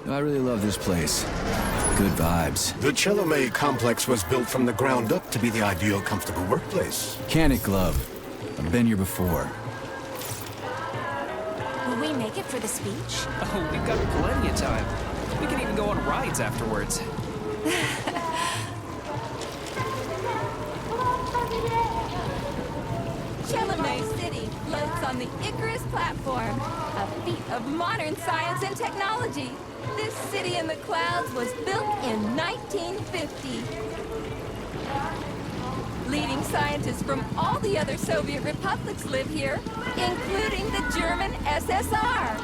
I really love this place. Good vibes. The Chelomey complex was built from the ground up to be the ideal, comfortable workplace. Can't glove. I've been here before. Will we make it for the speech? Oh, we've got plenty of time. We can even go on rides afterwards. Chelomey City floats on the Icarus platform, a feat of modern science and technology. This city in the clouds was built in 1950. Leading scientists from all the other Soviet republics live here, including the German SSR.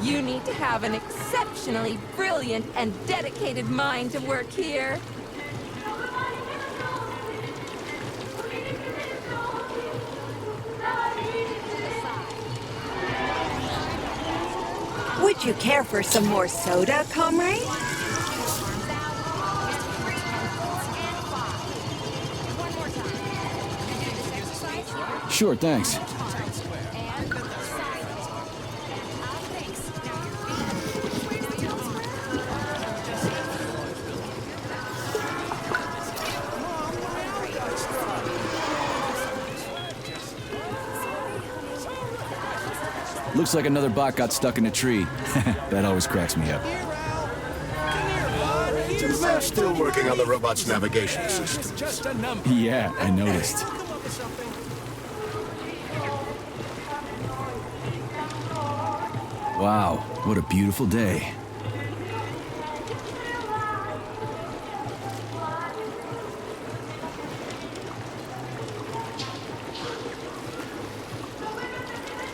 You need to have an exceptionally brilliant and dedicated mind to work here. Would you care for some more soda, comrade? Sure, thanks. Looks like another bot got stuck in a tree. That always cracks me up. They're still working on the robot's navigation system. Yeah, I noticed. Wow, what a beautiful day.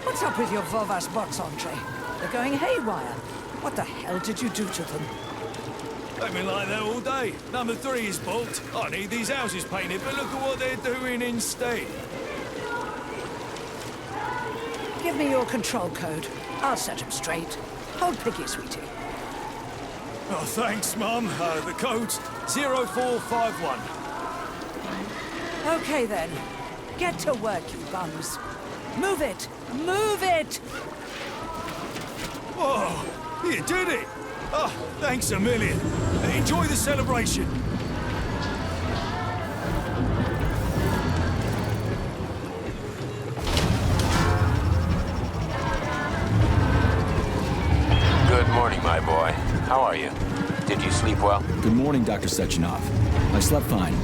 What's up with your Vovas bots, Andre? They're going haywire. What the hell did you do to them? They've been like that all day. Number 3 is balked. I need these houses painted, but look at what they're doing instead. Give me your control code. I'll set them straight. Hold Piggy, sweetie. Oh, thanks, Mum. The code's 0451. Okay, then. Get to work, you bums. Move it! Move it! Whoa, you did it! Oh, thanks a million. Enjoy the celebration. Good morning, my boy. How are you? Did you sleep well? Good morning, Dr. Sechenov. I slept fine.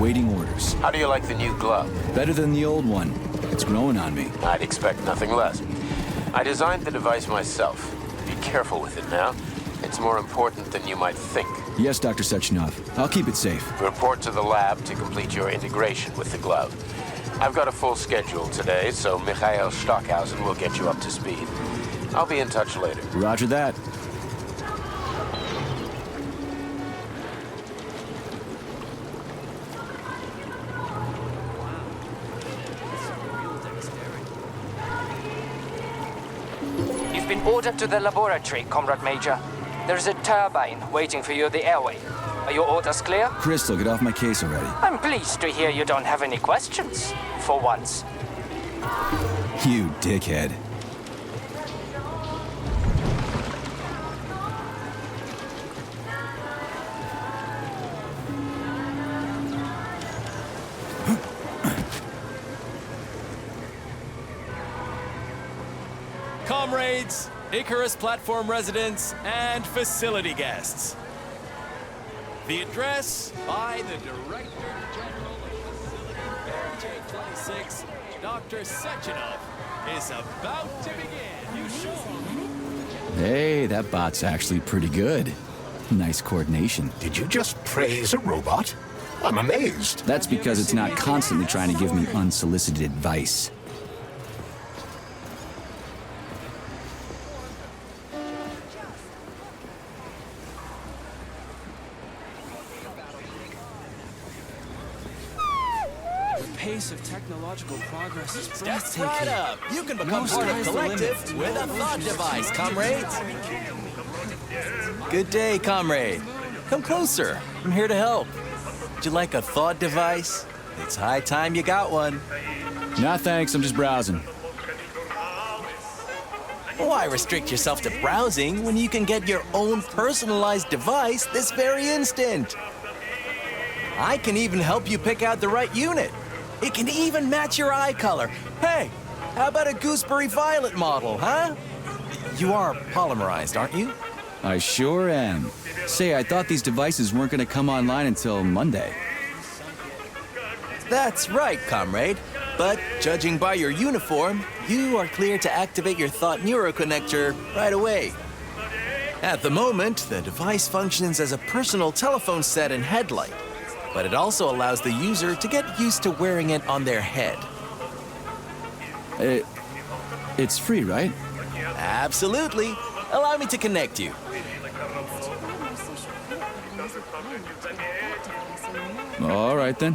Waiting orders. How do you like the new glove? Better than the old one. It's growing on me. I'd expect nothing less. I designed the device myself. Be careful with it now. It's more important than you might think. Yes, Dr. Sechenov. I'll keep it safe. Report to the lab to complete your integration with the glove. I've got a full schedule today, so Mikhail Stockhausen will get you up to speed. I'll be in touch later. Roger that. You've been ordered to the laboratory, Comrade Major. There's a turbine waiting for you at the airway. Are your orders clear? Crystal, get off my case already. I'm pleased to hear you don't have any questions, for once. You dickhead. Comrades, Icarus platform residents, and facility guests. The address by the Director General of Facility J26, Dr. Sechenov, is about to begin. You sure? Hey, that bot's actually pretty good. Nice coordination. Did you just praise a robot? I'm amazed. That's because it's not constantly trying to give me unsolicited advice. The pace of technological progress is Step breathtaking. right up. You can become No part of sky's the Collective limit. with a thought device, comrades. Good day, comrade. Come closer. I'm here to help. Would you like a thought device? It's high time you got one. Nah, thanks. I'm just browsing. Why restrict yourself to browsing when you can get your own personalized device this very instant? I can even help you pick out the right unit. It can even match your eye color. Hey, how about a gooseberry violet model, huh? You are polymerized, aren't you? I sure am. Say, I thought these devices weren't gonna come online until Monday. That's right, comrade. But judging by your uniform, you are clear to activate your Thought Neuroconnector right away. At the moment, the device functions as a personal telephone set and headlight, but it also allows the user to get used to wearing it on their head. It's free, right? Absolutely. Allow me to connect you. All right, then.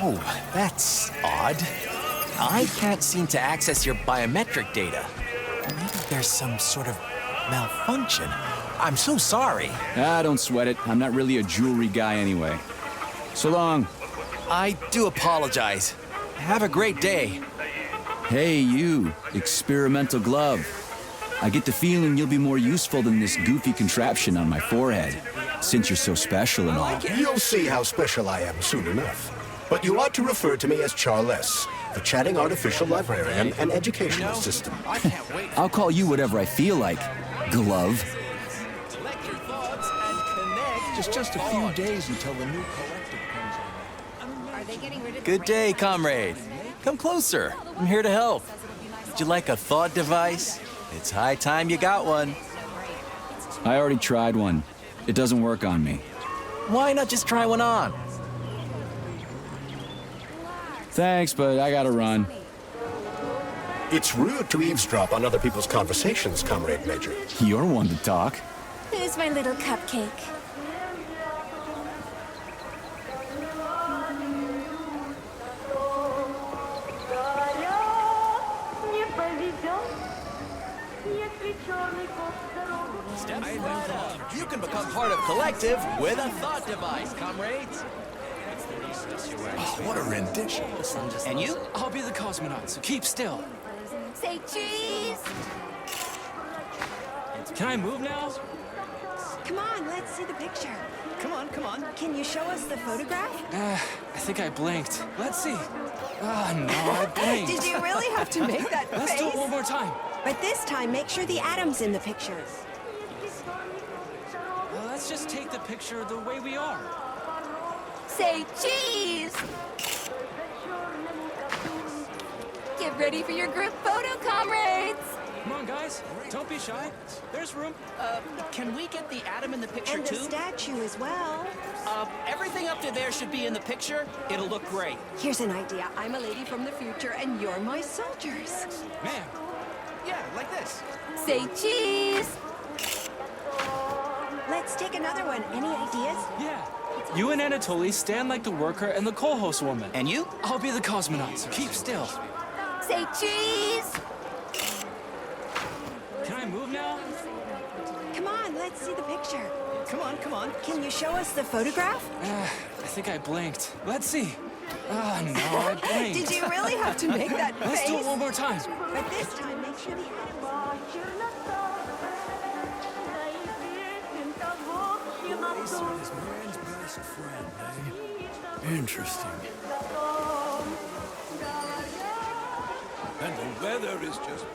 Oh, that's odd. I can't seem to access your biometric data. Maybe there's some sort of malfunction. I'm so sorry. Don't sweat it. I'm not really a jewelry guy anyway. So long. I do apologize. Have a great day. Hey, you, experimental glove. I get the feeling you'll be more useful than this goofy contraption on my forehead, since you're so special and all. You'll see how special I am soon enough. But you ought to refer to me as Charles, the chatting artificial librarian and educational assistant. I can't wait. I'll call you whatever I feel like, glove. Collect your thoughts and connect. Just a few days until the new collective comes on. Are they getting rid of Good day, comrade. Come closer. I'm here to help. Would you like a thought device? It's high time you got one. I already tried one. It doesn't work on me. Why not just try one on? Thanks, but I gotta run. It's rude to eavesdrop on other people's conversations, Comrade Major. You're one to talk. Who's my little cupcake? You can become part of Collective with a thought device, comrades. What a rendition. And you? I'll be the cosmonaut, so keep still. Say cheese! Can I move now? Come on, let's see the picture. Come on, come on. Can you show us the photograph? I think I blinked. Let's see. Ah, no, I blinked. Did you really have to make that Let's do it face? one more time. But this time, make sure the atom's in the picture. Let's just take the picture the way we are. Say cheese! Get ready for your group photo, comrades! Come on, guys. Don't be shy. There's room. Can we get the atom in the picture And the too? statue as well. Everything up to there should be in the picture. It'll look great. Here's an idea. I'm a lady from the future, and you're my soldiers. Man. Yeah, like this. Say cheese! Let's take another one. Any ideas? Yeah. You and Anatoly stand like the worker and the co-host woman. And you? I'll be the cosmonaut, so keep still. Say cheese! Can I move now? Come on, let's see the picture. Come on, come on. Can you show us the photograph? I think I blinked. Let's see. Ah, no, I blinked. Did you really have to make that face? Let's do it one more time. But this time, make sure the His man's best friend, eh? Interesting. And the weather is just...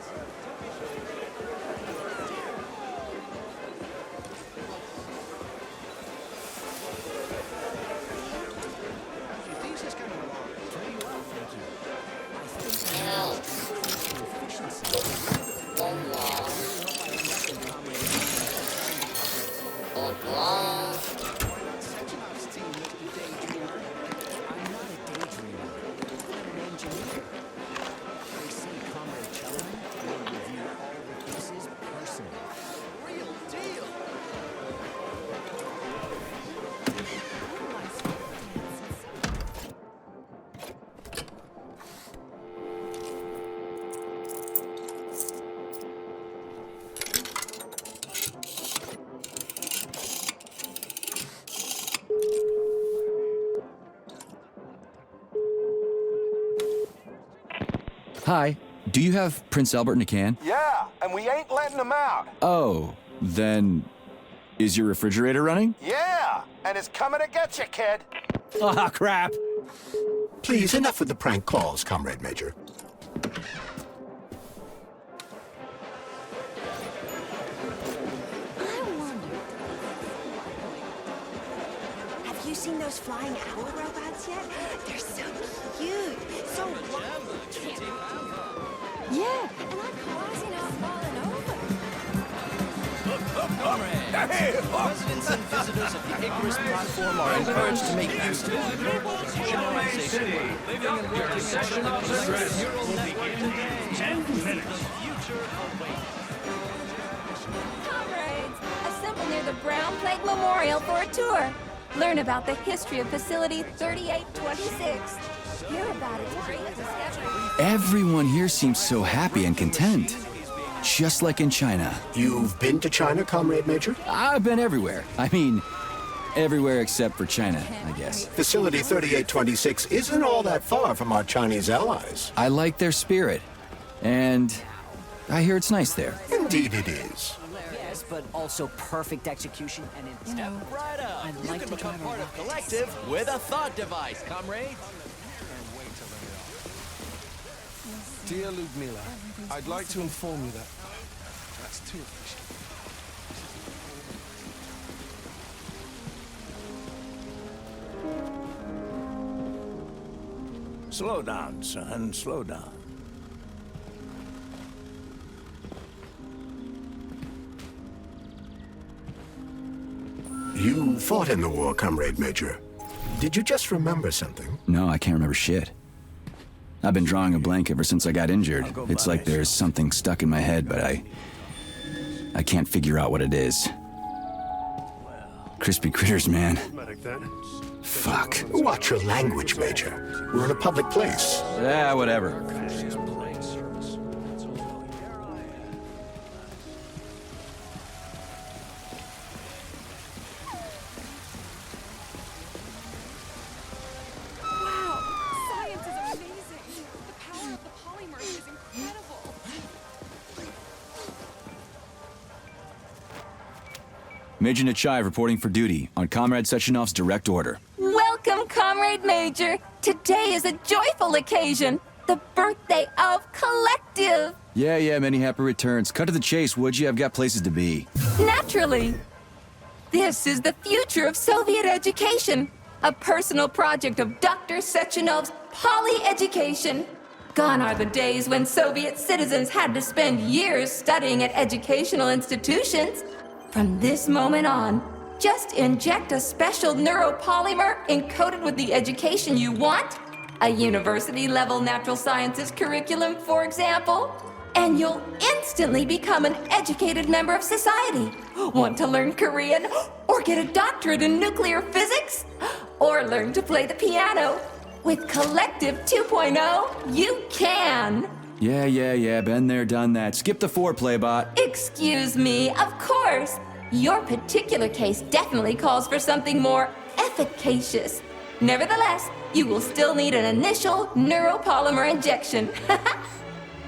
Hi. Do you have Prince Albert in a can? Yeah, and we ain't letting him out. Oh, then is your refrigerator running? Yeah, and it's coming to get you, kid. Ah, crap. Please, enough with the prank calls, Comrade Major. Have you seen those flying owl robots yet? They're so cute. So wild. Yeah, and our cars, falling over. Residents and visitors of the Icarus platform are encouraged to make use of the global positionalization. Living and working session of stress will begin in 10 minutes. Comrades, assemble near the Brown Plague Memorial for a tour. Learn about the history of Facility 3826. Hear about its great discovery. Everyone here seems so happy and content. Just like in China. You've been to China, Comrade Major? I've been everywhere. I mean, everywhere except for China, I guess. Facility 3826 isn't all that far from our Chinese allies. I like their spirit. And I hear it's nice there. Indeed it is. Yes, but also perfect execution and Step right up. You can become part of Collective with a thought device, comrade. Dear Ludmila, I'd like to inform you that... That's too official. Slow down, son, slow down. You fought in the war, Comrade Major. Did you just remember something? No, I can't remember shit. I've been drawing a blank ever since I got injured. It's like there's something stuck in my head, but I can't figure out what it is. Crispy critters, man. Fuck. Watch your language, Major. We're in a public place. Yeah, whatever. Major Nechayev reporting for duty on Comrade Sechenov's direct order. Welcome, Comrade Major. Today is a joyful occasion. The birthday of Collective. Yeah, many happy returns. Cut to the chase, would you? I've got places to be. Naturally. This is the future of Soviet education. A personal project of Dr. Sechenov's Poly-Education. Gone are the days when Soviet citizens had to spend years studying at educational institutions. From this moment on, just inject a special neuropolymer encoded with the education you want, a university-level natural sciences curriculum, for example, and you'll instantly become an educated member of society. Want to learn Korean, or get a doctorate in nuclear physics, or learn to play the piano? With Collective 2.0, you can! Yeah, been there, done that. Skip the foreplay, bot. Excuse me, of course. Your particular case definitely calls for something more efficacious. Nevertheless, you will still need an initial neuropolymer injection.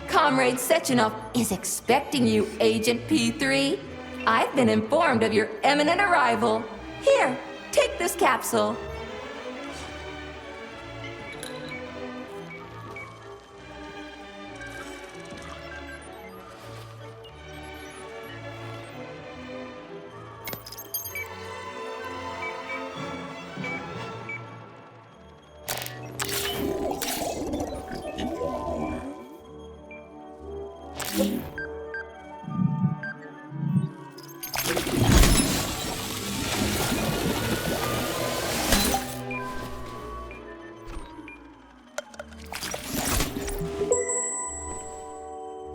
Comrade Sechenov is expecting you, Agent P3. I've been informed of your imminent arrival. Here, take this capsule.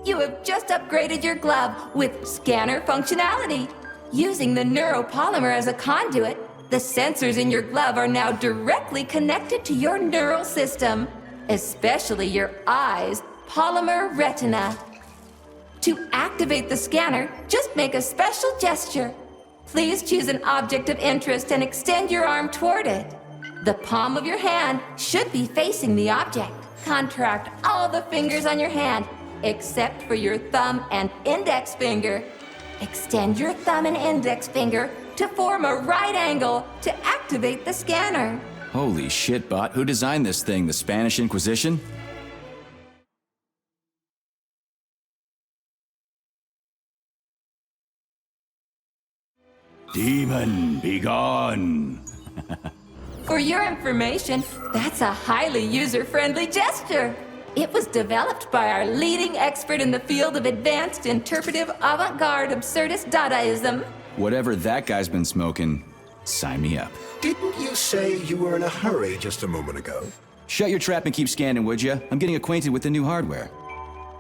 You have just upgraded your glove with scanner functionality. Using the neuropolymer as a conduit, the sensors in your glove are now directly connected to your neural system, especially your eyes' polymer retina. To activate the scanner, just make a special gesture. Please choose an object of interest and extend your arm toward it. The palm of your hand should be facing the object. contract all the fingers on your hand, except for your thumb and index finger. Extend your thumb and index finger to form a right angle to activate the scanner. Holy shit, Bot. Who designed this thing? The Spanish Inquisition? Demon, be gone! For your information, that's a highly user-friendly gesture. It was developed by our leading expert in the field of advanced interpretive avant-garde absurdist Dadaism. Whatever that guy's been smoking, sign me up. Didn't you say you were in a hurry just a moment ago? Shut your trap and keep scanning, would you? I'm getting acquainted with the new hardware.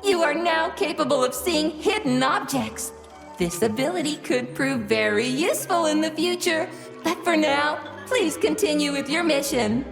You are now capable of seeing hidden objects. This ability could prove very useful in the future. But for now, please continue with your mission.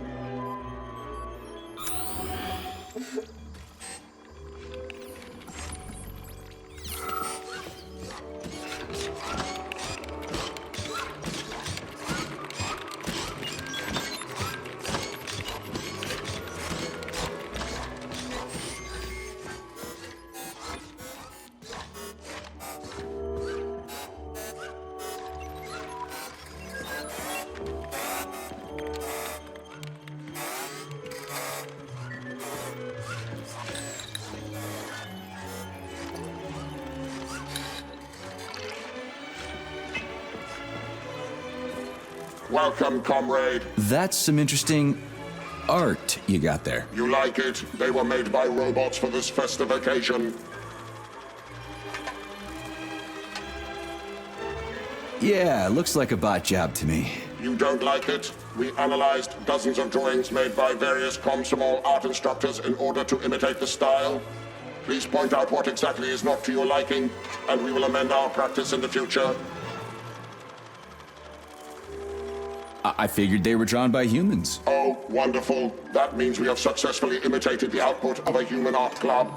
Welcome, comrade. That's some interesting art you got there. You like it? They were made by robots for this festive occasion. Yeah, looks like a bot job to me. You don't like it? We analyzed dozens of drawings made by various Komsomol art instructors in order to imitate the style. Please point out what exactly is not to your liking, and we will amend our practice in the future. I figured they were drawn by humans. Oh, wonderful. That means we have successfully imitated the output of a human art club.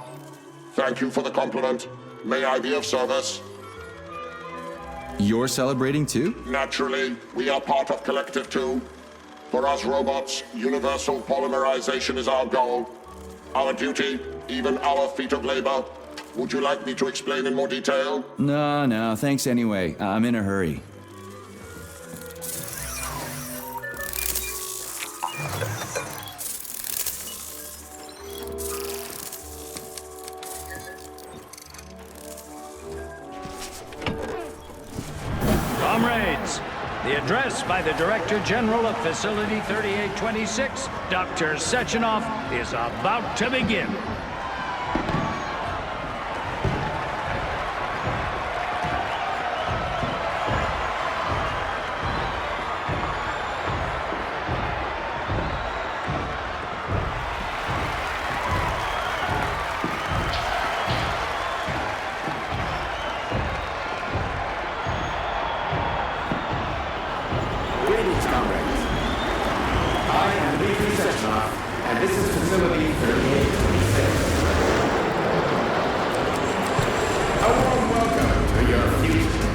Thank you for the compliment. May I be of service? You're celebrating too? Naturally. We are part of Collective 2. For us robots, universal polymerization is our goal. Our duty, even our feat of labor. Would you like me to explain in more detail? No, thanks anyway. I'm in a hurry. Comrades, the address by the Director General of Facility 3826, Dr. Sechenov, is about to begin. And this is Facility 3826. A warm welcome to your future.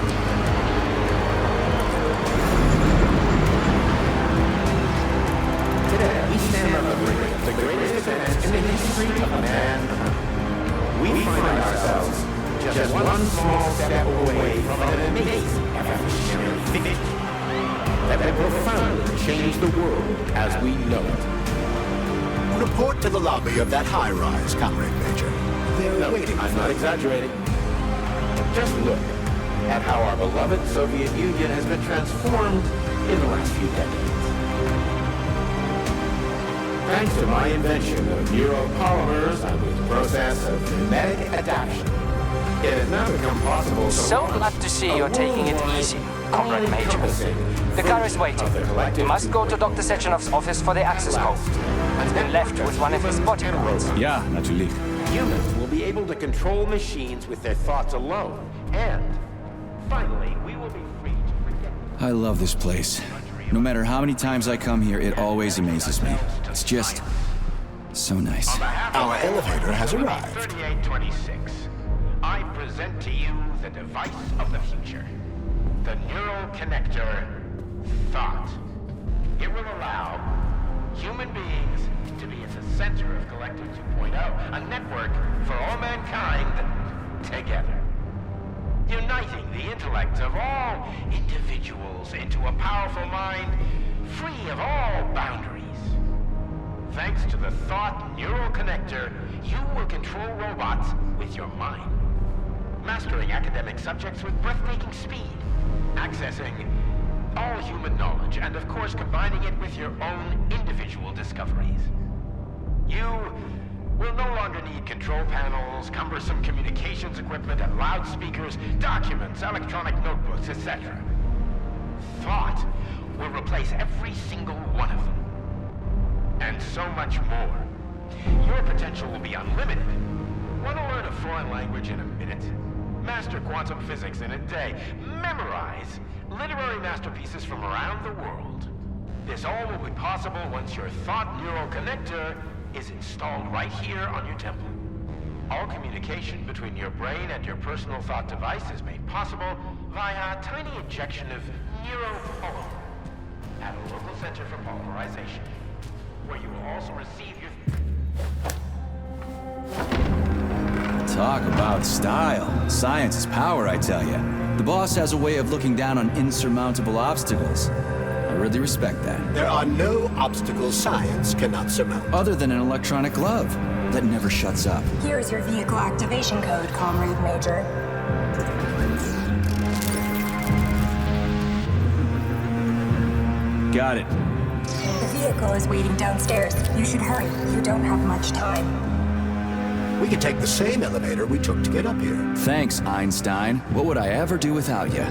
Today, we stand on the brink of the greatest event in the history of mankind. We find ourselves just one small step away from an amazing evolutionary victory that will profoundly change the world as we know it. Report to the lobby of that high-rise, Comrade Major. They're waiting. I'm not exaggerating. Just look at how our beloved Soviet Union has been transformed in the last few decades. Thanks to my invention of neuropolymers and the process of genetic adaptation, it has now become possible So glad to see you're taking it easy, Comrade Major. The car is waiting. You must go to Dr. Sechenov's office for the access code. He's been left with one of his bodyguards. Yeah, natürlich. Humans will be able to control machines with their thoughts alone. And, finally, we will be free to forget. I love this place. No matter how many times I come here, it always amazes me. It's just so nice. Our elevator has arrived. 3826. I present to you the device of the future. The neural connector, Thought. It will allow human beings to be at the center of Collective 2.0, a network for all mankind together. Uniting the intellect of all individuals into a powerful mind free of all boundaries. Thanks to the Thought Neural Connector, you will control robots with your mind. Mastering academic subjects with breathtaking speed. Accessing all human knowledge, and of course combining it with your own individual discoveries. You will no longer need control panels, cumbersome communications equipment, and loudspeakers, documents, electronic notebooks, etc. Thought will replace every single one of them. And so much more. Your potential will be unlimited. Want to learn a foreign language in a minute? Master quantum physics in a day. Memorize literary masterpieces from around the world. This all will be possible once your Thought Neural Connector is installed right here on your temple. All communication between your brain and your personal thought device is made possible via a tiny injection of neuropolymer at a local center for polymerization, where you will also receive your... Talk about style. Science is power, I tell you. The boss has a way of looking down on insurmountable obstacles. I really respect that. There are no obstacles science cannot surmount. Other than an electronic glove that never shuts up. Here's your vehicle activation code, Comrade Major. Got it. The vehicle is waiting downstairs. You should hurry. You don't have much time. We could take the same elevator we took to get up here. Thanks, Einstein. What would I ever do without you?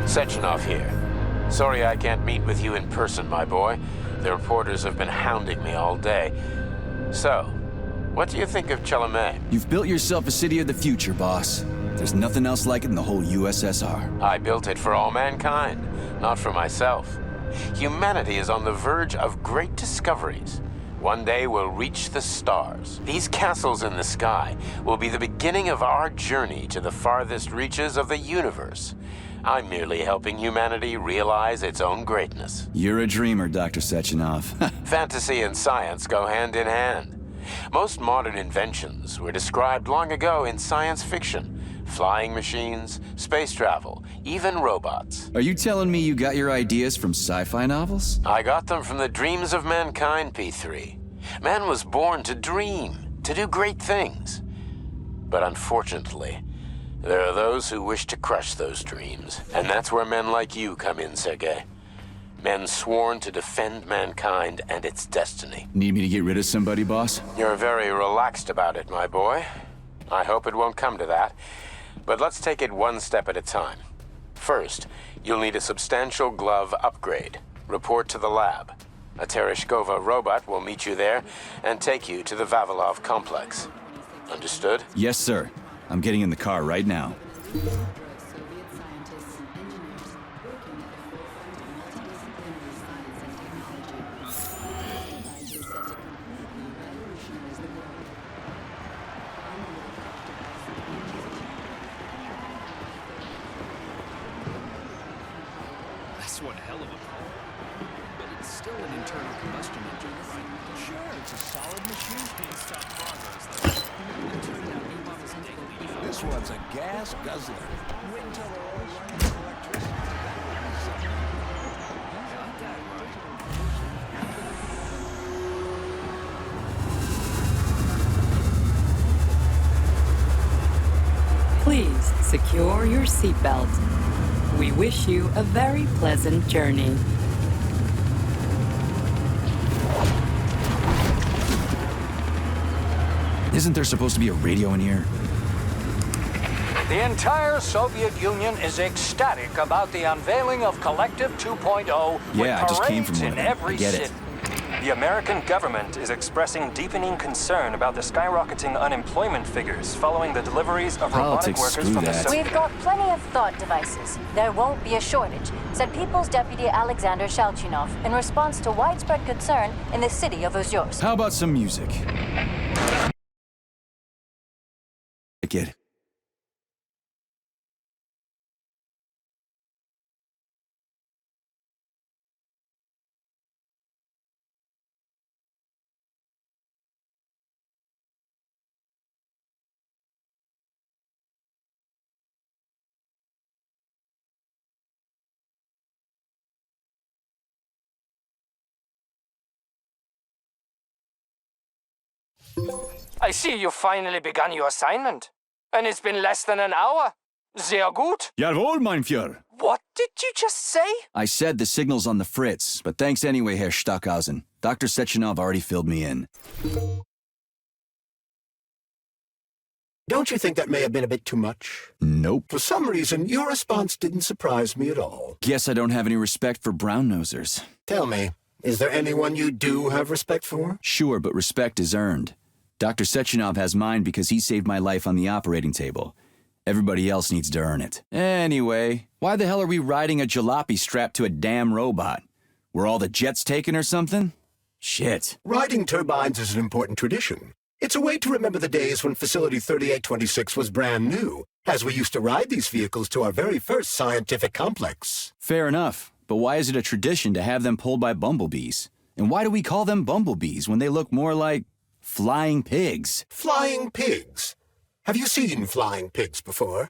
Sechenov here. Sorry I can't meet with you in person, my boy. The reporters have been hounding me all day. So, what do you think of Chalamet? You've built yourself a city of the future, boss. There's nothing else like it in the whole USSR. I built it for all mankind, not for myself. Humanity is on the verge of great discoveries. One day we'll reach the stars. These castles in the sky will be the beginning of our journey to the farthest reaches of the universe. I'm merely helping humanity realize its own greatness. You're a dreamer, Dr. Sechenov. Fantasy and science go hand in hand. Most modern inventions were described long ago in science fiction. Flying machines, space travel, even robots. Are you telling me you got your ideas from sci-fi novels? I got them from the dreams of mankind, P3. Man was born to dream, to do great things. But unfortunately, there are those who wish to crush those dreams. And that's where men like you come in, Sergei. Men sworn to defend mankind and its destiny. Need me to get rid of somebody, boss? You're very relaxed about it, my boy. I hope it won't come to that. But let's take it one step at a time. First, you'll need a substantial glove upgrade. Report to the lab. A Tereshkova robot will meet you there and take you to the Vavilov complex. Understood? Yes, sir. I'm getting in the car right now. That's one hell of a car. But it's still an internal combustion engine, right? Sure, it's a solid machine. Can't stop progress, though. This one's a gas guzzler. Wait until they're all running on electricity. Got that right. Please secure your seatbelt. We wish you a very pleasant journey. Isn't there supposed to be a radio in here? The entire Soviet Union is ecstatic about the unveiling of Collective 2.0 Yeah, I just came from one in of them. every I get city. it. The American government is expressing deepening concern about the skyrocketing unemployment figures following the deliveries of robotic Politics, workers screw from that. the... We've got plenty of thought devices. There won't be a shortage, said People's Deputy Alexander Shalchinov in response to widespread concern in the city of Ozyorsk. How about some music? Kid. I see you finally begun your assignment. And it's been less than an hour. Sehr gut. Jawohl, mein Führer. What did you just say? I said the signal's on the fritz, but thanks anyway, Herr Stockhausen. Dr. Sechenov already filled me in. Don't you think that may have been a bit too much? Nope. For some reason, your response didn't surprise me at all. Guess I don't have any respect for brown-nosers. Tell me, is there anyone you do have respect for? Sure, but respect is earned. Dr. Sechenov has mine because he saved my life on the operating table. Everybody else needs to earn it. Anyway, why the hell are we riding a jalopy strapped to a damn robot? Were all the jets taken or something? Shit. Riding turbines is an important tradition. It's a way to remember the days when Facility 3826 was brand new, as we used to ride these vehicles to our very first scientific complex. Fair enough, but why is it a tradition to have them pulled by bumblebees? And why do we call them bumblebees when they look more like flying pigs? Flying pigs? Have you seen flying pigs before?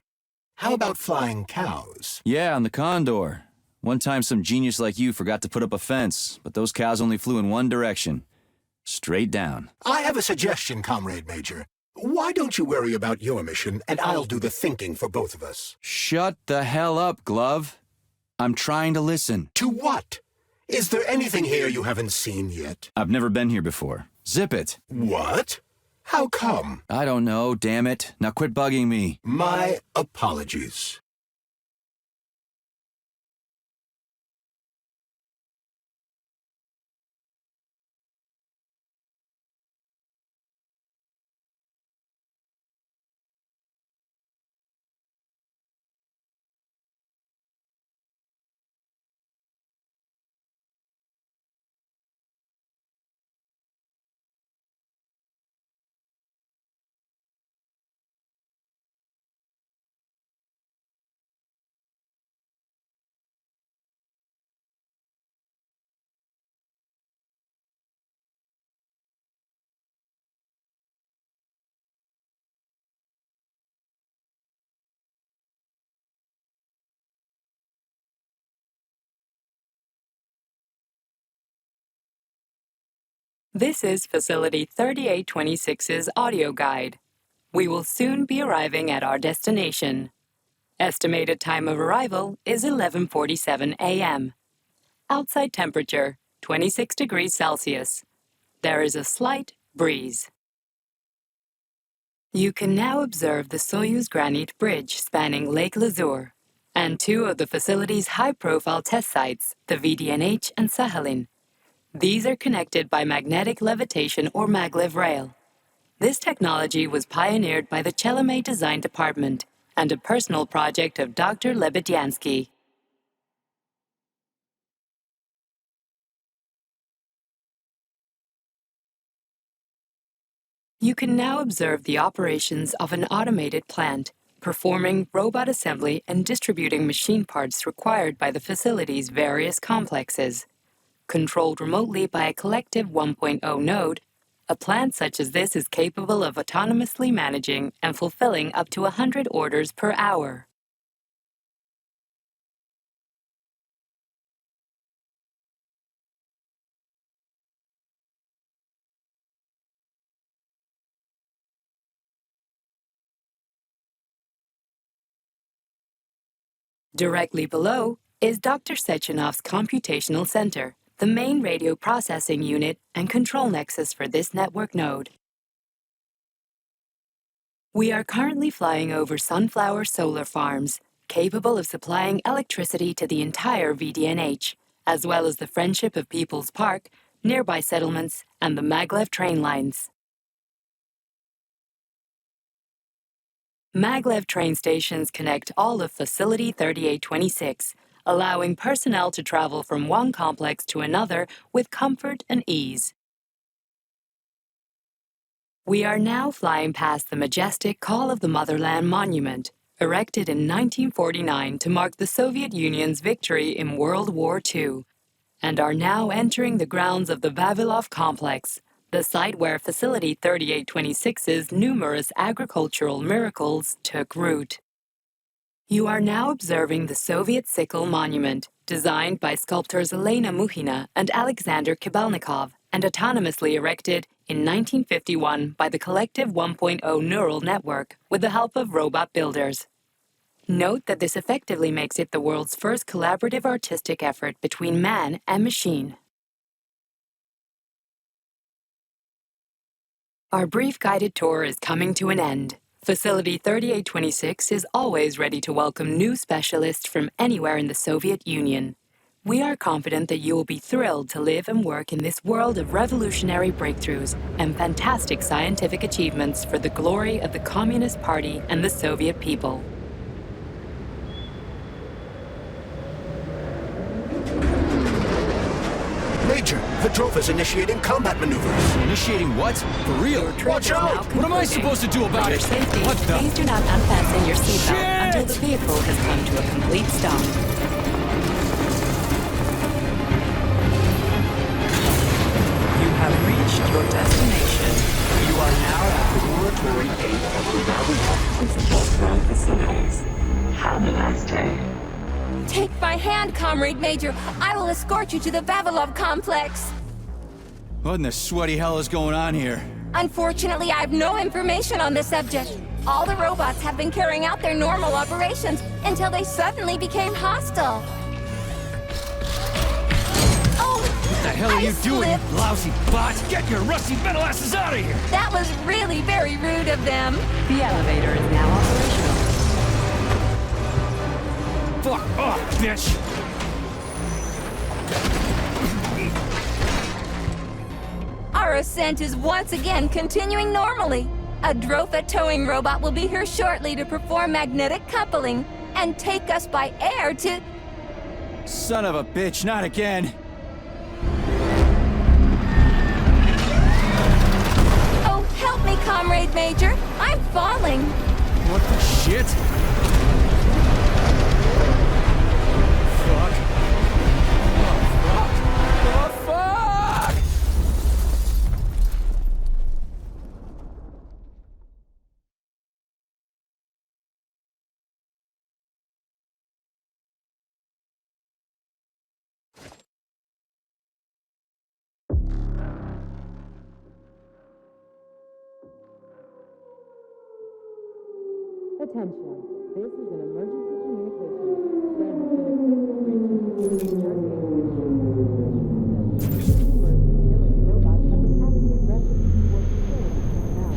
How about flying cows? Yeah, on the Condor. One time some genius like you forgot to put up a fence, but those cows only flew in one direction. Straight down. I have a suggestion, Comrade Major. Why don't you worry about your mission, and I'll do the thinking for both of us? Shut the hell up, Glove. I'm trying to listen. To what? Is there anything here you haven't seen yet? I've never been here before. Zip it. What? How come? I don't know, damn it. Now quit bugging me. My apologies. This is Facility 3826's audio guide. We will soon be arriving at our destination. Estimated time of arrival is 11:47 a.m. Outside temperature, 26 degrees Celsius. There is a slight breeze. You can now observe the Soyuz Granite Bridge spanning Lake Lazur, and two of the facility's high-profile test sites, the VDNH and Sakhalin. These are connected by magnetic levitation or maglev rail. This technology was pioneered by the Chelomey Design Department and a personal project of Dr. Lebedyansky. You can now observe the operations of an automated plant, performing robot assembly and distributing machine parts required by the facility's various complexes. Controlled remotely by a collective 1.0 node, a plant such as this is capable of autonomously managing and fulfilling up to 100 orders per hour. Directly below is Dr. Sechenov's computational center, the main radio processing unit and control nexus for this network node. We are currently flying over Sunflower solar farms, capable of supplying electricity to the entire VDNH, as well as the Friendship of People's Park, nearby settlements, and the maglev train lines. Maglev train stations connect all of Facility 3826, allowing personnel to travel from one complex to another with comfort and ease. We are now flying past the majestic Call of the Motherland Monument, erected in 1949 to mark the Soviet Union's victory in World War II, and are now entering the grounds of the Vavilov Complex, the site where Facility 3826's numerous agricultural miracles took root. You are now observing the Soviet Sickle Monument, designed by sculptors Elena Muhina and Alexander Kibalnikov, and autonomously erected in 1951 by the Collective 1.0 Neural Network with the help of robot builders. Note that this effectively makes it the world's first collaborative artistic effort between man and machine. Our brief guided tour is coming to an end. Facility 3826 is always ready to welcome new specialists from anywhere in the Soviet Union. We are confident that you will be thrilled to live and work in this world of revolutionary breakthroughs and fantastic scientific achievements for the glory of the Communist Party and the Soviet people. Major, the Drove is initiating combat maneuvers. Initiating what? For real? Watch out! What am I supposed to do about it? Safety, What the? please do not unfasten your seatbelt until the vehicle has come to a complete stop. You have reached your destination. You are now at Laboratory 8 of the Vavilov Industrial Facilities. Have a nice day. Take my hand, Comrade Major. I will escort you to the Vavilov complex. What in the sweaty hell is going on here? Unfortunately, I have no information on the subject. All the robots have been carrying out their normal operations until they suddenly became hostile. Oh! What the hell are you doing, you slipped. lousy bot? Get your rusty metal asses out of here! That was really very rude of them. The elevator is now operational. Fuck off, bitch! Our ascent is once again continuing normally. A Drofa towing robot will be here shortly to perform magnetic coupling and take us by air to... Son of a bitch, not again. Oh, help me, Comrade Major. I'm falling. What the shit? Fuck. Oh, fuck! Attention. This is an emergency communication. There has been a critical breach in the killing robots have been acting aggressive towards facilities now.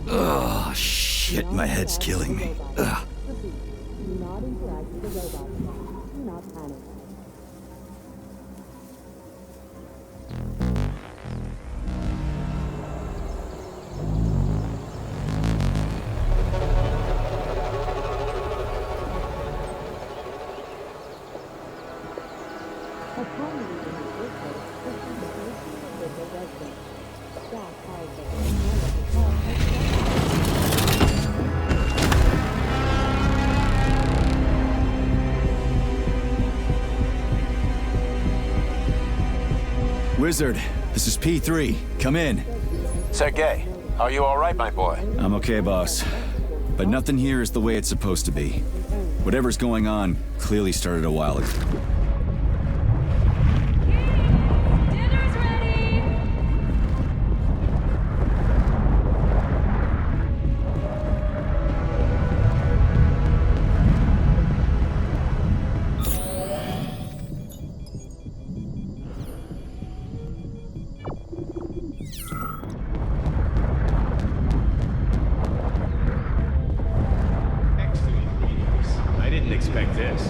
Oh, shit, my head's killing me. Ugh. Do not interact with the robots. Do not panic. Wizard, this is P3. Come in. Sergei, are you all right, my boy? I'm okay, boss. but nothing here is the way it's supposed to be. Whatever's going on clearly started a while ago. I didn't expect this.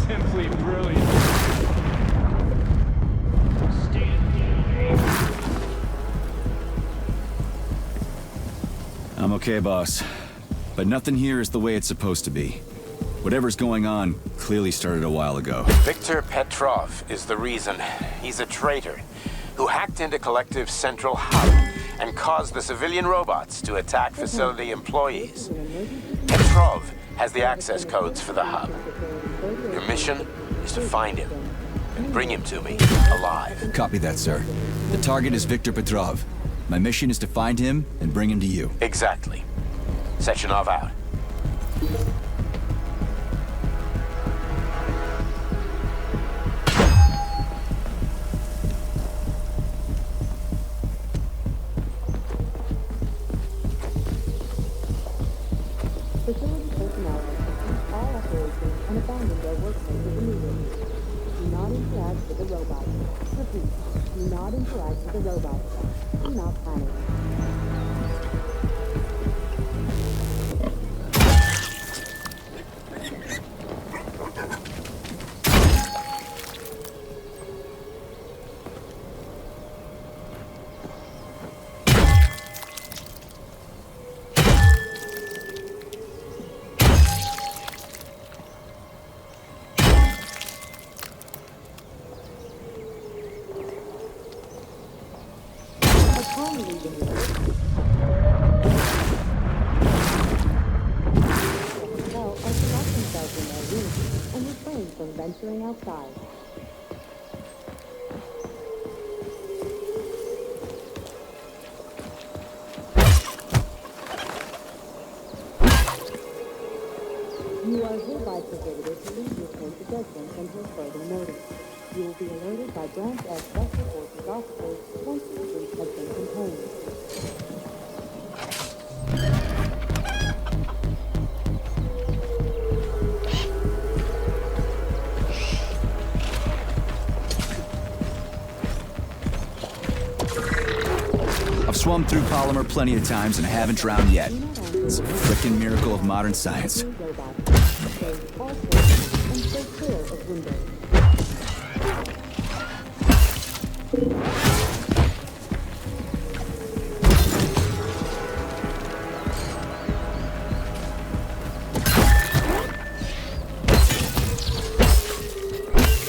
Simply brilliant. I'm okay, boss. But nothing here is the way it's supposed to be. Whatever's going on clearly started a while ago. Victor Petrov is the reason. He's a traitor who hacked into Collective's central hub and caused the civilian robots to attack facility employees. Petrov has the access codes for the hub. Your mission is to find him and bring him to me alive. Copy that, sir. The target is Victor Petrov. My mission is to find him and bring him to you. Exactly. Sechenov out. Facility personnel have ceased all operations and abandoned their workplaces immediately. Do not interact with the robots. Repeat, do not interact with the robots. Do not panic. From venturing outside. You are hereby prohibited to leave your point of judgment until further notice. You will be alerted by Branch S Special Forces officers once the breach has been contained. I've swum through polymer plenty of times and haven't drowned yet. It's a frickin' miracle of modern science.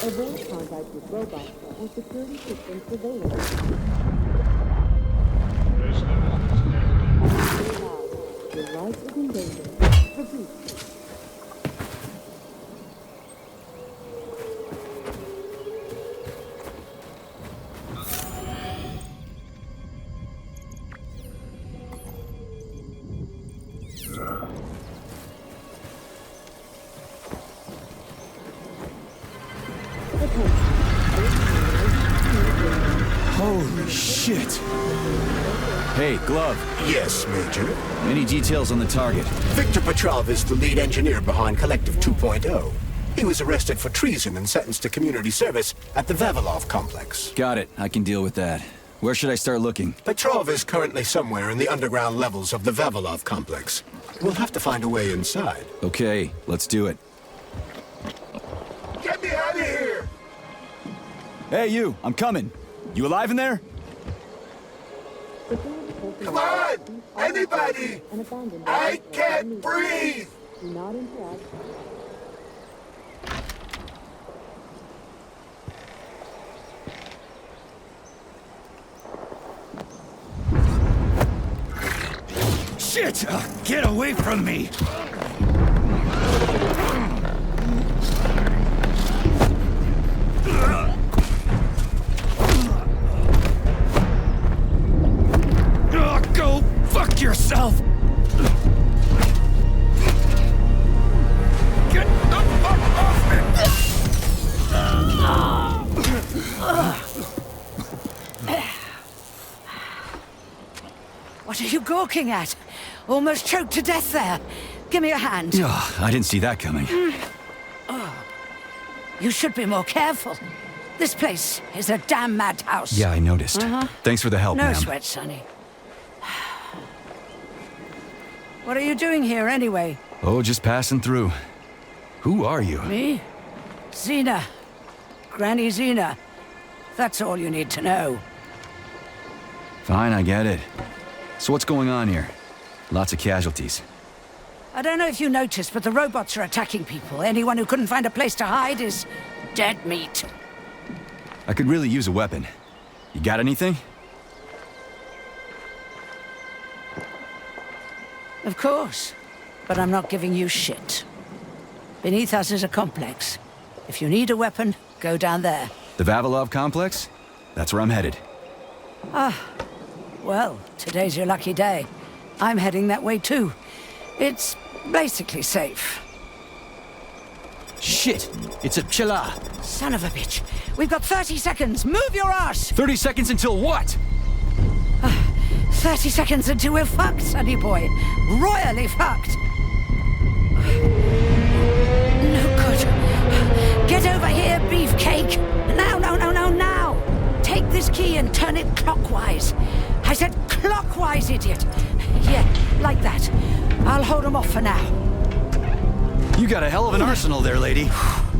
Avoid contact with robots and security system surveillance. Your life is in danger. Repeat. Holy shit! Hey, Glove. Yes, Major? Any details on the target? Victor Petrov is the lead engineer behind Collective 2.0. He was arrested for treason and sentenced to community service at the Vavilov complex. Got it. I can deal with that. Where should I start looking? Petrov is currently somewhere in the underground levels of the Vavilov complex. We'll have to find a way inside. Okay, let's do it. Get me out of here! Hey, you! I'm coming! You alive in there? Come on! Anybody! I can't breathe! Do not interact. Shit! Get away from me! Go fuck yourself! Get the fuck off me! What are you gawking at? Almost choked to death there. Give me a hand. Oh, I didn't see that coming. Oh. You should be more careful. This place is a damn madhouse. Yeah, I noticed. Thanks for the help, No ma'am. sweat, Sonny. What are you doing here, anyway? Oh, just passing through. Who are you? Me? Xena. Granny Xena. That's all you need to know. Fine, I get it. So what's going on here? Lots of casualties. I don't know if you noticed, but the robots are attacking people. Anyone who couldn't find a place to hide is dead meat. I could really use a weapon. You got anything? Of course. But I'm not giving you shit. Beneath us is a complex. If you need a weapon, go down there. The Vavilov complex? That's where I'm headed. Ah. Well, today's your lucky day. I'm heading that way too. It's basically safe. Shit! It's a Pchela! Son of a bitch. We've got 30 seconds. Move your ass! 30 seconds until what? 30 seconds until we're fucked, sonny boy. Royally fucked. No good. Get over here, beefcake. Now, now. Take this key and turn it clockwise. I said clockwise, idiot. Yeah, like that. I'll hold them off for now. You got a hell of an arsenal there, lady.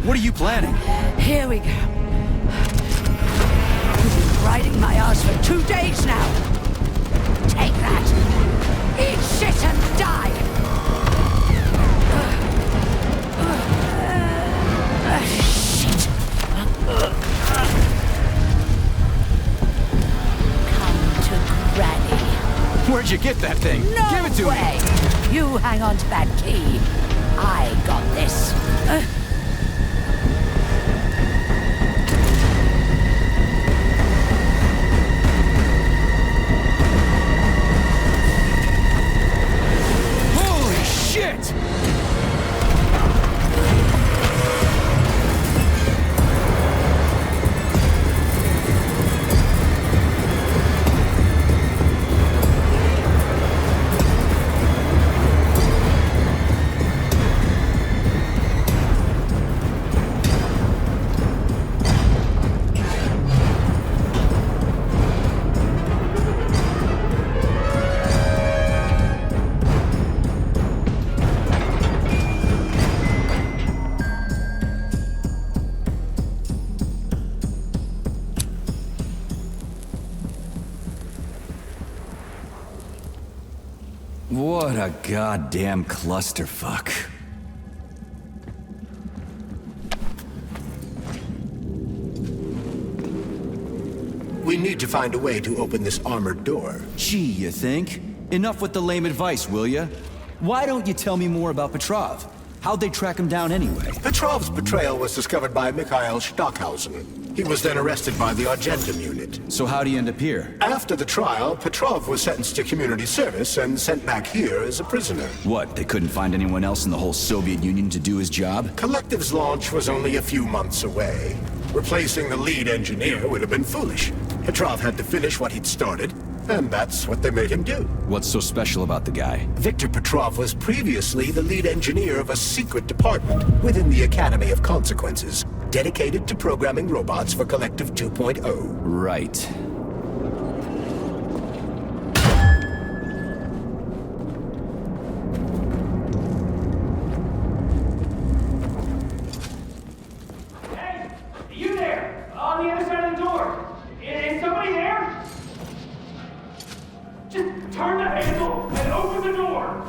What are you planning? Here we go. You've been riding my ass for 2 days now. Take that. Eat shit and die. Shit. Come to Granny. Where'd you get that thing? No Give it to way. me. You hang on to that key. I got this. Holy shit! What a goddamn clusterfuck. We need to find a way to open this armored door. Gee, you think? Enough with the lame advice, will ya? Why don't you tell me more about Petrov? How'd they track him down anyway? Petrov's betrayal was discovered by Mikhail Stockhausen. He was then arrested by the Argentum unit. So how'd he end up here? After the trial, Petrov was sentenced to community service and sent back here as a prisoner. What, they couldn't find anyone else in the whole Soviet Union to do his job? Collective's launch was only a few months away. Replacing the lead engineer would have been foolish. Petrov had to finish what he'd started, and that's what they made him do. What's so special about the guy? Victor Petrov was previously the lead engineer of a secret department within the Academy of Consequences, dedicated to programming robots for Collective 2.0. Right. Hey, you there? On the other side of the door. Is somebody there? Just turn the handle and open the door.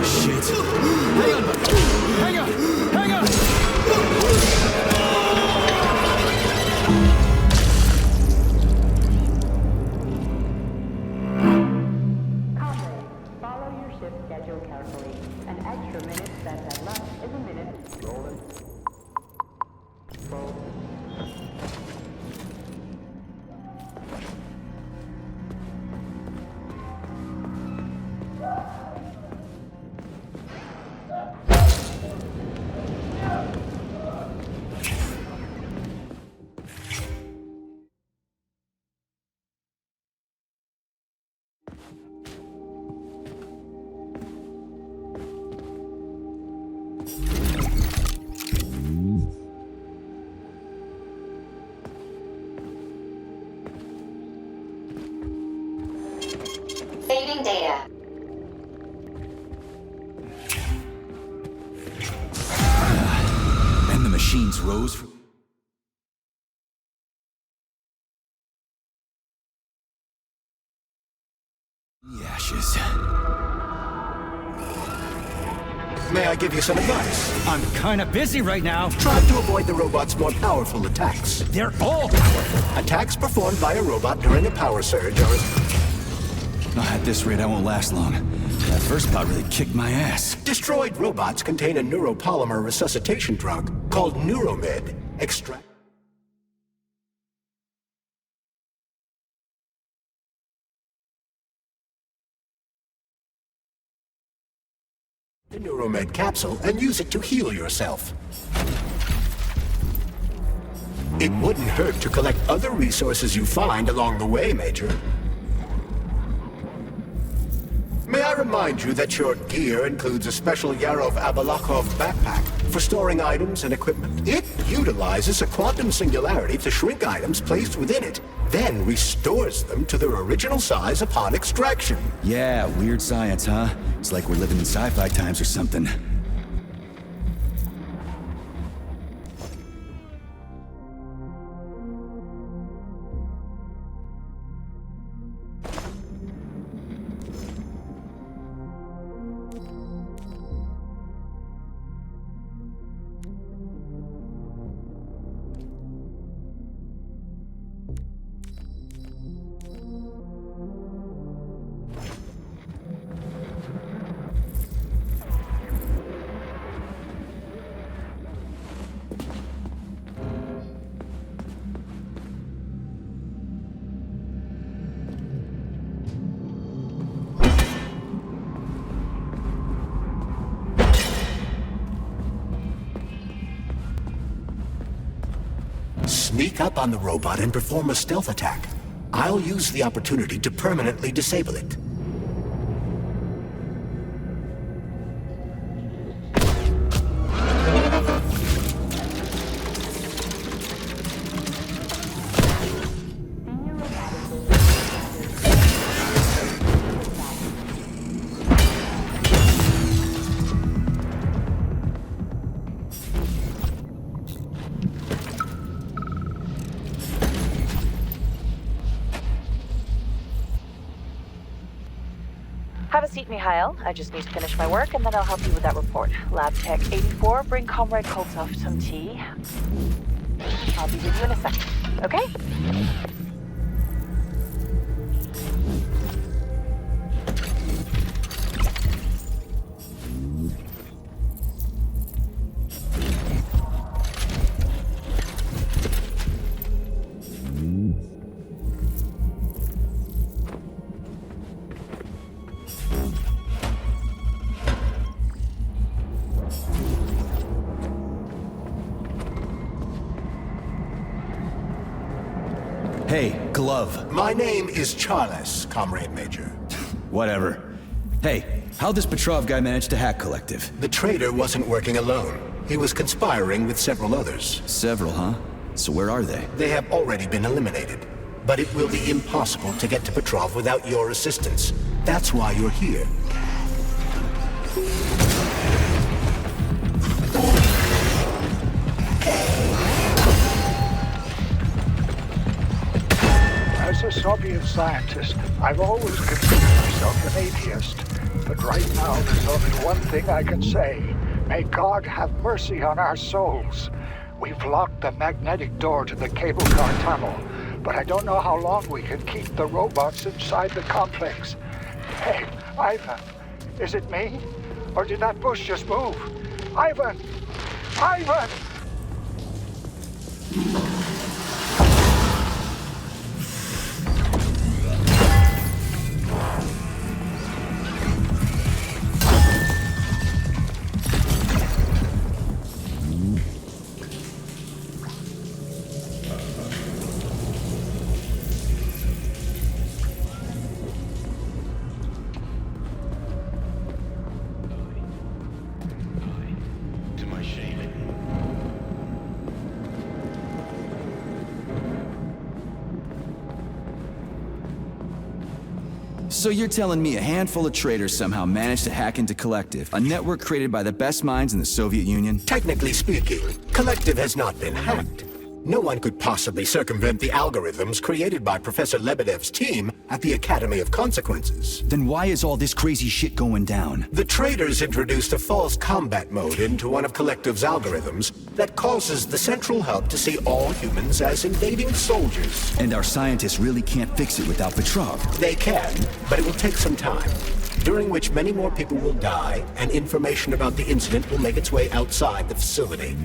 Shit. Hang on! Hang on! Hang on! shift schedule carefully. An extra minute spent at lunch is a minute. Rolling. Roll. Saving data. And the machines rose from... the ashes. May I give you some advice? I'm kinda busy right now. Try to avoid the robot's more powerful attacks. They're all powerful. Attacks performed by a robot during a power surge are... At this rate, I won't last long. That first bout really kicked my ass. Destroyed robots contain a neuropolymer resuscitation drug called Neuromed. Extract... the Neuromed capsule and use it to heal yourself. It wouldn't hurt to collect other resources you find along the way, Major. May I remind you that your gear includes a special Yarov Abalakov backpack for storing items and equipment. It utilizes a quantum singularity to shrink items placed within it, then restores them to their original size upon extraction. Yeah, weird science, huh? It's like we're living in sci-fi times or something. Sneak up on the robot and perform a stealth attack. I'll use the opportunity to permanently disable it. Have a seat, Mikhail. I just need to finish my work, and then I'll help you with that report. Lab Tech 84, bring Comrade Koltsov some tea. I'll be with you in a second, okay? Hey, Glove. My name is Charles, Comrade Major. Whatever. Hey, how'd this Petrov guy manage to hack Collective? The traitor wasn't working alone. He was conspiring with several others. Several, huh? So where are they? They have already been eliminated. But it will be impossible to get to Petrov without your assistance. That's why you're here. As a Soviet scientist, I've always considered myself an atheist. But right now, there's only one thing I can say. May God have mercy on our souls. We've locked the magnetic door to the cable car tunnel, but I don't know how long we can keep the robots inside the complex. Hey, Ivan, Is it me? Or did that bush just move? Ivan! Ivan! So you're telling me a handful of traitors somehow managed to hack into Collective, a network created by the best minds in the Soviet Union? Technically speaking, Collective has not been hacked. No one could possibly circumvent the algorithms created by Professor Lebedev's team at the Academy of Consequences. Then why is all this crazy shit going down? The traitors introduced a false combat mode into one of Collective's algorithms that causes the Central Hub to see all humans as invading soldiers. And our scientists really can't fix it without Petrov. They can, but it will take some time, during which many more people will die, and information about the incident will make its way outside the facility.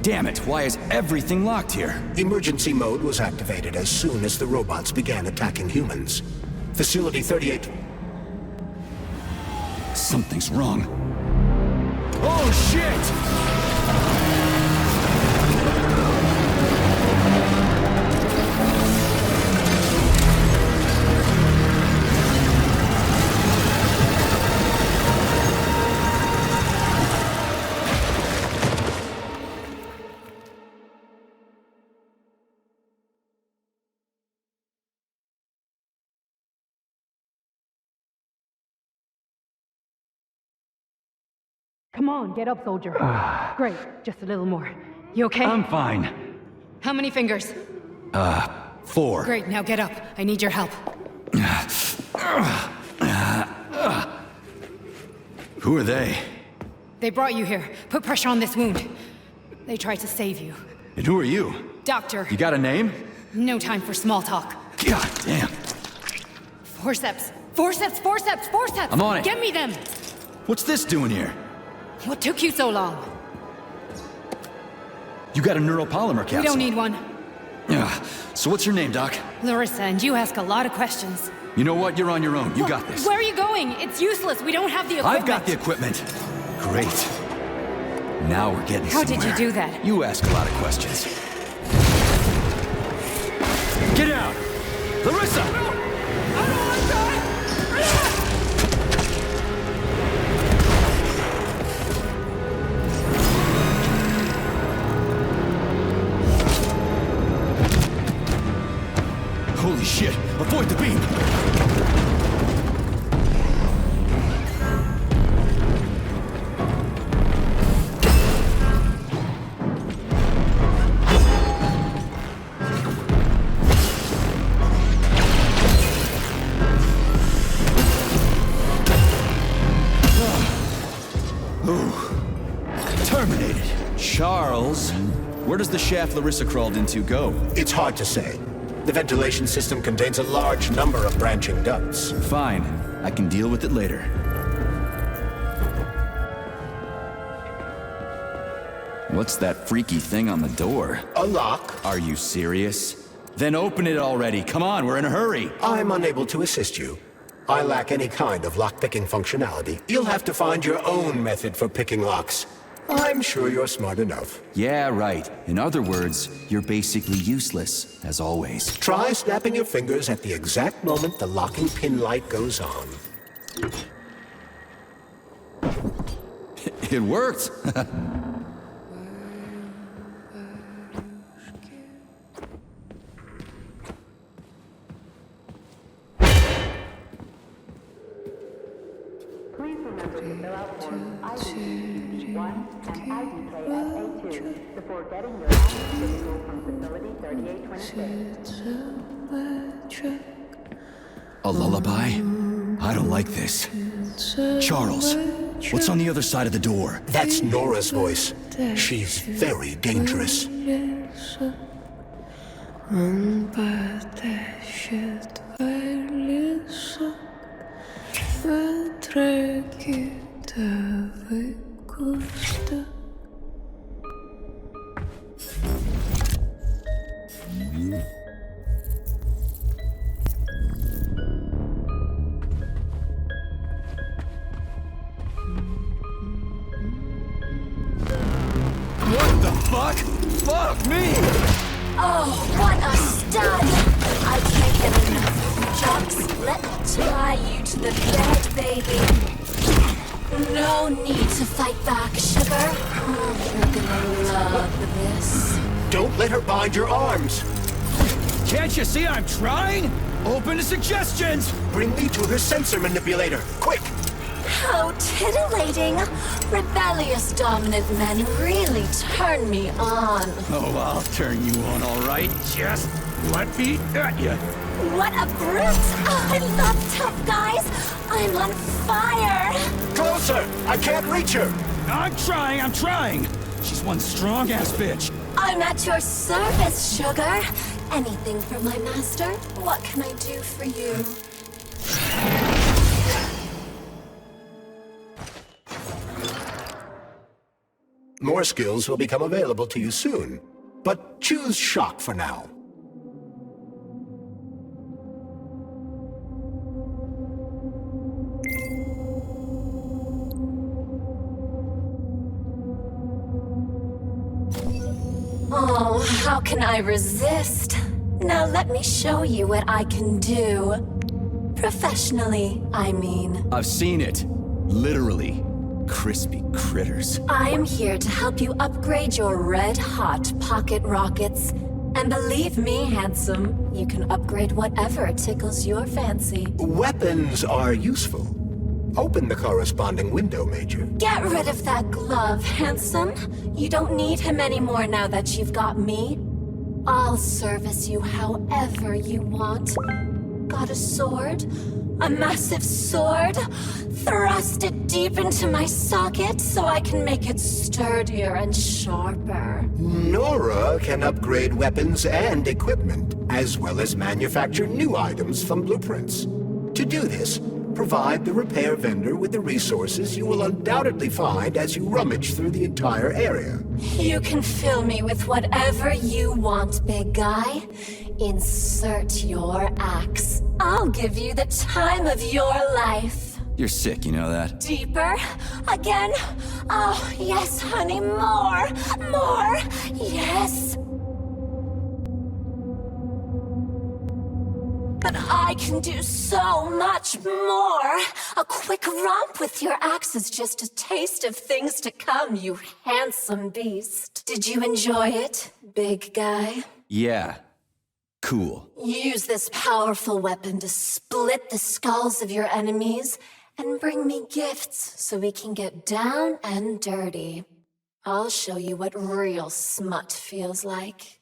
Damn it, why is everything locked here? Emergency mode was activated as soon as the robots began attacking humans. Facility 38... Something's wrong. Oh, shit! Come on, get up, soldier. Great, just a little more. You okay? I'm fine. How many fingers? 4. Great, now get up. I need your help. Who are they? They brought you here. Put pressure on this wound. They tried to save you. And who are you? Doctor. You got a name? No time for small talk. God damn. Forceps. Forceps, forceps, forceps! I'm on it. Get me them! What's this doing here? What took you so long? You got a neuropolymer capsule. We don't need one. So what's your name, Doc? Larissa, and you ask a lot of questions. You know what? You're on your own. You got this. Where are you going? It's useless. We don't have the equipment. I've got the equipment. Great. Now we're getting How somewhere. did you do that? You ask a lot of questions. Get out! Larissa! I don't want to die! Holy shit! Avoid the beam! Terminated. Charles, where does the shaft Larissa crawled into go? It's hard to say. The ventilation system contains a large number of branching ducts. Fine. I can deal with it later. What's that freaky thing on the door? A lock. Are you serious? Then open it already. Come on, we're in a hurry. I'm unable to assist you. I lack any kind of lock-picking functionality. You'll have to find your own method for picking locks. I'm sure you're smart enough. Yeah, right. In other words, you're basically useless, as always. Try snapping your fingers at the exact moment the locking pin light goes on. It worked. Please remember to fill out forms ID-1 and IDKFA2 before getting your active physical from Facility 3826. A lullaby? I don't like this. Charles, what's on the other side of the door? That's Nora's voice. She's very dangerous. What the fuck? Fuck me! Oh, what a stud! I can't get enough. Jocks, let me tie you to the bed, baby. No need to fight back, sugar. Oh, you're gonna love this. Don't let her bind your arms. Can't you see I'm trying? Open to suggestions! Bring me to her sensor manipulator, quick! How titillating! Rebellious dominant men really turn me on. Oh, I'll turn you on, all right. Just let me at you. What a brute! Oh, I love tough guys. I'm on fire. Closer! I can't reach her! I'm trying. She's one strong-ass bitch. I'm at your service, sugar. Anything for my master? What can I do for you? More skills will become available to you soon, but choose shock for now. Oh, how can I resist? Now let me show you what I can do. Professionally, I mean. I've seen it. Literally. Crispy critters. I'm here to help you upgrade your red-hot pocket rockets. And believe me, handsome, you can upgrade whatever tickles your fancy. Weapons are useful. Open the corresponding window, Major. Get rid of that glove, handsome. You don't need him anymore now that you've got me. I'll service you however you want. Got a sword? A massive sword? Thrust it deep into my socket so I can make it sturdier and sharper. Nora can upgrade weapons and equipment, as well as manufacture new items from blueprints. To do this, provide the repair vendor with the resources you will undoubtedly find as you rummage through the entire area. You can fill me with whatever you want, big guy. Insert your axe. I'll give you the time of your life. You're sick, you know that? Deeper? Again? Oh, yes, honey, more! More! Yes! But I can do so much more! A quick romp with your axe is just a taste of things to come, you handsome beast. Did you enjoy it, big guy? Yeah. Cool. Use this powerful weapon to split the skulls of your enemies and bring me gifts so we can get down and dirty. I'll show you what real smut feels like.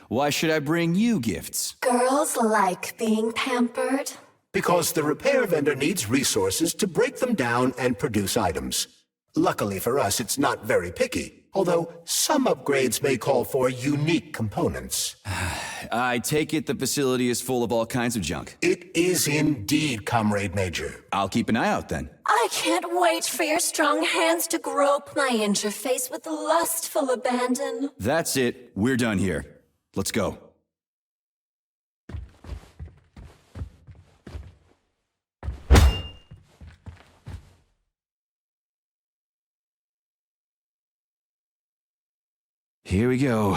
Why should I bring you gifts? Girls like being pampered. Because the repair vendor needs resources to break them down and produce items. Luckily for us, it's not very picky, although some upgrades may call for unique components. I take it the facility is full of all kinds of junk. It is indeed, Comrade Major. I'll keep an eye out then. I can't wait for your strong hands to grope my interface with lustful abandon. That's it. We're done here. Let's go. Here we go.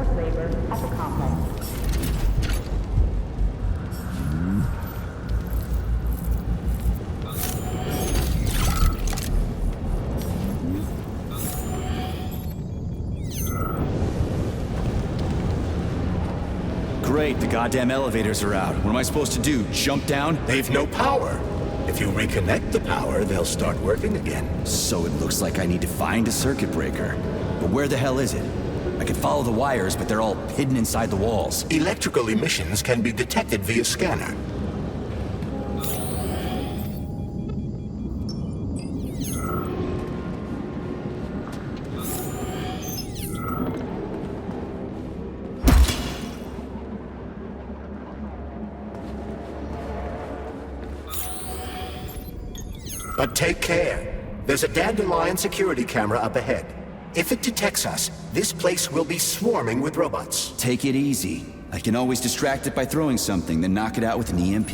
forced labor at the complex. Great, the goddamn elevators are out. What am I supposed to do? Jump down? They've no power. If you reconnect the power, they'll start working again. So it looks like I need to find a circuit breaker. But where the hell is it? I can follow the wires, but they're all hidden inside the walls. Electrical emissions can be detected via scanner. But take care. There's a Dandelion security camera up ahead. If it detects us, this place will be swarming with robots. Take it easy. I can always distract it by throwing something, then knock it out with an EMP.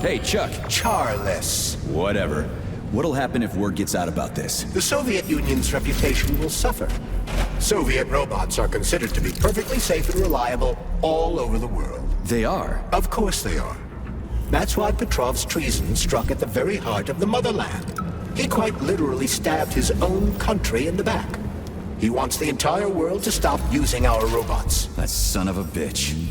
Hey, Chuck. Charless. Whatever. What'll happen if word gets out about this? The Soviet Union's reputation will suffer. Soviet robots are considered to be perfectly safe and reliable all over the world. They are? Of course they are. That's why Petrov's treason struck at the very heart of the motherland. He quite literally stabbed his own country in the back. He wants the entire world to stop using our robots. That son of a bitch.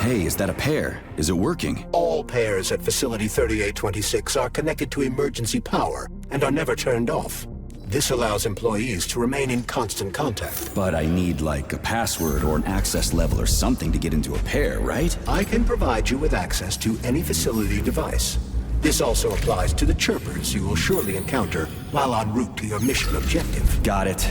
Hey, is that a pair? Is it working? All pairs at Facility 3826 are connected to emergency power and are never turned off. This allows employees to remain in constant contact. But I need, like, a password or an access level or something to get into a pair, right? I can provide you with access to any facility device. This also applies to the chirpers you will surely encounter while en route to your mission objective. Got it.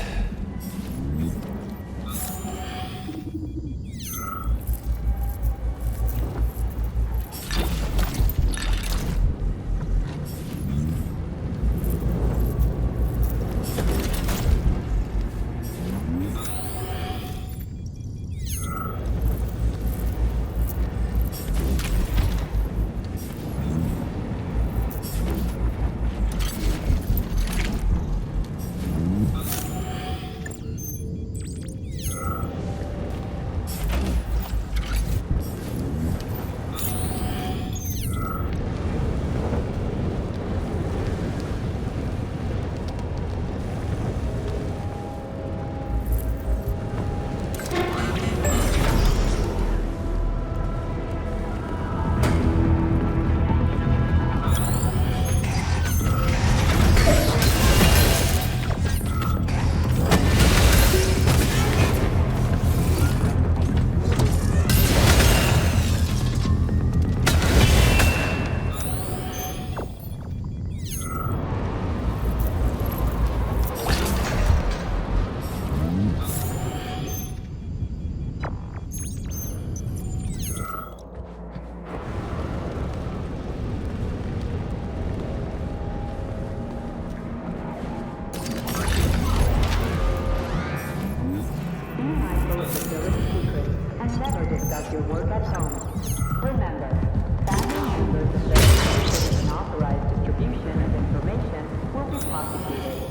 your facility secrets and never discuss your work at home. Remember, family members of those of unauthorized distribution of information will be prosecuted.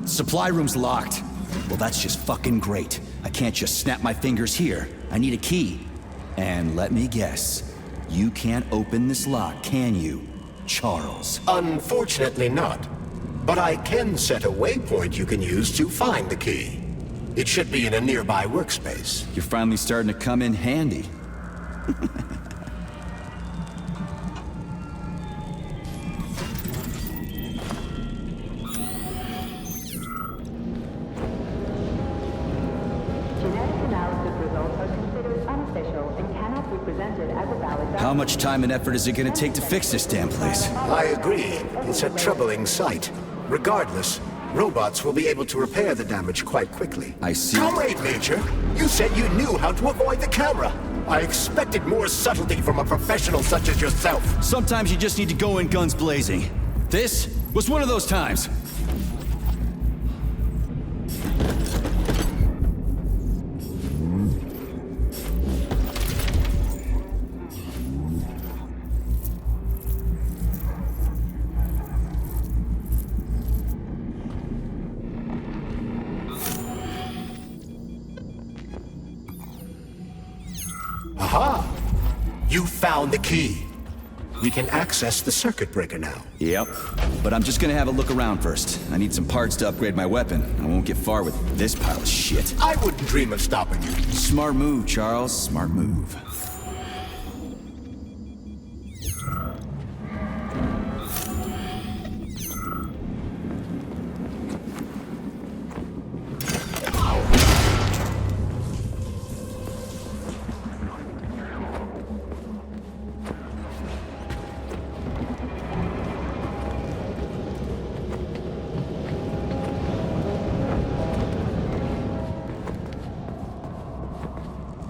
Supply room's locked. Well, that's just fucking great. I can't just snap my fingers here. I need a key. And let me guess, you can't open this lock, can you, Charles? Unfortunately not. But I can set a waypoint you can use to find the key. It should be in a nearby workspace. You're finally starting to come in handy. How much time and effort is it gonna take to fix this damn place? I agree. It's a troubling sight. Regardless, robots will be able to repair the damage quite quickly. I see. Comrade Major, you said you knew how to avoid the camera. I expected more subtlety from a professional such as yourself. Sometimes you just need to go in guns blazing. This was one of those times. Aha! You found the key. We can access the circuit breaker now. Yep. But I'm just gonna have a look around first. I need some parts to upgrade my weapon. I won't get far with this pile of shit. I wouldn't dream of stopping you. Smart move, Charles. Smart move.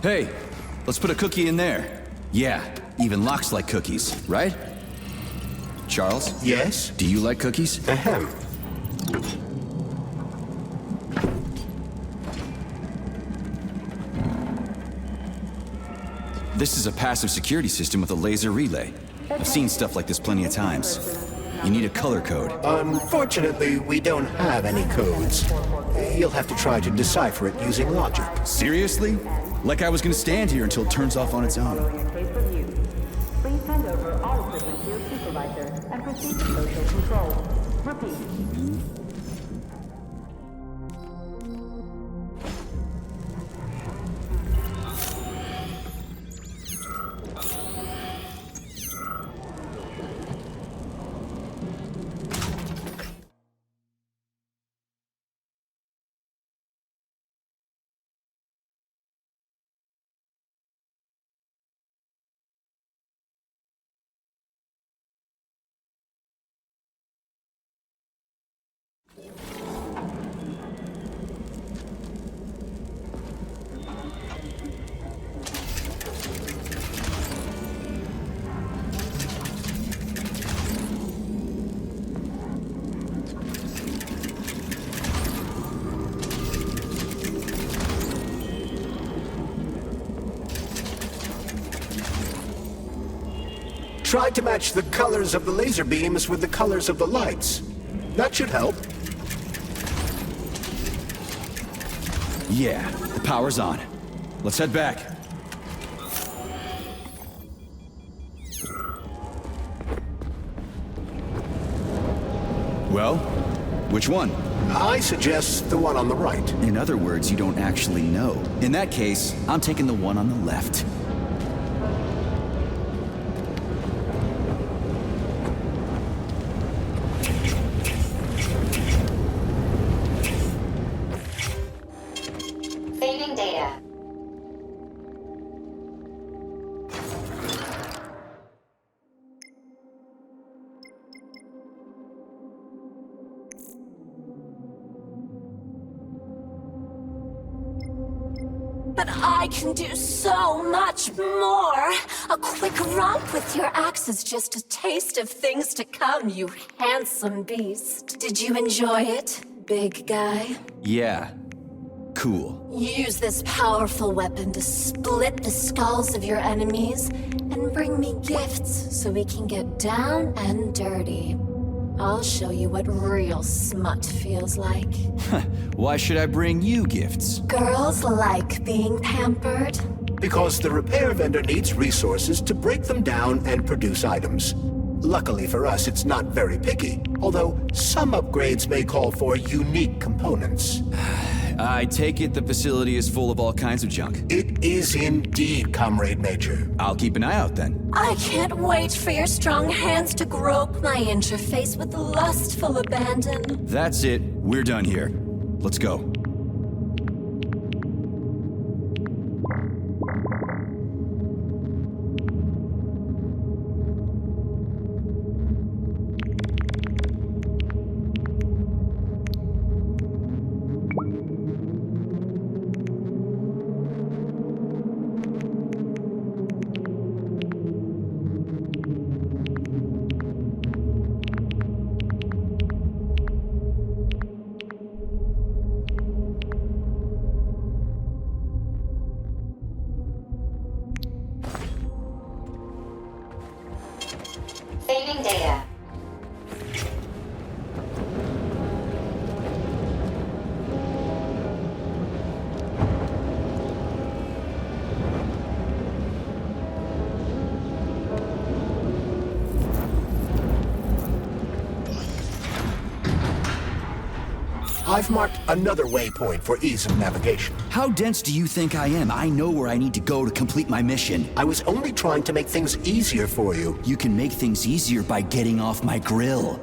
Hey, let's put a cookie in there. Yeah, even locks like cookies, right? Charles? Yes? Do you like cookies? Ahem. This is a passive security system with a laser relay. I've seen stuff like this plenty of times. You need a color code. Unfortunately, we don't have any codes. You'll have to try to decipher it using logic. Seriously? Like I was gonna stand here until it turns off on its own. Please hand over all equipment to your supervisor and proceed to social control. Repeat. tried to match the colors of the laser beams with the colors of the lights. That should help. Yeah, the power's on. Let's head back. Well, which one? I suggest the one on the right. In other words, you don't actually know. In that case, I'm taking the one on the left. Saving data. But I can do so much more! A quick romp with your axe is just a taste of things to come, you handsome beast. Did you enjoy it, big guy? Yeah. Cool. Use this powerful weapon to split the skulls of your enemies and bring me gifts so we can get down and dirty. I'll show you what real smut feels like. Why should I bring you gifts? Girls like being pampered. Because the repair vendor needs resources to break them down and produce items. Luckily for us, it's not very picky, although some upgrades may call for unique components. I take it the facility is full of all kinds of junk. It is indeed, Comrade Major. I'll keep an eye out then. I can't wait for your strong hands to grope my interface with lustful abandon. That's it. We're done here. Let's go. Saving data. I've marked another waypoint for ease of navigation. How dense do you think I am? I know where I need to go to complete my mission. I was only trying to make things easier for you. You can make things easier by getting off my grill.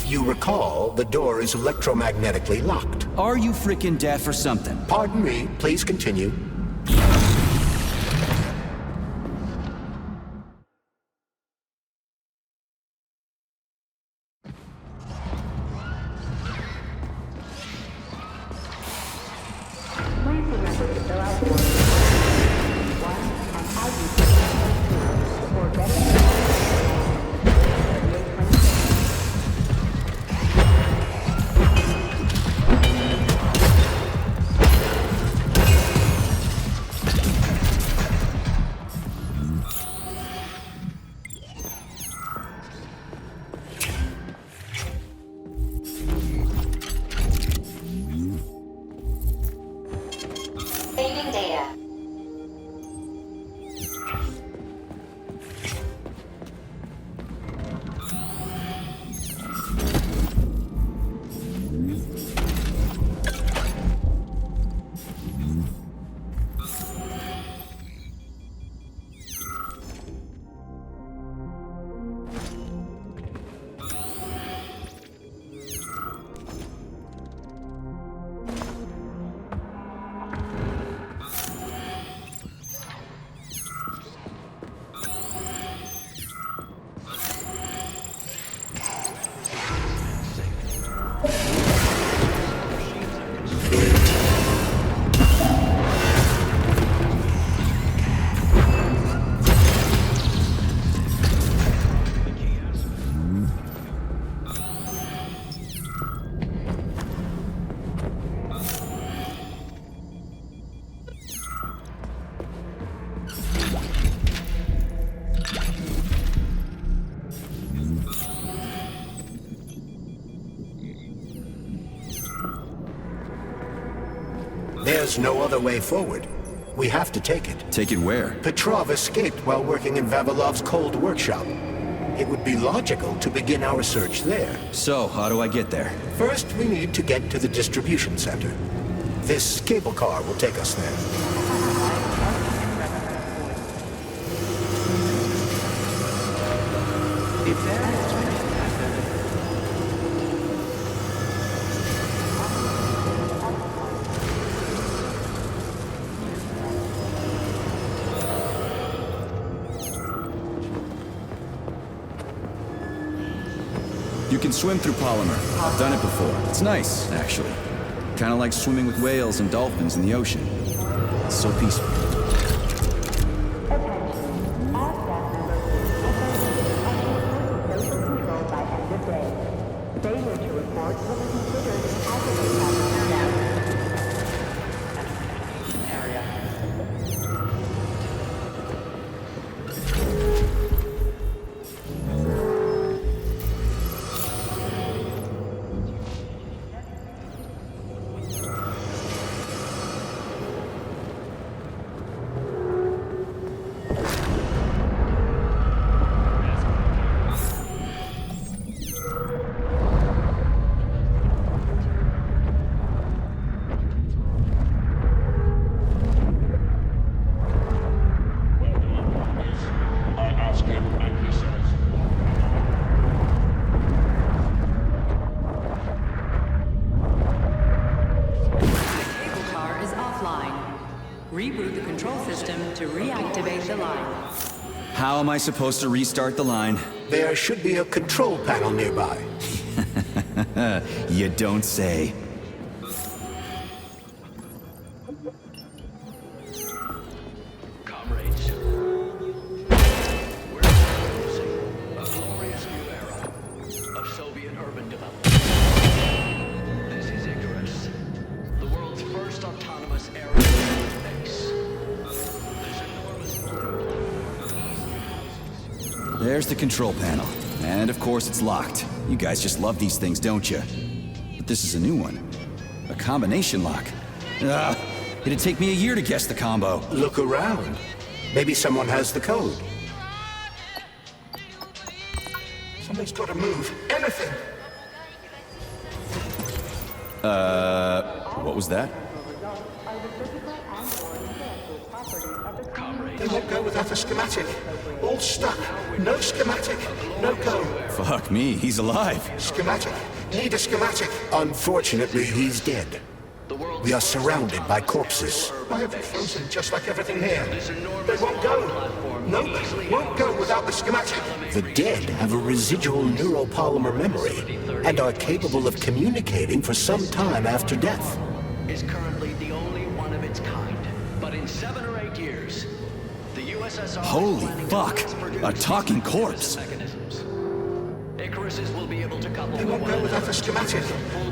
You recall, the door is electromagnetically locked. Are you frickin' deaf or something? Pardon me, please continue. Please remember to fill out forms 1 and how you can for better. There's no other way forward. We have to take it. Take it where? Petrov escaped while working in Vavilov's cold workshop. It would be logical to begin our search there. So, how do I get there? First, we need to get to the distribution center. This cable car will take us there. If there is You can swim through polymer. I've done it before. It's nice, actually. Kind of like swimming with whales and dolphins in the ocean. It's so peaceful. Reboot the control system to reactivate the line. How am I supposed to restart the line? There should be a control panel nearby. You don't say. Comrades, we're experiencing a glorious new era of Soviet urban development. This is Icarus, the world's first autonomous aerial base. There's the control panel. And of course it's locked. You guys just love these things, don't you? But this is a new one. A combination lock. It'd take me a year to guess the combo. Look around. Maybe someone has the code. Somebody's got to move. Anything. What was that? They won't go without a schematic. All stuck. No schematic. No go. Fuck me, he's alive. Schematic. Need a schematic. Unfortunately, he's dead. We are surrounded by corpses. Why have they frozen just like everything here? They won't go. Nope, won't go without the schematic. The dead have a residual neuropolymer memory and are capable of communicating for some time after death. Is currently the only one of its kind. But in 7 or 8 years, the USSR Holy fuck! A talking corpse! Icaruses will be able to couple They won't go without a schematic.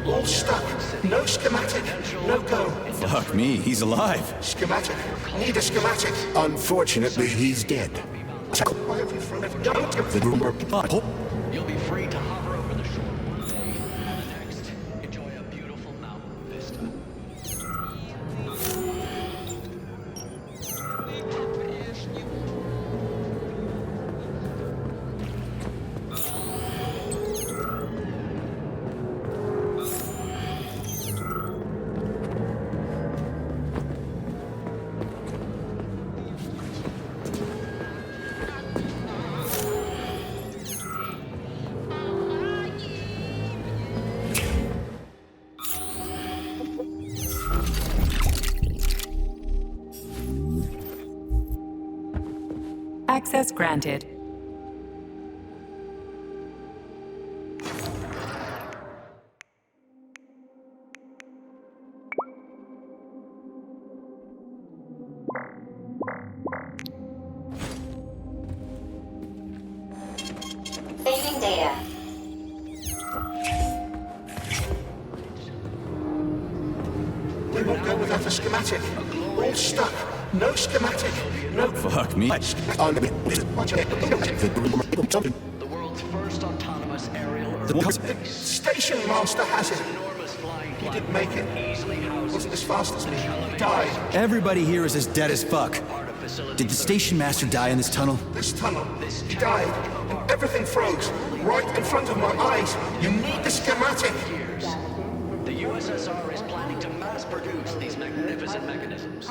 All stuck. No schematic. No go. Fuck me, he's alive. Schematic. Need a schematic. Unfortunately, he's dead. Why have you frozen? Don't give the rumor. You'll be free to hover over the shore one day, and the next, enjoy a beautiful mountain vista. Access granted. Saving data. They won't go without a schematic. All stuck. No schematic. No. Fuck me. The world's first autonomous aerial The Station Master has it. He didn't make it. Wasn't as fast as me. He died. Everybody here is as dead as fuck. Did the station master die in this tunnel? This tunnel. He died. And everything froze. Right in front of my eyes. You need the schematic. The USSR is planning to mass produce these magnificent mechanisms.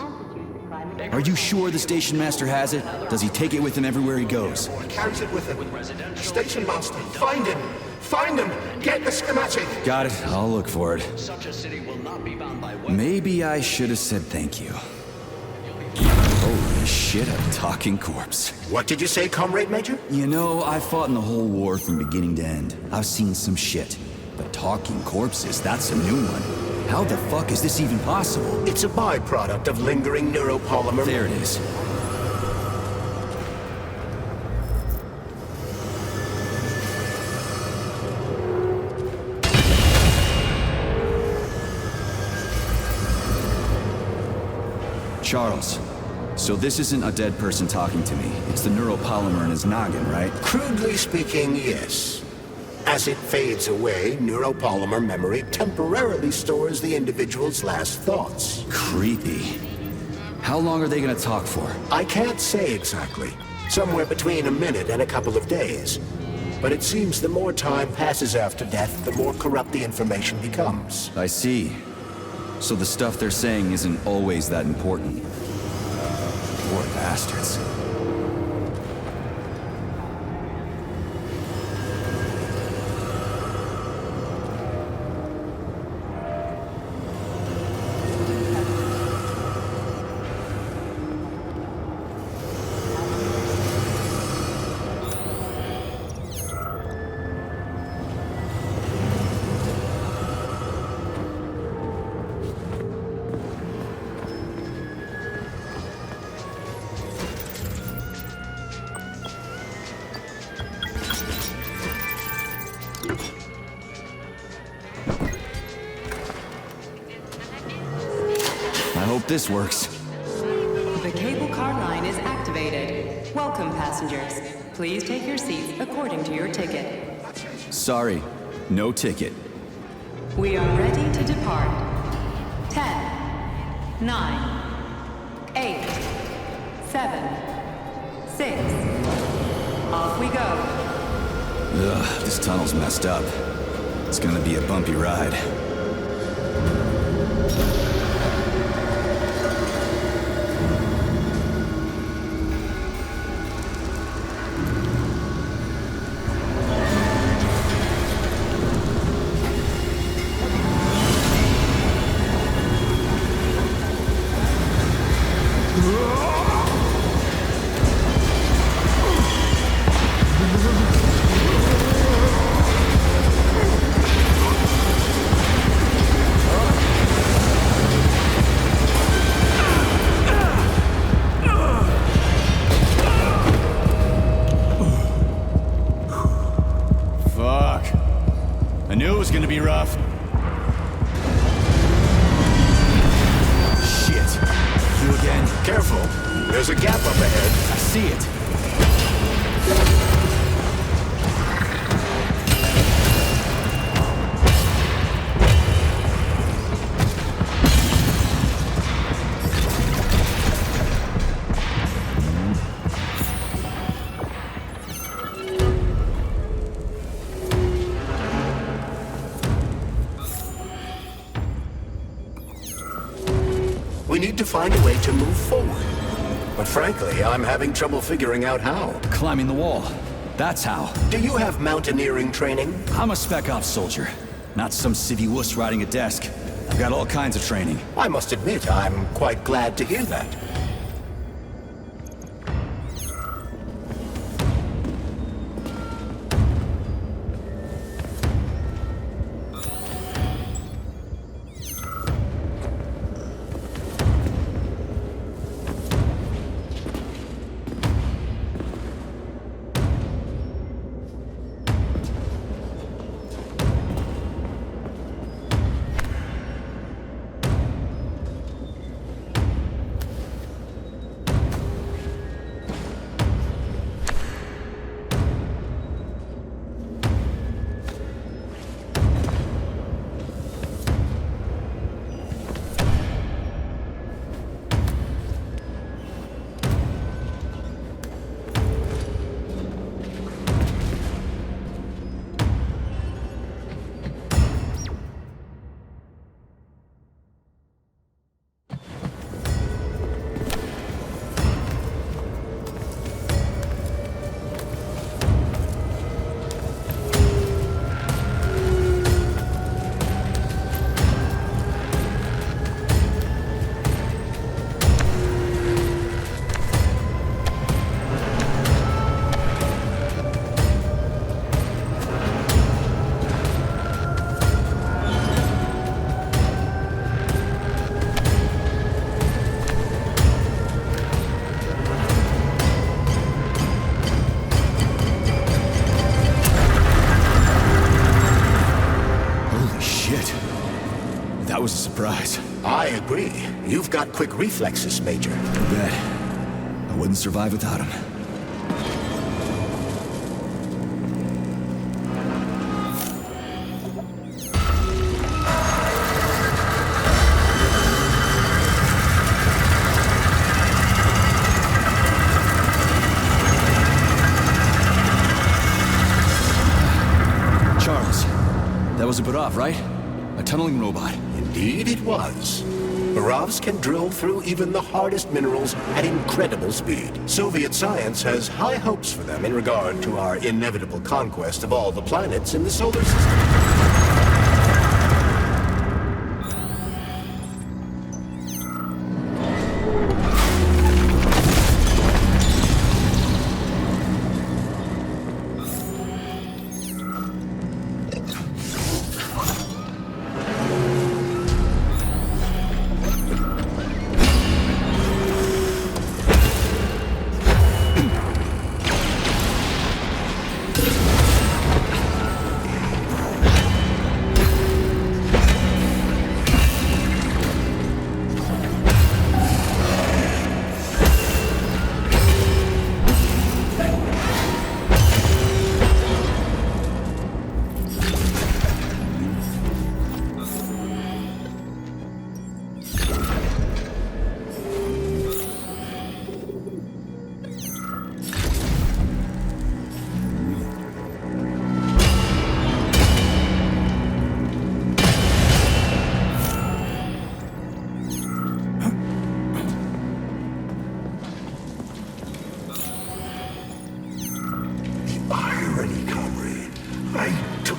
Are you sure the station master has it? Does he take it with him everywhere he goes? He carries it with him. Station master. Find him. Find him. Get the schematic. Got it. I'll look for it. Such a city will not be bound by Maybe I should have said thank you. Holy shit, a talking corpse. What did you say, Comrade Major? You know, I fought in the whole war from beginning to end. I've seen some shit. But talking corpses, that's a new one. How the fuck is this even possible? It's a byproduct of lingering neuropolymer. There it is. Charles, so this isn't a dead person talking to me. It's the neuropolymer in his noggin, right? Crudely speaking, yes. As it fades away, neuropolymer memory temporarily stores the individual's last thoughts. Creepy. How long are they gonna talk for? I can't say exactly. Somewhere between a minute and a couple of days. But it seems the more time passes after death, the more corrupt the information becomes. I see. So the stuff they're saying isn't always that important. Poor bastards. This works. The cable car line is activated. Welcome, passengers. Please take your seats according to your ticket. Sorry, no ticket. We are ready to depart. 10, 9, 8, 7, 6. Off we go. Ugh, this tunnel's messed up. It's gonna be a bumpy ride. We need to find a way to move forward. But frankly, I'm having trouble figuring out how. Climbing the wall. That's how. Do you have mountaineering training? I'm a spec ops soldier, not some civvy wuss riding a desk. I've got all kinds of training. I must admit, I'm quite glad to hear that. surprise. I agree. You've got quick reflexes, Major. I bet. I wouldn't survive without him. Charles, that was a Burav, right? A tunneling robot. Indeed it was. Buravs can drill through even the hardest minerals at incredible speed. Soviet science has high hopes for them in regard to our inevitable conquest of all the planets in the solar system.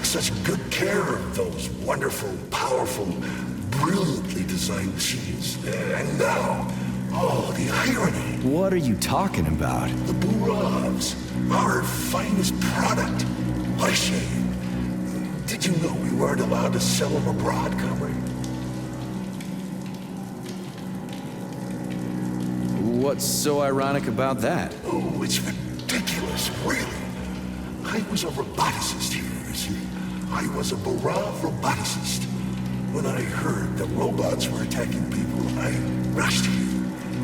Such good care of those wonderful, powerful, brilliantly designed machines. And now, oh, the irony. What are you talking about? The Buravs, our finest product. What a shame. Did you know we weren't allowed to sell them abroad, comrade? What's so ironic about that? Oh, it's ridiculous, really. I was a roboticist here, you see. I was a Burav roboticist. When I heard that robots were attacking people, I rushed here.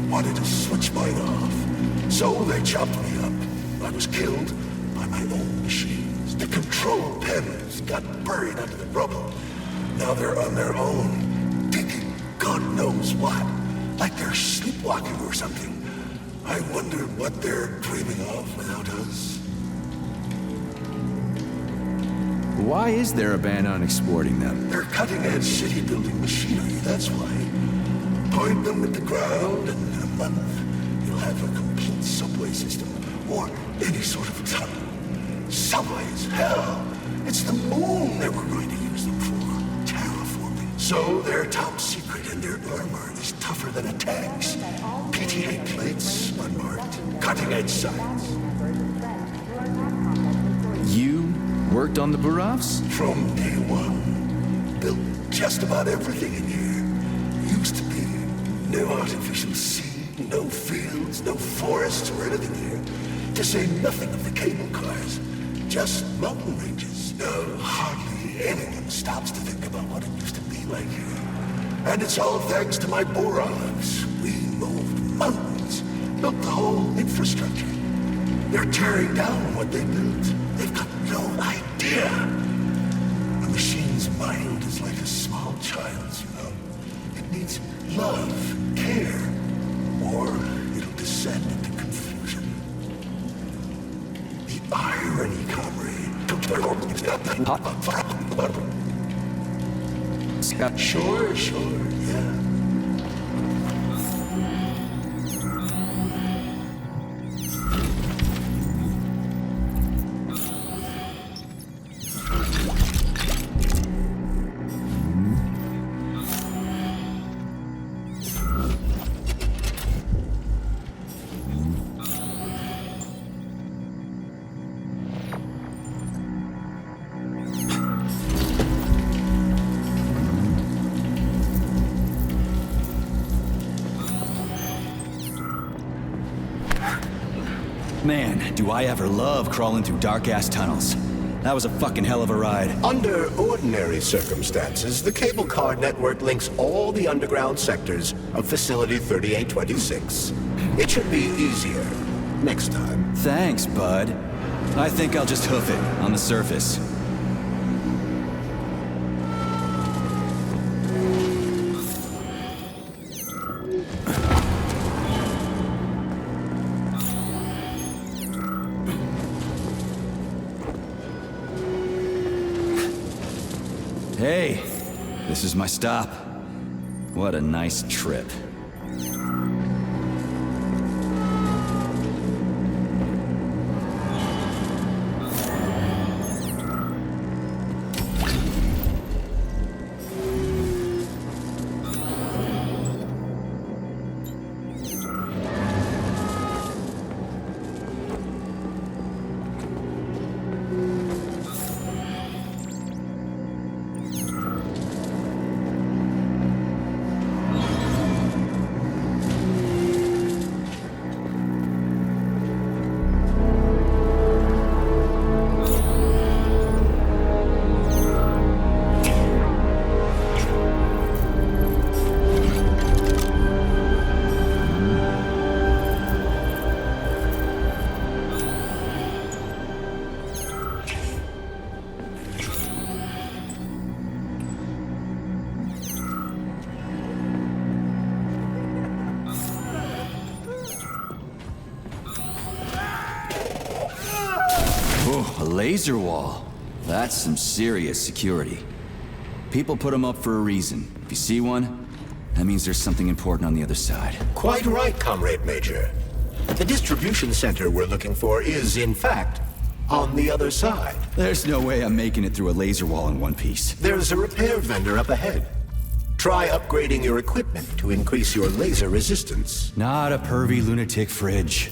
Wanted to switch mine off. So they chopped me up. I was killed by my own machines. The control panels got buried under the rubble. Now they're on their own, digging God knows what. Like they're sleepwalking or something. I wonder what they're dreaming of without us. Why is there a ban on exporting them? They're cutting-edge city-building machinery, that's why. Point them at the ground, and in a month, you'll have a complete subway system, or any sort of tunnel. Subways, hell! It's the moon that we're going to use them for. Terraforming. So they're top secret, and their armor is tougher than a tank's. PTA plates, unmarked. Cutting-edge science. You worked on the Buravs? From day one. Built just about everything in here. Used to be no artificial sea, no fields, no forests or anything here. To say nothing of the cable cars. Just mountain ranges. No, hardly anyone stops to think about what it used to be like here. And it's all thanks to my Buravs. We moved mountains, built the whole infrastructure. They're tearing down what they built. They've got no idea. A machine's mind is like a small child's, you know. It needs love, care, or it'll descend into confusion. The irony, comrade. Sure, yeah. Man, do I ever love crawling through dark-ass tunnels. That was a fucking hell of a ride. Under ordinary circumstances, the cable car network links all the underground sectors of Facility 3826. It should be easier next time. Thanks, bud. I think I'll just hoof it on the surface. Hey, this is my stop. What a nice trip. A laser wall. That's some serious security. People put them up for a reason. If you see one, that means there's something important on the other side. Quite right, Comrade Major. The distribution center we're looking for is, in fact, on the other side. There's no way I'm making it through a laser wall in one piece. There's a repair vendor up ahead. Try upgrading your equipment to increase your laser resistance. Not a pervy lunatic fridge.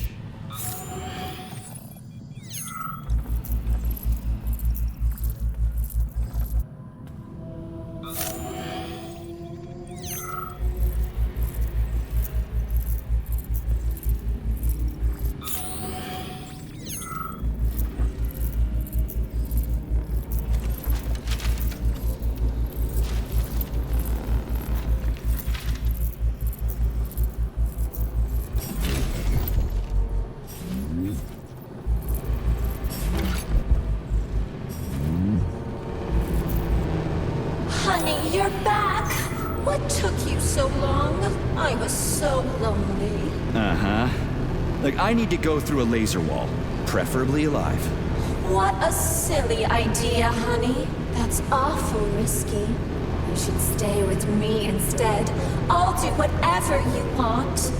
Honey, you're back. What took you so long? I was so lonely. Uh-huh. Like, I need to go through a laser wall, preferably alive. What a silly idea, honey. That's awful risky. You should stay with me instead. I'll do whatever you want.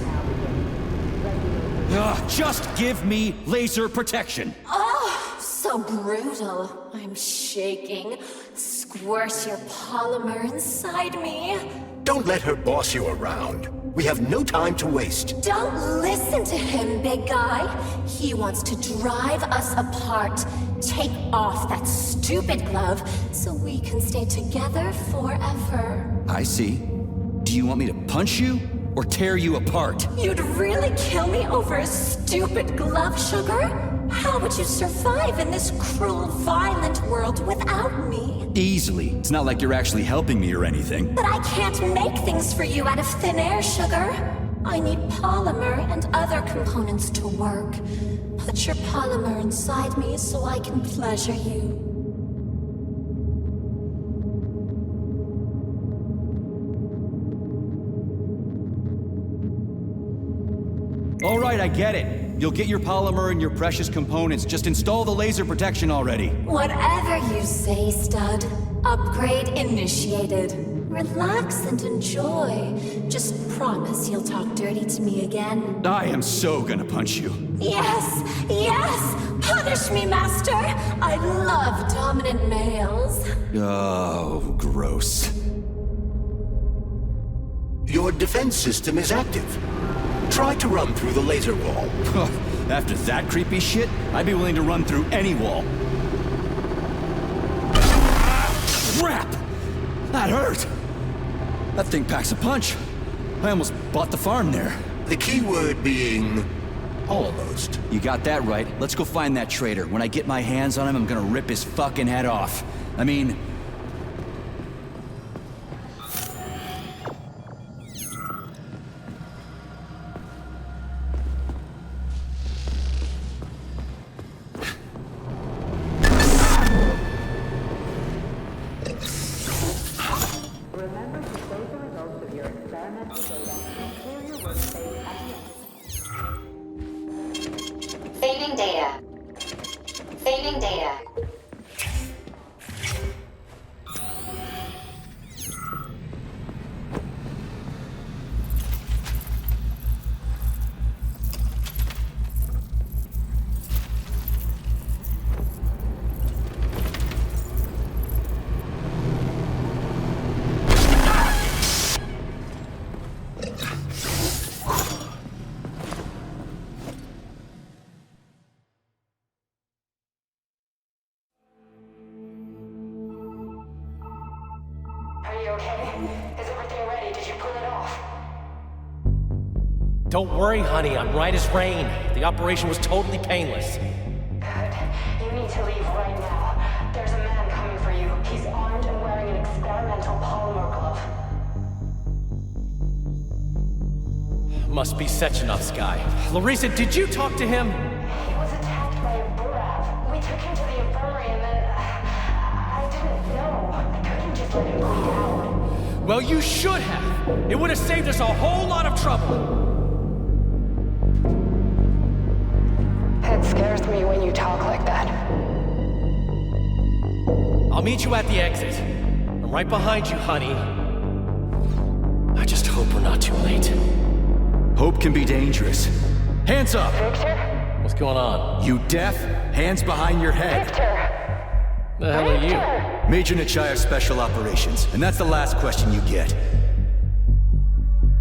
Ugh, just give me laser protection. Oh, so brutal. I'm shaking. Squirt your polymer inside me. Don't let her boss you around. We have no time to waste. Don't listen to him, big guy. He wants to drive us apart. Take off that stupid glove so we can stay together forever. I see. Do you want me to punch you or tear you apart? You'd really kill me over a stupid glove, sugar? How would you survive in this cruel, violent world without me? Easily. It's not like you're actually helping me or anything. But I can't make things for you out of thin air, sugar. I need polymer and other components to work. Put your polymer inside me so I can pleasure you. All right, I get it. You'll get your polymer and your precious components. Just install the laser protection already. Whatever you say, stud. Upgrade initiated. Relax and enjoy. Just promise you'll talk dirty to me again. I am so gonna punch you. Yes! Yes! Punish me, master! I love dominant males. Oh, gross. Your defense system is active. Try to run through the laser wall. After that creepy shit, I'd be willing to run through any wall. Crap! That hurt! That thing packs a punch. I almost bought the farm there. The key word being Almost. You got that right. Let's go find that traitor. When I get my hands on him, I'm gonna rip his fucking head off. I mean... Saving data. Saving data. Don't worry, honey. I'm right as rain. The operation was totally painless. Good. You need to leave right now. There's a man coming for you. He's armed and wearing an experimental polymer glove. Must be Sechenov's guy. Larissa, did you talk to him? He was attacked by a Burav. We took him to the infirmary and then... I didn't know. I couldn't just let him bleed out. Well, you should have. It would have saved us a whole lot of trouble. It scares me when you talk like that. I'll meet you at the exit. I'm right behind you, honey. I just hope we're not too late. Hope can be dangerous. Hands up! Victor? What's going on? You deaf? Hands behind your head. Victor! The hell are you? Major Nechayev Special Operations, and that's the last question you get.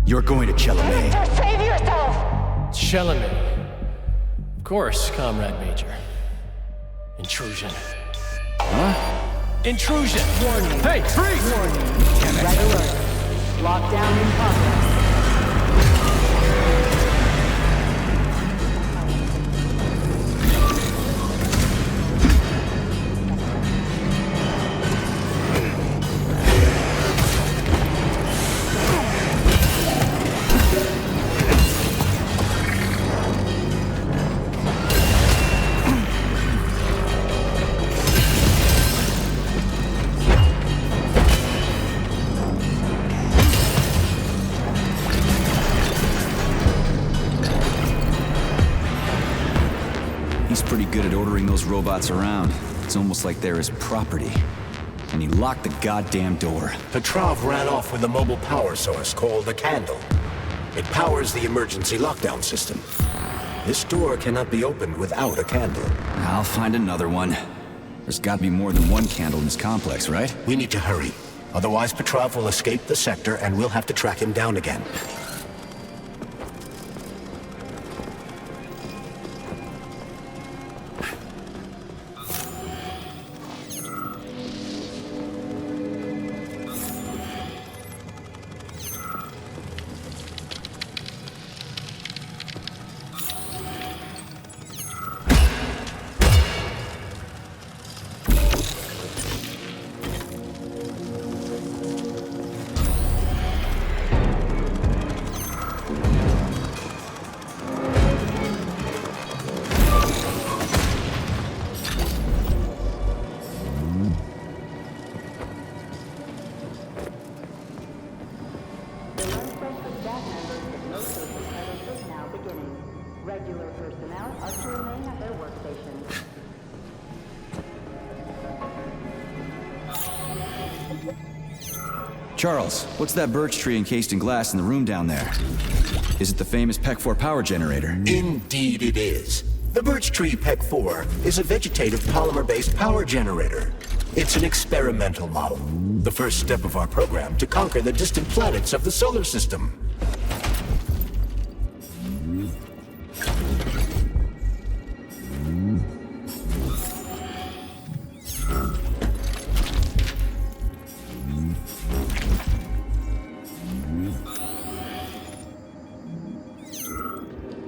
You're going to Chalamet. Victor, save yourself! Chalamet. Of course, Comrade Major. Intrusion. Huh? Intrusion! Warning. Hey, freeze! Warning. Red alert. Lockdown in progress. Good at ordering those robots around. It's almost like they're his property. And he locked the goddamn door. Petrov ran off with a mobile power source called a candle. It powers the emergency lockdown system. This door cannot be opened without a candle. I'll find another one. There's gotta be more than one candle in this complex, right? We need to hurry. Otherwise, Petrov will escape the sector and we'll have to track him down again. Charles, what's that birch tree encased in glass in the room down there? Is it the famous PEC-4 power generator? Indeed it is. The birch tree PEC-4 is a vegetative polymer-based power generator. It's an experimental model, the first step of our program to conquer the distant planets of the solar system.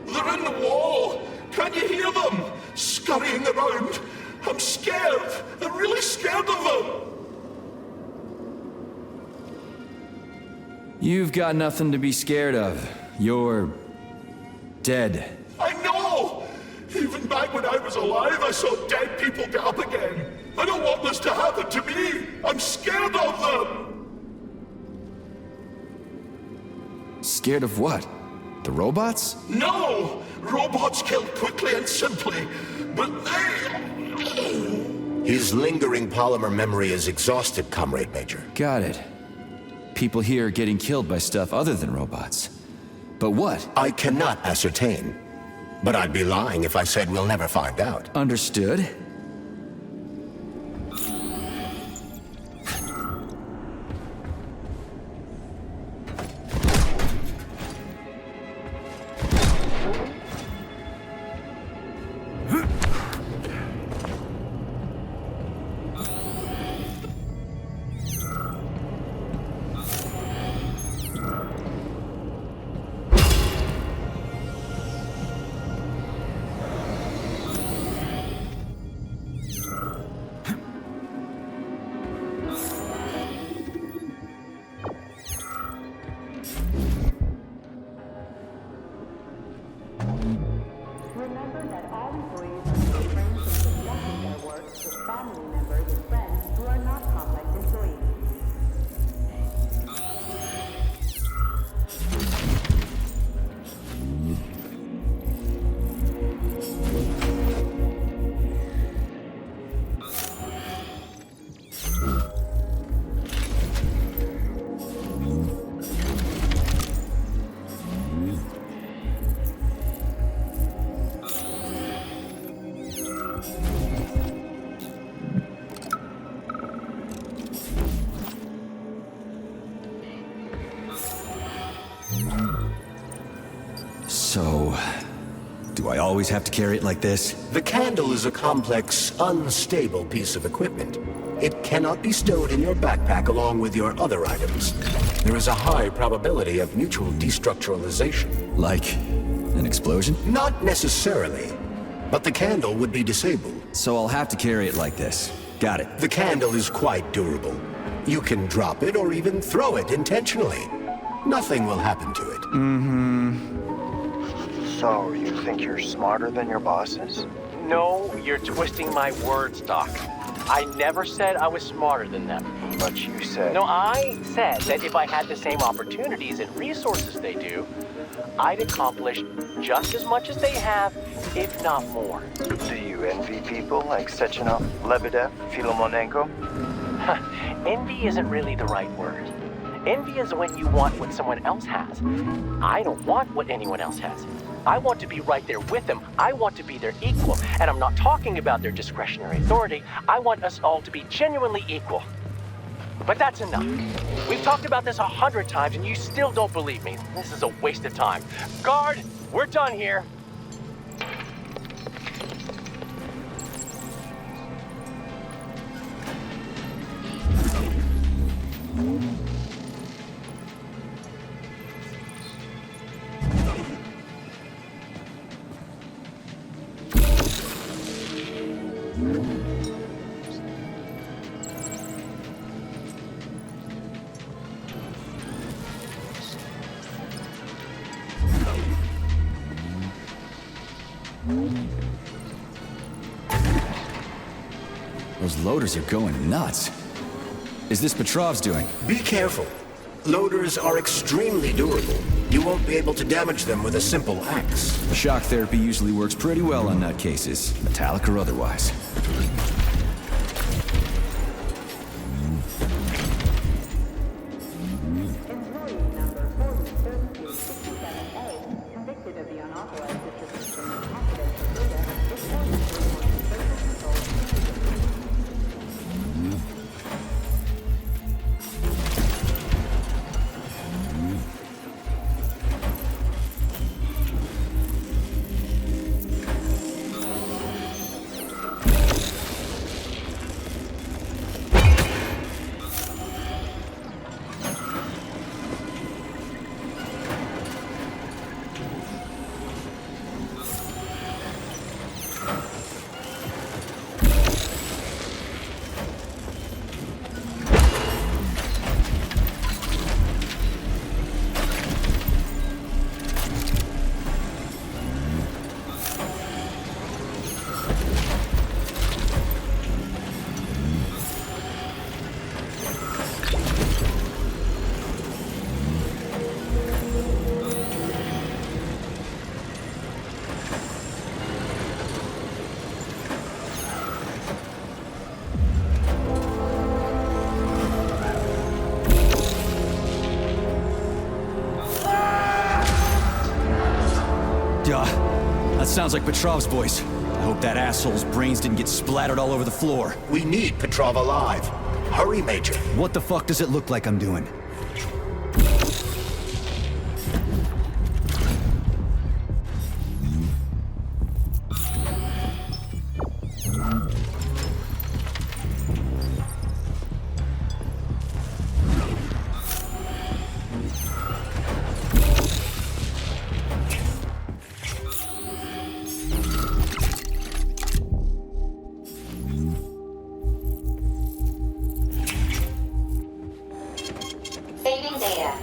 They're in the wall! I'm scared. I'm really scared of them. You've got nothing to be scared of. You're dead. I know! Even back when I was alive, I saw dead people get up again. I don't want this to happen to me. I'm scared of them. Scared of what? The robots? No! Robots kill quickly and simply, but they... His lingering polymer memory is exhausted, Comrade Major. Got it. People here are getting killed by stuff other than robots. But what? I cannot ascertain. But I'd be lying if I said we'll never find out. Understood. Remember that all employees are to refrain from discussing their work with family members and friends who are not complex employees. So, do I always have to carry it like this? The candle is a complex, unstable piece of equipment. It cannot be stowed in your backpack along with your other items. There is a high probability of mutual destructuralization. Like an explosion? Not necessarily, but the candle would be disabled. So I'll have to carry it like this. Got it. The candle is quite durable. You can drop it or even throw it intentionally. Nothing will happen to it. So, you think you're smarter than your bosses? No, you're twisting my words, Doc. I never said I was smarter than them. But you said... No, I said that if I had the same opportunities and resources they do, I'd accomplish just as much as they have, if not more. Do you envy people like Sechenov, Lebedev, Filomonenko? Envy isn't really the right word. Envy is when you want what someone else has. I don't want what anyone else has. I want to be right there with them. I want to be their equal. And I'm not talking about their discretionary authority. I want us all to be genuinely equal. But that's enough. We've talked about this 100 times and you still don't believe me. This is a waste of time. Guard, we're done here. Those loaders are going nuts. Is this Petrov's doing? Be careful. Loaders are extremely durable. You won't be able to damage them with a simple axe. Shock therapy usually works pretty well on nutcases, metallic or otherwise. Sounds like Petrov's voice. I hope that asshole's brains didn't get splattered all over the floor. We need Petrov alive. Hurry, Major. What the fuck does it look like I'm doing? Saving data.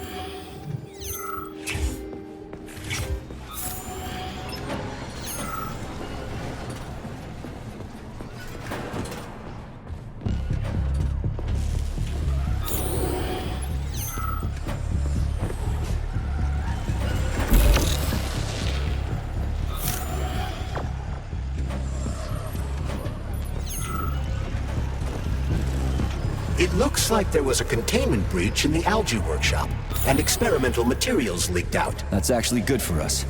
It looks like there was a containment breach in the algae workshop, and experimental materials leaked out. That's actually good for us.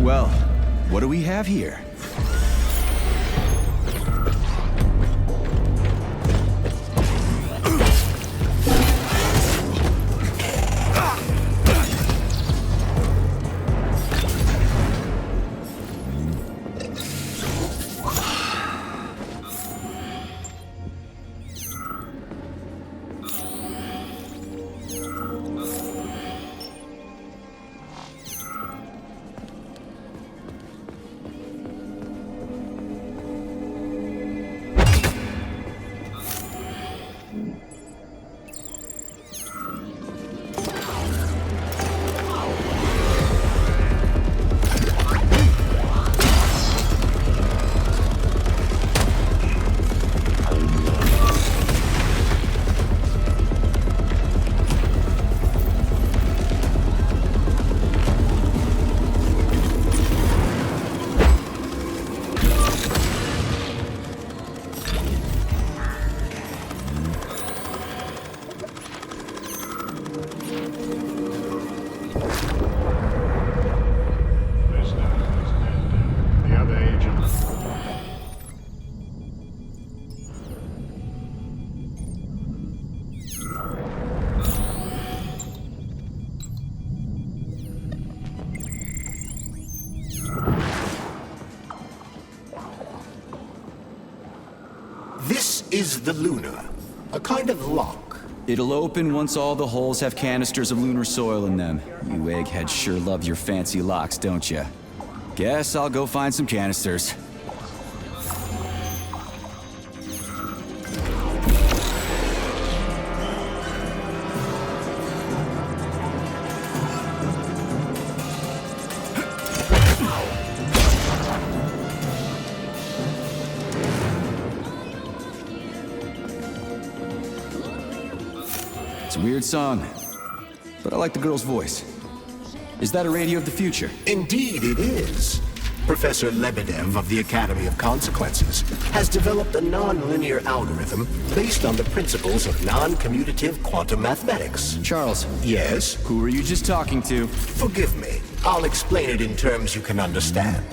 Well, what do we have here? This is the Luna, a kind of lock. It'll open once all the holes have canisters of lunar soil in them. You eggheads sure love your fancy locks, don't you? Guess I'll go find some canisters. Weird song, but I like the girl's voice. Is that a radio of the future? Indeed it is. Professor Lebedev of the Academy of Consequences has developed a non-linear algorithm based on the principles of non-commutative quantum mathematics. Charles. Yes? Who were you just talking to? Forgive me. I'll explain it in terms you can understand.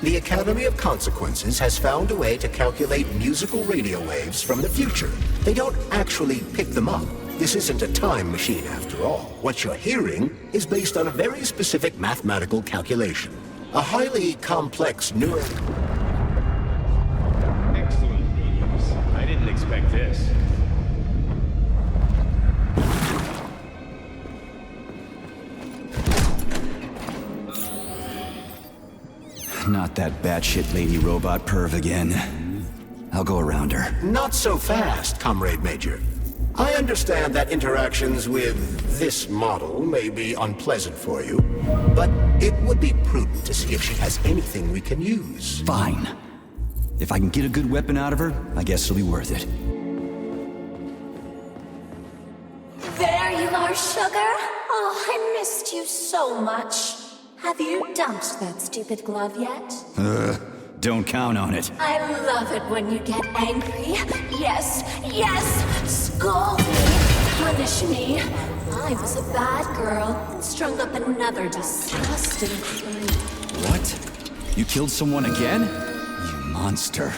The Academy of Consequences has found a way to calculate musical radio waves from the future. They don't actually pick them up. This isn't a time machine after all. What you're hearing is based on a very specific mathematical calculation. A highly complex neural... Excellent news. I didn't expect this. Not that batshit lady robot perv again. I'll go around her. Not so fast, Comrade Major. I understand that interactions with this model may be unpleasant for you, but it would be prudent to see if she has anything we can use. Fine. If I can get a good weapon out of her, I guess it'll be worth it. There you are, Sugar. Oh, I missed you so much. Have you dumped that stupid glove yet? Don't count on it. I love it when you get angry. Yes, yes! Scold me, punish me. I was a bad girl and strung up another disgusting crime. What? You killed someone again? You monster.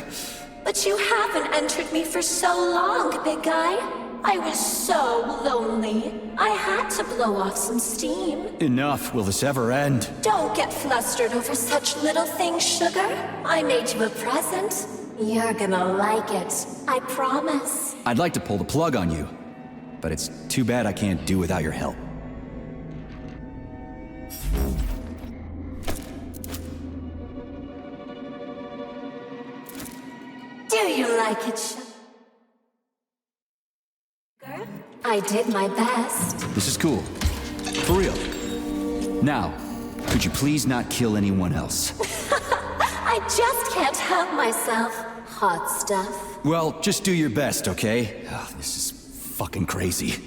But you haven't entered me for so long, big guy. I was so lonely. I had to blow off some steam. Enough. Will this ever end? Don't get flustered over such little things, Sugar. I made you a present. You're gonna like it. I promise. I'd like to pull the plug on you, but it's too bad I can't do without your help. Do you like it, Sugar? I did my best. This is cool. For real. Now, could you please not kill anyone else? I just can't help myself. Hot stuff. Well, just do your best, okay? Oh, this is fucking crazy.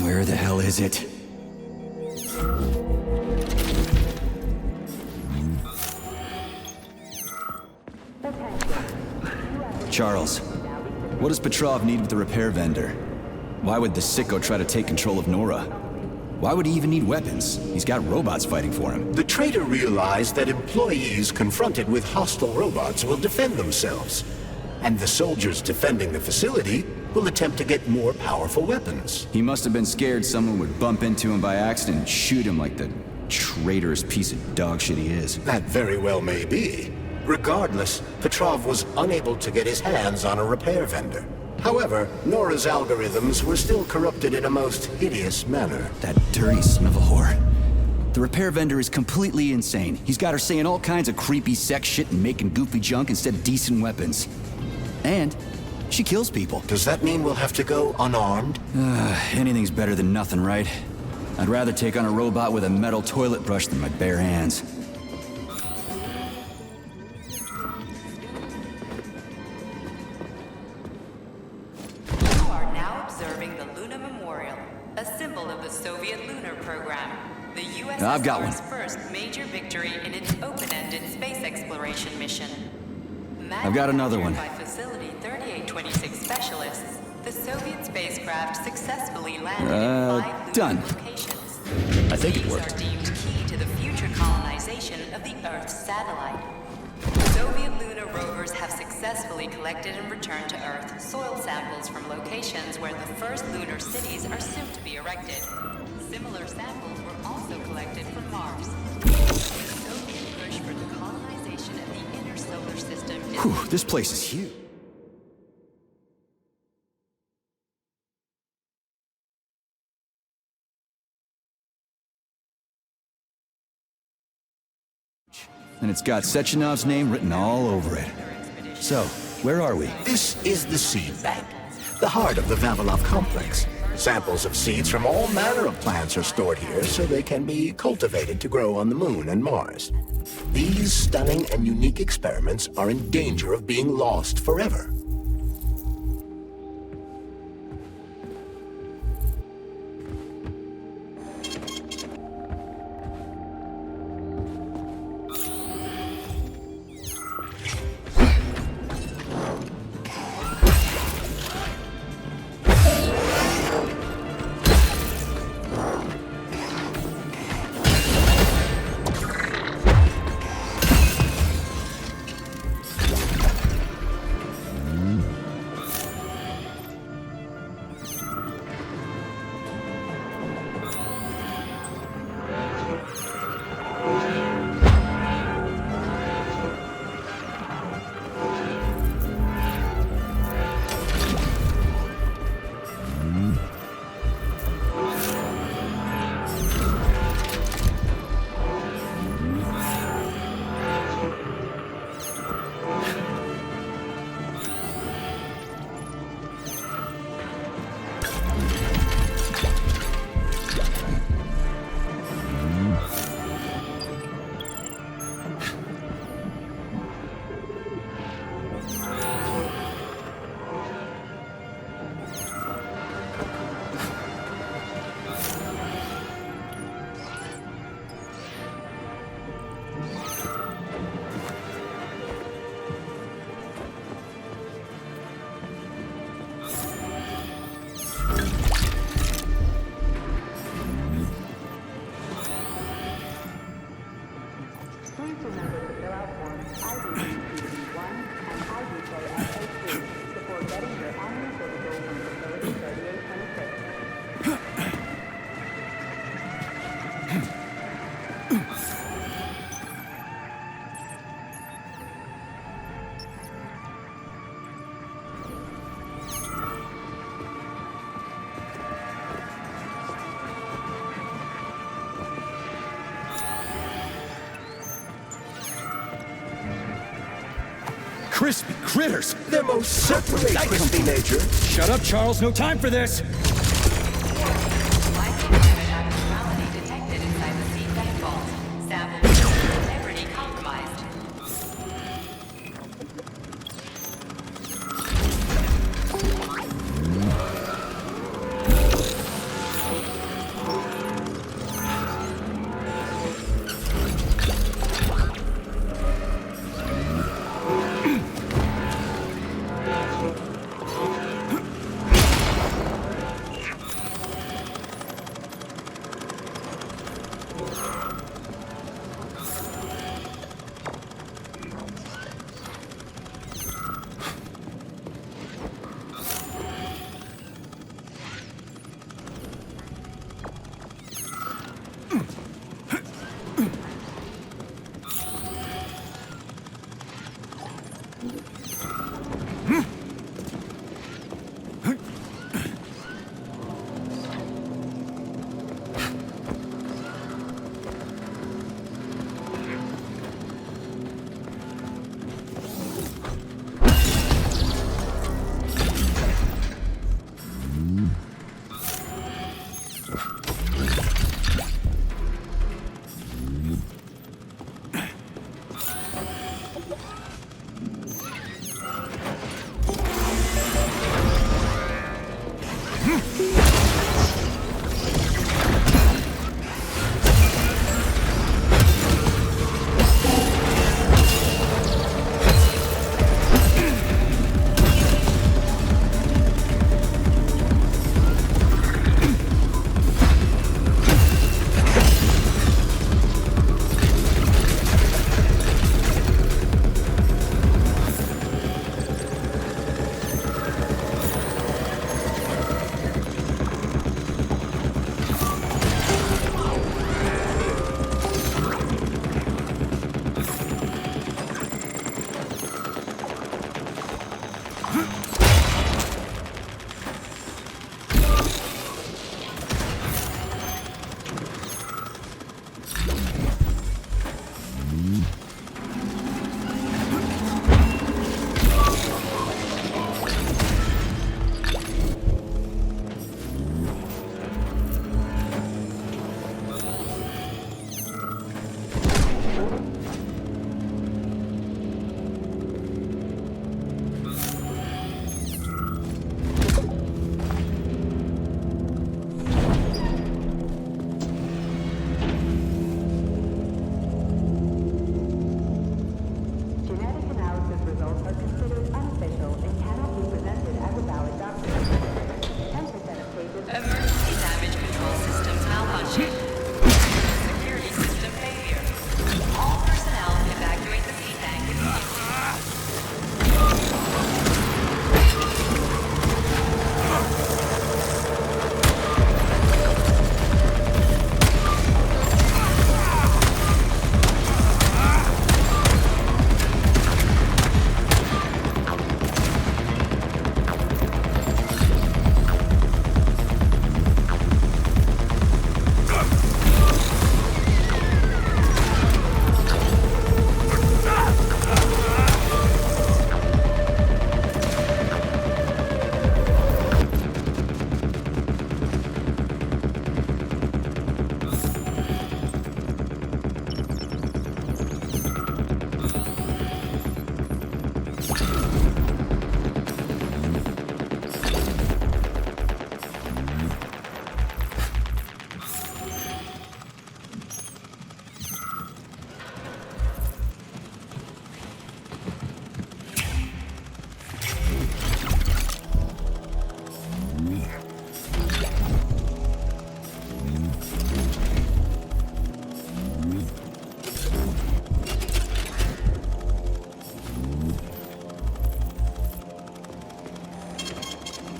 Where the hell is it? Charles, what does Petrov need with the repair vendor? Why would the sicko try to take control of Nora? Why would he even need weapons? He's got robots fighting for him. The traitor realized that employees confronted with hostile robots will defend themselves, and the soldiers defending the facility will attempt to get more powerful weapons. He must have been scared someone would bump into him by accident and shoot him like the traitorous piece of dog shit he is. That very well may be. Regardless, Petrov was unable to get his hands on a repair vendor. However, Nora's algorithms were still corrupted in a most hideous manner. That dirty snivel whore. The repair vendor is completely insane. He's got her saying all kinds of creepy sex shit and making goofy junk instead of decent weapons. And she kills people. Does that mean we'll have to go unarmed? Anything's better than nothing, right? I'd rather take on a robot with a metal toilet brush than my bare hands. You are now observing the Luna Memorial, a symbol of the Soviet lunar program. The I've got one. USSR's first major victory in its open-ended space exploration mission. I've got another one. By Facility 3826 specialists, the Soviet spacecraft successfully landed in 5 done. lunar locations. I think it These worked. are deemed key to the future colonization of the Earth's satellite. Soviet lunar rovers have successfully collected and returned to Earth soil samples from locations where the first lunar cities are soon to be erected. Similar samples were also collected from Mars. The Soviet push for the colonization of the inner solar system is... Whew, this place is huge. And it's got Sechenov's name written all over it. So, where are we? This is the seed bank, the heart of the Vavilov complex. Samples of seeds from all manner of plants are stored here so they can be cultivated to grow on the Moon and Mars. These stunning and unique experiments are in danger of being lost forever. Crispy critters! They're most certainly crispy, Major. Shut up, Charles. No time for this. Abnormality detected inside the seed bank vault. Sample integrity compromised.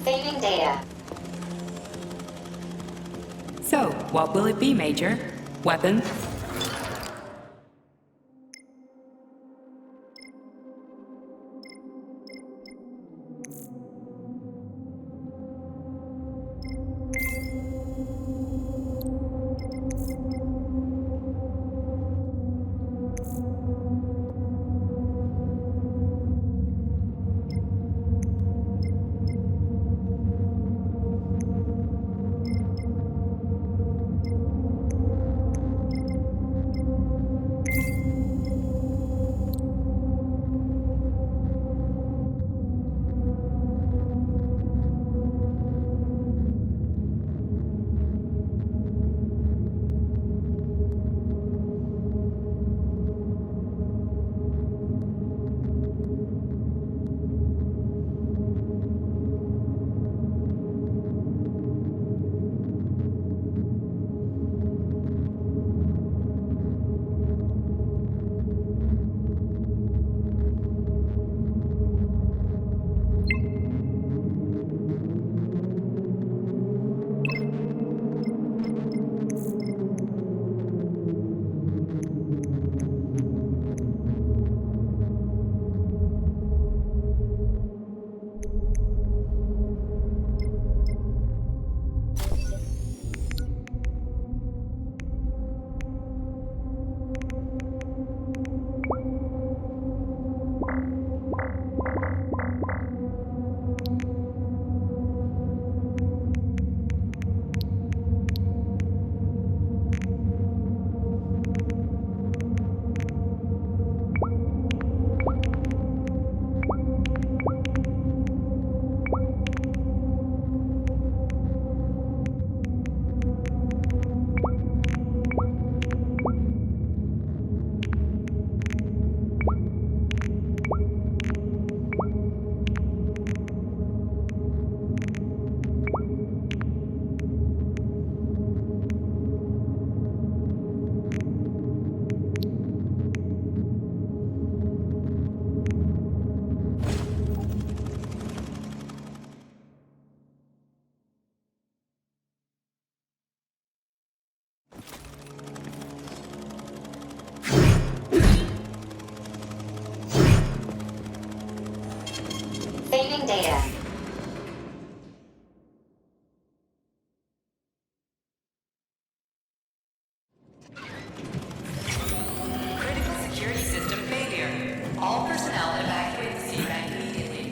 Saving data. So, what will it be, Major? Weapon? Retrieving data. Critical security system failure. All personnel evacuate the sea bank immediately.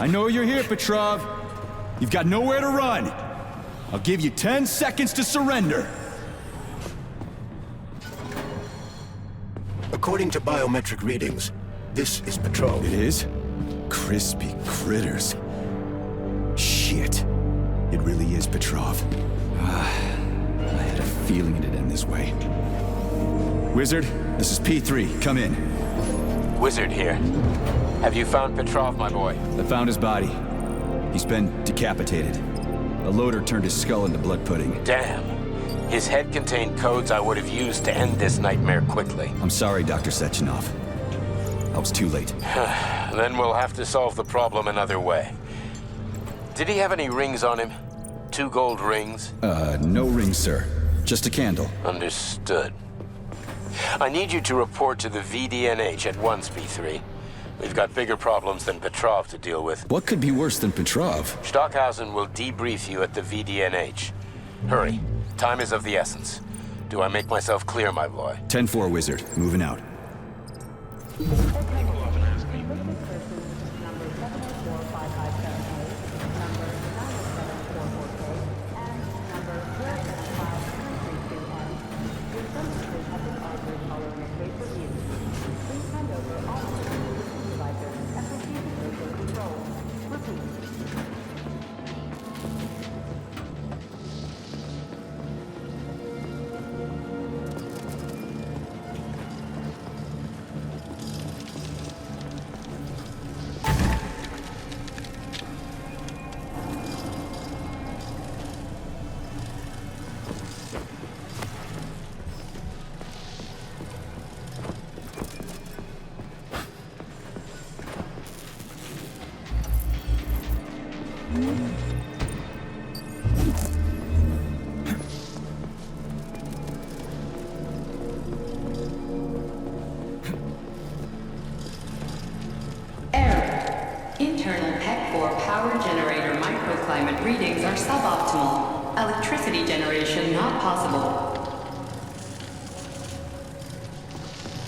I know you're here, Petrov. You've got nowhere to run. I'll give you 10 seconds to surrender. According to biometric readings, this is Petrov. It is? Crispy critters. Shit. It really is Petrov. I had a feeling it'd end this way. Wizard, this is P3. Come in. Wizard here. Have you found Petrov, my boy? I found his body. He's been decapitated. A loader turned his skull into blood pudding. Damn. His head contained codes I would have used to end this nightmare quickly. I'm sorry, Dr. Sechenov. I was too late. Then we'll have to solve the problem another way. Did he have any rings on him? 2 gold rings? No rings, sir. Just a candle. Understood. I need you to report to the VDNH at once, P3. We've got bigger problems than Petrov to deal with. What could be worse than Petrov? Stockhausen will debrief you at the VDNH. Hurry. Time is of the essence. Do I make myself clear, my boy? 10-4, Wizard. Moving out. climate readings are suboptimal. Electricity generation not possible.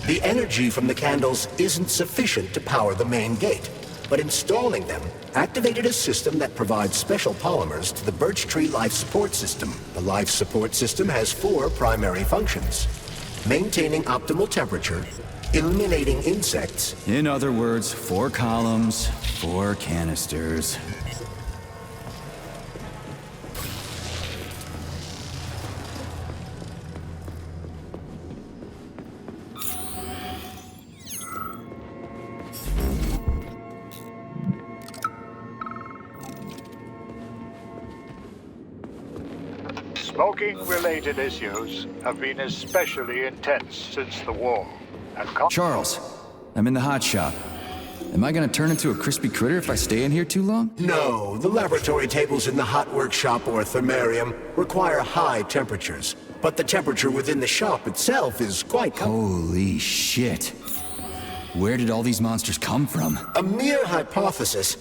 The energy from the candles isn't sufficient to power the main gate, but installing them activated a system that provides special polymers to the Birch Tree Life Support System. The Life Support System has 4 primary functions: maintaining optimal temperature, eliminating insects. In other words, 4 columns, 4 canisters. Smoking-related issues have been especially intense since the war. And Charles, I'm in the hot shop. Am I gonna turn into a crispy critter if I stay in here too long? No, the laboratory tables in the hot workshop or thermarium require high temperatures, but the temperature within the shop itself is quite Holy shit. Where did all these monsters come from? A mere hypothesis,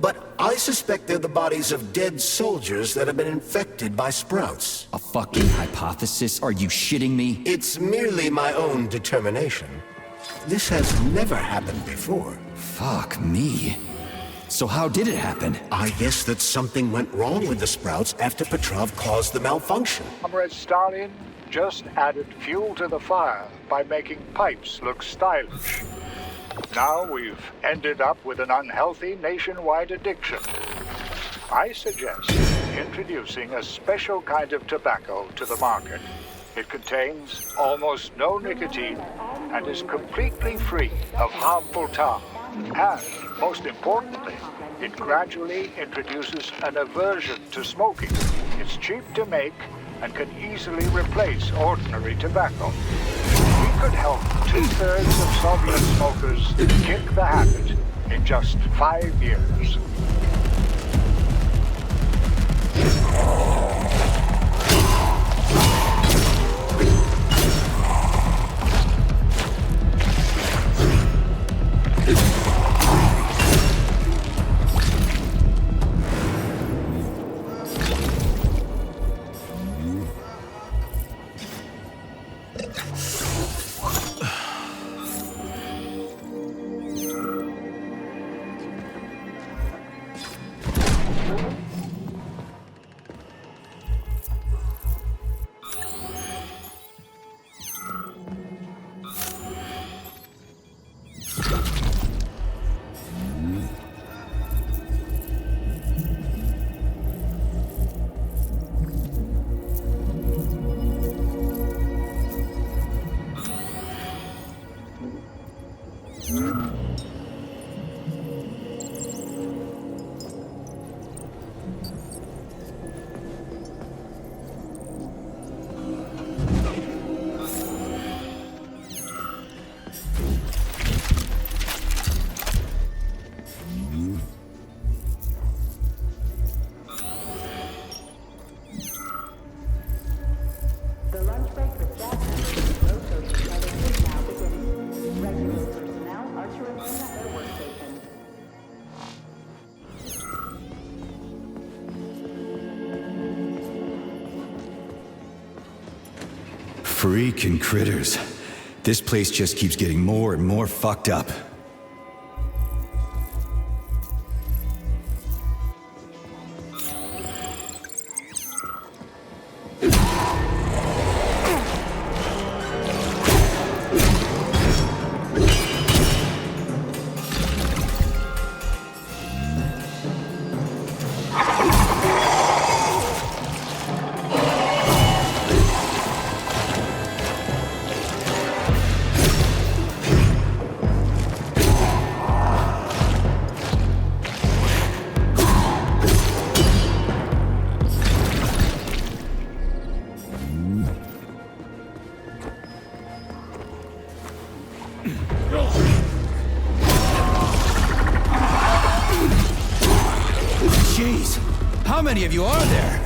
but I suspect they're the bodies of dead soldiers that have been infected by sprouts. A fucking hypothesis? Are you shitting me? It's merely my own determination. This has never happened before. Fuck me. So how did it happen? I guess that something went wrong with the sprouts after Petrov caused the malfunction. Comrade Stalin just added fuel to the fire by making pipes look stylish. Now we've ended up with an unhealthy nationwide addiction. I suggest introducing a special kind of tobacco to the market. It contains almost no nicotine and is completely free of harmful tar. And, most importantly, it gradually introduces an aversion to smoking. It's cheap to make and can easily replace ordinary tobacco. We could help 2/3 of Soviet smokers kick the habit in just 5 years. Freaking critters. This place just keeps getting more and more fucked up. Jeez, how many of you are there?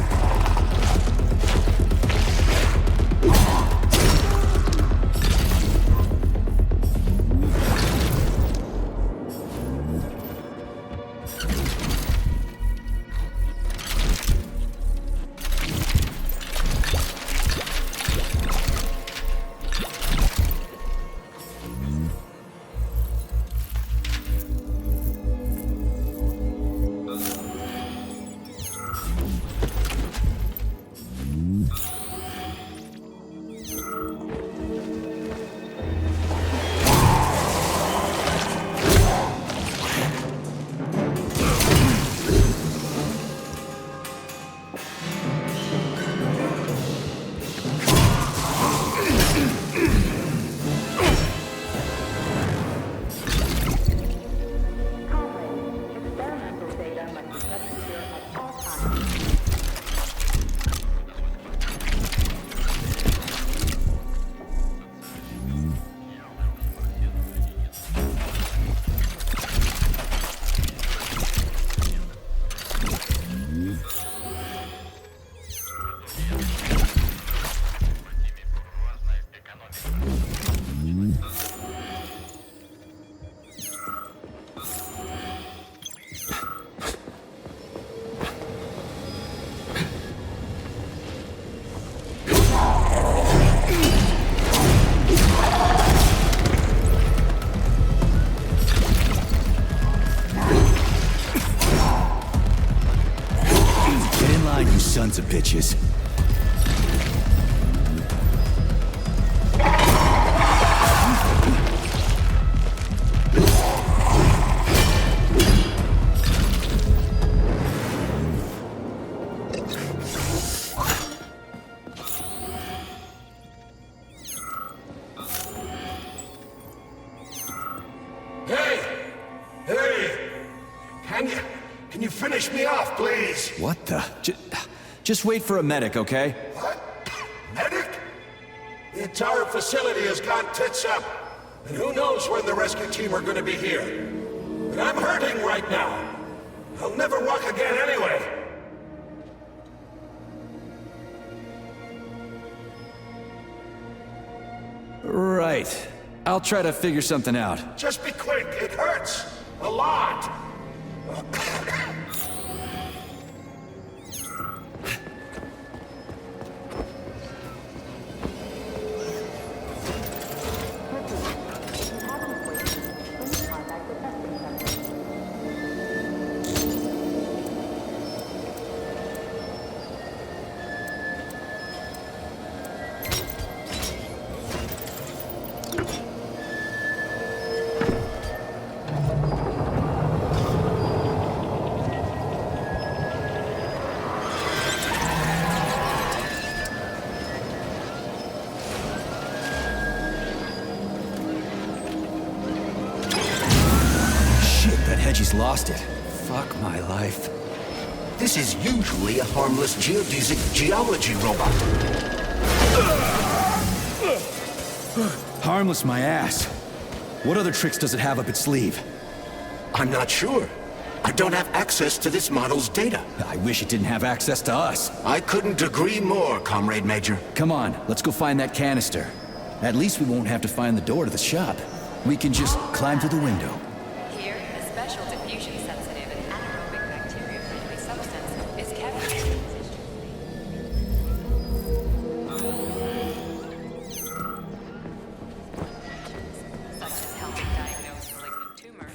Sons of bitches. Can you finish me off, please? What the? Just wait for a medic, okay? What? Medic? The entire facility has gone tits up. And who knows when the rescue team are gonna be here. But I'm hurting right now. I'll never walk again anyway. Right. I'll try to figure something out. Just be quick, it hurts. A lot. Hedgie's lost it. Fuck my life. This is usually a harmless geodesic geology robot. Harmless my ass. What other tricks does it have up its sleeve? I'm not sure. I don't have access to this model's data. I wish it didn't have access to us. I couldn't agree more, Comrade Major. Come on, let's go find that canister. At least we won't have to find the door to the shop. We can just climb through the window. Here, a special diffusion-sensitive and anaerobic bacteria-friendly substance is kept in position. Such as helping diagnose malignant tumors.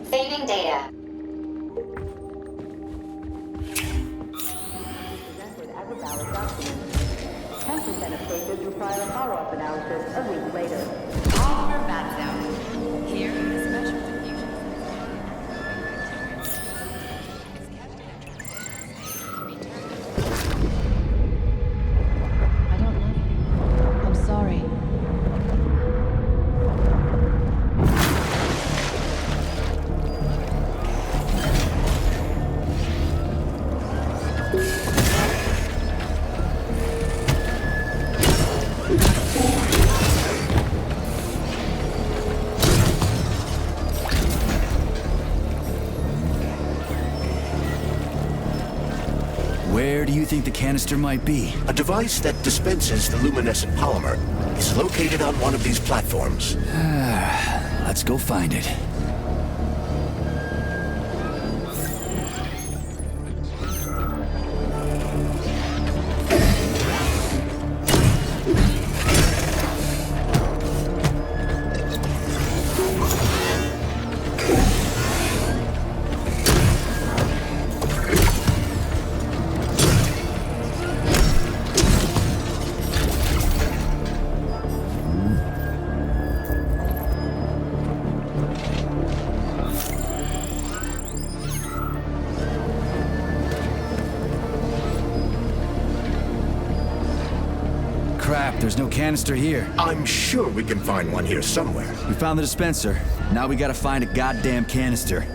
Saving data. Presented as a valid document. 10% of cases require a follow-up analysis a week later. Oliver Batsow. Here, a special diffusion. I don't love you. I'm sorry. Where do you think the canister might be? A device that dispenses the luminescent polymer is located on one of these platforms. Let's go find it. Crap, there's no canister here. I'm sure we can find one here somewhere. We found the dispenser. Now we gotta find a goddamn canister.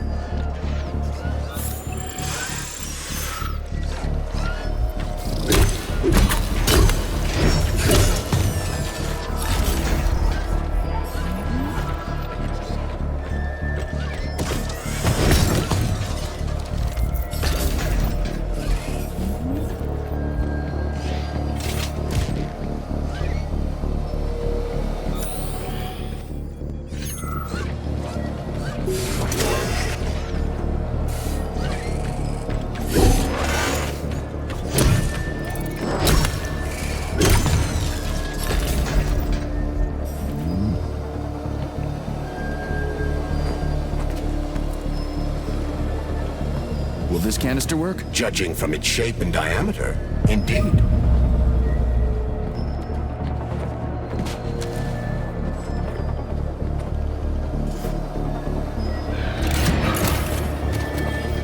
Will this canister work? Judging from its shape and diameter, indeed.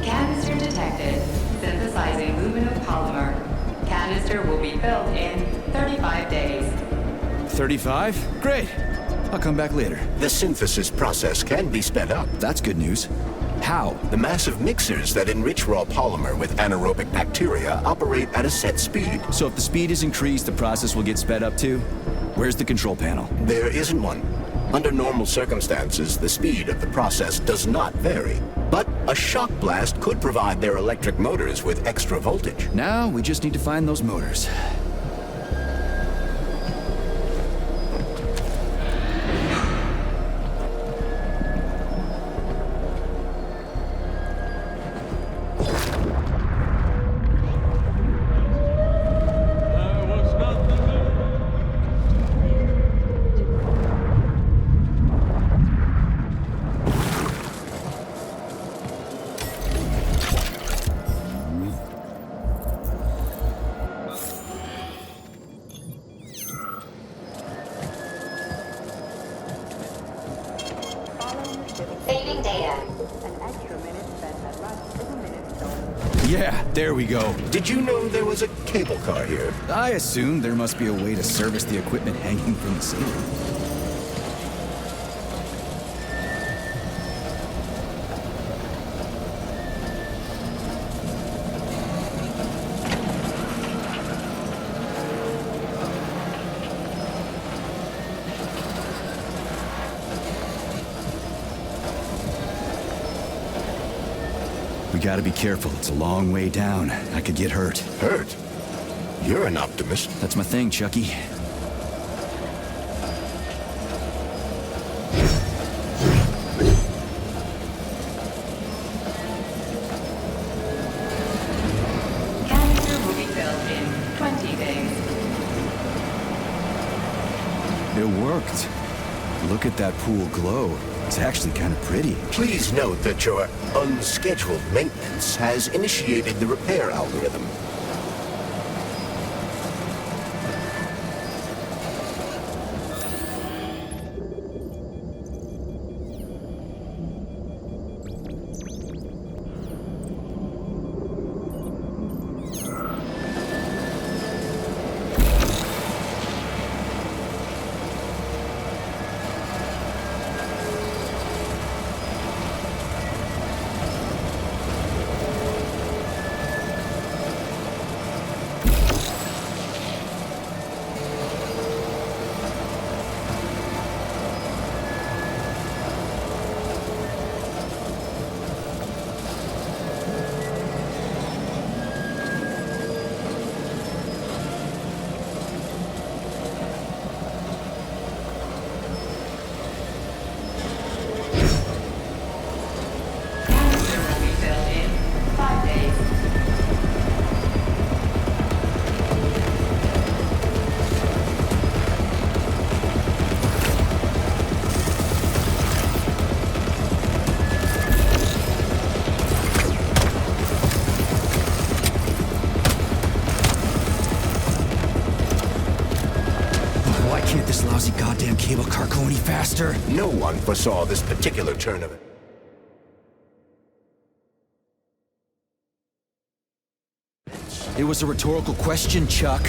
Canister detected. Synthesizing luminopolymer. Canister will be filled in 35 days. 35? Great. I'll come back later. The synthesis process can be sped up. That's good news. How? The massive mixers that enrich raw polymer with anaerobic bacteria operate at a set speed. So if the speed is increased, the process will get sped up too? Where's the control panel? There isn't one. Under normal circumstances, the speed of the process does not vary. But a shock blast could provide their electric motors with extra voltage. Now we just need to find those motors. Saving data. Yeah, there we go. Did you know there was a cable car here? I assumed there must be a way to service the equipment hanging from the ceiling. We gotta be careful. It's a long way down. I could get hurt. Hurt? You're an optimist. That's my thing, Chucky. Canister will be filled in 20 days. It worked. Look at that pool glow. It's actually kind of pretty. Please note that your unscheduled maintenance has initiated the repair algorithm. Goddamn cable car go any faster? No one foresaw this particular turn of it. It was a rhetorical question, Chuck.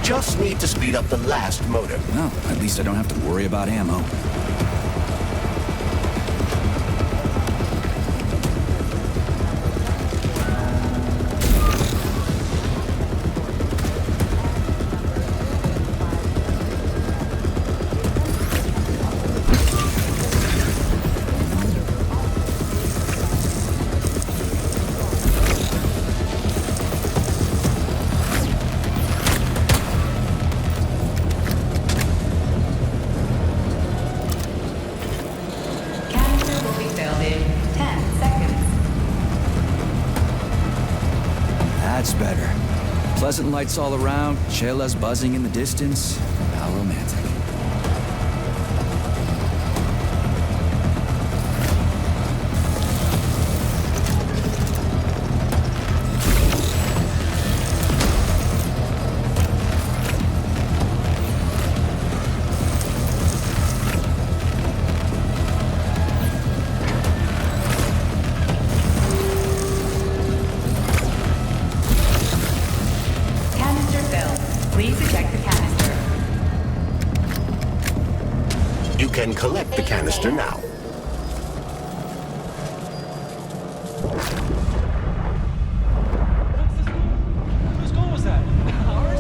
just need to speed up the last motor. Well, at least I don't have to worry about ammo. That's better. Pleasant lights all around, chelas buzzing in the distance. How romantic. You can collect the canister now. Whose goal was that? Ours?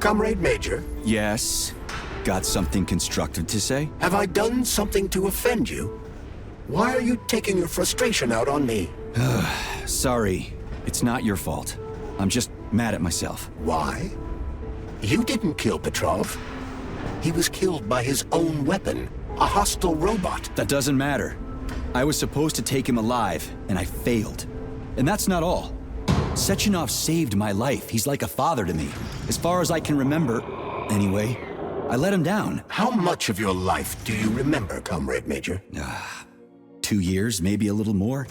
Comrade Major, Yes? Got something constructive to say? have I done something to offend you? Why are you taking your frustration out on me? Sorry. It's not your fault. I'm just mad at myself. Why? You didn't kill Petrov. He was killed by his own weapon, a hostile robot. That doesn't matter. I was supposed to take him alive, and I failed. And that's not all. Sechenov saved my life. He's like a father to me. As far as I can remember, anyway, I let him down. How much of your life do you remember, Comrade Major? 2 years, maybe a little more.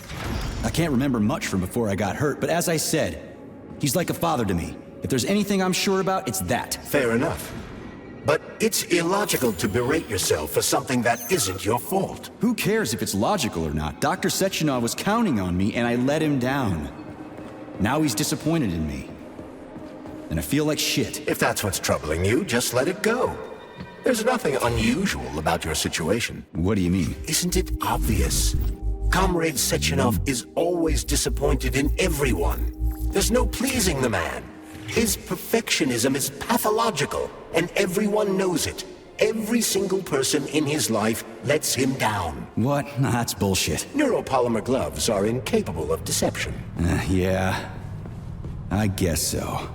I can't remember much from before I got hurt, but as I said, he's like a father to me. If there's anything I'm sure about, it's that. Fair enough. But it's illogical to berate yourself for something that isn't your fault. Who cares if it's logical or not? Dr. Sechenov was counting on me, and I let him down. Now he's disappointed in me. And I feel like shit. If that's what's troubling you, just let it go. There's nothing unusual about your situation. What do you mean? Isn't it obvious? Comrade Sechenov is always disappointed in everyone. There's no pleasing the man. His perfectionism is pathological, and everyone knows it. Every single person in his life lets him down. What? Nah, that's bullshit. Neuropolymer gloves are incapable of deception. Yeah. I guess so.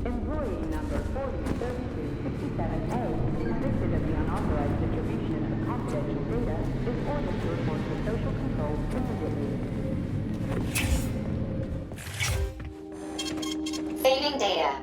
Employee number 403267A, convicted of the unauthorized distribution of confidential data, is ordered to report to social control immediately. Saving data.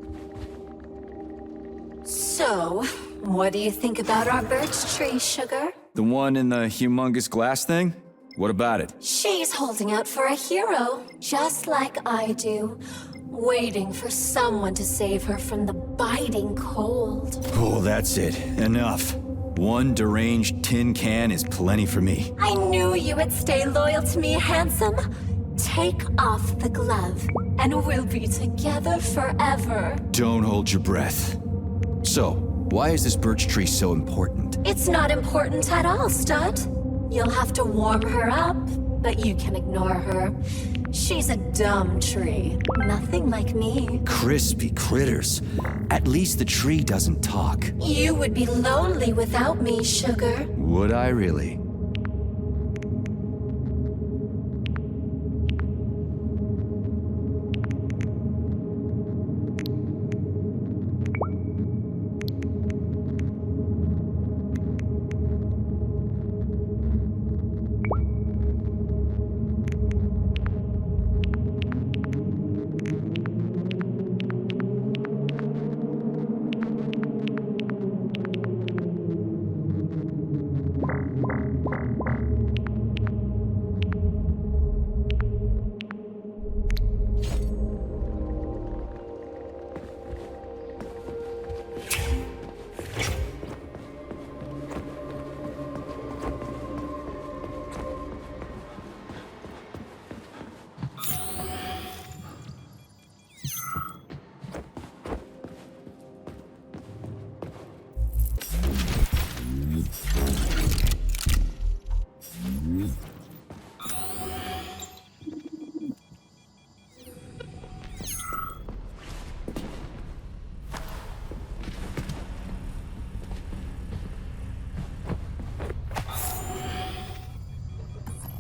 So, what do you think about our birch tree, Sugar? The one in the humongous glass thing? What about it? She's holding out for a hero, just like I do. Waiting for someone to save her from the biting cold. Oh, that's it. Enough. One deranged tin can is plenty for me. I knew you would stay loyal to me, handsome. Take off the glove, and we'll be together forever. Don't hold your breath. So, why is this birch tree so important? It's not important at all, Stud. You'll have to warm her up, but you can ignore her. She's a dumb tree. Nothing like me. Crispy critters. At least the tree doesn't talk. You would be lonely without me, Sugar. Would I really?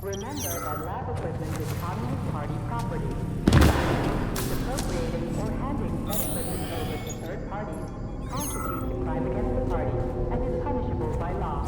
Remember that lab equipment is Communist Party property. Appropriating or handing said equipment over to third parties constitutes a crime against the party and is punishable by law.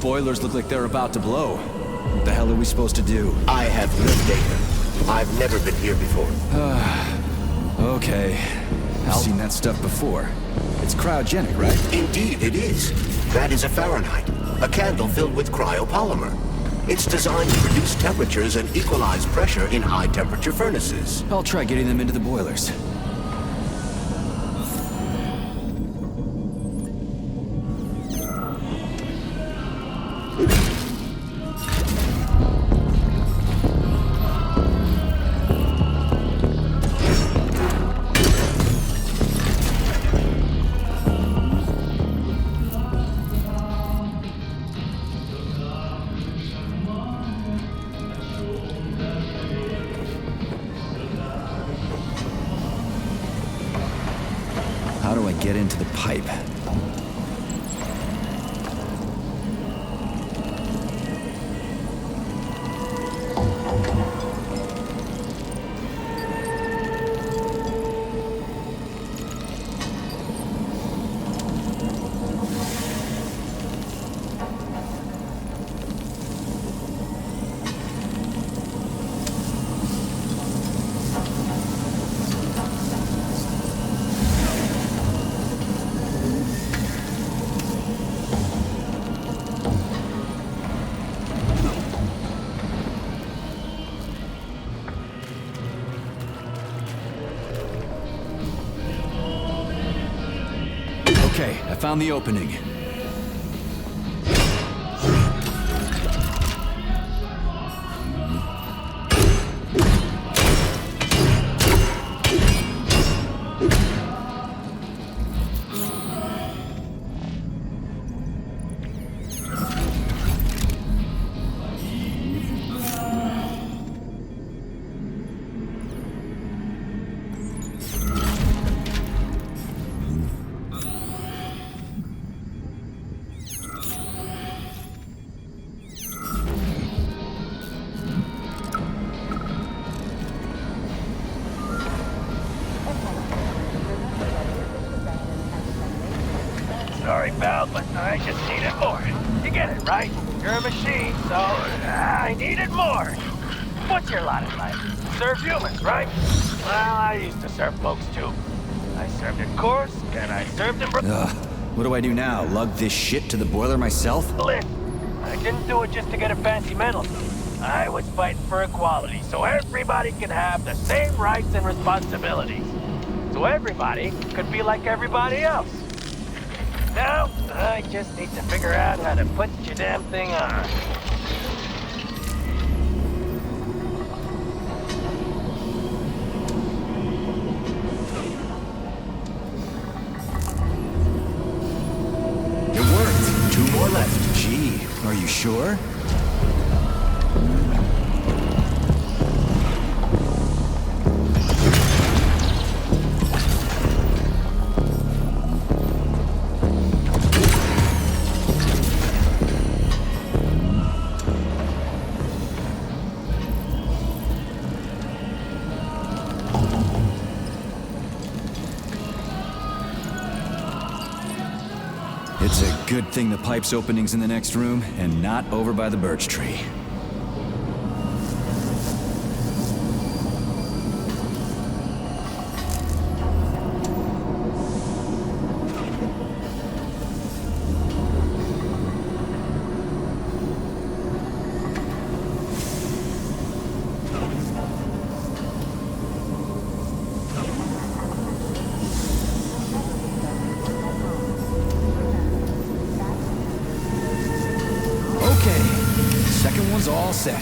Boilers look like they're about to blow. What the hell are we supposed to do? I have no data. I've never been here before. Okay. I've seen that stuff before. It's cryogenic, right? Indeed it is. That is a Fahrenheit, a candle filled with cryopolymer. It's designed to reduce temperatures and equalize pressure in high-temperature furnaces. I'll try getting them into the boilers. How do I get into the pipe? Okay, I found the opening. Sorry, pal, but I just needed more. You get it, right? You're a machine, so I needed more. What's your lot in life? Serve humans, right? Well, I used to serve folks, too. I served in Kursk, and I served in... Ugh. What do I do now? Lug this shit to the boiler myself? I didn't do it just to get a fancy medal. I was fighting for equality, so everybody could have the same rights and responsibilities. So everybody could be like everybody else. Now, I just need to figure out how to put your damn thing on. It worked. 2 more left. Gee, are you sure? It's a good thing the pipe's opening's in the next room and not over by the birch tree. Okay, second one's all set.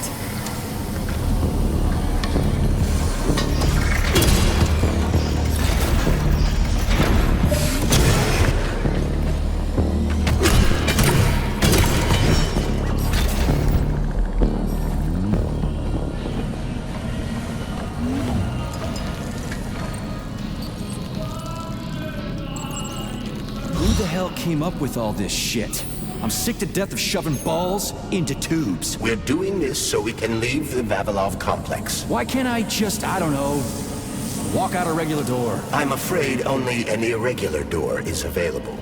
Who the hell came up with all this shit? I'm sick to death of shoving balls into tubes. We're doing this so we can leave the Vavilov complex. Why can't I just, I don't know, walk out a regular door? I'm afraid only an irregular door is available.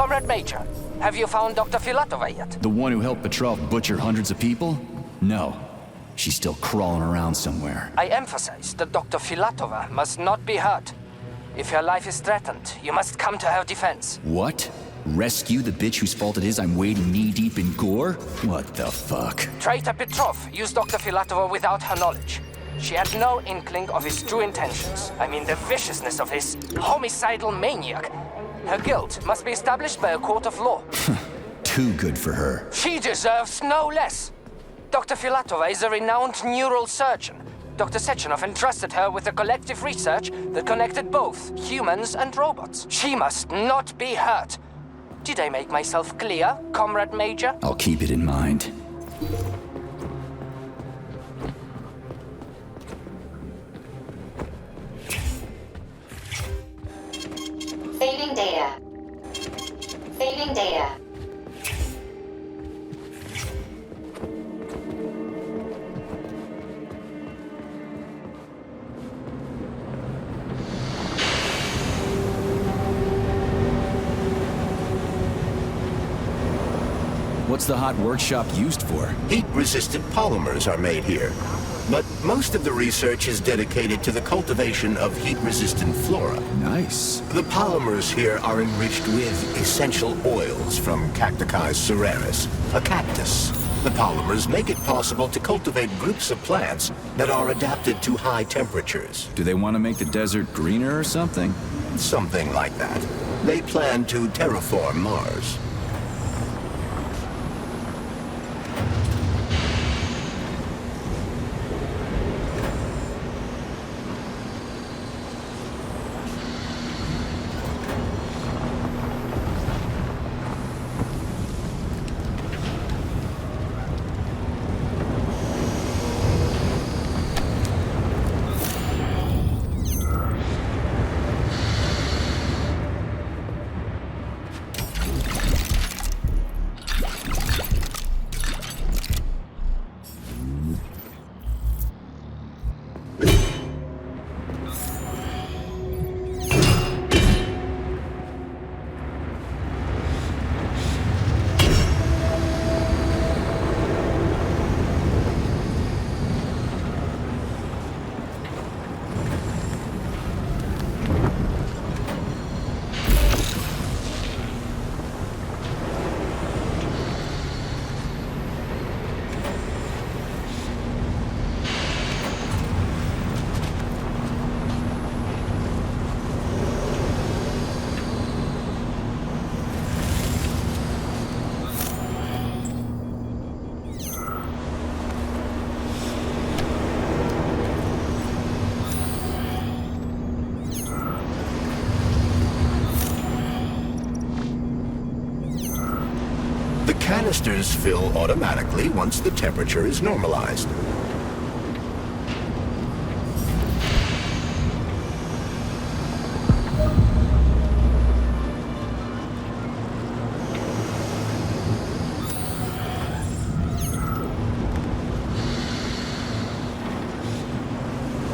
Comrade Major, have you found Dr. Filatova yet? The one who helped Petrov butcher hundreds of people? No. She's still crawling around somewhere. I emphasize that Dr. Filatova must not be hurt. If her life is threatened, you must come to her defense. What? Rescue the bitch whose fault it is I'm wading knee-deep in gore? What the fuck? Traitor Petrov used Dr. Filatova without her knowledge. She had no inkling of his true intentions. I mean, the viciousness of his homicidal maniac. Her guilt must be established by a court of law. Too good for her. She deserves no less. Dr. Filatova is a renowned neural surgeon. Dr. Sechenov entrusted her with a collective research that connected both humans and robots. She must not be hurt. Did I make myself clear, Comrade Major? I'll keep it in mind. Saving data. Saving data. What's the hot workshop used for? Heat-resistant polymers are made here. But most of the research is dedicated to the cultivation of heat-resistant flora. Nice. The polymers here are enriched with essential oils from Cacticus cereris, a cactus. The polymers make it possible to cultivate groups of plants that are adapted to high temperatures. Do they want to make the desert greener or something? Something like that. They plan to terraform Mars. Canisters fill automatically once the temperature is normalized.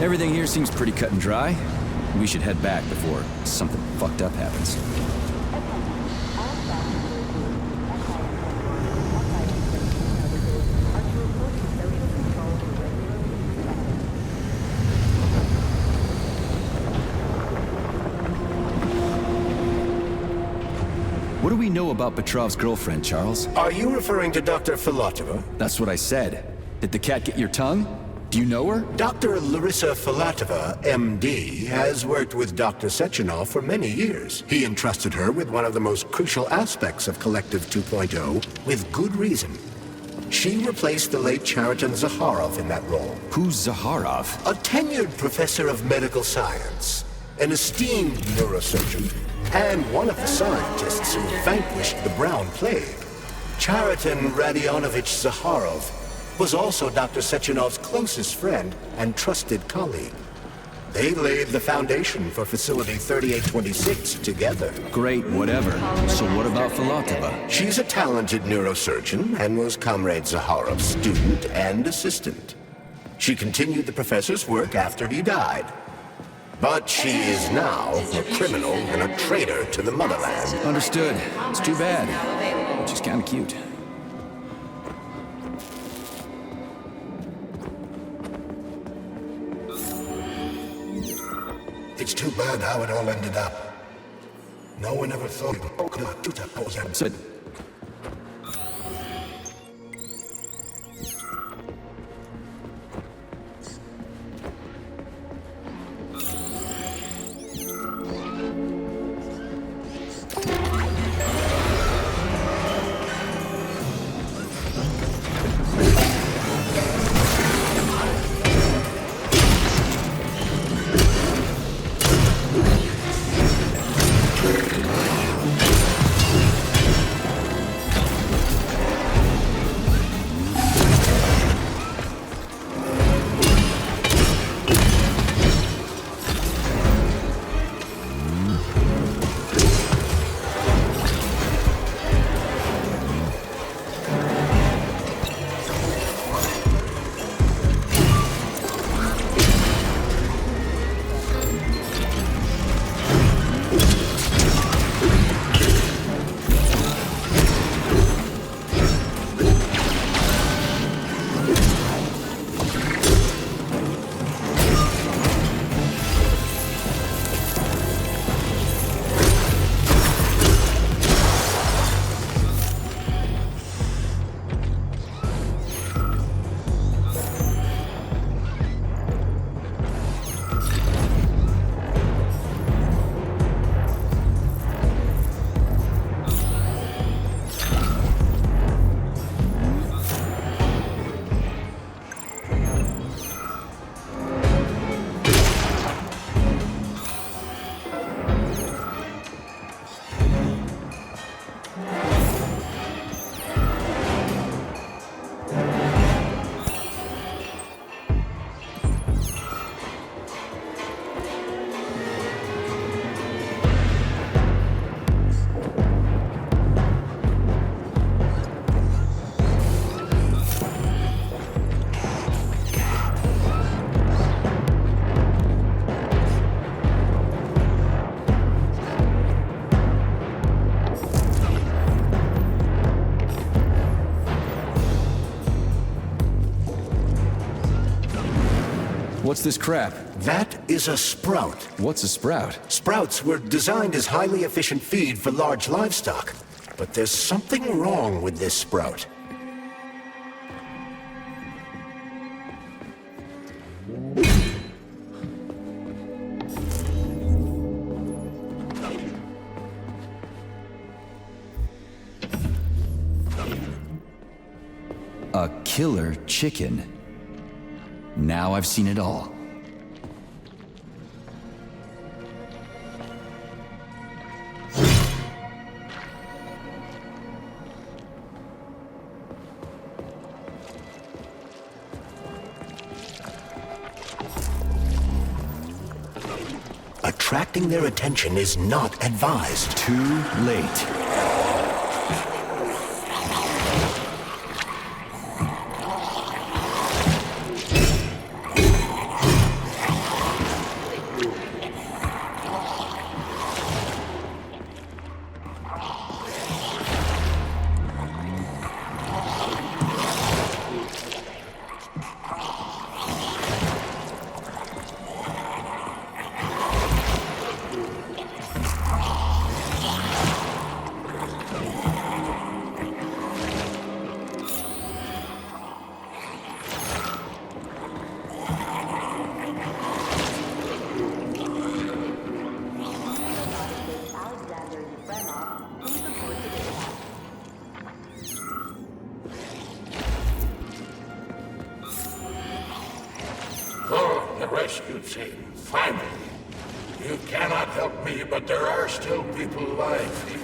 Everything here seems pretty cut and dry. We should head back before something fucked up happens. What do we know about Petrov's girlfriend, Charles? Are you referring to Dr. Filatova? That's what I said. Did the cat get your tongue? Do you know her? Dr. Larissa Filatova, MD, has worked with Dr. Sechenov for many years. He entrusted her with one of the most crucial aspects of Collective 2.0, with good reason. She replaced the late Chariton Zakharov in that role. Who's Zakharov? A tenured professor of medical science, an esteemed neurosurgeon, and one of the scientists who vanquished the Brown Plague. Chariton Radionovich Zakharov was also Dr. Sechenov's closest friend and trusted colleague. They laid the foundation for Facility 3826 together. Great, whatever. So what about Filatova? She's a talented neurosurgeon and was Comrade Zakharov's student and assistant. She continued the professor's work after he died. But she is now a criminal and a traitor to the motherland. Understood. It's too bad. She's kind of cute. It's too bad how it all ended up. No one ever thought it would. Sid. What's this crap? That is a sprout. What's a sprout? Sprouts were designed as highly efficient feed for large livestock. But there's something wrong with this sprout. A killer chicken. Now I've seen it all. Attracting their attention is not advised. Too late. Oh, the rescue team, finally. You cannot help me, but there are still people alive here.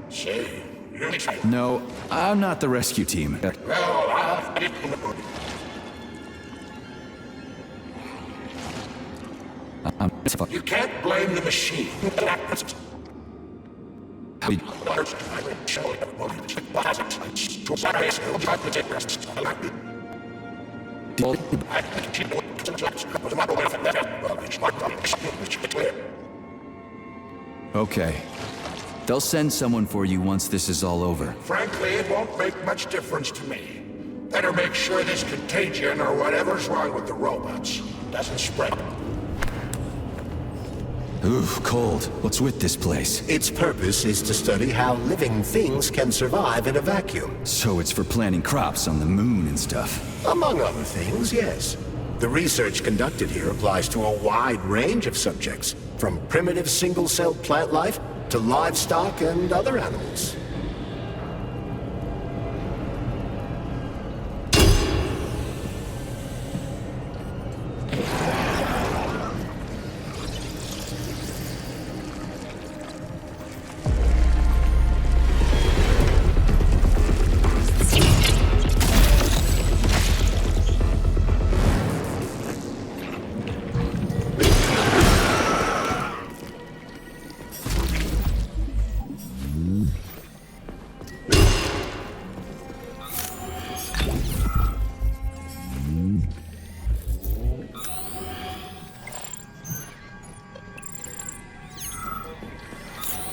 Say, you... No, I'm not the rescue team. Well, I'll... You can't blame the machine. Okay. They'll send someone for you once this is all over. Frankly, it won't make much difference to me. Better make sure this contagion or whatever's wrong with the robots doesn't spread. Ooh, cold. What's with this place? Its purpose is to study how living things can survive in a vacuum. So it's for planting crops on the moon and stuff. Among other things, yes. The research conducted here applies to a wide range of subjects, from primitive single-celled plant life to livestock and other animals.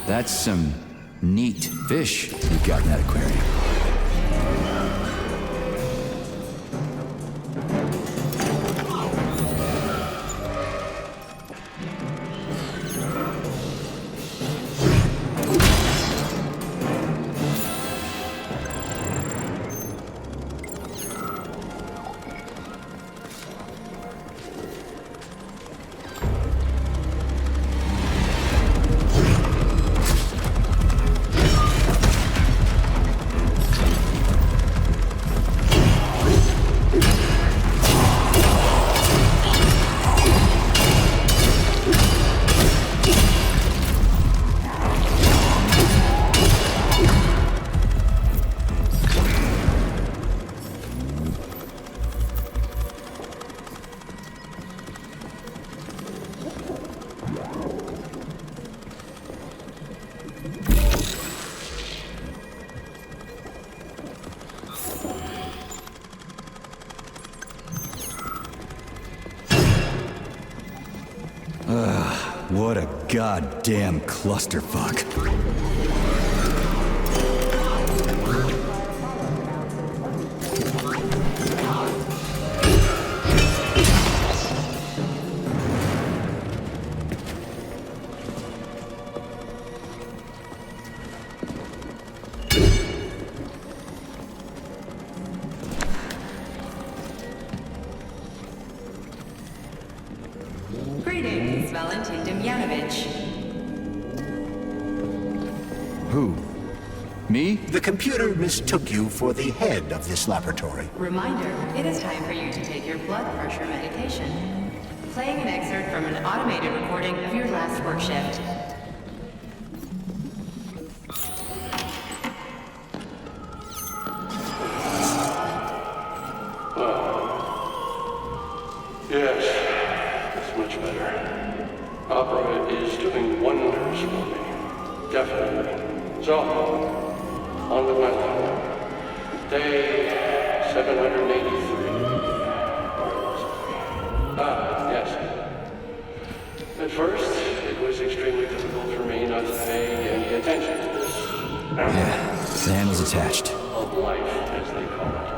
That's some neat fish you've got in that aquarium. What a goddamn clusterfuck. Greetings, Valentin Demyanovich. Who? Me? The computer mistook you for the head of this laboratory. Reminder, it is time for you to take your blood pressure medication. Playing an excerpt from an automated recording of your last work shift. Yes, it's much better. Opera is doing wonders for me. Definitely. So, on with my life. Day 783. Yes. At first, it was extremely difficult for me not to pay any attention to this. Yeah, the handle's attached. Of life, as they call it.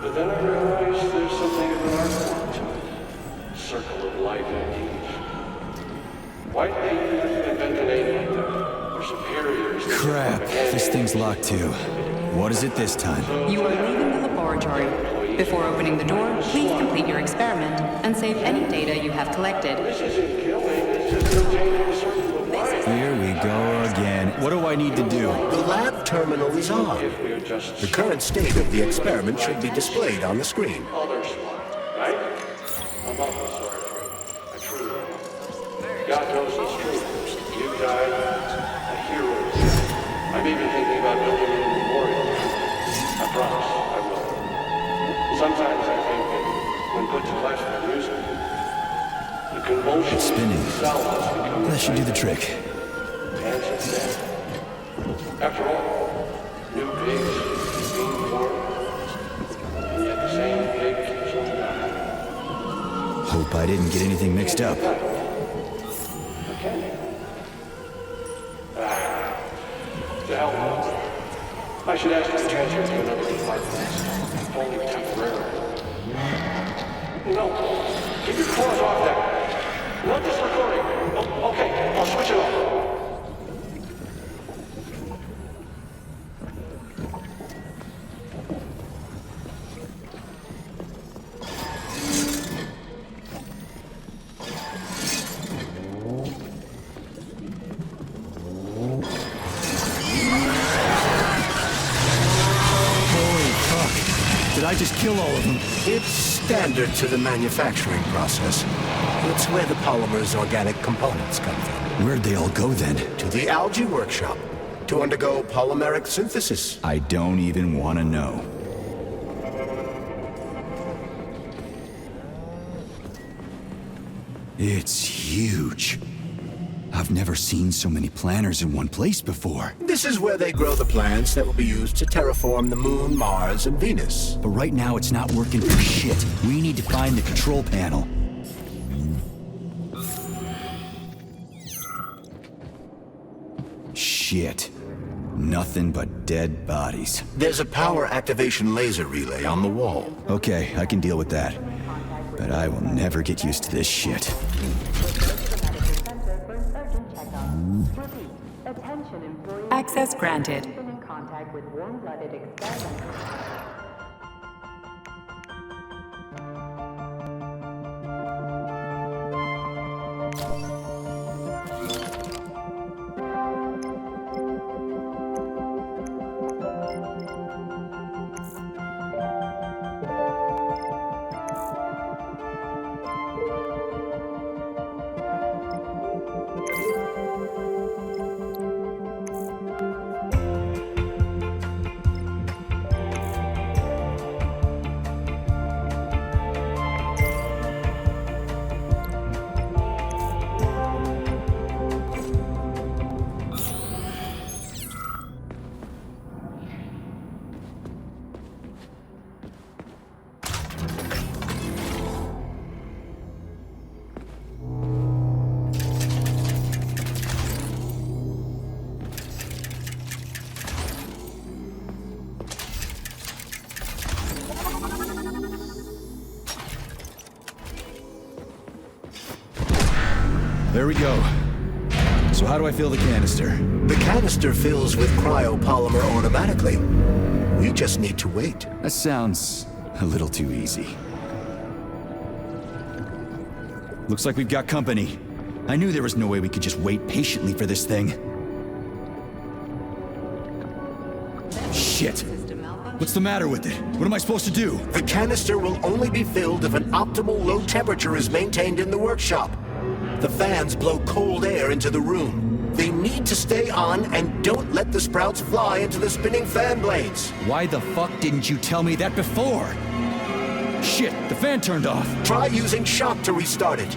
But then I realized there's something of an art form to it. Circle of life, indeed. Why did they invent a name like that? Our superiors... Crap, this thing's locked too. What is it this time? You are leaving the laboratory. Before opening the door, please complete your experiment and save any data you have collected. Here we go again. What do I need to do? The lab terminal is on. The current state of the experiment should be displayed on the screen. Right? I'm awfully sorry for you. I truly am. God knows it's true. You died a hero. I'm even thinking about building a memorial. I promise I will. Sometimes I think that when put to classical music, the convulsion It's spinning. That should do the trick. After all, new pigs being born, and yet the same pig keeps on dying. Hope I didn't get anything mixed up. Okay. The hell knows? I should ask you to transfer to another department. Only temporarily. No. Keep your claws off that. Not this recording. Oh, okay, I'll switch it off. Did I just kill all of them? It's standard to the manufacturing process. It's where the polymer's organic components come from. Where'd they all go then? To the algae workshop, to undergo polymeric synthesis. I don't even want to know. It's huge. I've never seen so many planters in one place before. This is where they grow the plants that will be used to terraform the Moon, Mars, and Venus. But right now it's not working for shit. We need to find the control panel. Shit. Nothing but dead bodies. There's a power activation laser relay on the wall. Okay, I can deal with that. But I will never get used to this shit. Access granted. In contact with warm-blooded experimenters. There we go. So how do I fill the canister? The canister fills with cryopolymer automatically. We just need to wait. That sounds a little too easy. Looks like we've got company. I knew there was no way we could just wait patiently for this thing. Shit! What's the matter with it? What am I supposed to do? The canister will only be filled if an optimal low temperature is maintained in the workshop. The fans blow cold air into the room. They need to stay on and don't let the sprouts fly into the spinning fan blades. Why the fuck didn't you tell me that before? Shit, the fan turned off. Try using shock to restart it.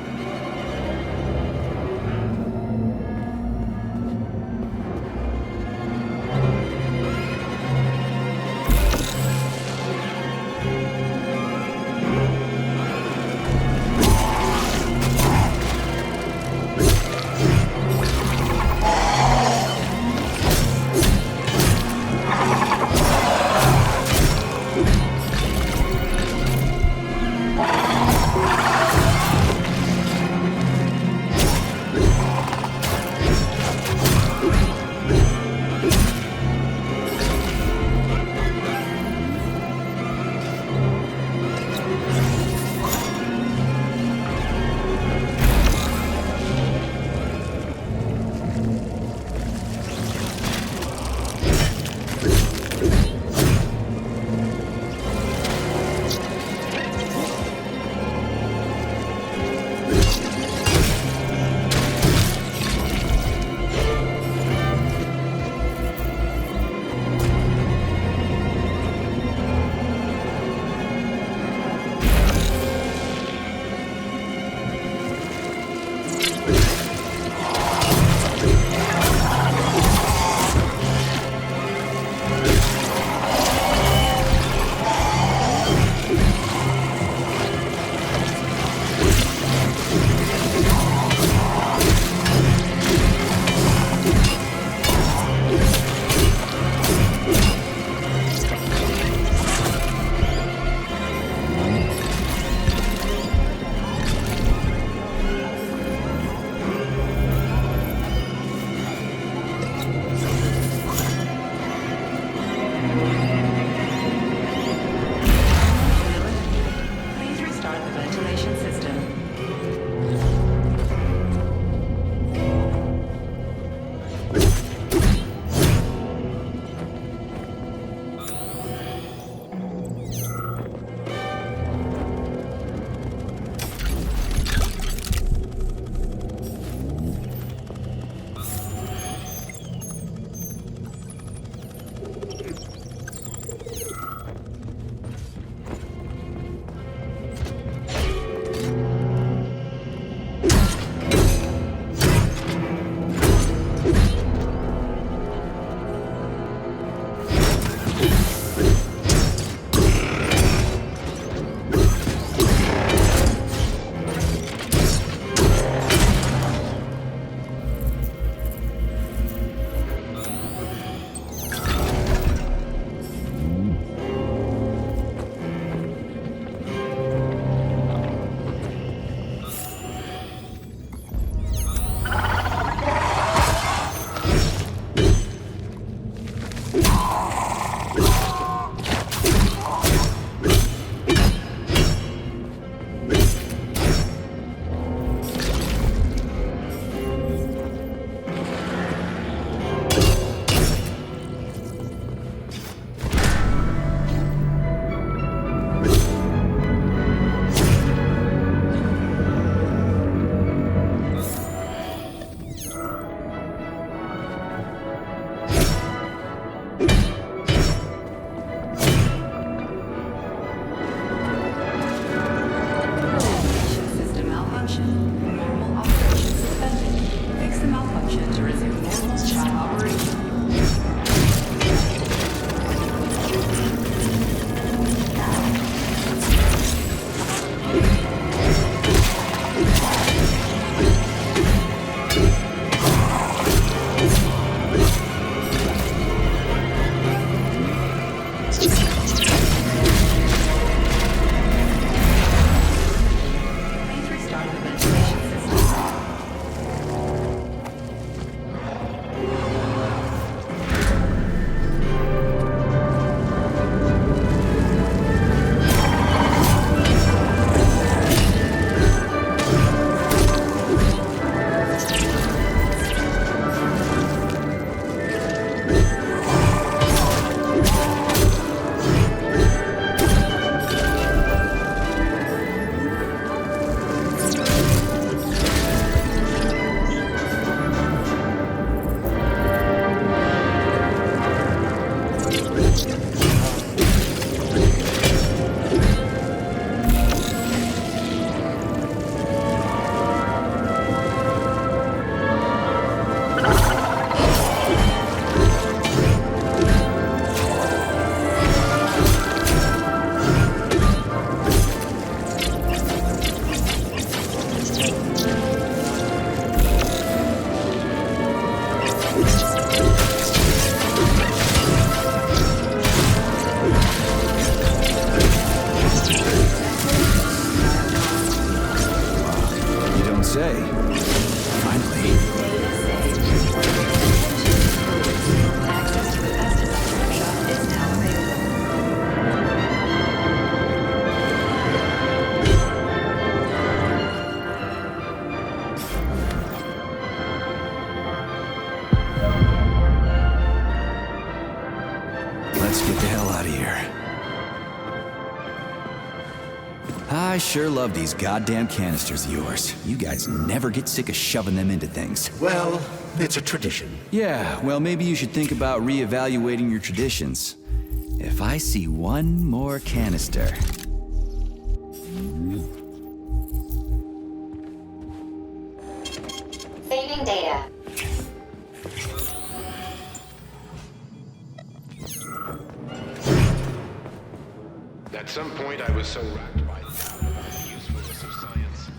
say. Finally. Access to the pesticide workshop is now available. Let's get the hell out of here. I sure love these goddamn canisters of yours. You guys never get sick of shoving them into things. Well, it's a tradition. Yeah, well, maybe you should think about reevaluating your traditions. If I see one more canister... Saving data. At some point, I was so racked by the usefulness of science.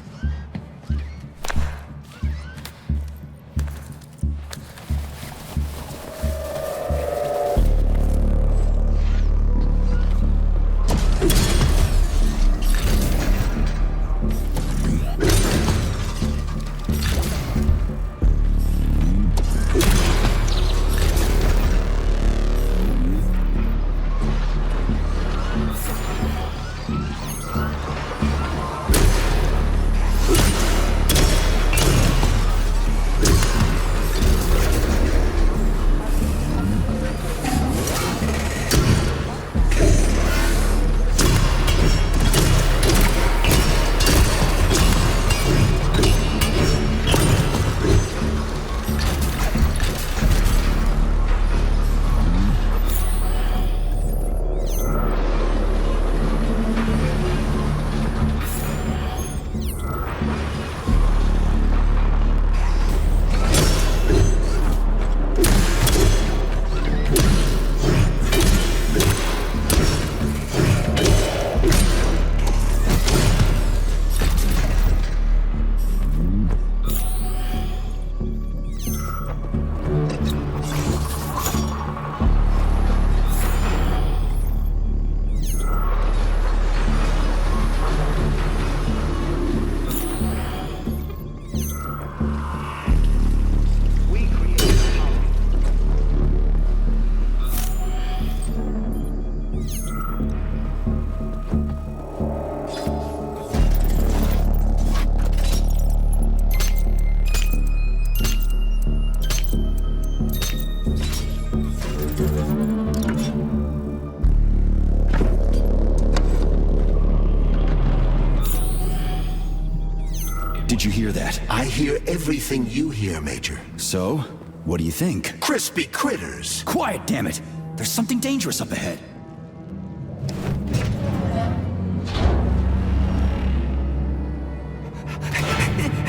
Did you hear that? I hear everything you hear, Major. So, what do you think? Crispy critters. Quiet, damn it! There's something dangerous up ahead.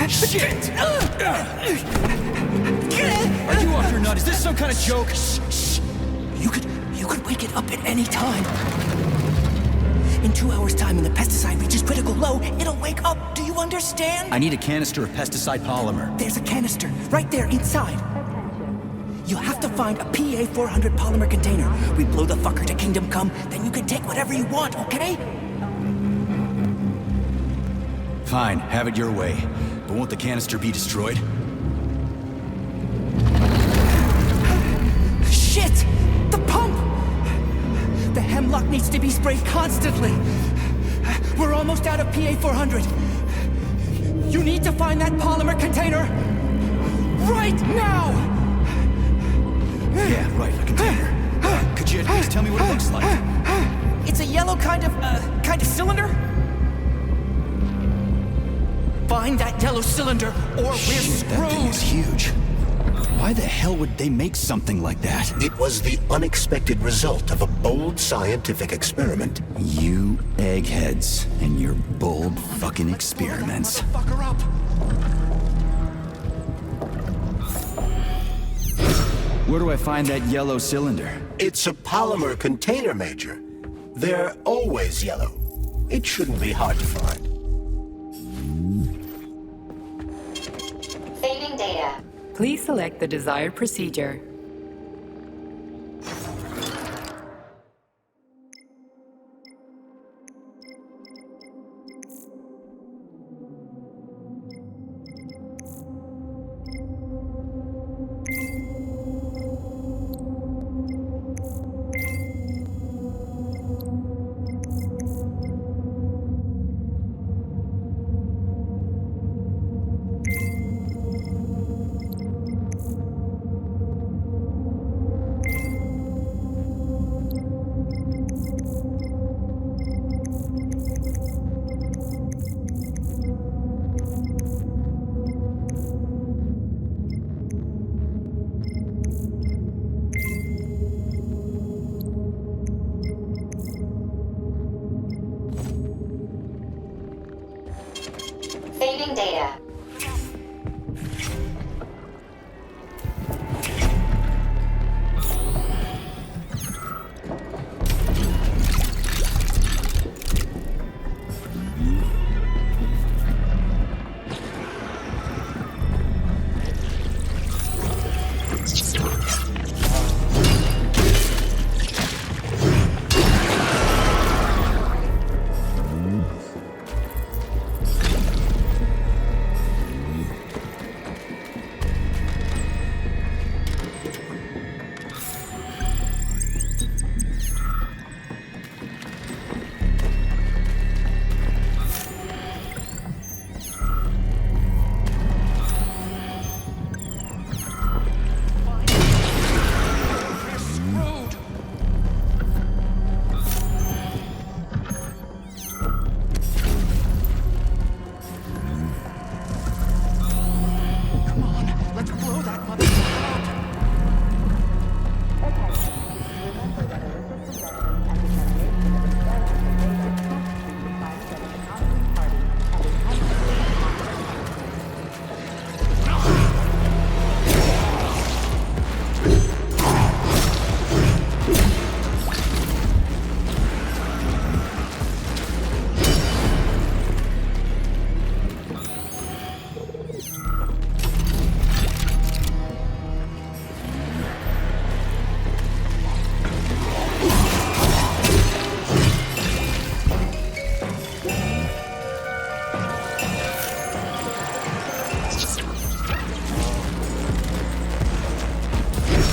Shit! Are you off your nut? Is this some kind of joke? Shh. You could wake it up at any time. In 2 hours' time, when the pesticide reaches critical low, it'll wake up. Do you understand? I need a canister of pesticide polymer. There's a canister right there inside. You have to find a PA-400 polymer container. We blow the fucker to Kingdom Come, then you can take whatever you want, okay? Fine, have it your way. But won't the canister be destroyed? Shit! The pump! The hemlock needs to be sprayed constantly. We're almost out of PA-400. You need to find that polymer container right now! Yeah, right, a container. Could you at least tell me what it looks like? It's a yellow kind of cylinder? Find that yellow cylinder, or we're Shit, that thing is screwed! huge. Why the hell would they make something like that? It was the unexpected result of a bold scientific experiment. You eggheads and your bold fucking experiments. Fucker up! Where do I find that yellow cylinder? It's a polymer container, Major. They're always yellow. It shouldn't be hard to find. Saving data. Please select the desired procedure. Saving data.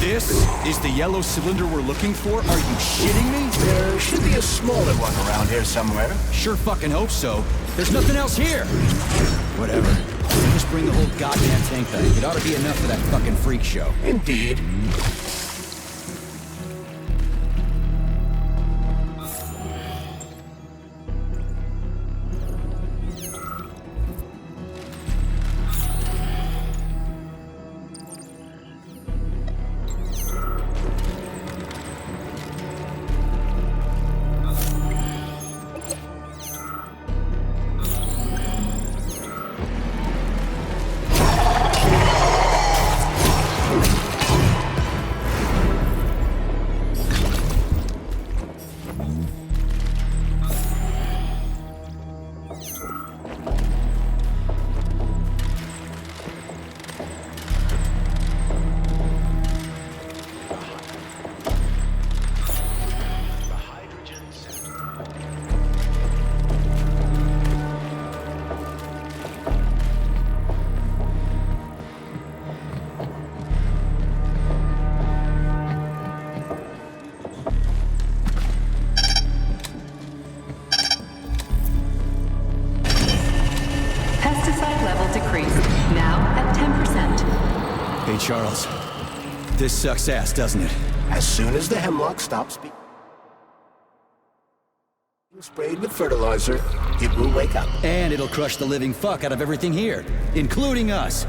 This is the yellow cylinder we're looking for? Are you shitting me? There should be a smaller one around here somewhere. Sure fucking hope so. There's nothing else here. Whatever. Just bring the whole goddamn tank back. It ought to be enough for that fucking freak show. Indeed. Charles, this sucks ass, doesn't it? As soon as the hemlock stops being sprayed with fertilizer, it will wake up. And it'll crush the living fuck out of everything here, including us.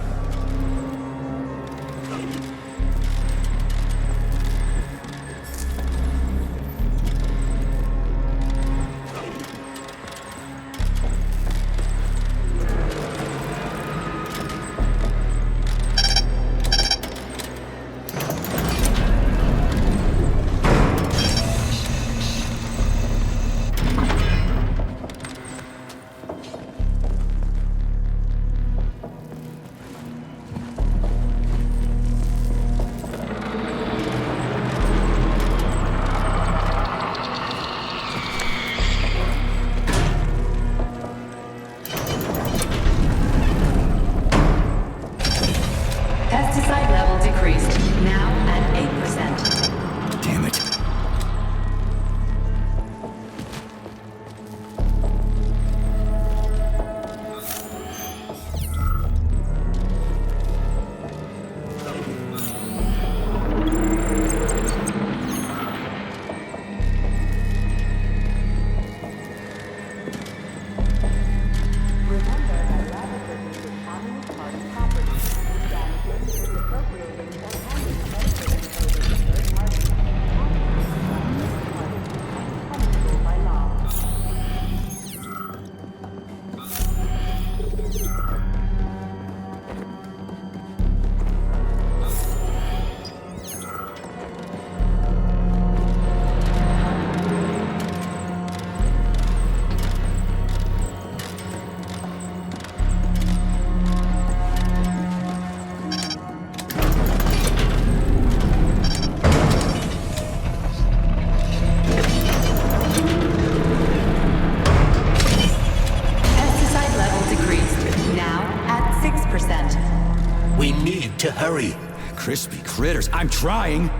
to hurry. Crispy critters, I'm trying!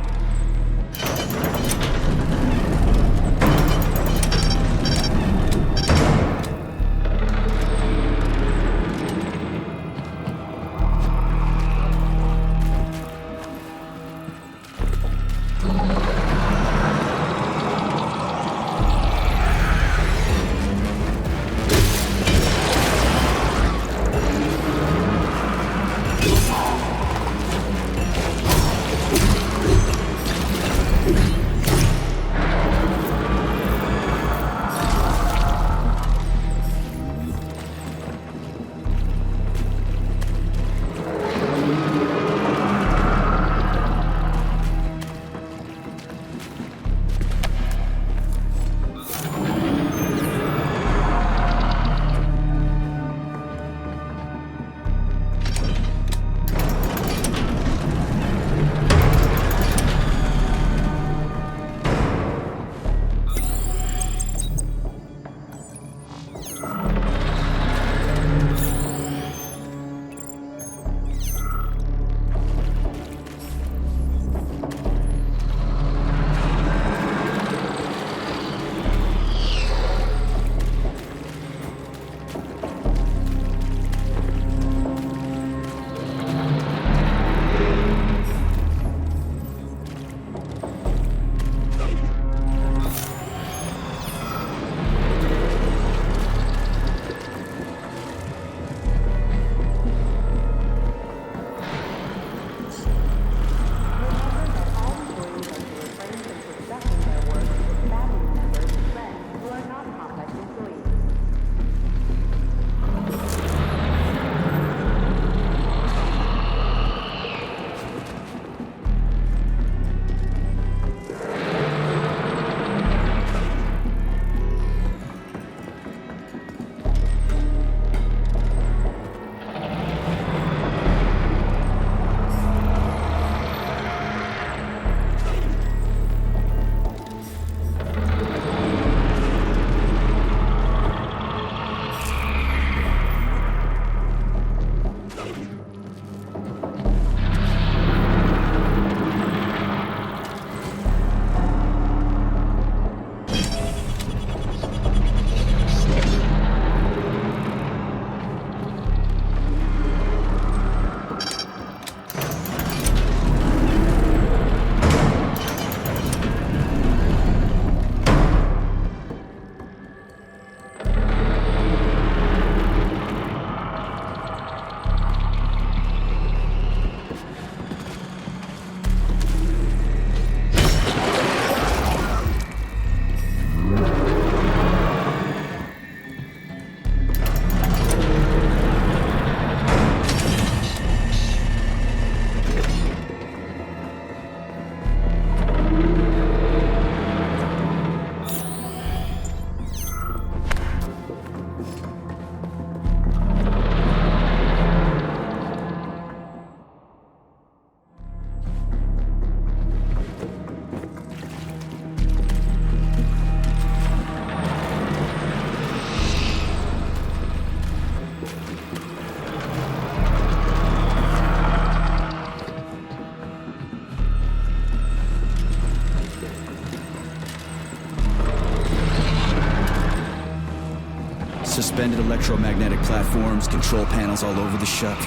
Suspended electromagnetic platforms, control panels all over the shop.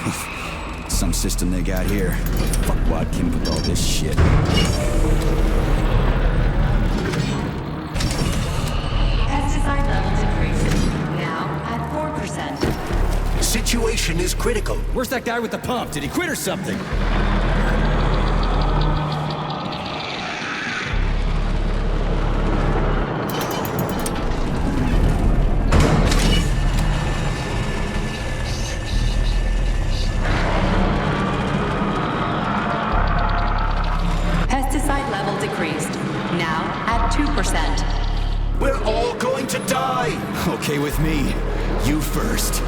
Some system they got here. Fuck Wadkin with all this shit. Pesticide levels increasing. Now at 4%. Situation is critical. Where's that guy with the pump? Did he quit or something? Pesticide level decreased. Now at 2%. We're all going to die! Okay with me. You first.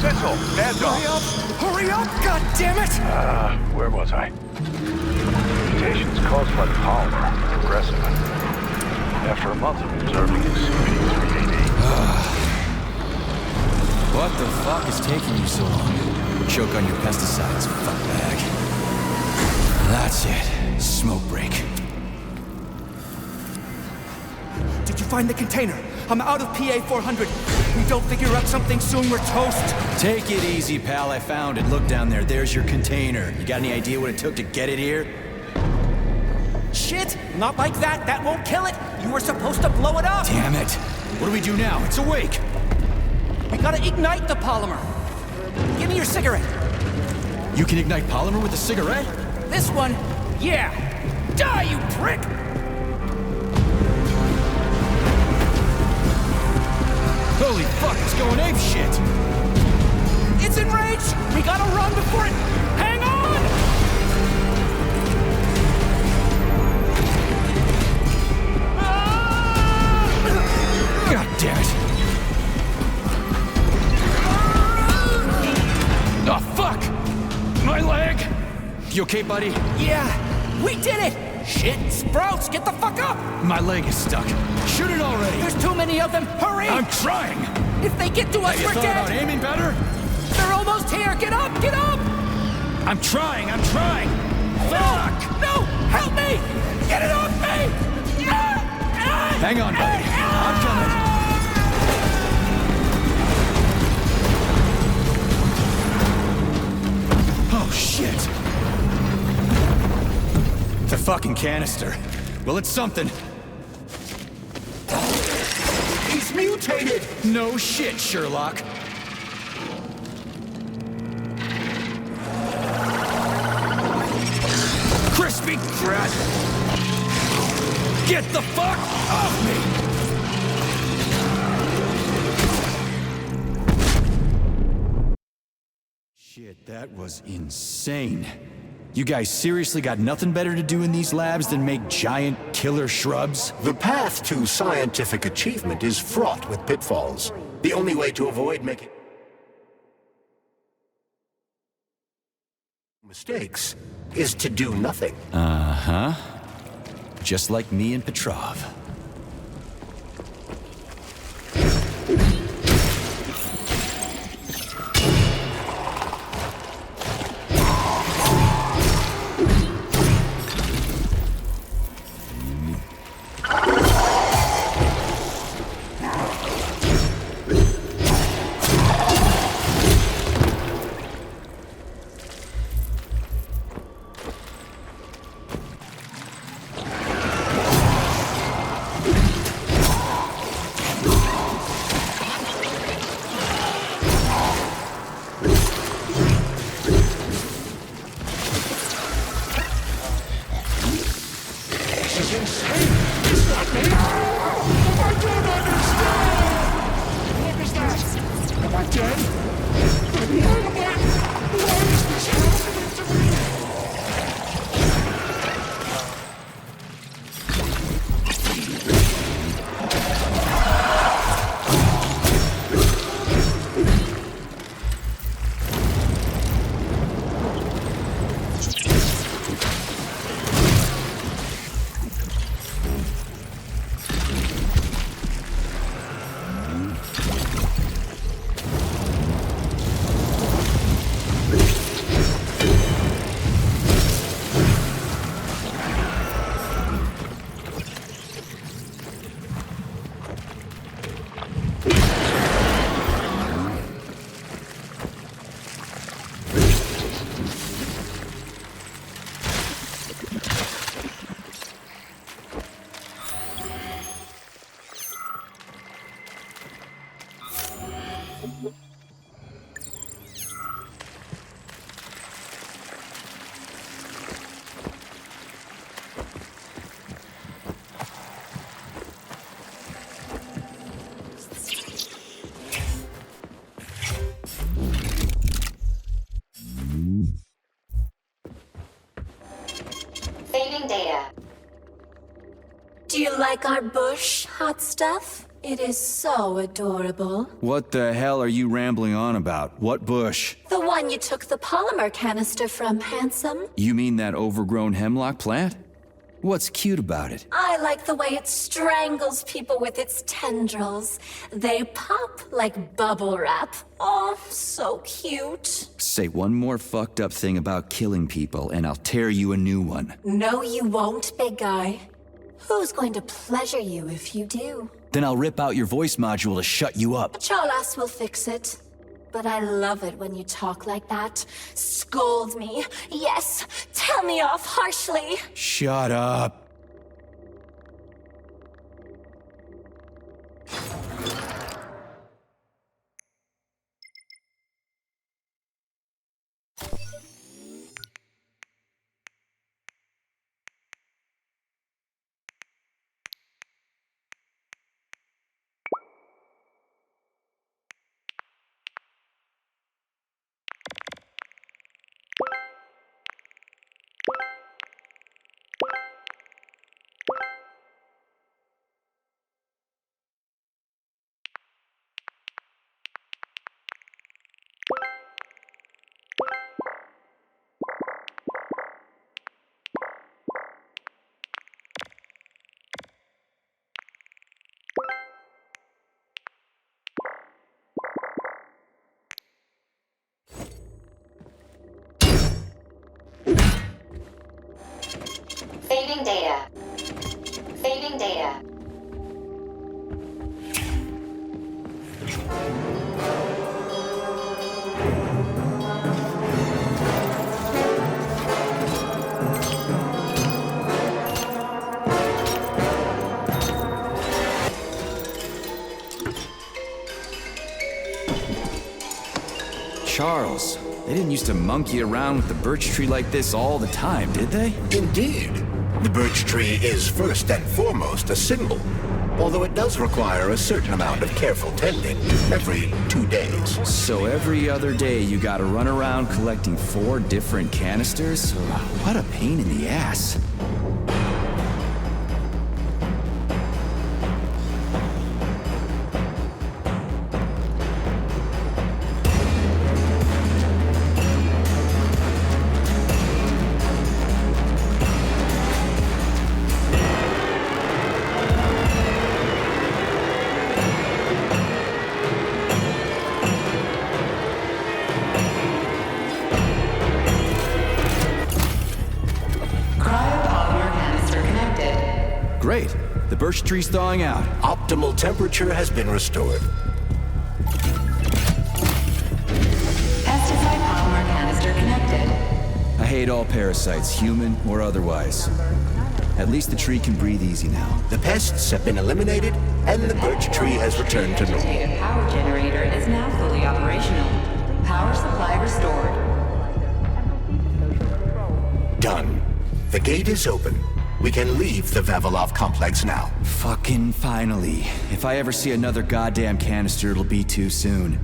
Central, stand off. Hurry up! God damn it! Where was I? Mutations caused by the polymer. Progressive. After a month of observing SCP-388. What the fuck is taking you so long? Choke on your pesticides, fuckbag. That's it. Smoke break. Did you find the container? I'm out of PA-400. We don't figure out something soon, we're toast. Take it easy, pal. I found it. Look down there. There's your container. You got any idea what it took to get it here? Shit! Not like that. That won't kill it. You were supposed to blow it up. Damn it. What do we do now? It's awake. We gotta ignite the polymer. Give me your cigarette. You can ignite polymer with a cigarette? This one? Yeah. Die, you prick! Holy fuck, it's going ape shit! It's enraged! We gotta run before it... Hang on! God damn it! Oh, fuck! My leg! You okay, buddy? Yeah, we did it! Shit, Sprouts, get the fuck up! My leg is stuck. Shoot it already! There's too many of them, hurry! I'm trying! If they get to us, Have you we're thought dead! about aiming better? They're almost here, get up, get up! I'm trying! Fuck! No, help me! Get it off me! Hang on, buddy. I'm coming. Oh, shit. The fucking canister. Well, it's something. He's mutated! No shit, Sherlock. Crispy crap! Get the fuck off me! Shit, that was insane. You guys seriously got nothing better to do in these labs than make giant killer shrubs? The path to scientific achievement is fraught with pitfalls. The only way to avoid making mistakes is to do nothing. Uh-huh. Just like me and Petrov. Saving data. Do you like our bush, hot stuff? It is so adorable. What the hell are you rambling on about? What bush? The one you took the polymer canister from, handsome. You mean that overgrown hemlock plant? What's cute about it? I like the way it strangles people with its tendrils. They pop like bubble wrap. Oh, so cute. Say one more fucked up thing about killing people, and I'll tear you a new one. No, you won't, big guy. Who's going to pleasure you if you do? Then I'll rip out your voice module to shut you up. Cholas will fix it. But I love it when you talk like that. Scold me. Yes, tell me off harshly. Shut up. Saving data. Saving data. Charles, they didn't used to monkey around with the birch tree like this all the time, did they? Indeed. The birch tree is first and foremost a symbol, although it does require a certain amount of careful tending every 2 days. So every other day you gotta run around collecting 4 different canisters? What a pain in the ass. Great. The birch tree's thawing out. Optimal temperature has been restored. Pesticide polymer canister connected. I hate all parasites, human or otherwise. At least the tree can breathe easy now. The pests have been eliminated, and the birch tree has returned to normal. The power generator is now fully operational. Power supply restored. Done. The gate is open. We can leave the Vavilov complex now. Fucking finally. If I ever see another goddamn canister, it'll be too soon.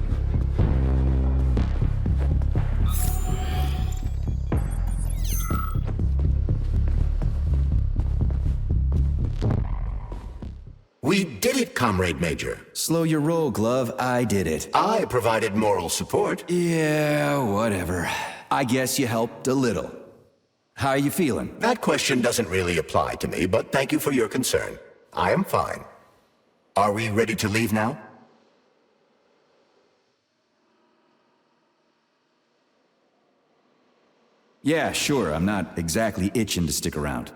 We did it, Comrade Major. Slow your roll, Glove. I did it. I provided moral support. Yeah, whatever. I guess you helped a little. How are you feeling? That question doesn't really apply to me, but thank you for your concern. I am fine. Are we ready to leave now? Yeah, sure. I'm not exactly itching to stick around.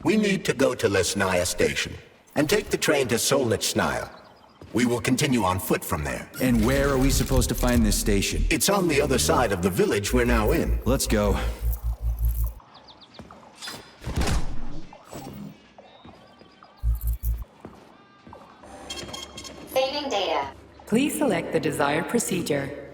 We need to go to Lesnaya Station and take the train to Solnitsnaya. We will continue on foot from there. And where are we supposed to find this station? It's on the other side of the village we're now in. Let's go. Saving data. Please select the desired procedure.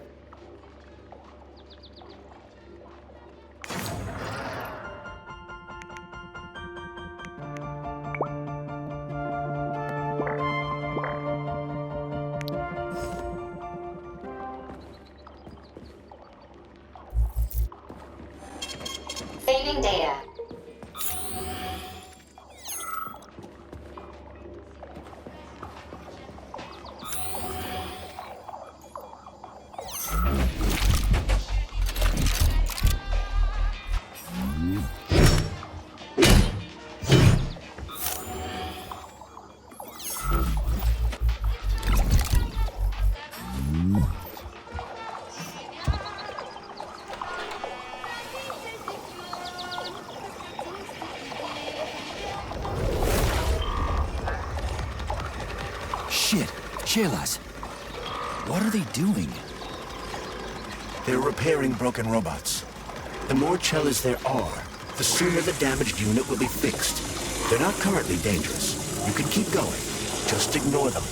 Saving data. Shit, Chelas. What are they doing? They're repairing broken robots. The more Chelas there are, the sooner the damaged unit will be fixed. They're not currently dangerous. You can keep going. Just ignore them.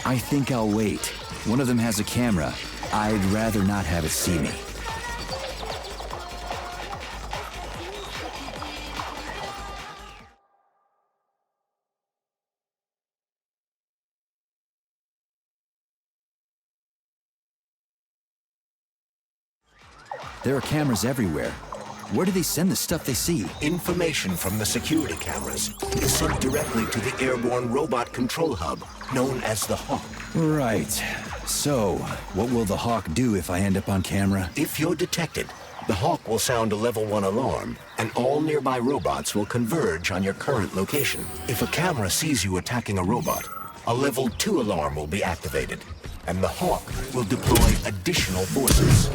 I think I'll wait. One of them has a camera. I'd rather not have it see me. There are cameras everywhere. Where do they send the stuff they see? Information from the security cameras is sent directly to the airborne robot control hub, known as the Hawk. Right. So, what will the Hawk do if I end up on camera? If you're detected, the Hawk will sound a level 1 alarm, and all nearby robots will converge on your current location. If a camera sees you attacking a robot, a level 2 alarm will be activated, and the Hawk will deploy additional forces.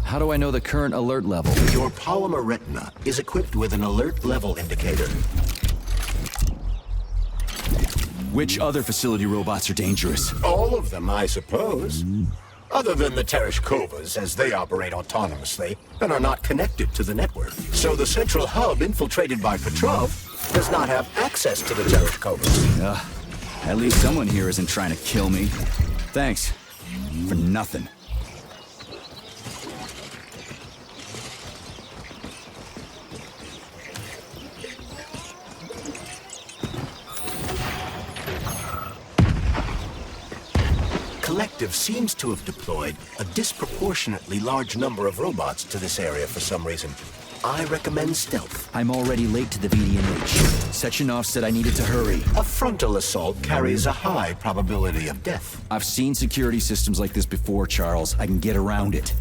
How do I know the current alert level? Your polymer retina is equipped with an alert level indicator. Which other facility robots are dangerous? All of them, I suppose. Other than the Tereshkovas, as they operate autonomously and are not connected to the network. So the central hub infiltrated by Petrov does not have access to the Tereshkovas. At least someone here isn't trying to kill me. Thanks. For nothing. Collective seems to have deployed a disproportionately large number of robots to this area for some reason. I recommend stealth. I'm already late to the VDNH. Sechenov said I needed to hurry. A frontal assault carries a high probability of death. I've seen security systems like this before, Charles. I can get around it.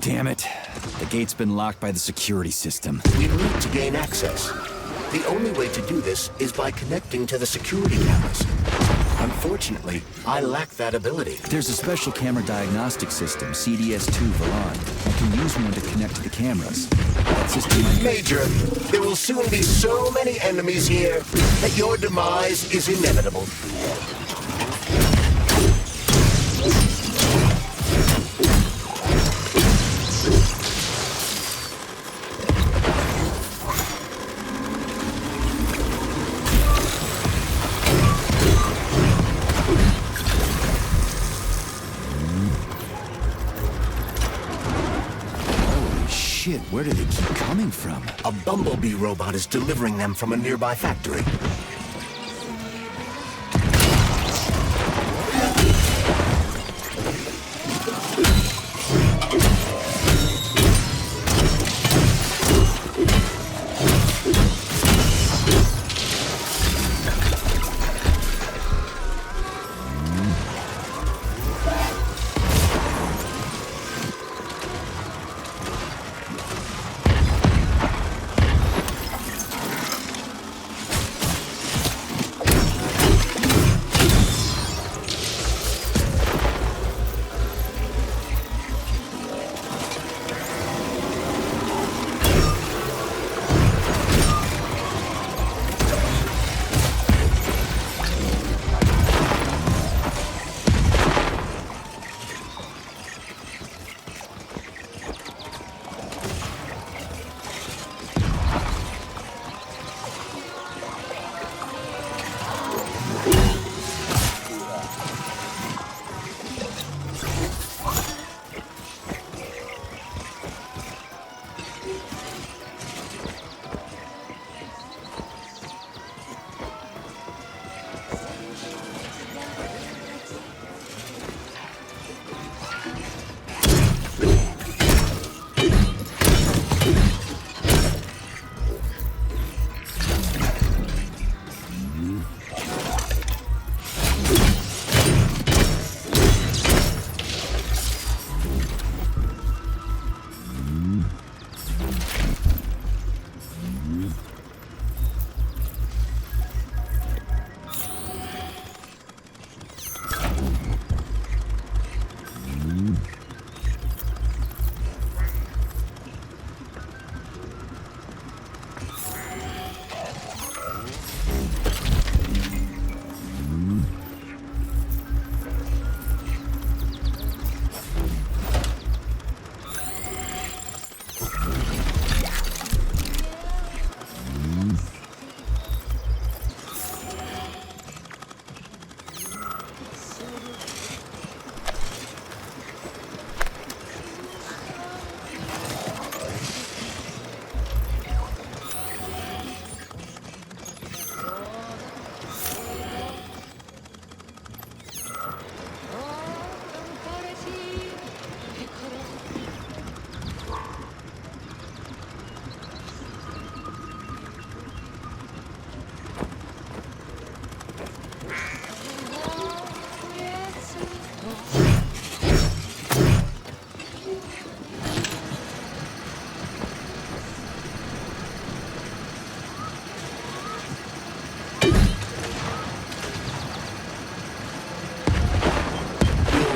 Damn it. The gate's been locked by the security system. We need to gain access. The only way to do this is by connecting to the security cameras. Unfortunately, I lack that ability. There's a special camera diagnostic system, CDS-2 Valon. I can use one to connect to the cameras. That system might... Major, there will soon be so many enemies here that your demise is inevitable. Shit, where do they keep coming from? A bumblebee robot is delivering them from a nearby factory.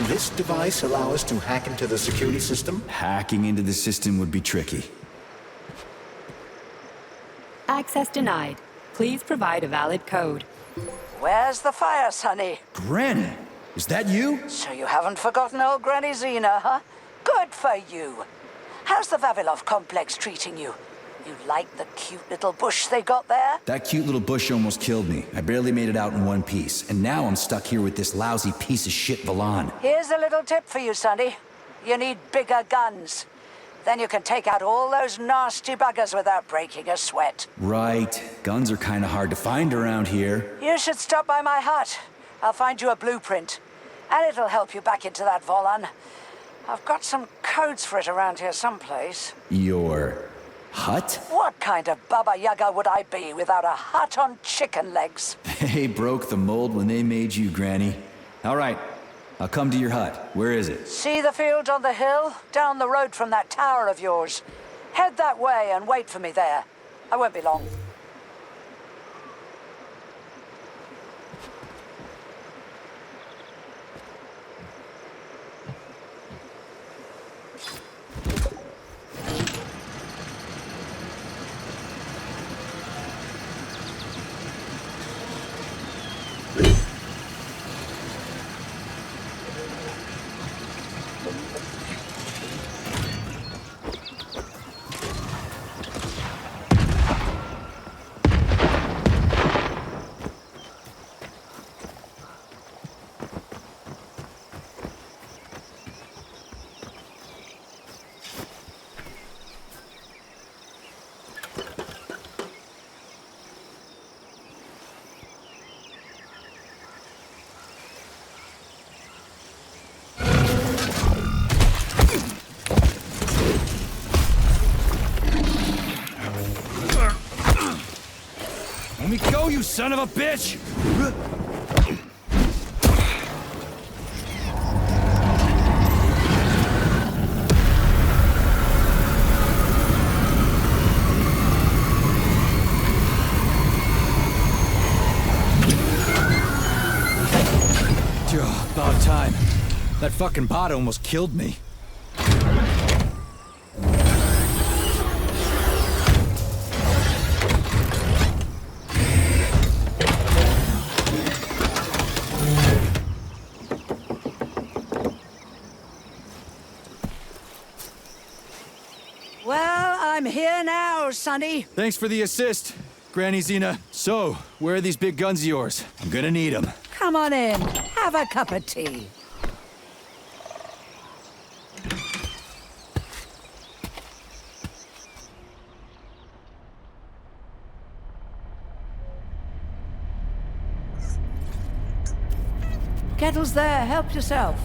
This device allow us to hack into the security system? Hacking into the system would be tricky. Access denied. Please provide a valid code. Where's the fire, Sonny? Granny, is that you? So you haven't forgotten old Granny Xena, huh? Good for you. How's the Vavilov complex treating you? You like the cute little bush they got there? That cute little bush almost killed me. I barely made it out in one piece, and now I'm stuck here with this lousy piece of shit Valon. Here's a little tip for you, Sonny. You need bigger guns. Then you can take out all those nasty buggers without breaking a sweat. Right. Guns are kind of hard to find around here. You should stop by my hut. I'll find you a blueprint. And it'll help you back into that Volan. I've got some codes for it around here someplace. Your hut? What kind of Baba Yaga would I be without a hut on chicken legs? They broke the mold when they made you, Granny. All right. I'll come to your hut. Where is it? See the field on the hill? Down the road from that tower of yours. Head that way and wait for me there. I won't be long. Let me go, you son of a bitch! About time. That fucking bot almost killed me. Well, I'm here now, Sonny. Thanks for the assist, Granny Xena. So, where are these big guns of yours? I'm gonna need them. Come on in. Have a cup of tea. Kettle's there. Help yourself.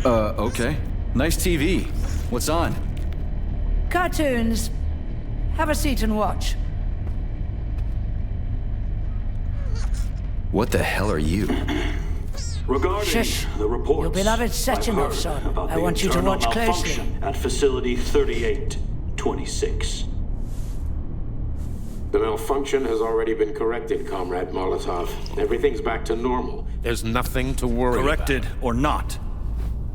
Okay. Nice TV. What's on? Cartoons. Have a seat and watch. What the hell are you? Regarding Shush. the reports, Your beloved I've Sechenov, heard son. about I the want you to internal watch closely. malfunction at Facility 3826. The malfunction has already been corrected, Comrade Molotov. Everything's back to normal. There's nothing to worry Corrected about. or not,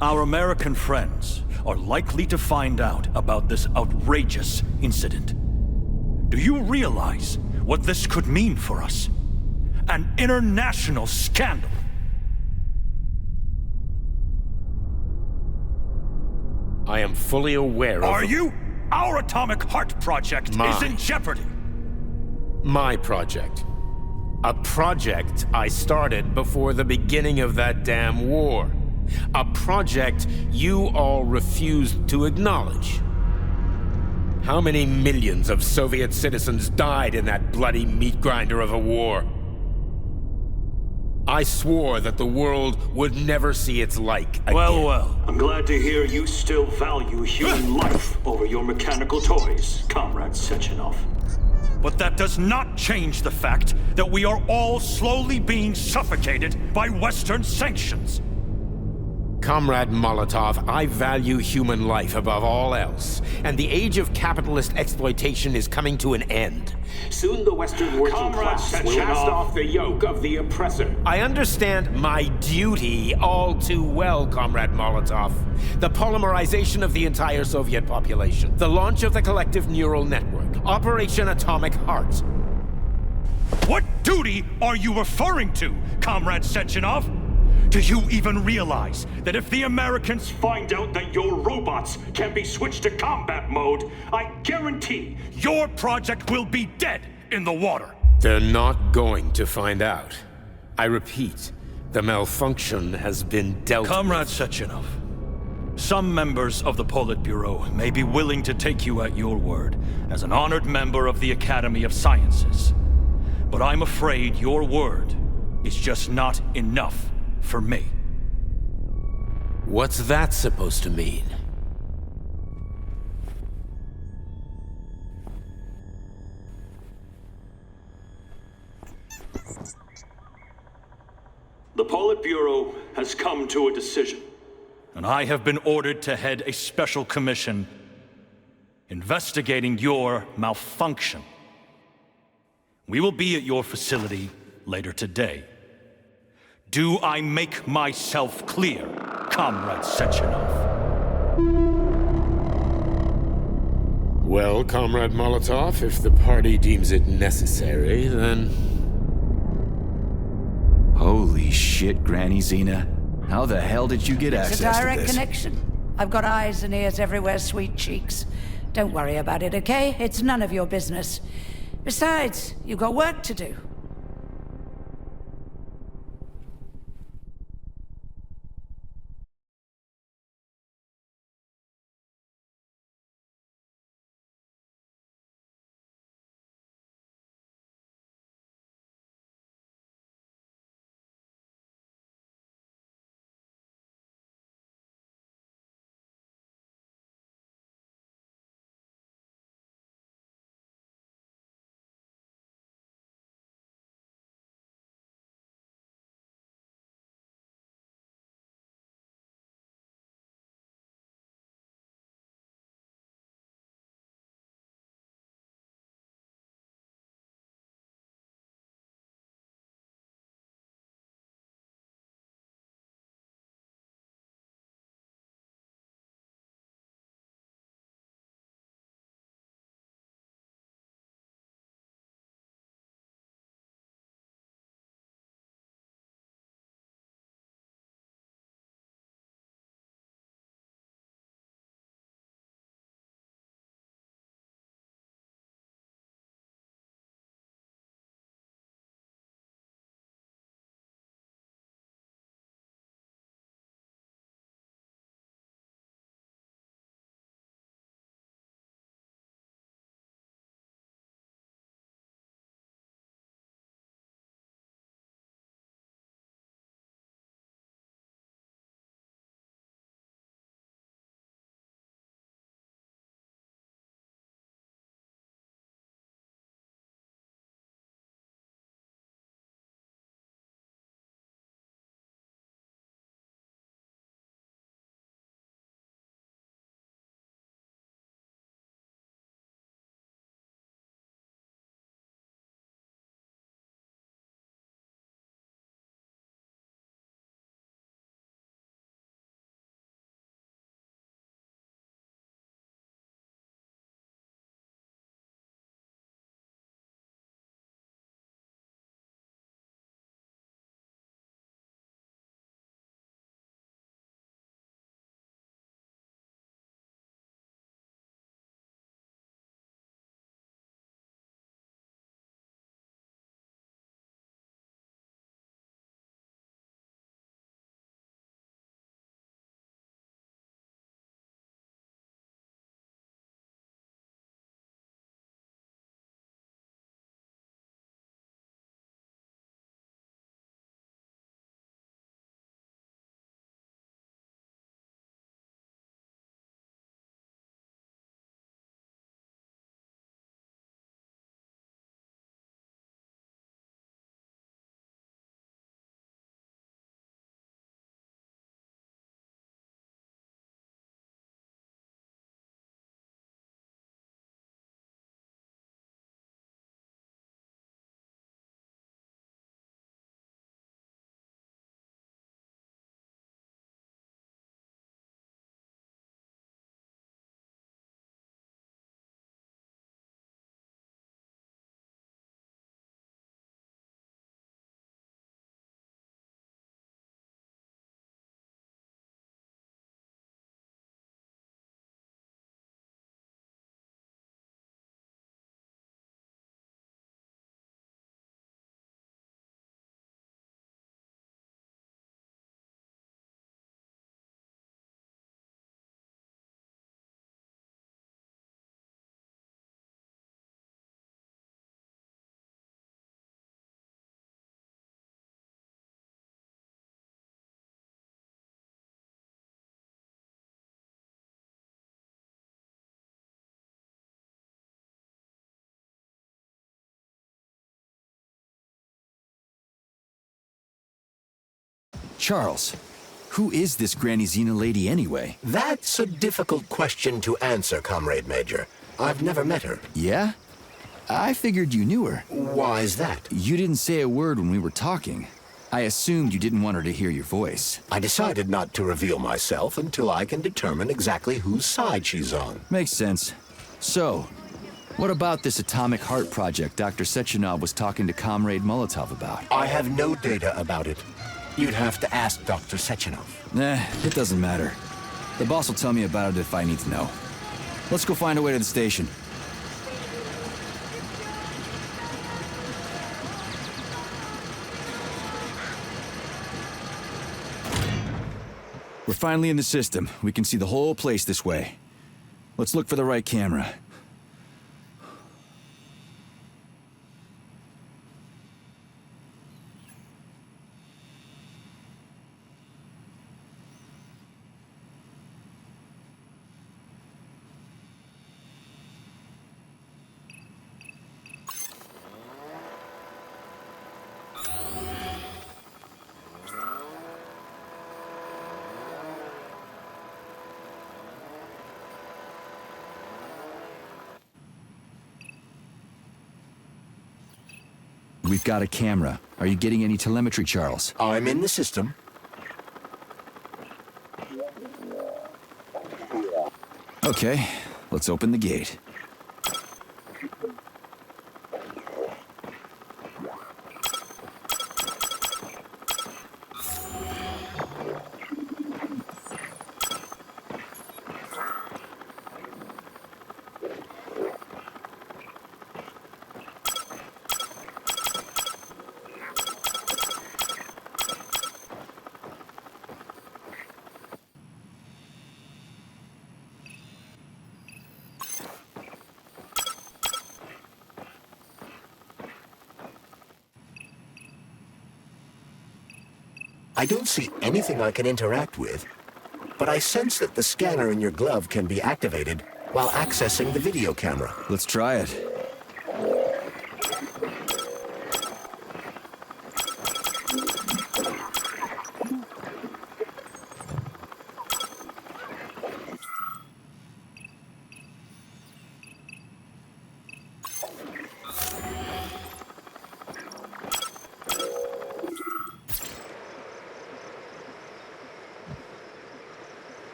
our American friends are likely to find out about this outrageous incident. Do you realize what this could mean for us? An international scandal! I am fully aware of... Are you? Our Atomic Heart project is in jeopardy! My project. A project I started before the beginning of that damn war. A project you all refused to acknowledge. How many millions of Soviet citizens died in that bloody meat grinder of a war? I swore that the world would never see its like again. Well. I'm glad to hear you still value human life over your mechanical toys, Comrade Sechenov. But that does not change the fact that we are all slowly being suffocated by Western sanctions. Comrade Molotov, I value human life above all else, and the age of capitalist exploitation is coming to an end. Soon the Western working class will cast off the yoke of the oppressor. I understand my duty all too well, Comrade Molotov. The polymerization of the entire Soviet population, the launch of the collective neural network, Operation Atomic Heart. What duty are you referring to, Comrade Sechenov? Do you even realize that if the Americans find out that your robots can be switched to combat mode, I guarantee your project will be dead in the water? They're not going to find out. I repeat, the malfunction has been dealt with. Comrade Sechenov, some members of the Politburo may be willing to take you at your word as an honored member of the Academy of Sciences. But I'm afraid your word is just not enough for me. What's that supposed to mean? The Politburo has come to a decision, and I have been ordered to head a special commission investigating your malfunction. We will be at your facility later today. Do I make myself clear, Comrade Sechenov? Well, Comrade Molotov, if the party deems it necessary, then... Holy shit, Granny Xena. How the hell did you get It's access a to direct this? connection. I've got eyes and ears everywhere, sweet cheeks. Don't worry about it, okay? It's none of your business. Besides, you've got work to do. Charles, who is this Granny Xena lady anyway? That's a difficult question to answer, Comrade Major. I've never met her. Yeah? I figured you knew her. Why is that? You didn't say a word when we were talking. I assumed you didn't want her to hear your voice. I decided not to reveal myself until I can determine exactly whose side she's on. Makes sense. So, what about this atomic heart project Dr. Sechenov was talking to Comrade Molotov about? I have no data about it. You'd have to ask Dr. Sechenov. Nah, it doesn't matter. The boss will tell me about it if I need to know. Let's go find a way to the station. We're finally in the system. We can see the whole place this way. Let's look for the right camera. We've got a camera. Are you getting any telemetry, Charles? I'm in the system. Okay, let's open the gate. I don't see anything I can interact with, but I sense that the scanner in your glove can be activated while accessing the video camera. Let's try it.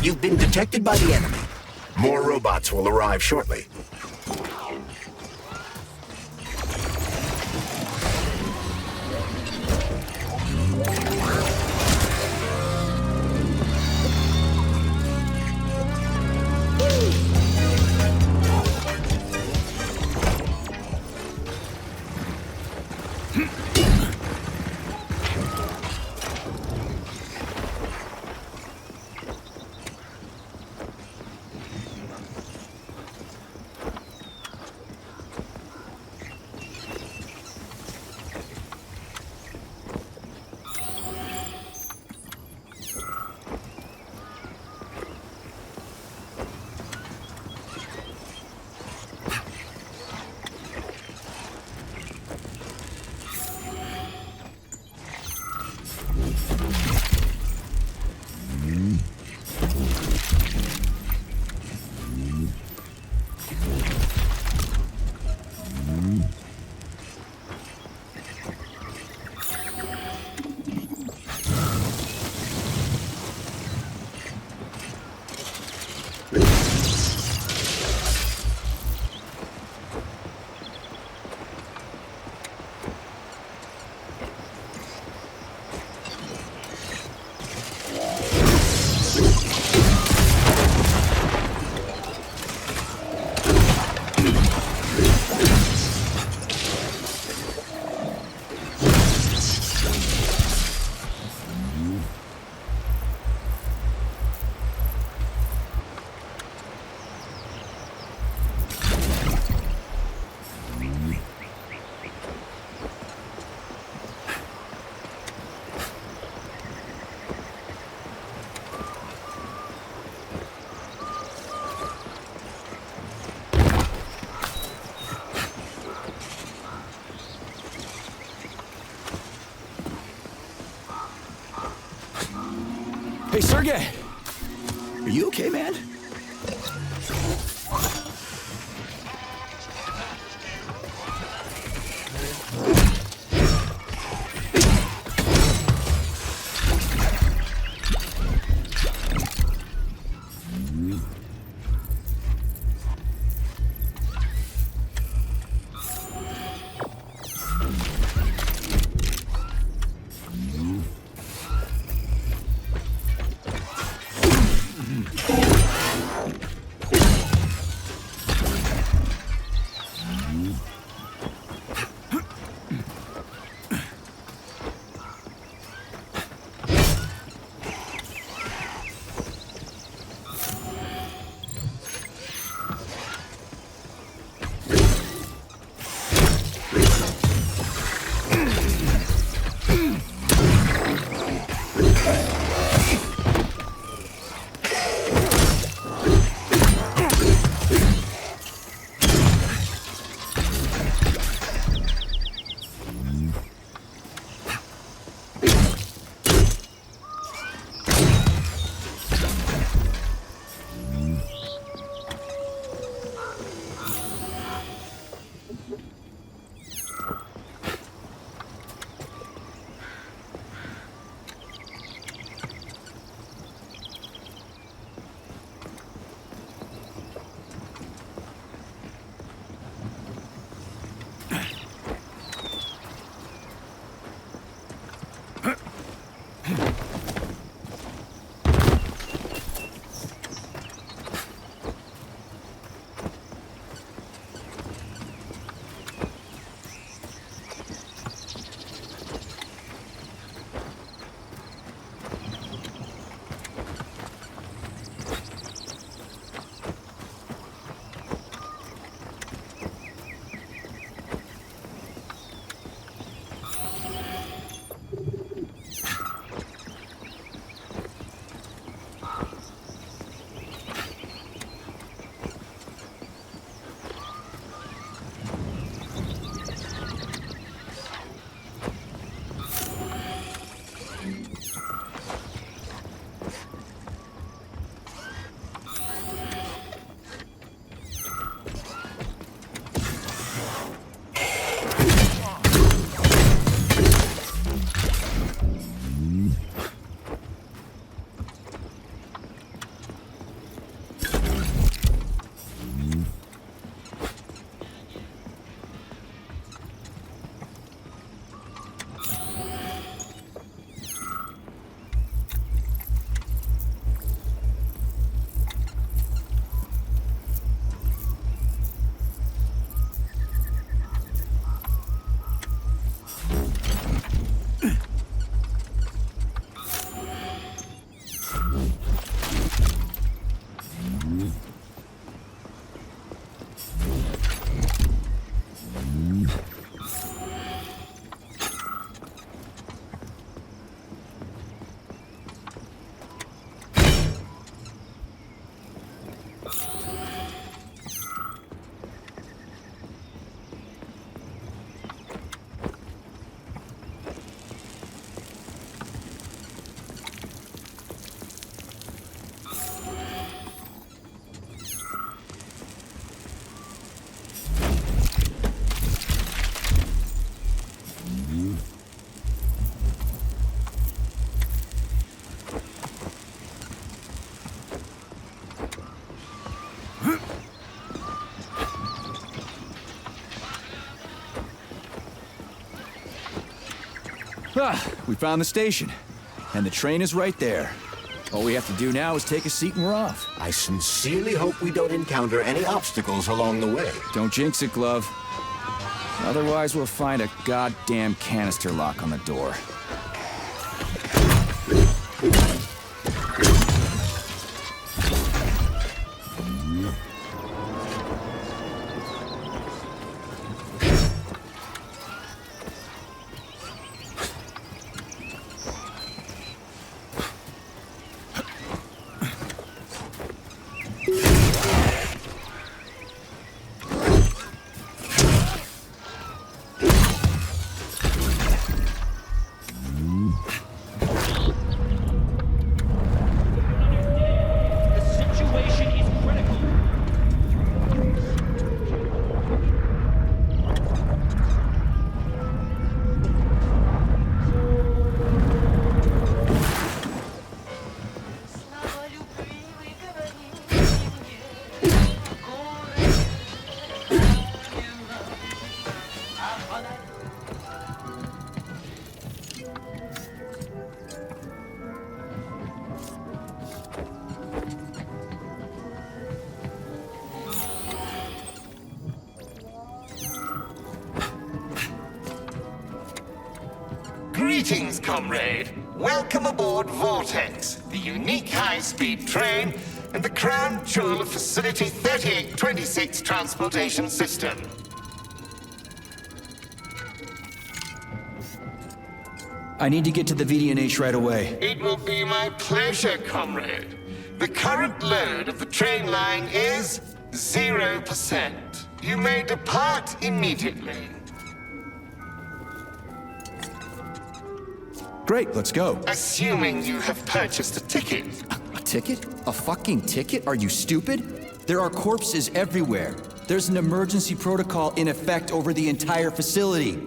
You've been detected by the enemy. More robots will arrive shortly. Hey, Sergey! Are you okay, man? We found the station. And the train is right there. All we have to do now is take a seat and we're off. I sincerely hope we don't encounter any obstacles along the way. Don't jinx it, Glove. Otherwise, we'll find a goddamn canister lock on the door. Greetings, comrade. Welcome aboard Vortex, the unique high-speed train and the crown jewel of Facility 3826 Transportation System. I need to get to the VDNH right away. It will be my pleasure, comrade. The current load of the train line is 0%. You may depart immediately. Great, let's go. Assuming you have purchased a ticket. A ticket? A fucking ticket? Are you stupid? There are corpses everywhere. There's an emergency protocol in effect over the entire facility.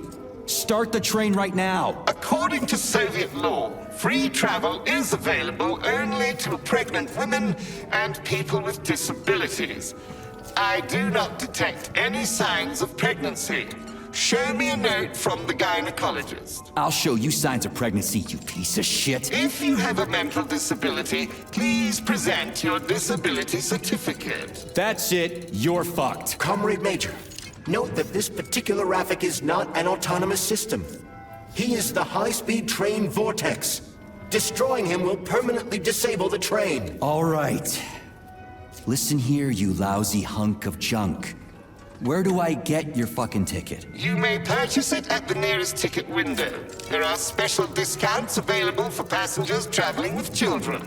Start the train right now. According to Soviet law, free travel is available only to pregnant women and people with disabilities. I do not detect any signs of pregnancy. Show me a note from the gynecologist. I'll show you signs of pregnancy, you piece of shit. If you have a mental disability, please present your disability certificate. That's it. You're fucked. Comrade Major, note that this particular Raffic is not an autonomous system. He is the high-speed train Vortex. Destroying him will permanently disable the train. All right. Listen here, you lousy hunk of junk. Where do I get your fucking ticket? You may purchase it at the nearest ticket window. There are special discounts available for passengers traveling with children.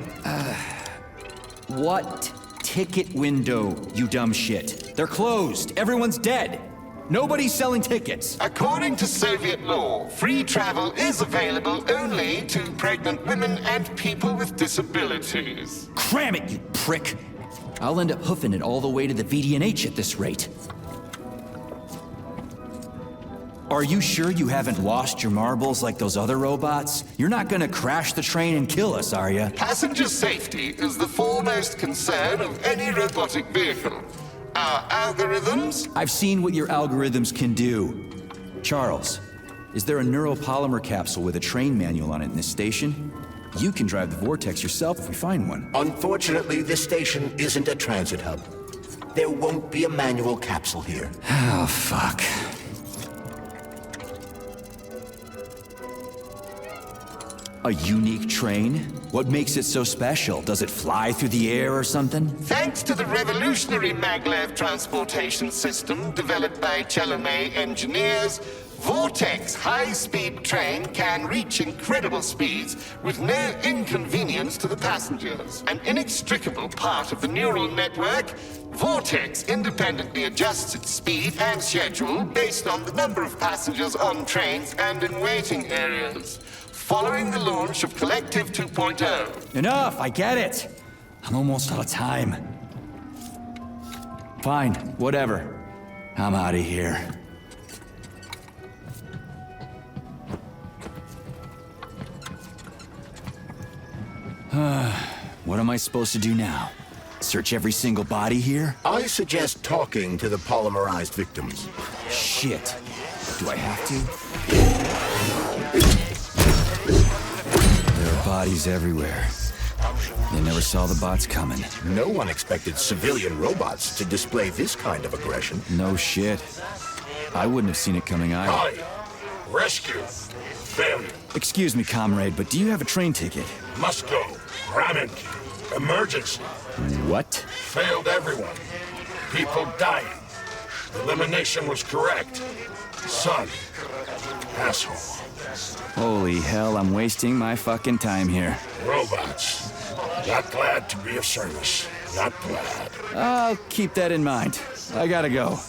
What ticket window, you dumb shit? They're closed. Everyone's dead. Nobody's selling tickets. According to Soviet law, free travel is available only to pregnant women and people with disabilities. Cram it, you prick! I'll end up hoofing it all the way to the VDNH at this rate. Are you sure you haven't lost your marbles like those other robots? You're not gonna crash the train and kill us, are you? Passenger safety is the foremost concern of any robotic vehicle. Our algorithms? I've seen what your algorithms can do. Charles, is there a neuropolymer capsule with a train manual on it in this station? You can drive the Vortex yourself if we find one. Unfortunately, this station isn't a transit hub. There won't be a manual capsule here. Oh, fuck. A unique train? What makes it so special? Does it fly through the air or something? Thanks to the revolutionary maglev transportation system developed by Chelomey engineers, Vortex high-speed train can reach incredible speeds with no inconvenience to the passengers. An inextricable part of the neural network, Vortex independently adjusts its speed and schedule based on the number of passengers on trains and in waiting areas. Following the launch of Collective 2.0. Enough, I get it. I'm almost out of time. Fine, whatever. I'm out of here. What am I supposed to do now? Search every single body here? I suggest talking to the polymerized victims. Shit. Do I have to? bodies everywhere. They never saw the bots coming. No one expected civilian robots to display this kind of aggression. No shit. I wouldn't have seen it coming either. Holly, rescue. Failure. Excuse me, comrade, but do you have a train ticket? Must go. Ramen. Emergency. What? Failed everyone. People dying. Elimination was correct. Son. Asshole. Holy hell, I'm wasting my fucking time here. Robots. Not glad to be of service. Not glad. I'll keep that in mind. I gotta go.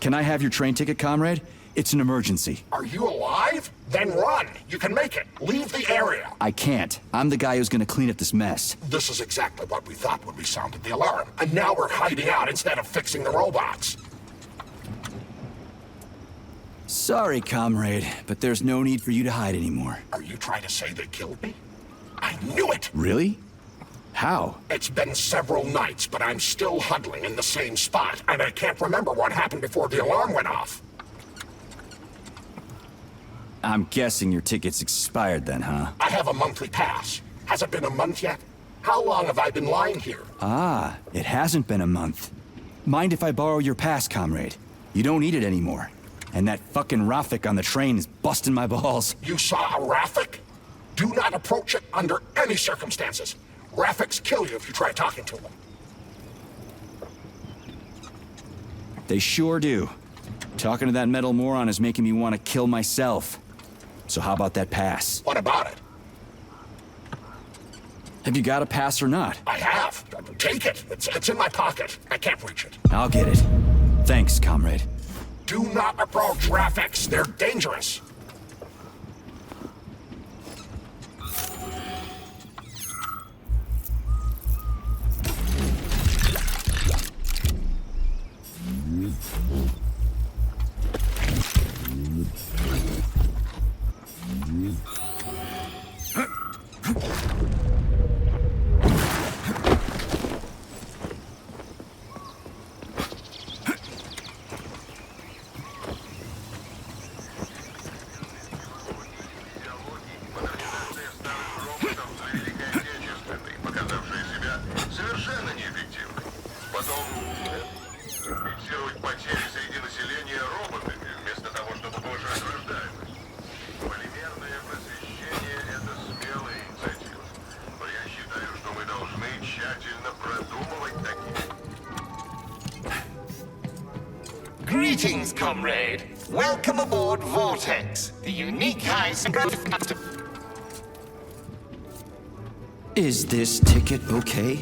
Can I have your train ticket, comrade? It's an emergency. Are you alive? Then run. You can make it. Leave the area. I can't. I'm the guy who's gonna clean up this mess. This is exactly what we thought when we sounded the alarm. And now we're hiding out instead of fixing the robots. Sorry, comrade, but there's no need for you to hide anymore. Are you trying to say they killed me? I knew it! Really? How? It's been several nights, but I'm still huddling in the same spot, and I can't remember what happened before the alarm went off. I'm guessing your ticket's expired then, huh? I have a monthly pass. Has it been a month yet? How long have I been lying here? Ah, it hasn't been a month. Mind if I borrow your pass, comrade? You don't need it anymore. And that fucking Rafik on the train is busting my balls. You saw a Rafik? Do not approach it under any circumstances. Rafiks kill you if you try talking to them. They sure do. Talking to that metal moron is making me want to kill myself. So how about that pass? What about it? Have you got a pass or not? I have. Take it. It's in my pocket. I can't reach it. I'll get it. Thanks, comrade. Do not approach Rafix. They're dangerous. Greetings, comrade. Welcome aboard Vortex, the unique high-security... Is this ticket okay?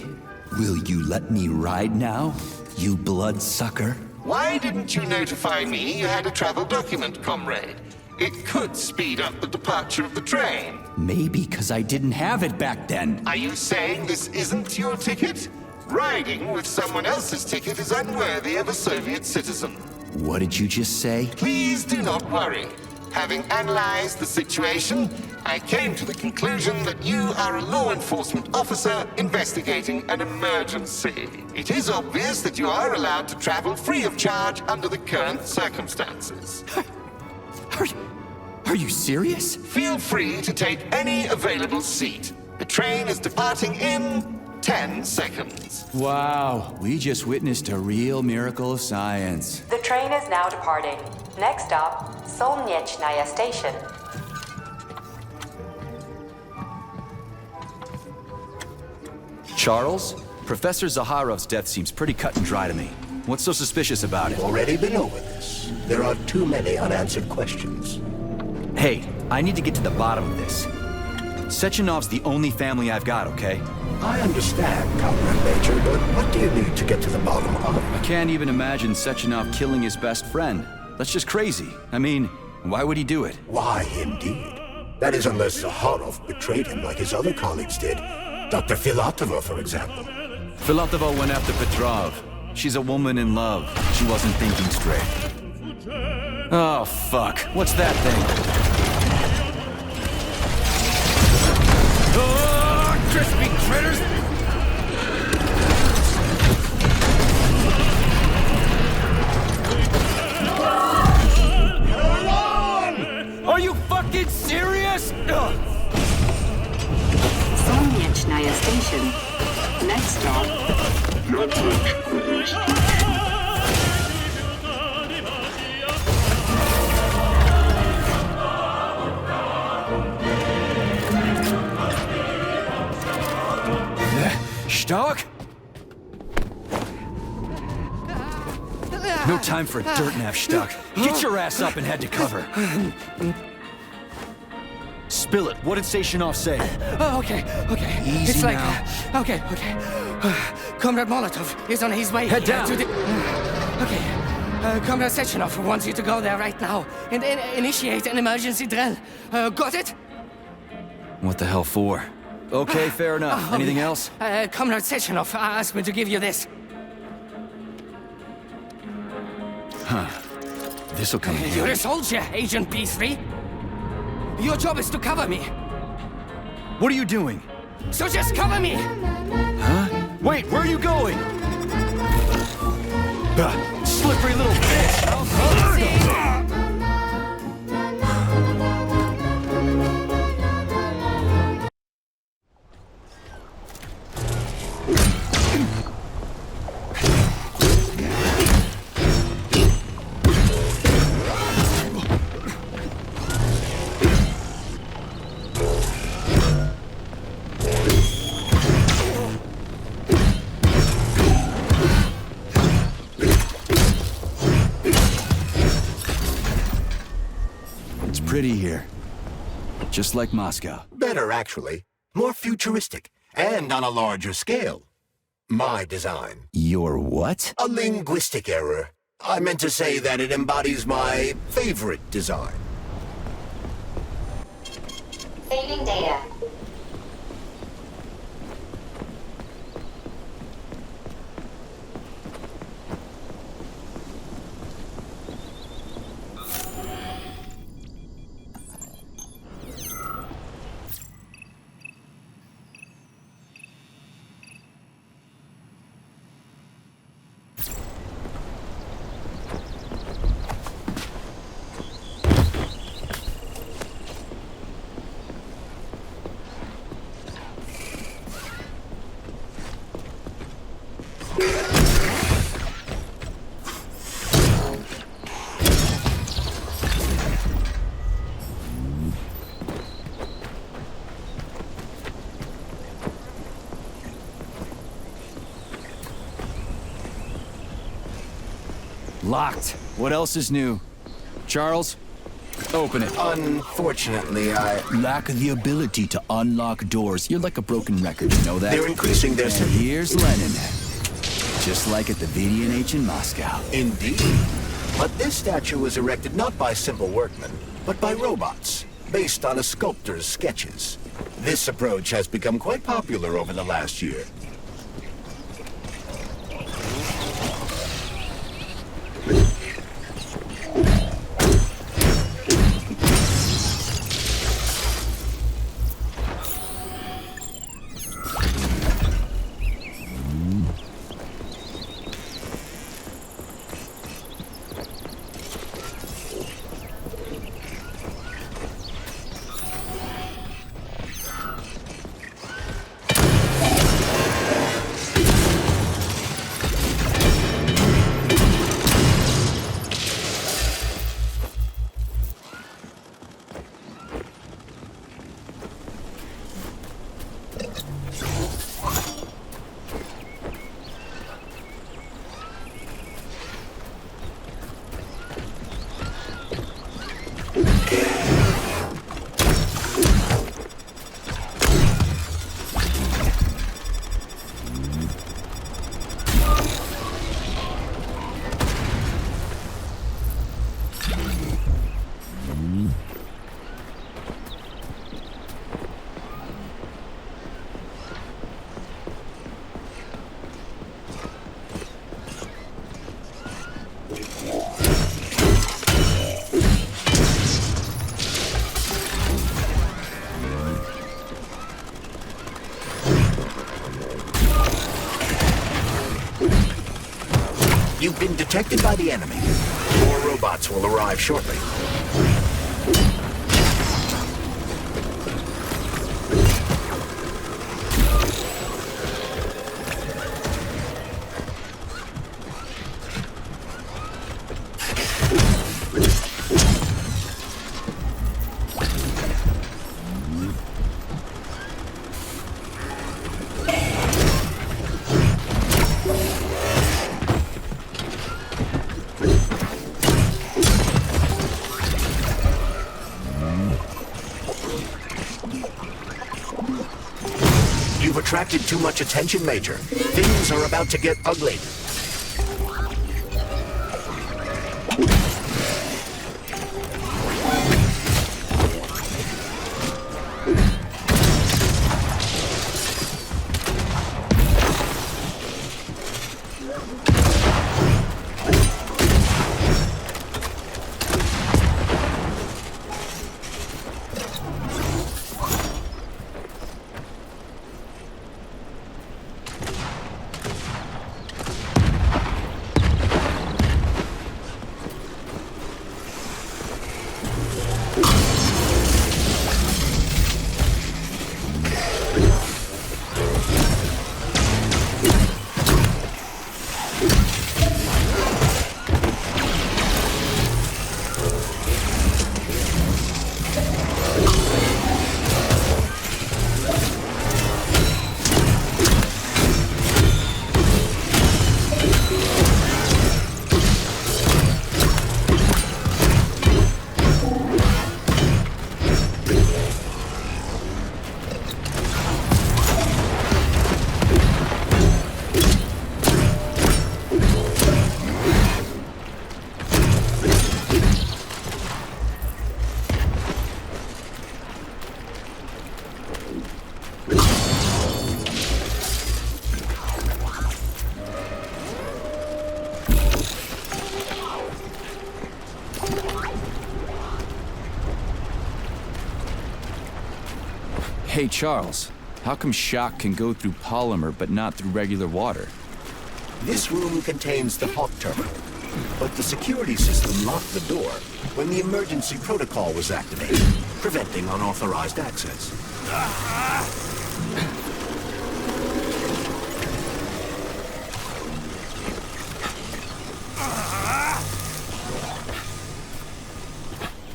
Will you let me ride now, you bloodsucker? Why didn't you notify me you had a travel document, comrade? It could speed up the departure of the train. Maybe because I didn't have it back then. Are you saying this isn't your ticket? Riding with someone else's ticket is unworthy of a Soviet citizen. What did you just say? Please do not worry. Having analyzed the situation, I came to the conclusion that you are a law enforcement officer investigating an emergency. It is obvious that you are allowed to travel free of charge under the current circumstances. Are you serious? Feel free to take any available seat. The train is departing in 10 seconds. Wow, we just witnessed a real miracle of science. The train is now departing. Next stop, Solnechnaya Station. Charles? Professor Zaharov's death seems pretty cut and dry to me. What's so suspicious about it? Already been over this. There are too many unanswered questions. Hey, I need to get to the bottom of this. Sechenov's the only family I've got, okay? I understand, Comrade Major, but what do you need to get to the bottom of? I can't even imagine Sechenov killing his best friend. That's just crazy. I mean, why would he do it? Why, indeed. That is unless Zaharov betrayed him like his other colleagues did. Dr. Filatova, for example. Filatova went after Petrov. She's a woman in love. She wasn't thinking straight. Oh, fuck. What's that thing? Oh, crispy critters! Are you fucking serious? Solnechnaya Station. Next stop. Stark? No time for a dirt nap, Stuck. Get your ass up and head to cover. Spill it. What did Sechenov say? Oh, okay. Easy it's like, now. Okay. Comrade Molotov is on his way. Head down. To the... Okay. Comrade Sechenov wants you to go there right now and initiate an emergency drill. Got it? What the hell for? Okay, fair enough. Anything else? Comrade Sechenov asked me to give you this. Huh. This'll come in You're handy. a soldier, Agent B3. Your job is to cover me. What are you doing? So just cover me! Huh? Wait, where are you going? Slippery little bitch! Pretty here. just like Moscow. Better, actually. More futuristic, and on a larger scale. My design. Your what? A linguistic error. I meant to say that it embodies my favorite design. Saving data. Locked. What else is new? Charles, open it. Unfortunately, I lack the ability to unlock doors. You're like a broken record, you know that? They're increasing their... And here's Lenin. Just like at the VDNH in Moscow. Indeed. But this statue was erected not by simple workmen, but by robots, based on a sculptor's sketches. This approach has become quite popular over the last year. You've been detected by the enemy. More robots will arrive shortly. You've attracted too much attention, Major. Things are about to get ugly. Hey, Charles, how come shock can go through polymer but not through regular water? This room contains the Hawk terminal, but the security system locked the door when the emergency protocol was activated, preventing unauthorized access.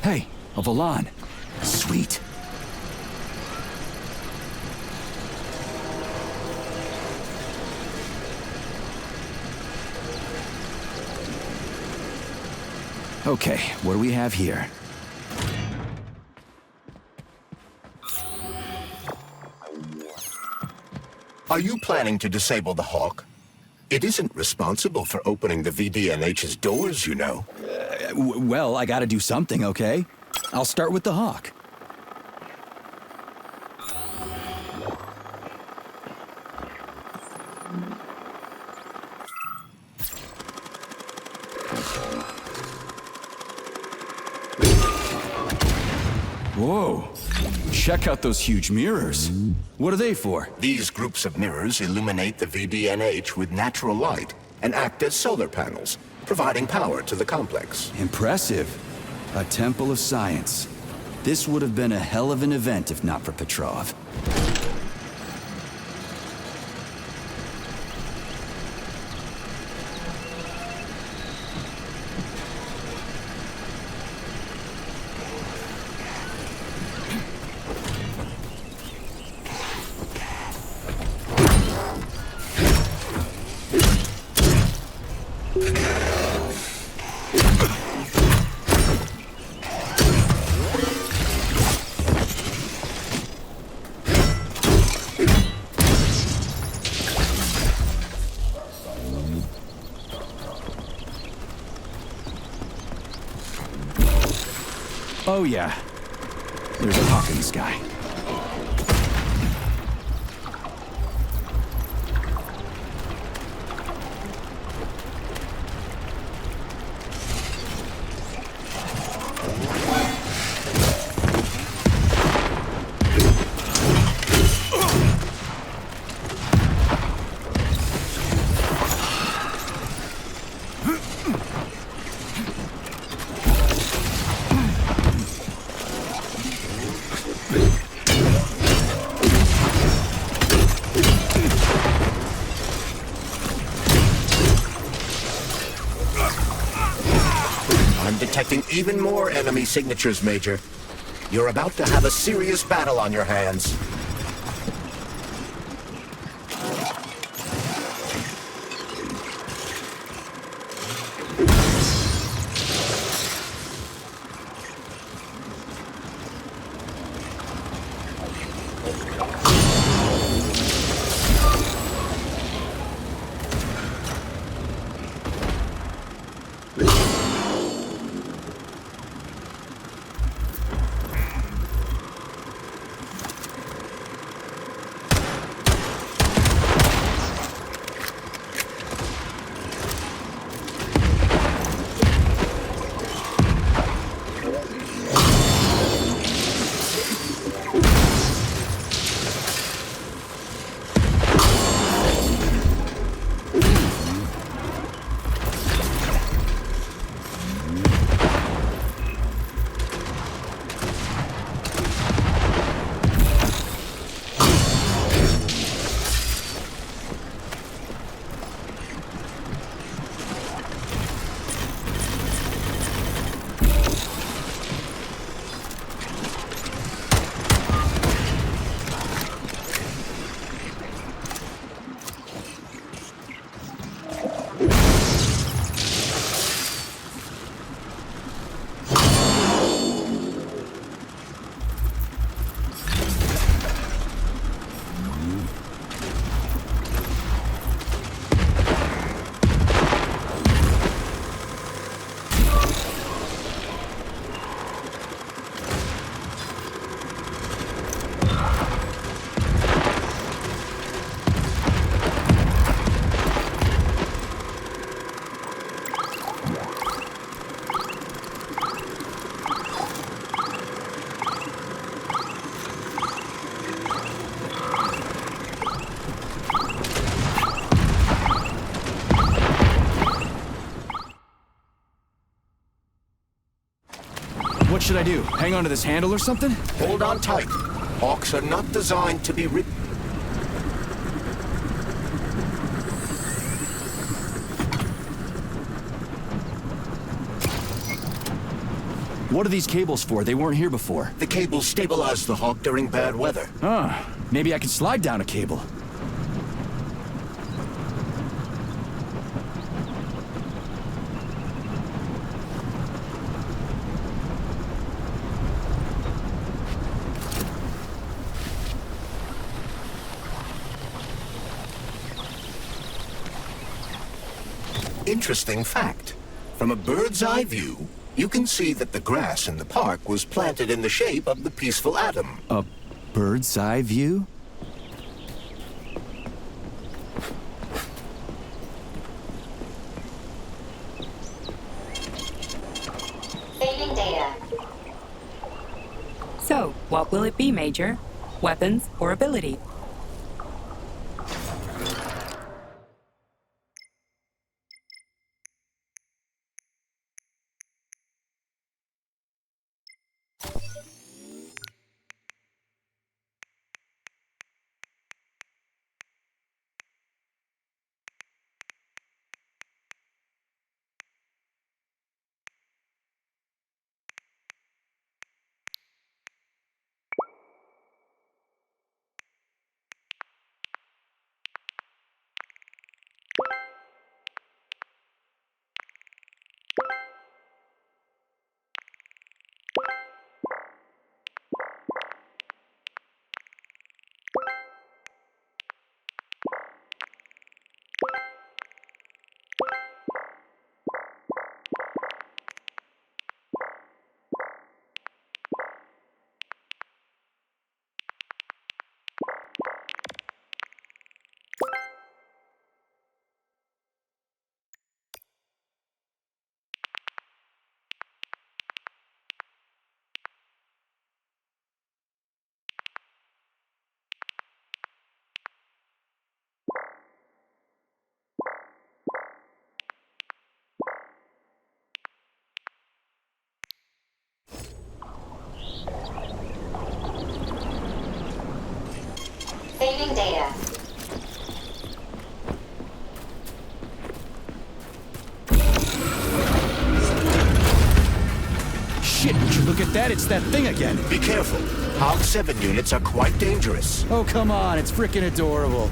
Hey, a Valan. Sweet. Okay, what do we have here? Are you planning to disable the Hawk? It isn't responsible for opening the VDNH's doors, you know. Well, I gotta do something, okay? I'll start with the Hawk. Whoa! Check out those huge mirrors. What are they for? These groups of mirrors illuminate the VDNH with natural light and act as solar panels, providing power to the complex. Impressive. A temple of science. This would have been a hell of an event if not for Petrov. Oh yeah, there's a Hawk in the sky. Detecting even more enemy signatures, Major. You're about to have a serious battle on your hands. What should I do? Hang on to this handle or something? Hold on tight. Hawks are not designed to be ridden. What are these cables for? They weren't here before. The cables stabilize the Hawk during bad weather. Ah, maybe I can slide down a cable. Interesting fact. From a bird's eye view, you can see that the grass in the park was planted in the shape of the peaceful atom. A bird's eye view? Saving data. So, what will it be, Major? Weapons or ability? Saving data. Shit, would you look at that? It's that thing again. Be careful. Hawk 7 units are quite dangerous. Oh, come on. It's frickin' adorable.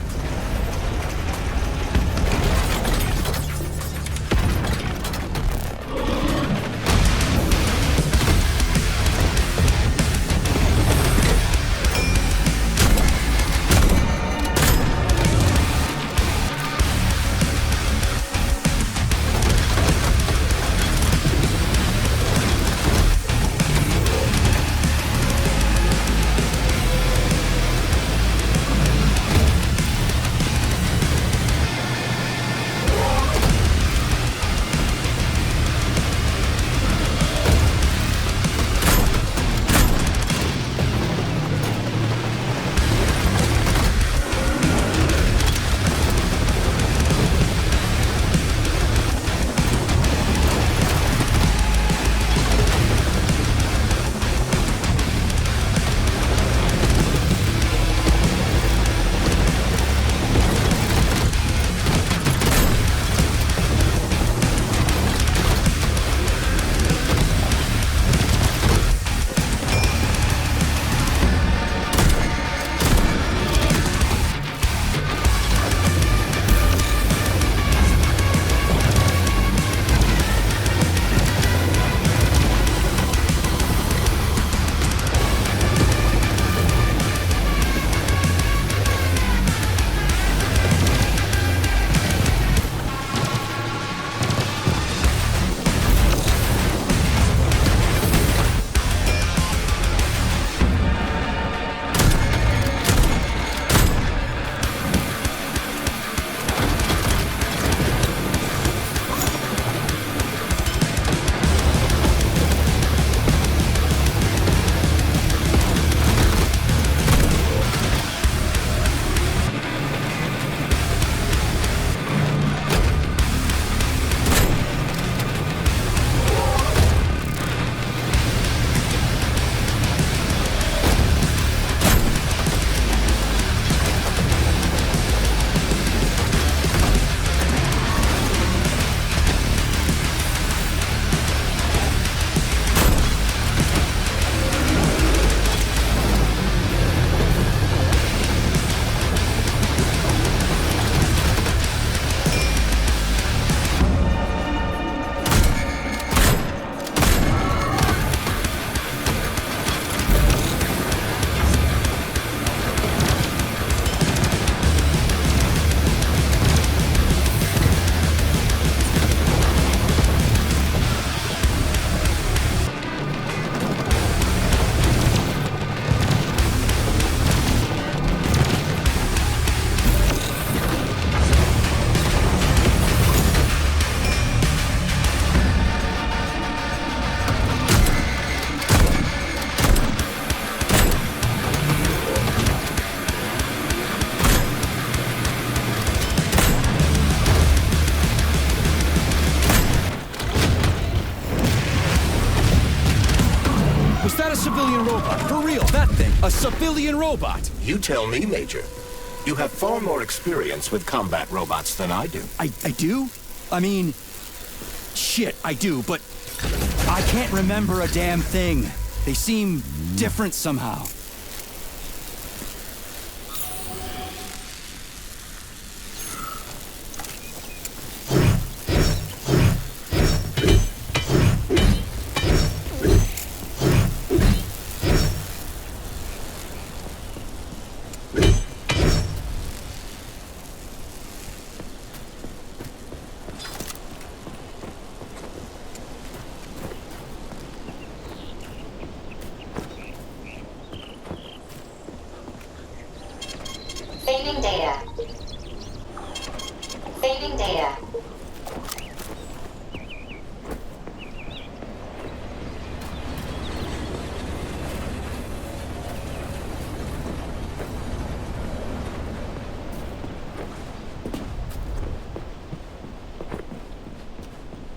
civilian robot. You tell me, Major. You have far more experience with combat robots than I do. I do? I mean, shit, I do, but I can't remember a damn thing. They seem different somehow. Saving data. Saving data.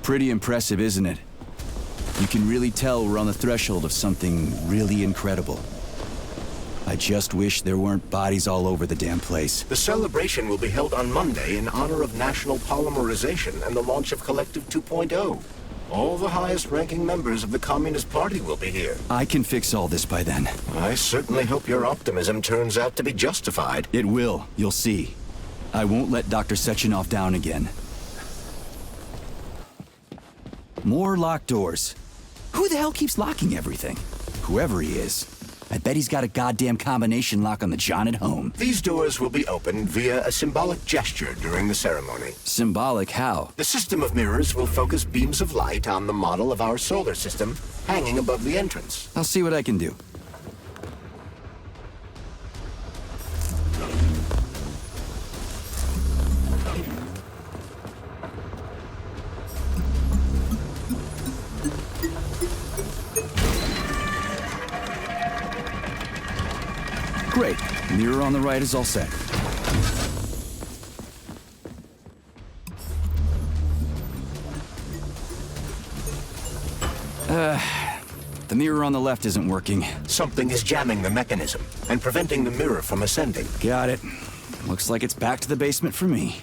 Pretty impressive, isn't it? You can really tell we're on the threshold of something really incredible. I just wish there weren't bodies all over the damn place. The celebration will be held on Monday in honor of National Polymerization and the launch of Collective 2.0. All the highest-ranking members of the Communist Party will be here. I can fix all this by then. I certainly hope your optimism turns out to be justified. It will, you'll see. I won't let Dr. Sechenov down again. More locked doors. Who the hell keeps locking everything? Whoever he is. I bet he's got a goddamn combination lock on the John at home. These doors will be opened via a symbolic gesture during the ceremony. Symbolic how? The system of mirrors will focus beams of light on the model of our solar system hanging above the entrance. I'll see what I can do. Great. Mirror on the right is all set. The mirror on the left isn't working. Something is jamming the mechanism and preventing the mirror from ascending. Got it. Looks like it's back to the basement for me.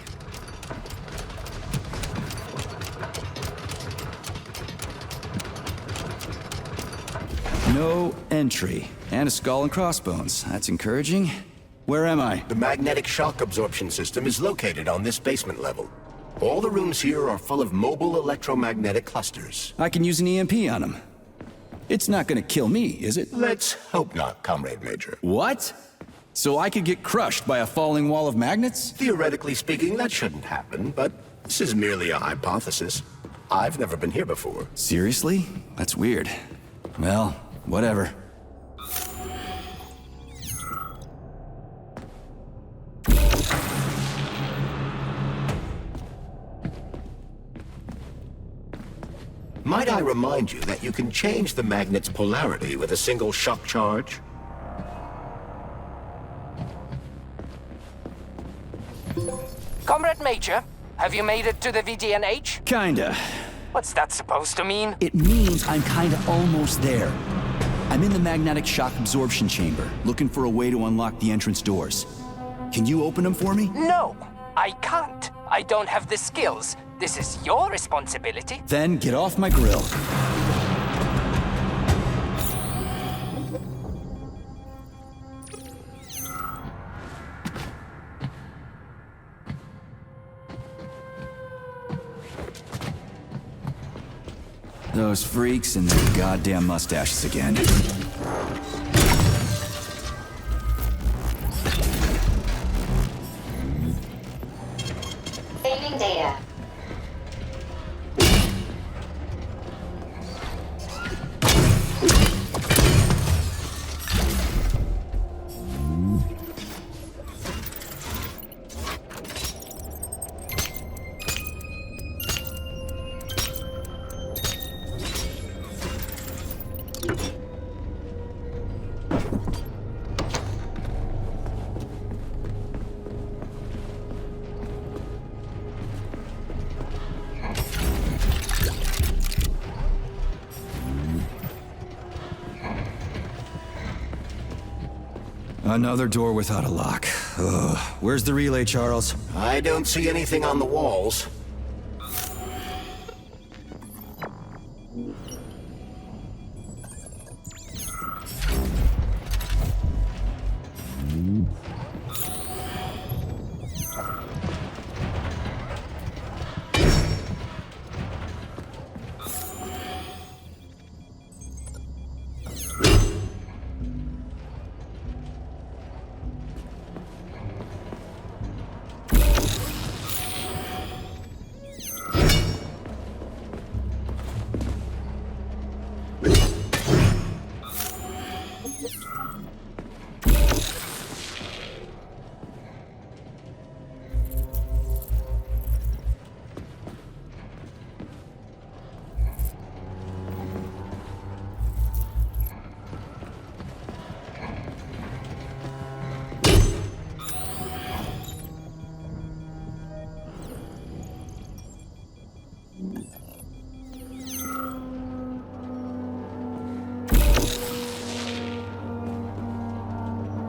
No entry. And a skull and crossbones. That's encouraging. Where am I? The magnetic shock absorption system is located on this basement level. All the rooms here are full of mobile electromagnetic clusters. I can use an EMP on them. It's not gonna kill me, is it? Let's hope not, Comrade Major. What? So I could get crushed by a falling wall of magnets? Theoretically speaking, that shouldn't happen, but this is merely a hypothesis. I've never been here before. Seriously? That's weird. Well, whatever. Might I remind you that you can change the magnet's polarity with a single shock charge? Comrade Major, have you made it to the VDNH? Kinda. What's that supposed to mean? It means I'm kinda almost there. I'm in the magnetic shock absorption chamber, looking for a way to unlock the entrance doors. Can you open them for me? No, I can't. I don't have the skills. This is your responsibility. Then get off my grill. Those freaks and their goddamn mustaches again. Saving data. Another door without a lock. Ugh. Where's the relay, Charles? I don't see anything on the walls.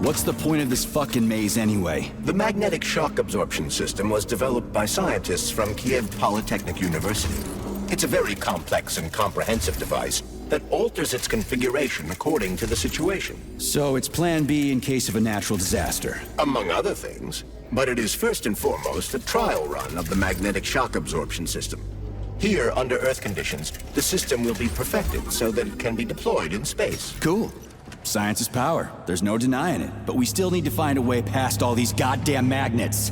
What's the point of this fucking maze anyway? The magnetic shock absorption system was developed by scientists from Kiev Polytechnic University. It's a very complex and comprehensive device that alters its configuration according to the situation. So it's plan B in case of a natural disaster. Among other things. But it is first and foremost a trial run of the magnetic shock absorption system. Here, under Earth conditions, the system will be perfected so that it can be deployed in space. Cool. Science is power. There's no denying it. But we still need to find a way past all these goddamn magnets.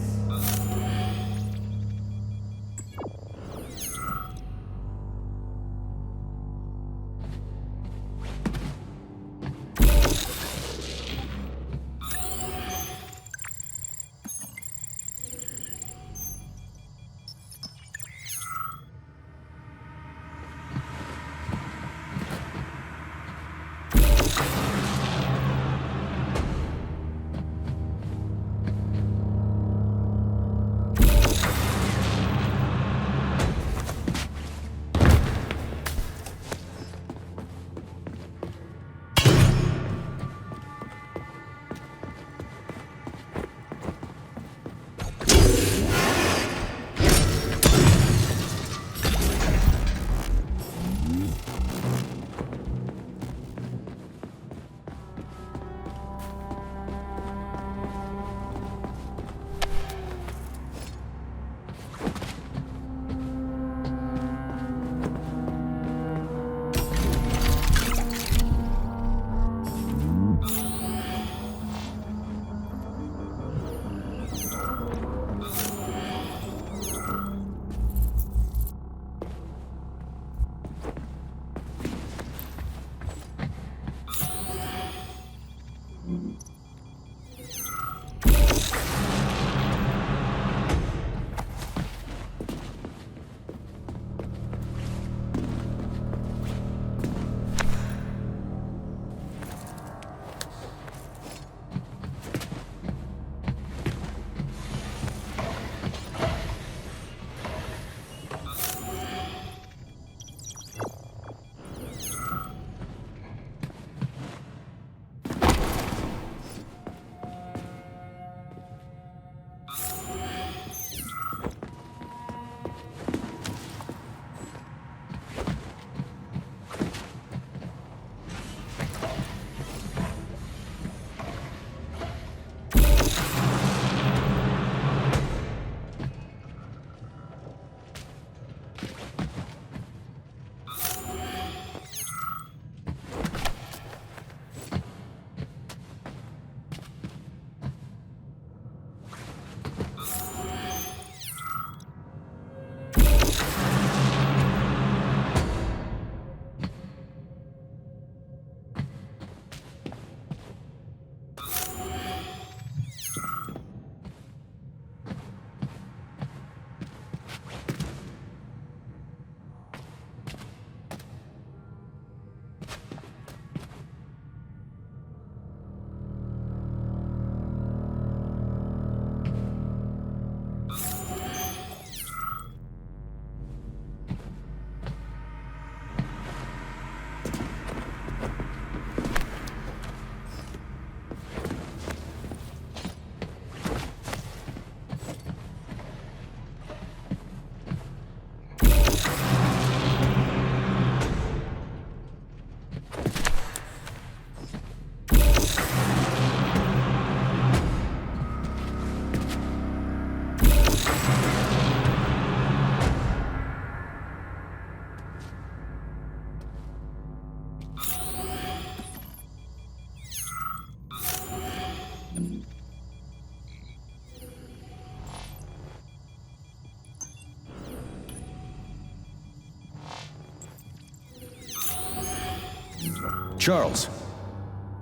Charles,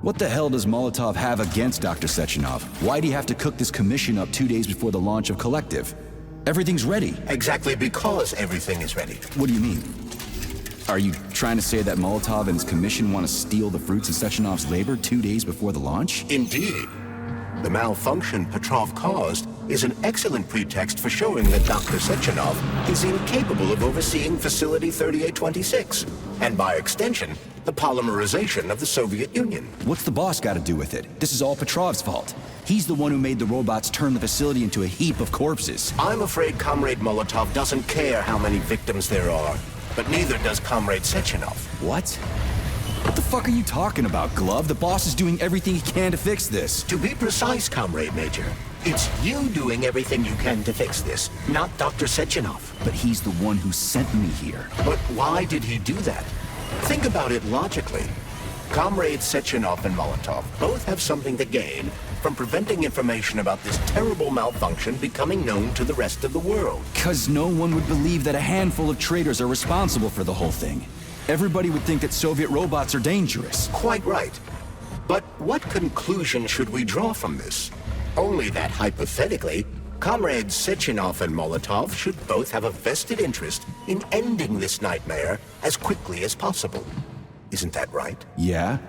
what the hell does Molotov have against Dr. Sechenov? Why'd he have to cook this commission up 2 days before the launch of Collective? Everything's ready. Exactly because everything is ready. What do you mean? Are you trying to say that Molotov and his commission want to steal the fruits of Sechenov's labor 2 days before the launch? Indeed. The malfunction Petrov caused is an excellent pretext for showing that Dr. Sechenov is incapable of overseeing Facility 3826, and by extension, the polymerization of the Soviet Union. What's the boss got to do with it? This is all Petrov's fault. He's the one who made the robots turn the facility into a heap of corpses. I'm afraid Comrade Molotov doesn't care how many victims there are, but neither does Comrade Sechenov. What? What the fuck are you talking about, Glove? The boss is doing everything he can to fix this. To be precise, Comrade Major, it's you doing everything you can to fix this, not Dr. Sechenov. But he's the one who sent me here. But why did he do that? Think about it logically. Comrades Sechenov and Molotov both have something to gain from preventing information about this terrible malfunction becoming known to the rest of the world. Because no one would believe that a handful of traitors are responsible for the whole thing. Everybody would think that Soviet robots are dangerous. Quite right. But what conclusion should we draw from this? Only that hypothetically, Comrades Sechenov and Molotov should both have a vested interest in ending this nightmare as quickly as possible. Isn't that right? Yeah?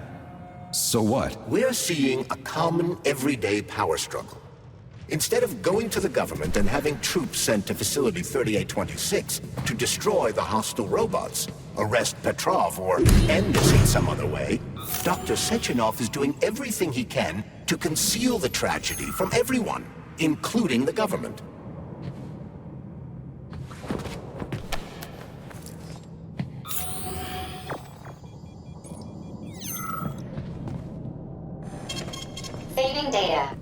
So what? We're seeing a common everyday power struggle. Instead of going to the government and having troops sent to Facility 3826 to destroy the hostile robots, arrest Petrov, or end this in some other way, Dr. Sechenov is doing everything he can to conceal the tragedy from everyone, including the government. Saving data.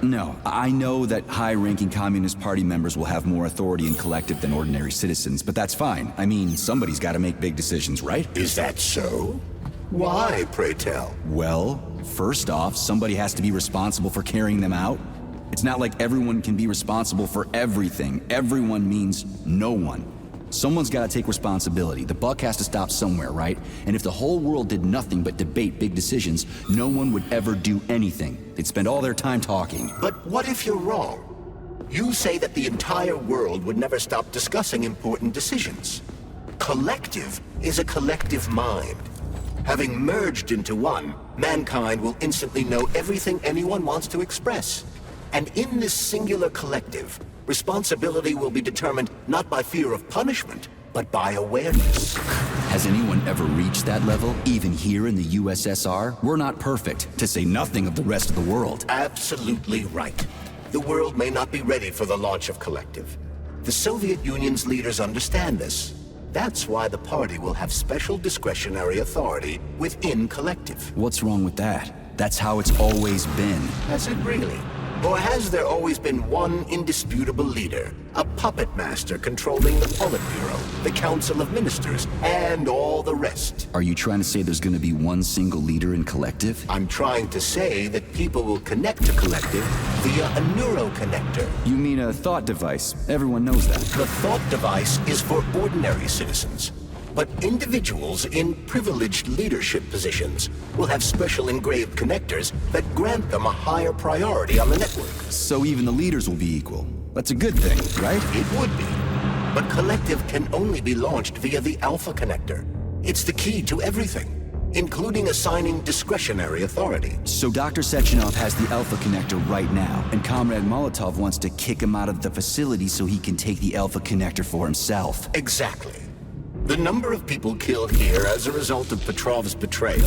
No, I know that high-ranking Communist Party members will have more authority in Collective than ordinary citizens, but that's fine. I mean, somebody's got to make big decisions, right? Is that so? Why, pray tell? Well, first off, somebody has to be responsible for carrying them out. It's not like everyone can be responsible for everything. Everyone means no one. Someone's got to take responsibility. The buck has to stop somewhere, right? And if the whole world did nothing but debate big decisions, no one would ever do anything. They'd spend all their time talking. But what if you're wrong? You say that the entire world would never stop discussing important decisions. Collective is a collective mind. Having merged into one, mankind will instantly know everything anyone wants to express. And in this singular collective, responsibility will be determined not by fear of punishment, but by awareness. Has anyone ever reached that level, even here in the USSR? We're not perfect, to say nothing of the rest of the world. Absolutely right. The world may not be ready for the launch of Collective. The Soviet Union's leaders understand this. That's why the party will have special discretionary authority within Collective. What's wrong with that? That's how it's always been. Has it really? Or has there always been one indisputable leader, a puppet master controlling the Politburo, the Council of Ministers, and all the rest? Are you trying to say there's going to be one single leader in Collective? I'm trying to say that people will connect to Collective via a neuroconnector. You mean a thought device? Everyone knows that. The thought device is for ordinary citizens. But individuals in privileged leadership positions will have special engraved connectors that grant them a higher priority on the network. So even the leaders will be equal. That's a good thing, right? It would be. But Collective can only be launched via the Alpha Connector. It's the key to everything, including assigning discretionary authority. So Dr. Sechenov has the Alpha Connector right now, and Comrade Molotov wants to kick him out of the facility so he can take the Alpha Connector for himself. Exactly. The number of people killed here as a result of Petrov's betrayal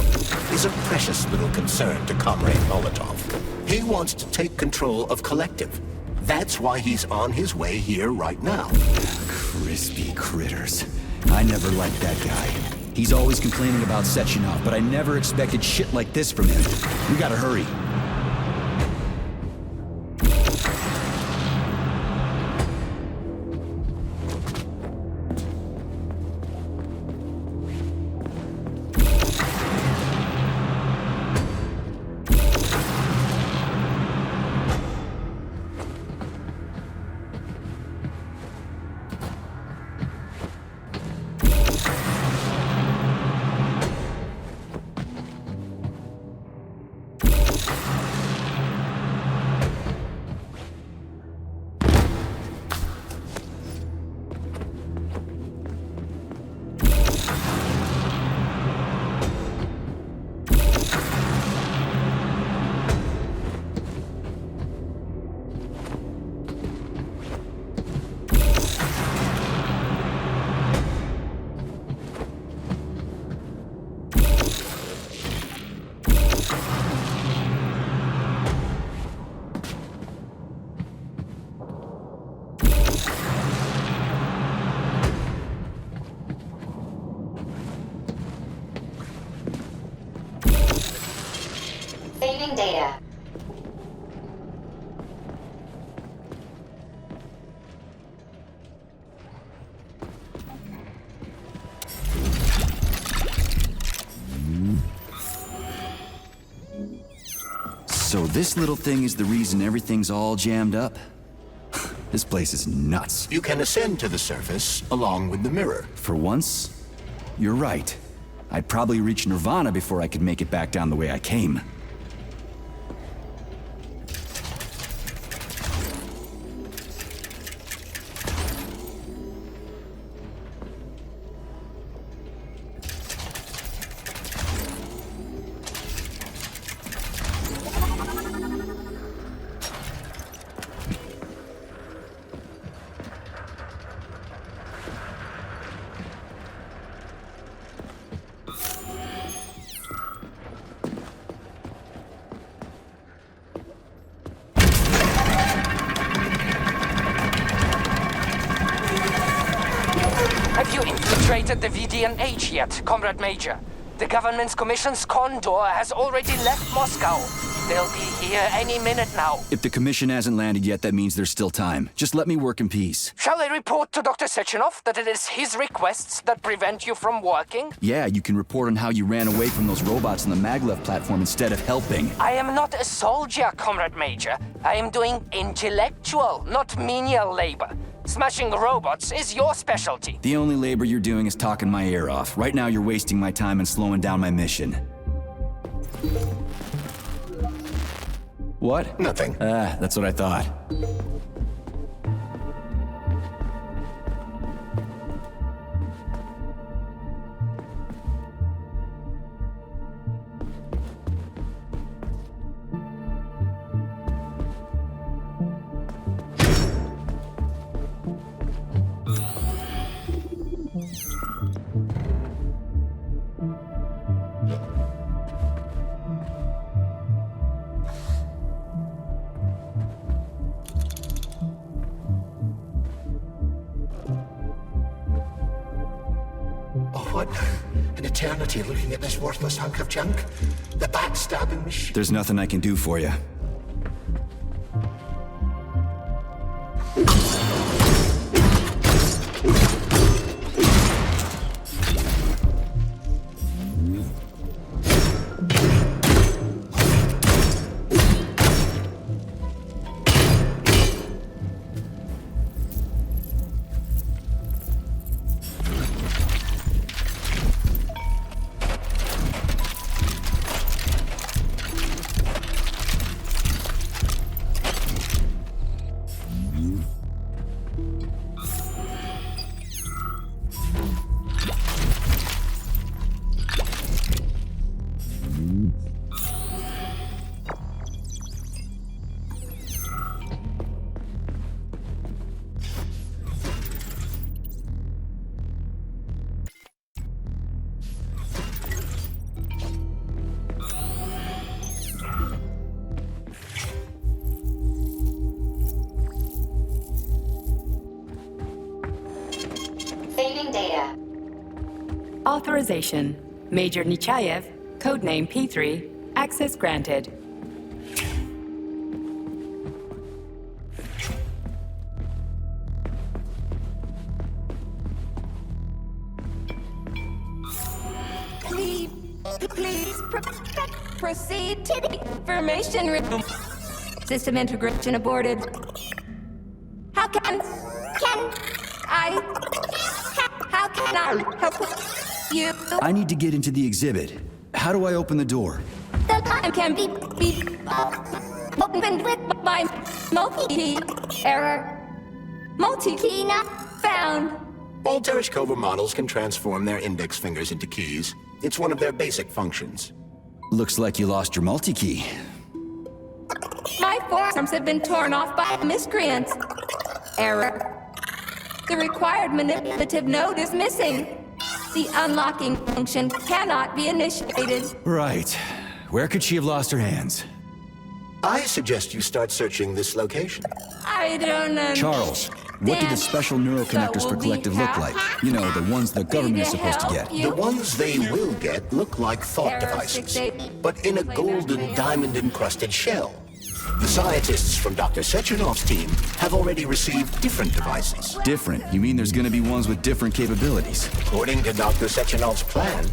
is a precious little concern to Comrade Molotov. He wants to take control of Collective. That's why he's on his way here right now. Crispy critters. I never liked that guy. He's always complaining about Sechenov, but I never expected shit like this from him. We gotta hurry. Saving data. So this little thing is the reason everything's all jammed up? This place is nuts. You can ascend to the surface along with the mirror. For once, you're right. I'd probably reach Nirvana before I could make it back down the way I came. Have you infiltrated the VDNH yet, Comrade Major? The government's commission's Condor has already left Moscow. They'll be here any minute now. If the commission hasn't landed yet, that means there's still time. Just let me work in peace. Shall I report to Dr. Sechenov that it is his requests that prevent you from working? Yeah, you can report on how you ran away from those robots on the maglev platform instead of helping. I am not a soldier, Comrade Major. I am doing intellectual, not menial labor. Smashing robots is your specialty. The only labor you're doing is talking my ear off. Right now, you're wasting my time and slowing down my mission. What? Nothing. That's what I thought. What now? An eternity looking at this worthless hunk of junk? The backstabbing machine? There's nothing I can do for you. data. Authorization. Major Nechayev, codename P3, access granted. Please proceed to the information room. System integration aborted. How can I help you? I need to get into the exhibit. How do I open the door? The time can be opened with my multi-key error. Multi-key not found. All Tereshkova models can transform their index fingers into keys. It's one of their basic functions. Looks like you lost your multi-key. My forearms have been torn off by miscreants. Error. The required manipulative node is missing. The unlocking function cannot be initiated. Right. Where could she have lost her hands? I suggest you start searching this location. I don't know. Charles, what do the special neuroconnectors for Collective look like? You know, the ones the government is supposed to get. The ones they will get look like thought devices, but in a golden diamond-encrusted shell. The scientists from Dr. Sechenov's team have already received different devices. Different? You mean there's gonna be ones with different capabilities? According to Dr. Sechenov's plan,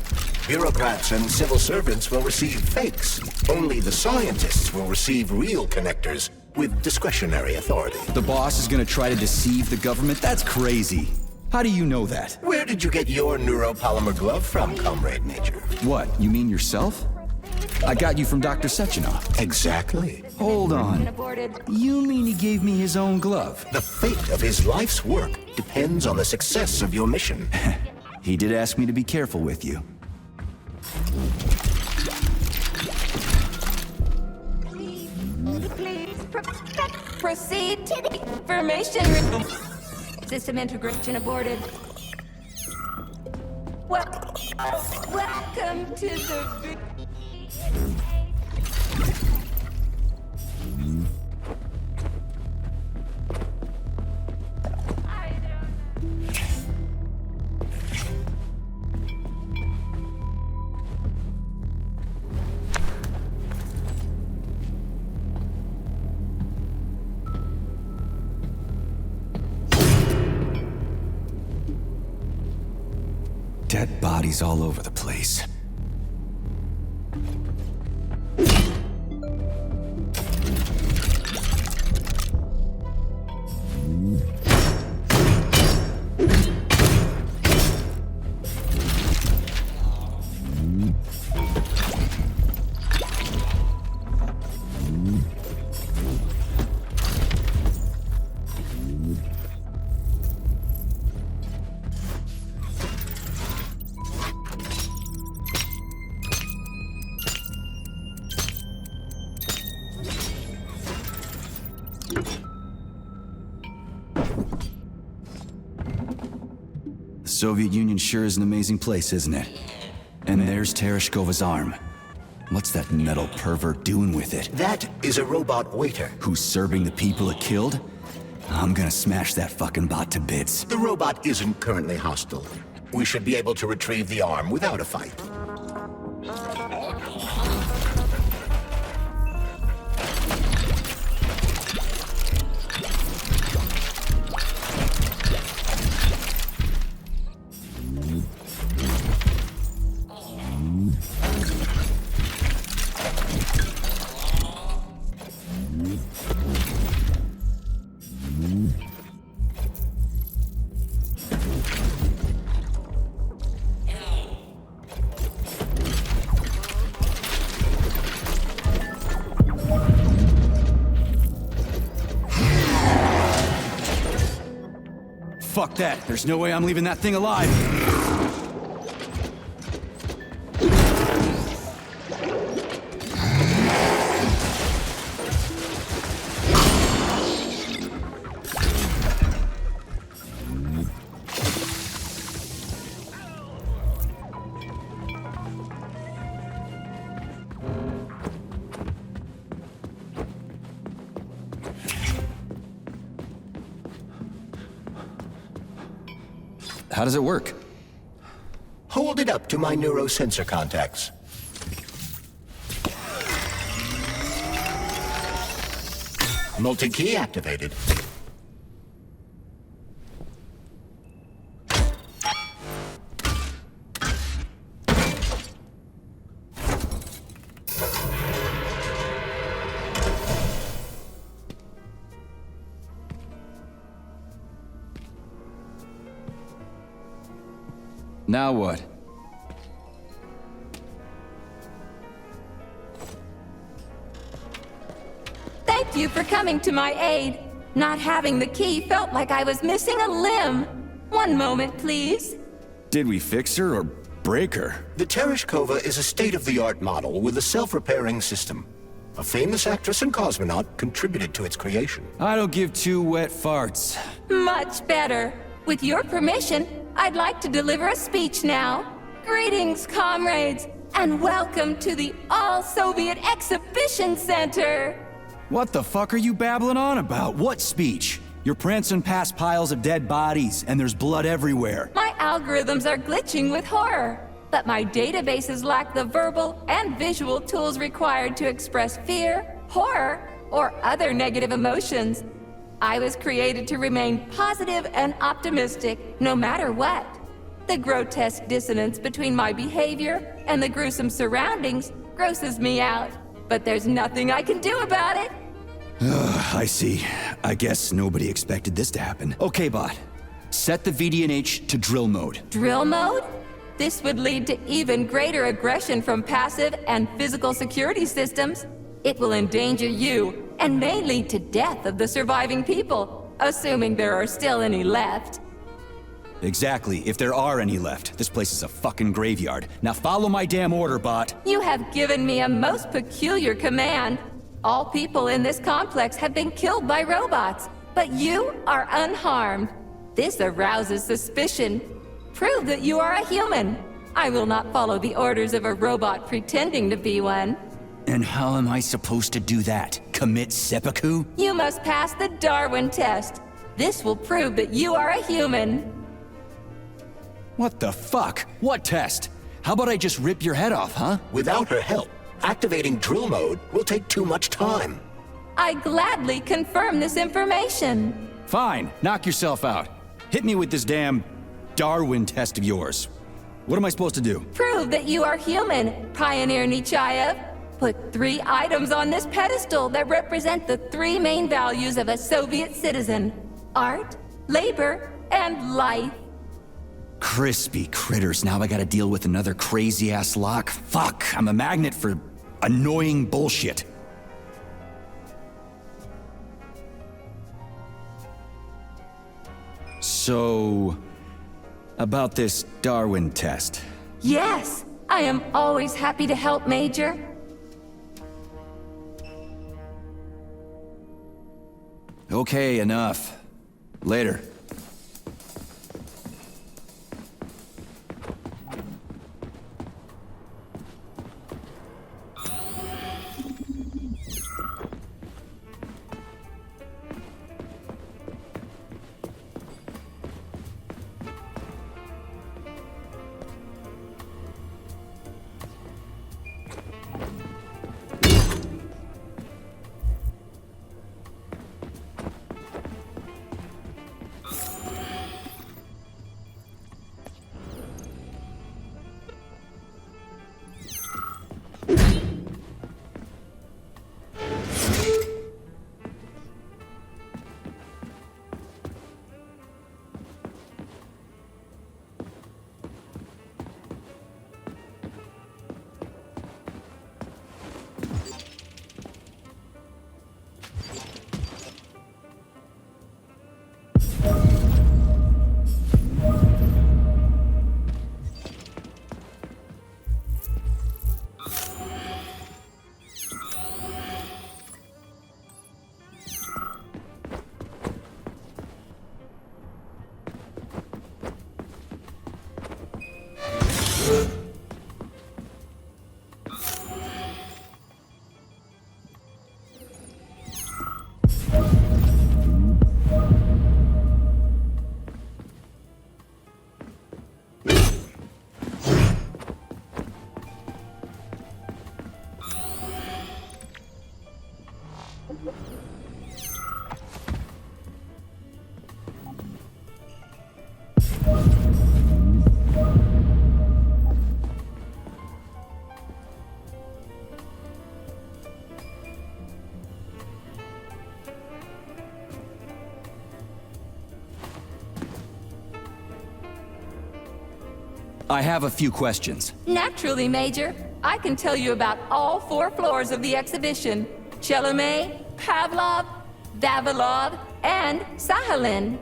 bureaucrats and civil servants will receive fakes. Only the scientists will receive real connectors with discretionary authority. The boss is gonna try to deceive the government? That's crazy. How do you know that? Where did you get your neuropolymer glove from, Comrade Major? What, you mean yourself? I got you from Dr. Sechenov. Exactly. Hold on. You mean he gave me his own glove? The fate of his life's work depends on the success of your mission. He did ask me to be careful with you. Please proceed to the information room. System integration aborted. Welcome to the... Dead bodies all over the place. The Soviet Union sure is an amazing place, isn't it? And there's Tereshkova's arm. What's that metal pervert doing with it? That is a robot waiter. Who's serving the people it killed? I'm gonna smash that fucking bot to bits. The robot isn't currently hostile. We should be able to retrieve the arm without a fight. Fuck that. There's no way I'm leaving that thing alive. How does it work? Hold it up to my neurosensor contacts. Multi-key activated. Now what? Thank you for coming to my aid. Not having the key felt like I was missing a limb. One moment, please. Did we fix her or break her? The Tereshkova is a state-of-the-art model with a self-repairing system. A famous actress and cosmonaut contributed to its creation. I don't give two wet farts. Much better. With your permission, I'd like to deliver a speech now. Greetings, comrades, and welcome to the All-Soviet Exhibition Center. What the fuck are you babbling on about? What speech? You're prancing past piles of dead bodies, and there's blood everywhere. My algorithms are glitching with horror, but my databases lack the verbal and visual tools required to express fear, horror, or other negative emotions. I was created to remain positive and optimistic, no matter what. The grotesque dissonance between my behavior and the gruesome surroundings grosses me out, but there's nothing I can do about it. I see. I guess nobody expected this to happen. Okay, bot. Set the VDNH to drill mode. Drill mode? This would lead to even greater aggression from passive and physical security systems. It will endanger you, and may lead to death of the surviving people, assuming there are still any left. Exactly, if there are any left. This place is a fucking graveyard. Now follow my damn order, bot. You have given me a most peculiar command. All people in this complex have been killed by robots, but you are unharmed. This arouses suspicion. Prove that you are a human. I will not follow the orders of a robot pretending to be one. And how am I supposed to do that? Commit seppuku? You must pass the Darwin test. This will prove that you are a human. What the fuck? What test? How about I just rip your head off, huh? Without her help, activating drill mode will take too much time. I gladly confirm this information. Fine, knock yourself out. Hit me with this damn Darwin test of yours. What am I supposed to do? Prove that you are human, Pioneer Nechayev. Put 3 items on this pedestal that represent the 3 main values of a Soviet citizen: art, labor, and life. Crispy critters, now I gotta deal with another crazy-ass lock. Fuck, I'm a magnet for annoying bullshit. So, about this Darwin test. Yes, I am always happy to help, Major. Okay, enough. Later. I have a few questions. Naturally, Major. I can tell you about all 4 floors of the exhibition. Chelomey, Pavlov, Vavilov, and Sahalin.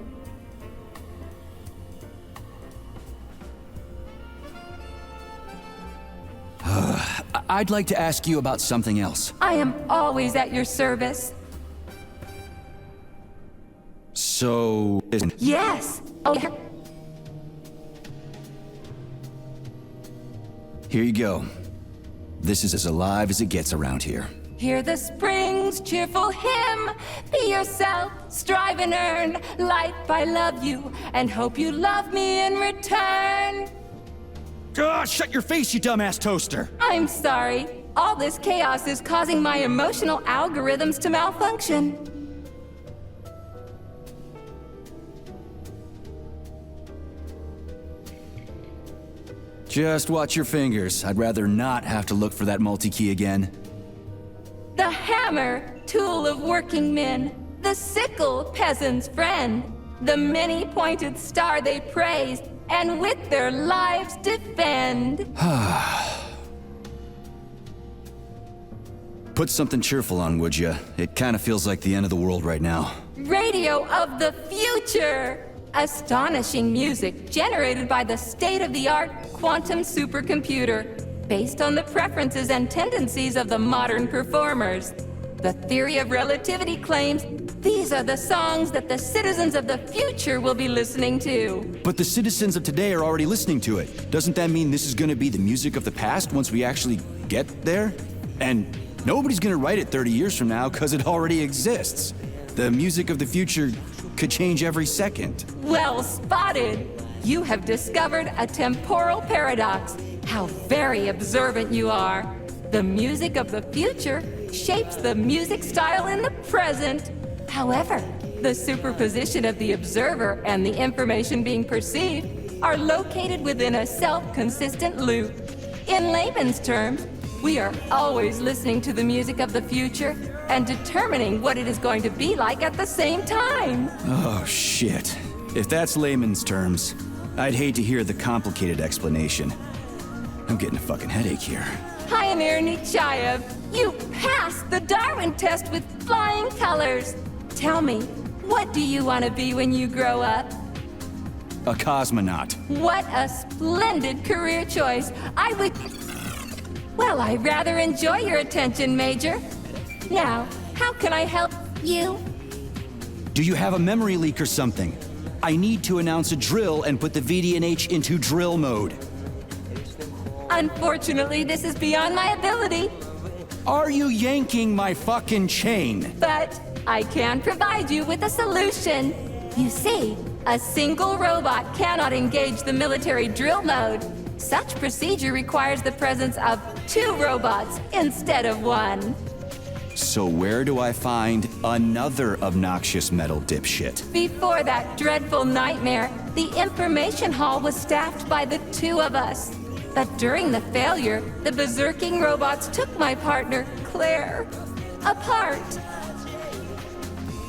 I'd like to ask you about something else. I am always at your service. So... Yes! Oh, yeah. Here you go. This is as alive as it gets around here. Hear the spring's cheerful hymn. Be yourself, strive and earn. Life, I love you, and hope you love me in return. God, shut your face, you dumbass toaster! I'm sorry. All this chaos is causing my emotional algorithms to malfunction. Just watch your fingers. I'd rather not have to look for that multi-key again. The hammer, tool of working men. The sickle, peasant's friend. The many-pointed star they praise, and with their lives defend. Put something cheerful on, would ya? It kind of feels like the end of the world right now. Radio of the future! Astonishing music generated by the state-of-the-art quantum supercomputer, based on the preferences and tendencies of the modern performers. The theory of relativity claims these are the songs that the citizens of the future will be listening to. But the citizens of today are already listening to it. Doesn't that mean this is gonna be the music of the past once we actually get there? And nobody's gonna write it 30 years from now, because it already exists. The music of the future could change every second. Well spotted! You have discovered a temporal paradox. How very observant you are. The music of the future shapes the music style in the present. However, the superposition of the observer and the information being perceived are located within a self-consistent loop. In layman's terms, we are always listening to the music of the future and determining what it is going to be like at the same time. Oh, shit. If that's layman's terms, I'd hate to hear the complicated explanation. I'm getting a fucking headache here. Pioneer Nechayev, you passed the Darwin test with flying colors. Tell me, what do you want to be when you grow up? A cosmonaut. What a splendid career choice. I would... Well, I rather enjoy your attention, Major. Now, how can I help you? Do you have a memory leak or something? I need to announce a drill and put the VDNH into drill mode. Unfortunately, this is beyond my ability. Are you yanking my fucking chain? But I can provide you with a solution. You see, a single robot cannot engage the military drill mode. Such procedure requires the presence of 2 robots instead of 1. So where do I find another obnoxious metal dipshit? Before that dreadful nightmare, the information hall was staffed by the 2 of us. But during the failure, the berserking robots took my partner, Claire, apart.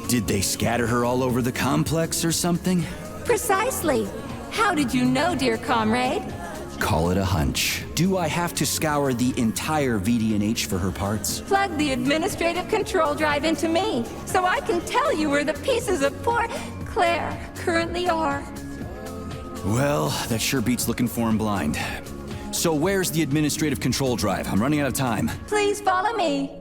Did they scatter her all over the complex or something? Precisely. How did you know, dear comrade? Call it a hunch. Do I have to scour the entire VDNH for her parts? Plug the administrative control drive into me, so I can tell you where the pieces of poor Claire currently are. Well, that sure beats looking for him blind. So where's the administrative control drive? I'm running out of time. Please follow me.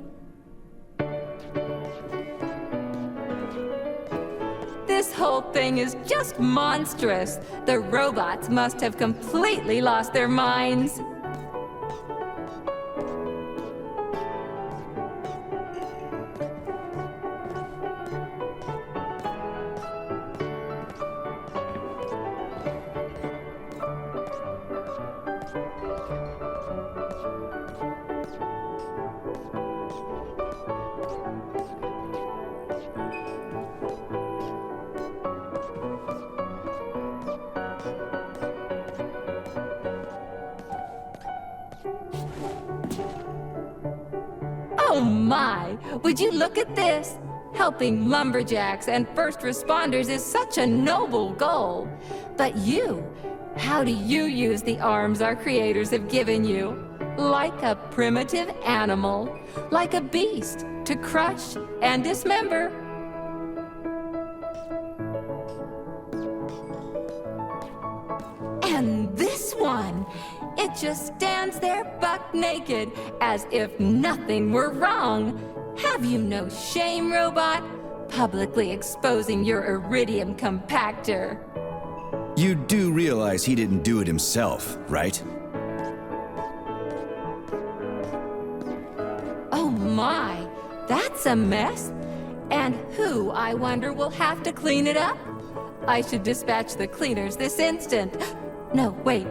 This whole thing is just monstrous. The robots must have completely lost their minds. Oh my! Would you look at this? Helping lumberjacks and first responders is such a noble goal. But you, How do you use the arms our creators have given you? Like a primitive animal, like a beast, to crush and dismember. And this one, it just stands there buck naked, as if nothing were wrong. Have you no shame, robot? Publicly exposing your iridium compactor. You do realize he didn't do it himself, right? Oh my, that's a mess. And who, I wonder, will have to clean it up? I should dispatch the cleaners this instant. No, wait.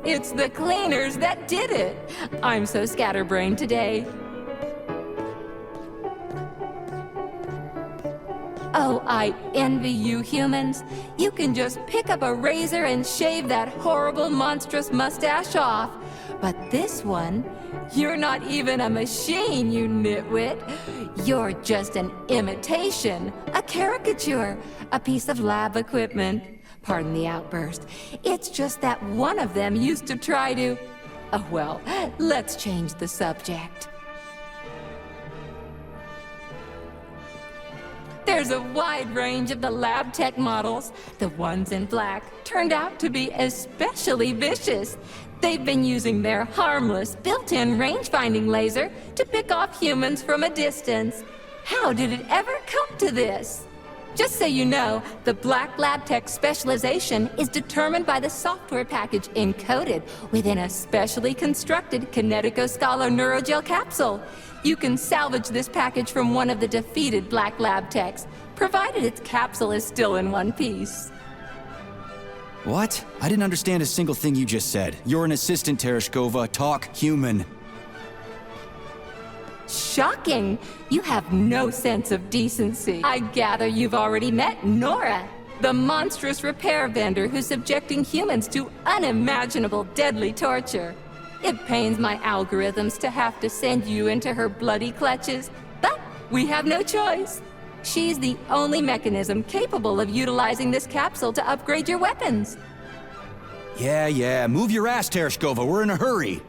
It's the cleaners that did it. I'm so scatterbrained today. Oh, I envy you humans. You can just pick up a razor and shave that horrible, monstrous mustache off. But this one, you're not even a machine, you nitwit. You're just an imitation, a caricature, a piece of lab equipment. Pardon the outburst. It's just that one of them used to try to... Oh, well, let's change the subject. There's a wide range of the lab tech models. The ones in black turned out to be especially vicious. They've been using their harmless, built-in range-finding laser to pick off humans from a distance. How did it ever come to this? Just so you know, the Black Lab Tech specialization is determined by the software package encoded within a specially constructed Kinetico Scholar Neurogel capsule. You can salvage this package from one of the defeated Black Lab Techs, provided its capsule is still in one piece. What? I didn't understand a single thing you just said. You're an assistant, Tereshkova. Talk human. Shocking! You have no sense of decency. I gather you've already met Nora, the monstrous repair vendor who's subjecting humans to unimaginable deadly torture. It pains my algorithms to have to send you into her bloody clutches, but we have no choice. She's the only mechanism capable of utilizing this capsule to upgrade your weapons. Yeah, move your ass, Tereshkova. We're in a hurry.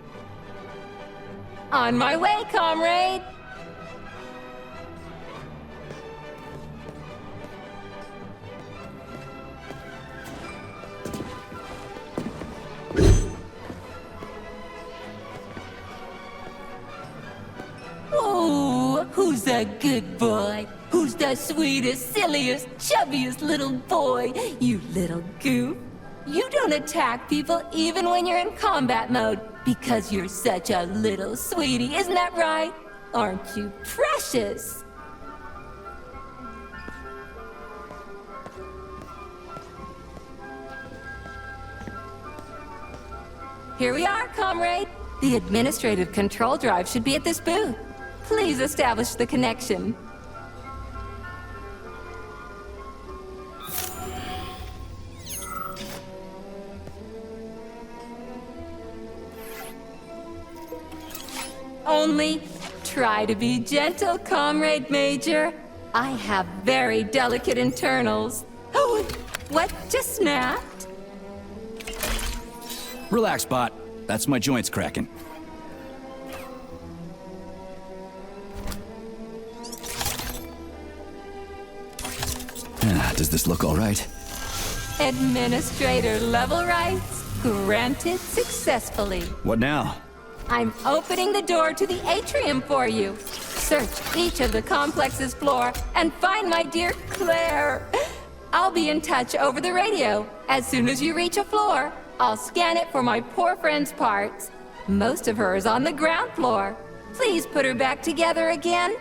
On my way, comrade! Oh, who's a good boy? Who's the sweetest, silliest, chubbiest little boy? You little goof. You don't attack people even when you're in combat mode because you're such a little sweetie, isn't that right? Aren't you precious? Here we are, comrade. The administrative control drive should be at this booth. Please establish the connection. Only try to be gentle, Comrade Major. I have very delicate internals. Oh, what just snapped? Relax, bot. That's my joints cracking. Does this look all right? Administrator level rights granted successfully. What now? I'm opening the door to the atrium for you. Search each of the complex's floor and find my dear Claire. I'll be in touch over the radio. As soon as you reach a floor, I'll scan it for my poor friend's parts. Most of her is on the ground floor. Please put her back together again.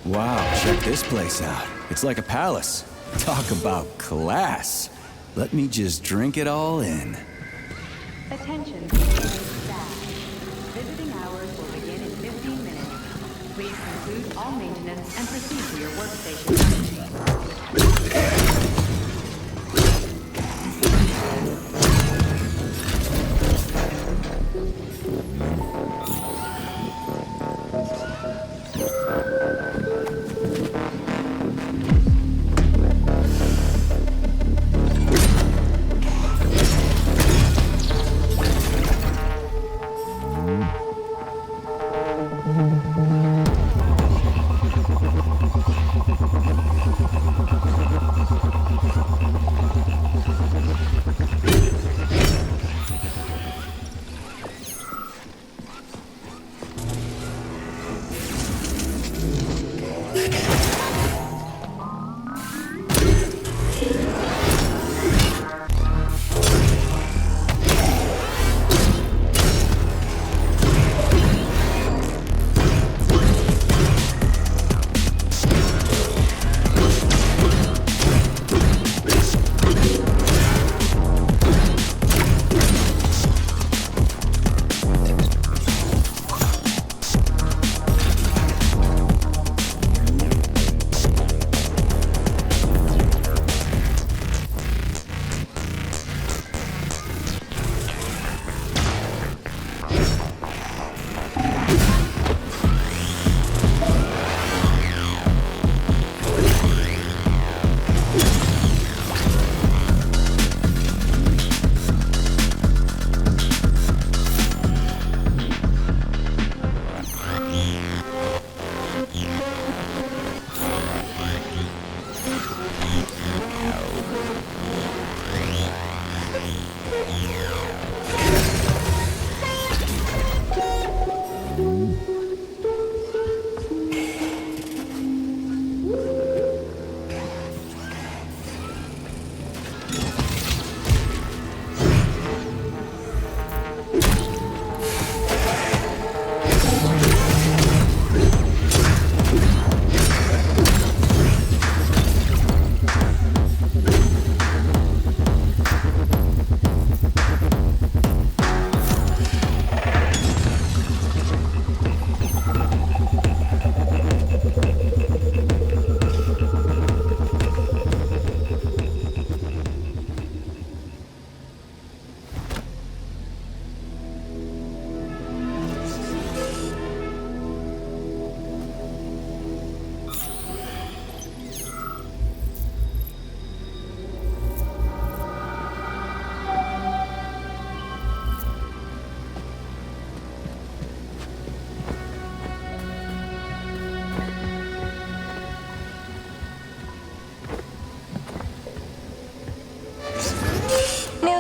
Wow, check this place out. It's like a palace. Talk about class. Let me just drink it all in. Attention, staff. Visiting hours will begin in 15 minutes. Please conclude all maintenance and proceed to your workstation.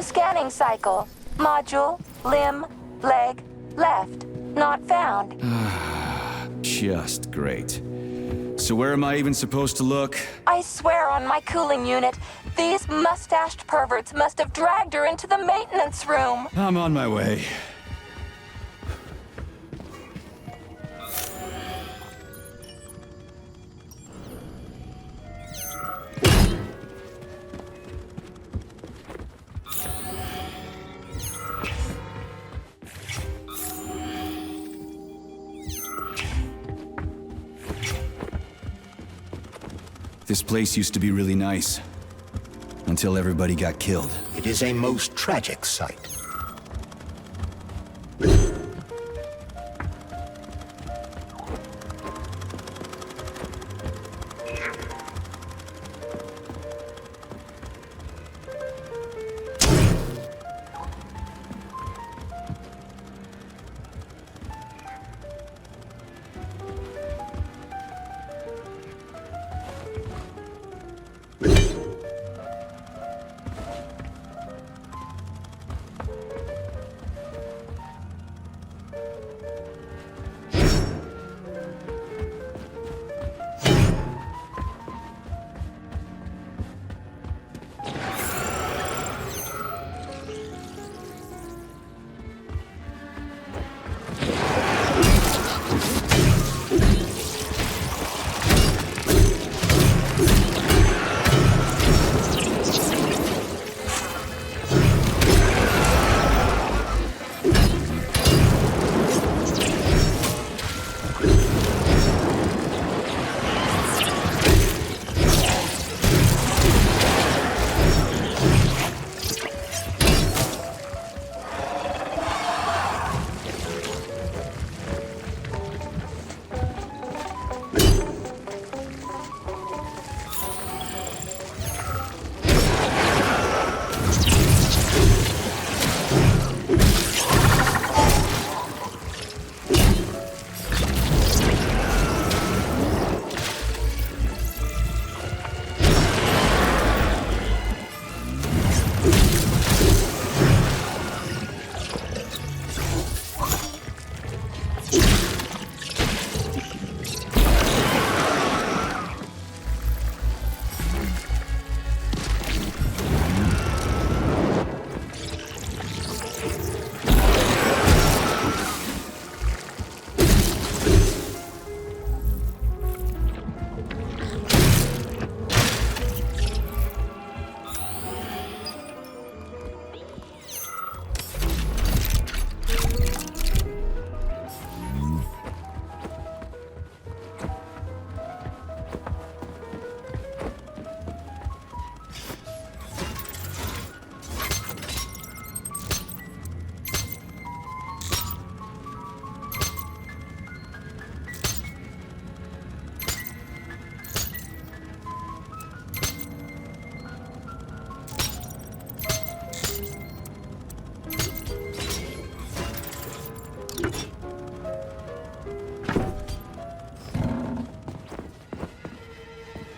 Scanning cycle. Module, limb, leg, left. Not found. Just great. So where am I even supposed to look? I swear on my cooling unit, these mustached perverts must have dragged her into the maintenance room. I'm on my way. This place used to be really nice. Until everybody got killed. It is a most tragic sight.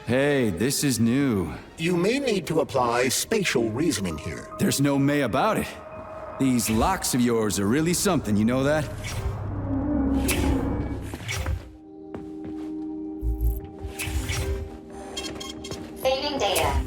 Hey, this is new. You may need to apply spatial reasoning here. There's no may about it. These locks of yours are really something, you know that? Saving data.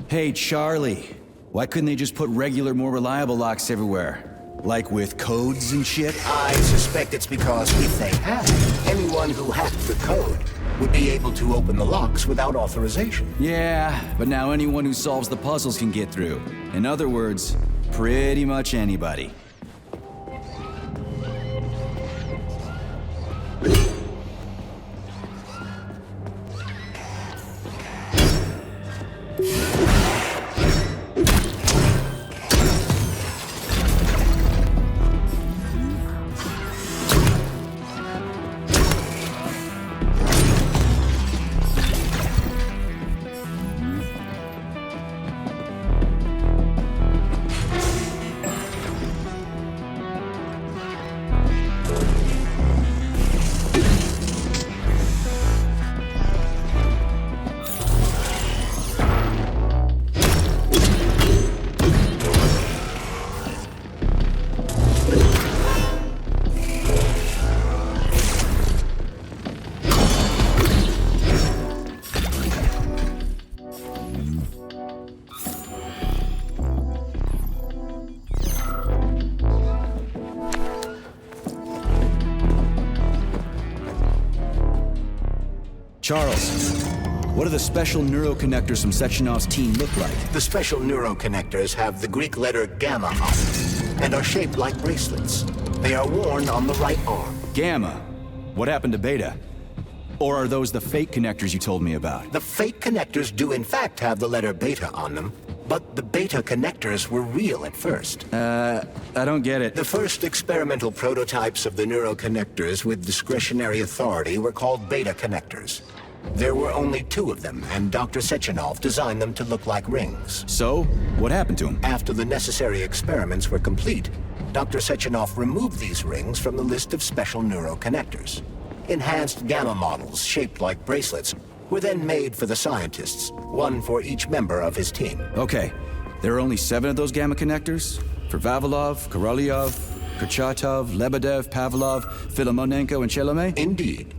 Hey, Charlie. Why couldn't they just put regular, more reliable locks everywhere? Like with codes and shit? I suspect it's because if they had, anyone who hacked the code would be able to open the locks without authorization. Yeah, but now anyone who solves the puzzles can get through. In other words, pretty much anybody. Charles, what do the special neuroconnectors from Sechenov's team look like? The special neuroconnectors have the Greek letter gamma on them and are shaped like bracelets. They are worn on the right arm. Gamma? What happened to Beta? Or are those the fake connectors you told me about? The fake connectors do in fact have the letter beta on them, but the beta connectors were real at first. I don't get it. The first experimental prototypes of the neuroconnectors with discretionary authority were called beta connectors. There were only 2 of them, and Dr. Sechenov designed them to look like rings. So, what happened to them? After the necessary experiments were complete, Dr. Sechenov removed these rings from the list of special neuroconnectors. Enhanced gamma models, shaped like bracelets, were then made for the scientists, one for each member of his team. Okay, there are only 7 of those gamma connectors? For Vavilov, Korolyov, Kurchatov, Lebedev, Pavlov, Filomonenko, and Chelomey? Indeed.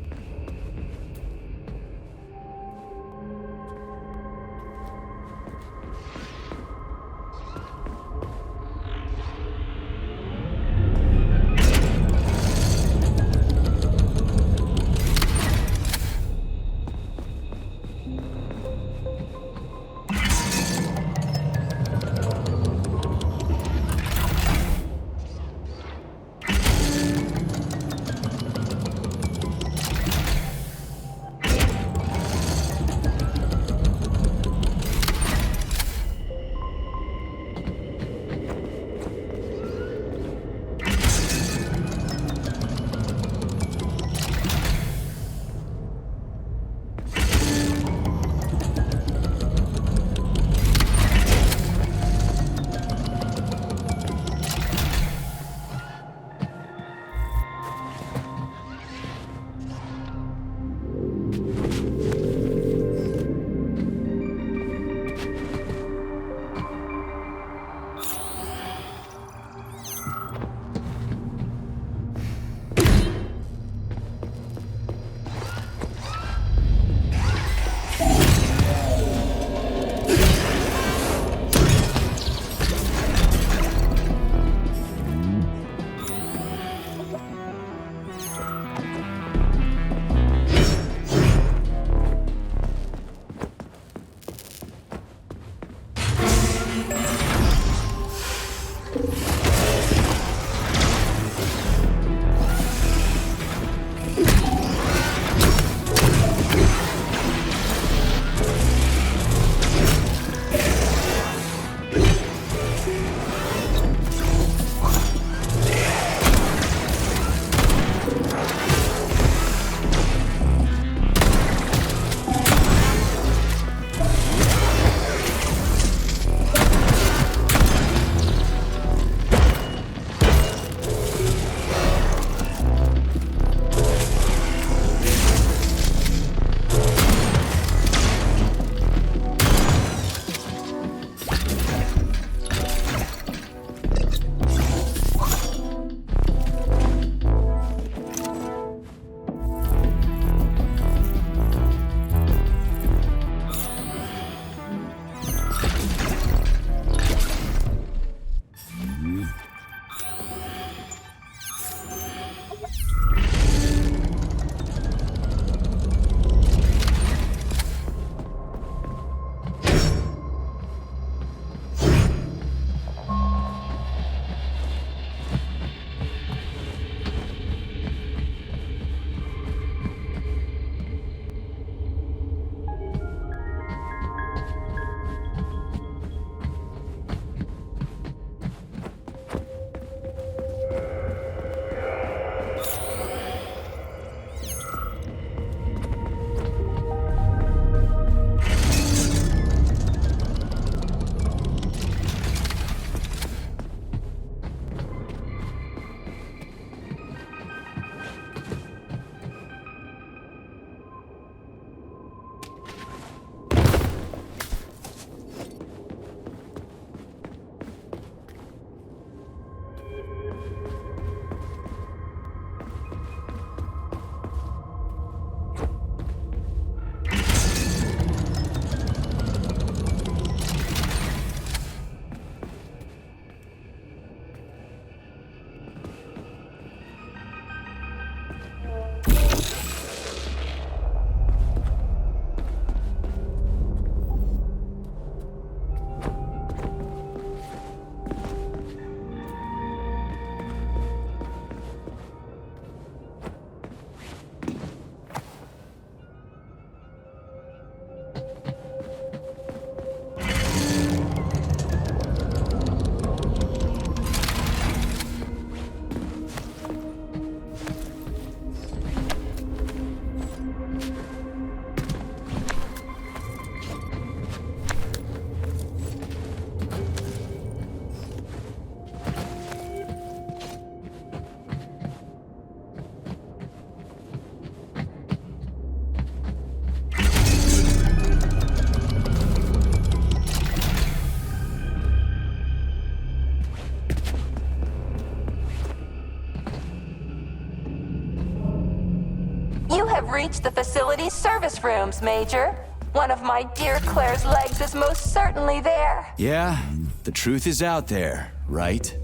reached the facility's service rooms, Major. One of my dear Claire's legs is most certainly there. Yeah, the truth is out there, right?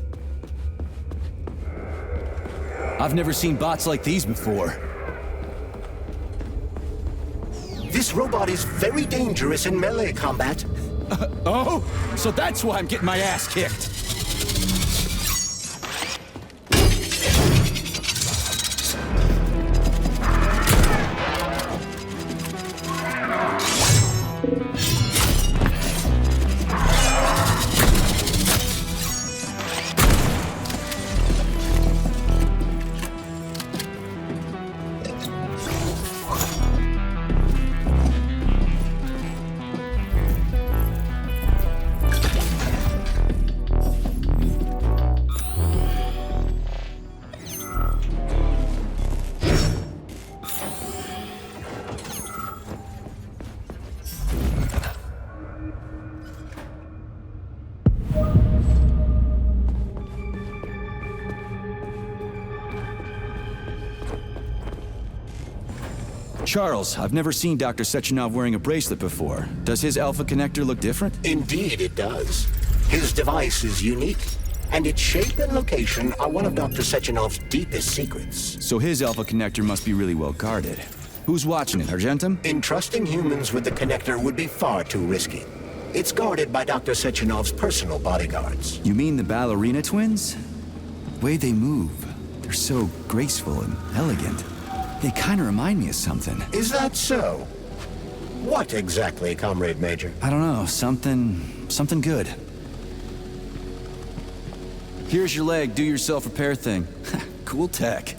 I've never seen bots like these before. This robot is very dangerous in melee combat. Oh, so that's why I'm getting my ass kicked. Charles, I've never seen Dr. Sechenov wearing a bracelet before. Does his alpha connector look different? Indeed it does. His device is unique, and its shape and location are one of Dr. Sechenov's deepest secrets. So his alpha connector must be really well guarded. Who's watching it, Argentum? Entrusting humans with the connector would be far too risky. It's guarded by Dr. Sechenov's personal bodyguards. You mean the ballerina twins? The way they move, they're so graceful and elegant. They kind of remind me of something. Is that so? What exactly, Comrade Major? I don't know, something good. Here's your leg, do yourself repair thing. Cool tech.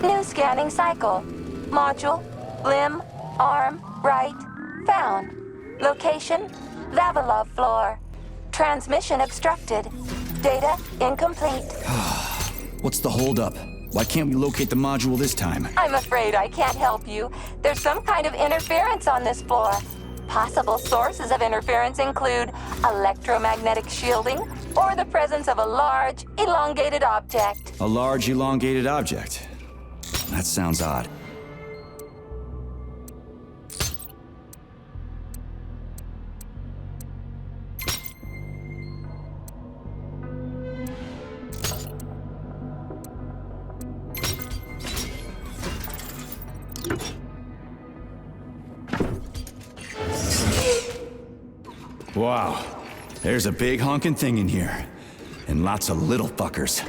New scanning cycle. Module, limb, arm, right, found. Location, Vavilov floor. Transmission obstructed. Data incomplete. What's the holdup? Why can't we locate the module this time? I'm afraid I can't help you. There's some kind of interference on this floor. Possible sources of interference include electromagnetic shielding or the presence of a large, elongated object. A large, elongated object. That sounds odd. Wow, there's a big honking thing in here. And lots of little fuckers.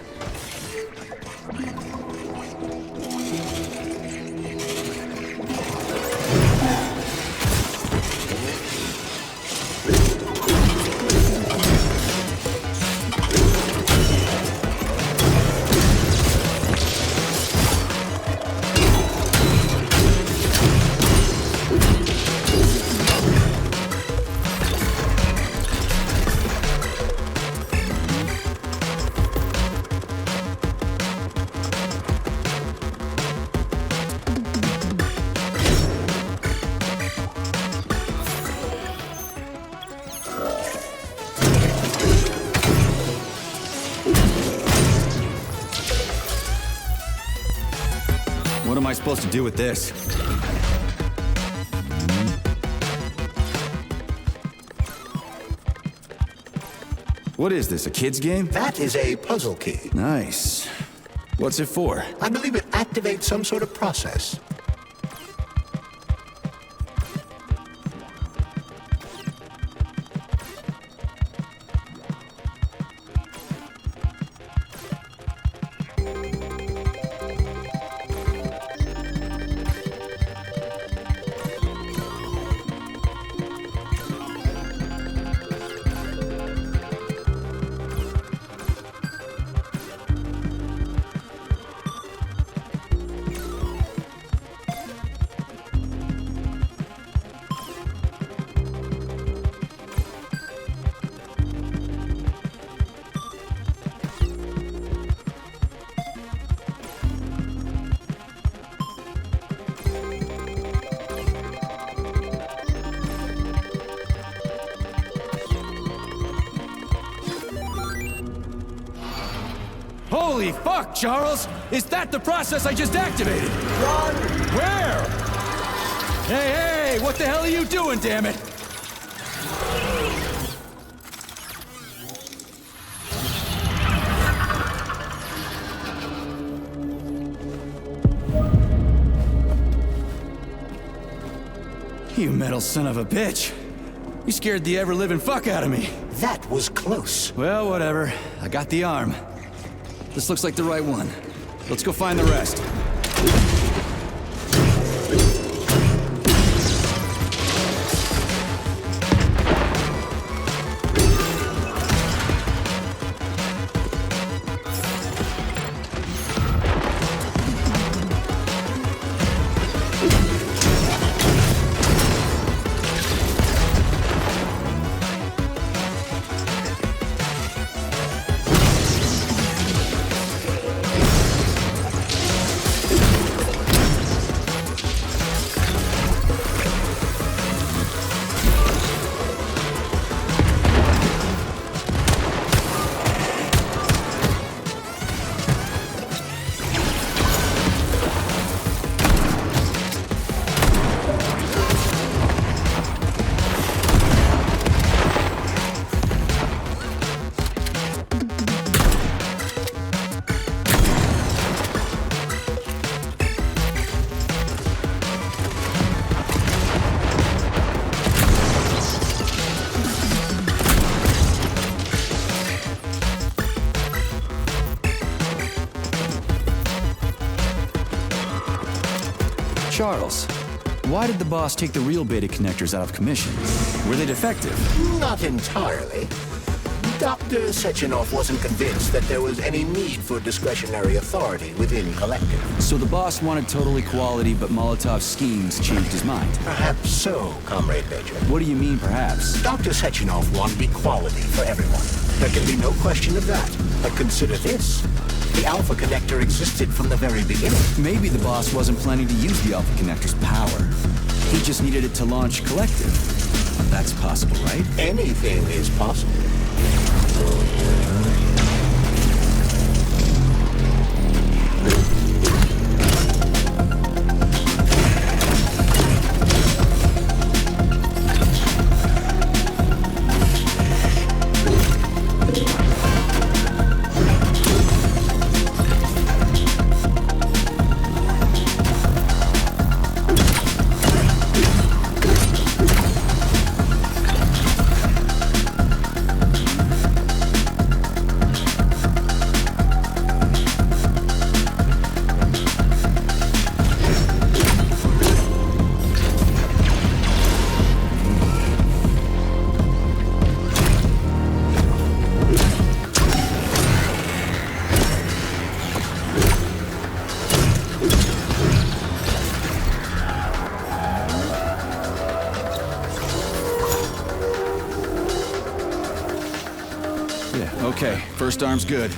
What am I supposed to do with this? What is this, a kid's game? That is a puzzle key. Nice. What's it for? I believe it activates some sort of process. Holy fuck, Charles! Is that the process I just activated? Run! Where? Hey, what the hell are you doing, damn it? You metal son of a bitch. You scared the ever-living fuck out of me. That was close. Well, whatever. I got the arm. This looks like the right one. Let's go find the rest. Charles, why did the boss take the real beta connectors out of commission? Were they defective? Not entirely. Dr. Sechenov wasn't convinced that there was any need for discretionary authority within Collective. So the boss wanted total equality, but Molotov's schemes changed his mind. Perhaps so, Comrade Major. What do you mean, perhaps? Dr. Sechenov wanted equality for everyone. There can be no question of that. But consider this. The Alpha Connector existed from the very beginning. Maybe the boss wasn't planning to use the Alpha Connector's power. He just needed it to launch Collective. That's possible, right? Anything is possible. Okay, first arm's good.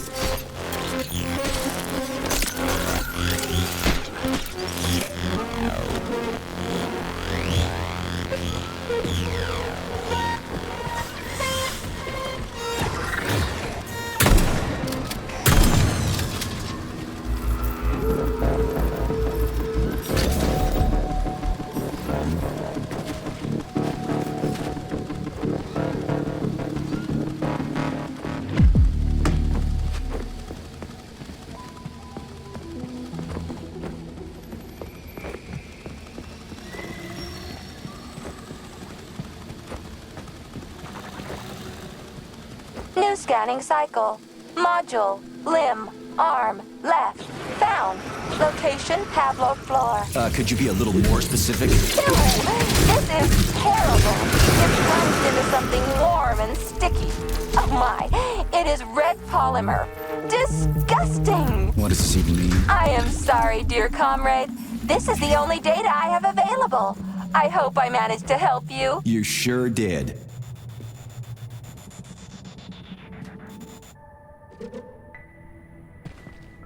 New scanning cycle. Module, limb, arm, left. Found. Location, Pavlov floor. Could you be a little more specific? This is terrible. It runs into something warm and sticky. Oh my, it is red polymer. Disgusting. What does this even mean? I am sorry, dear comrade. This is the only data I have available. I hope I managed to help you. You sure did.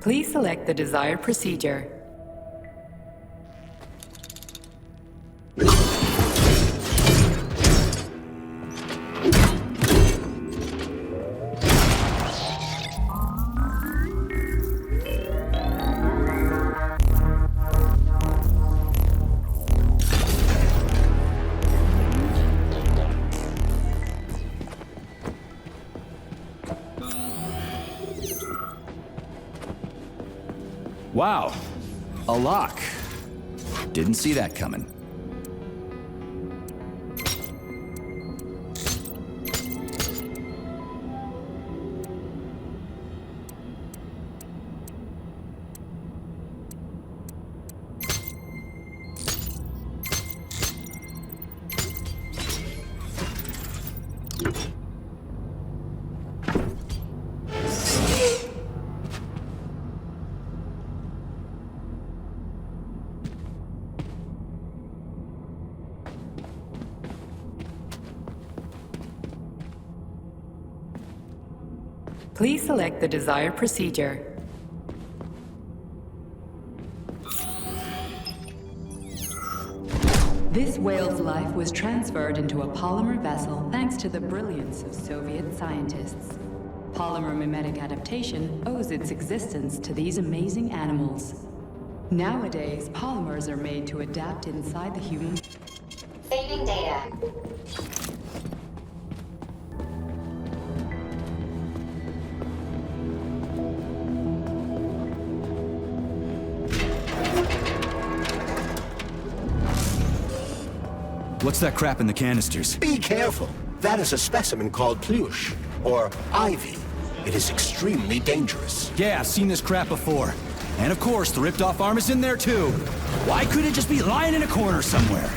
Please select the desired procedure. Wow. A lock. Didn't see that coming. Please select the desired procedure. This whale's life was transferred into a polymer vessel thanks to the brilliance of Soviet scientists. Polymer mimetic adaptation owes its existence to these amazing animals. Nowadays, polymers are made to adapt inside the human... Saving data. What's that crap in the canisters? Be careful. That is a specimen called Plush, or Ivy. It is extremely dangerous. Yeah, I've seen this crap before. And of course, the ripped-off arm is in there too. Why couldn't it just be lying in a corner somewhere?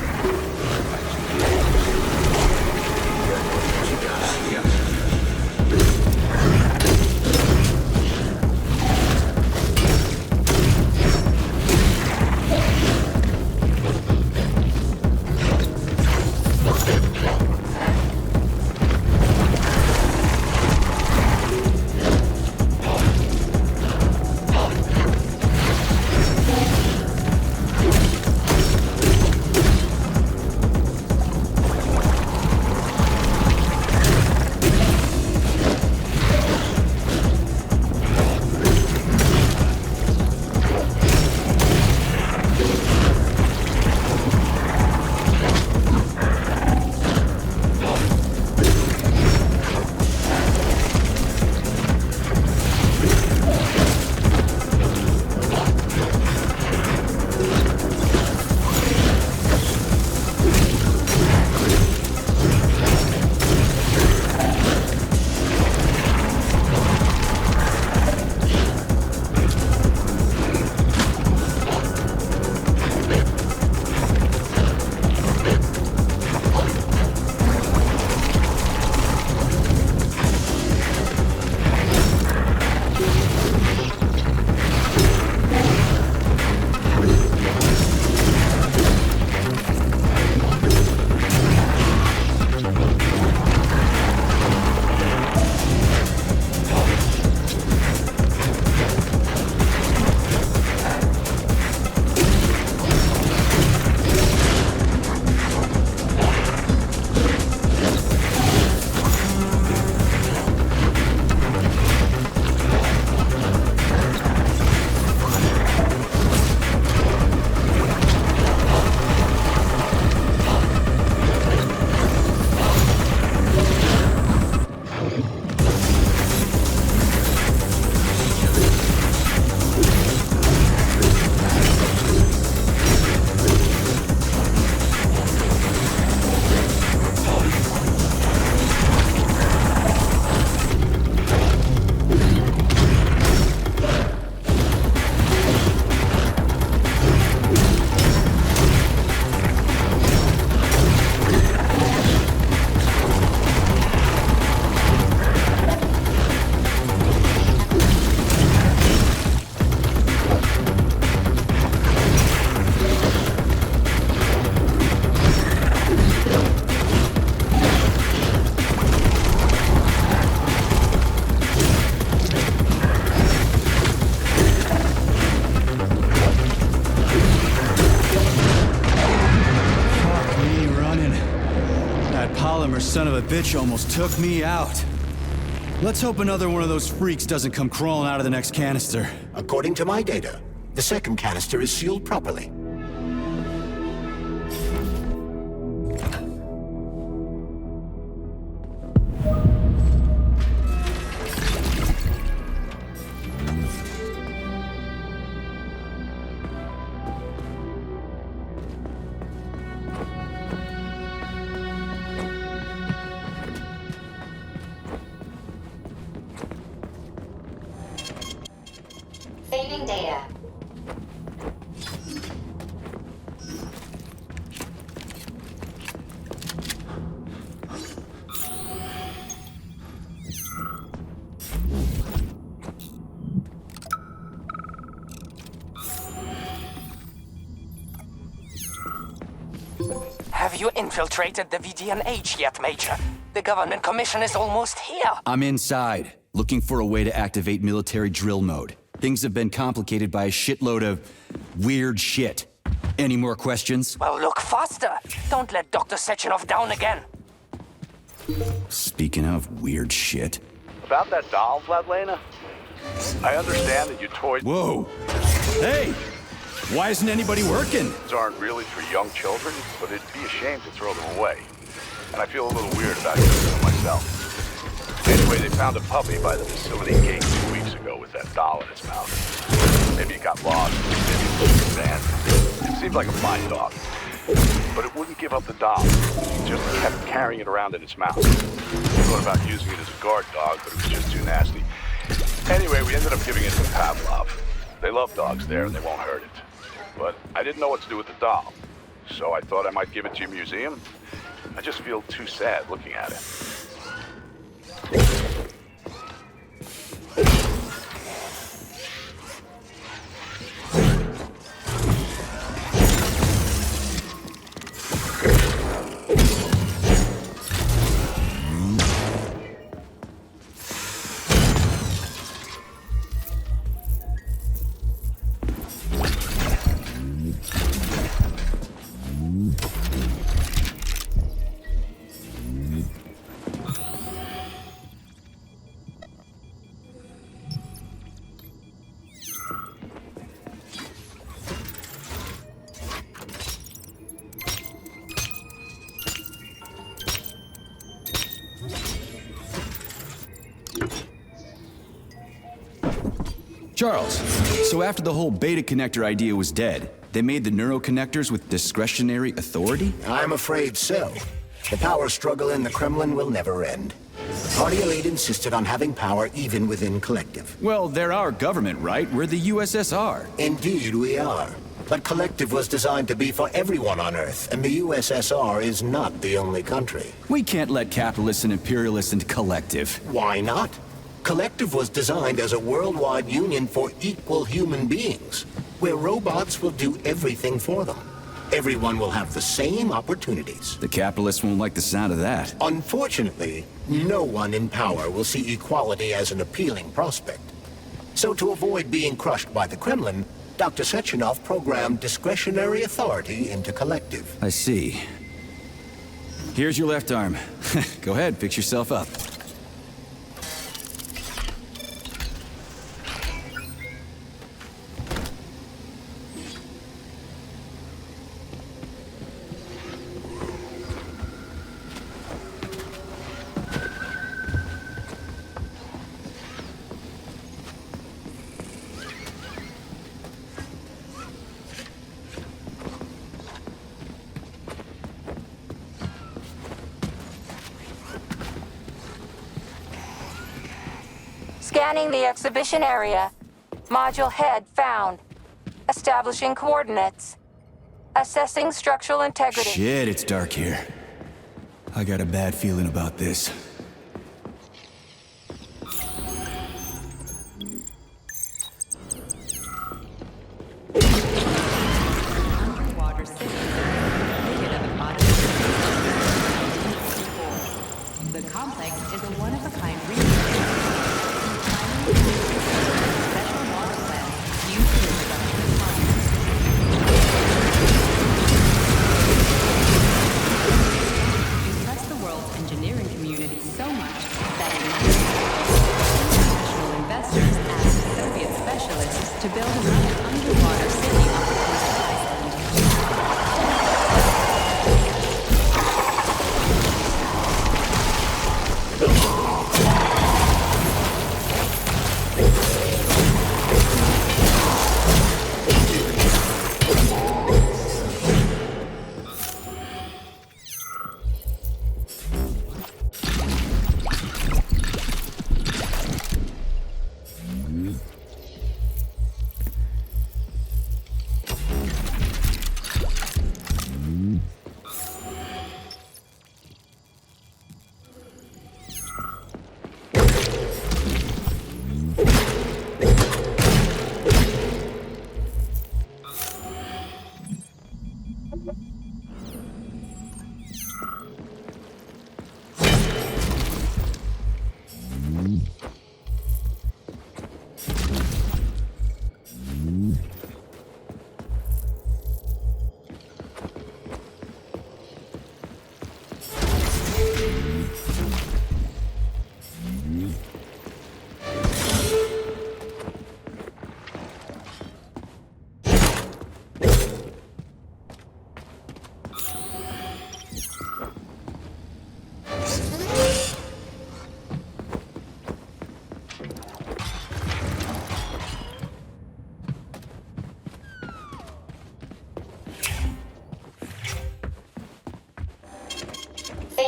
Son of a bitch almost took me out. Let's hope another one of those freaks doesn't come crawling out of the next canister. According to my data, the second canister is sealed properly. Saving data. Have you infiltrated the VDNH yet, Major? The government commission is almost here. I'm inside, looking for a way to activate military drill mode. Things have been complicated by a shitload of weird shit. Any more questions? Well, look faster. Don't let Dr. Sechenov down again. Speaking of weird shit. About that doll, Vladlena? I understand that you toys... Whoa! Hey! Why isn't anybody working? These aren't really for young children, but it'd be a shame to throw them away. And I feel a little weird about using them myself. Anyway, they found a puppy by the facility gate 2 weeks ago with that doll in its mouth. Maybe it got lost, maybe it was in the sand. It seemed like a fine dog. But it wouldn't give up the doll. It just kept carrying it around in its mouth. We thought about using it as a guard dog, but it was just too nasty. Anyway, we ended up giving it to Pavlov. They love dogs there and they won't hurt it. But I didn't know what to do with the doll. So I thought I might give it to your museum. I just feel too sad looking at it. Charles, so after the whole beta connector idea was dead, they made the neuroconnectors with discretionary authority? I'm afraid so. The power struggle in the Kremlin will never end. Party elite insisted on having power even within Collective. Well, they're our government, right? We're the USSR. Indeed, we are. But Collective was designed to be for everyone on Earth, and the USSR is not the only country. We can't let capitalists and imperialists into Collective. Why not? Collective was designed as a worldwide union for equal human beings, where robots will do everything for them. Everyone will have the same opportunities. The capitalists won't like the sound of that. Unfortunately, no one in power will see equality as an appealing prospect. So to avoid being crushed by the Kremlin, Dr. Sechenov programmed discretionary authority into Collective. I see. Here's your left arm. Go ahead, fix yourself up. Scanning the exhibition area. Module head found. Establishing coordinates. Assessing structural integrity. Shit, it's dark here. I got a bad feeling about this. Underwater system located at the bottom of the complex is a one-of-a-kind research. Special water plant used for the production of science. Impressed the world's engineering community so much that international investors asked Soviet specialists to build another underwater city off the coast of Iceland.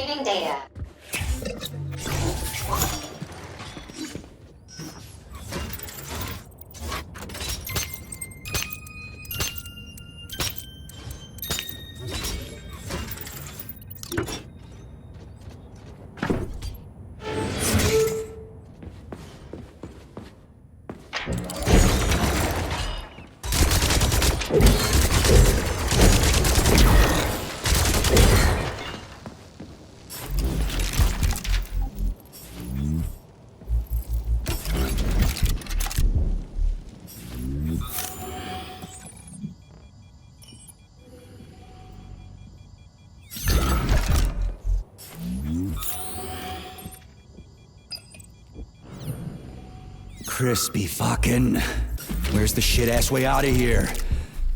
Retrieving data. Crispy fucking. Where's the shit-ass way out of here?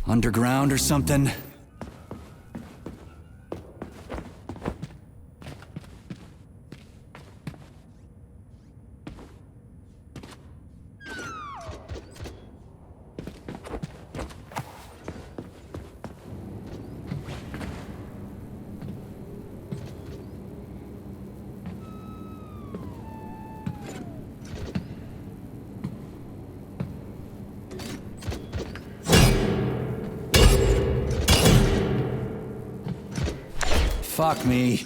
Underground or something? Fuck me.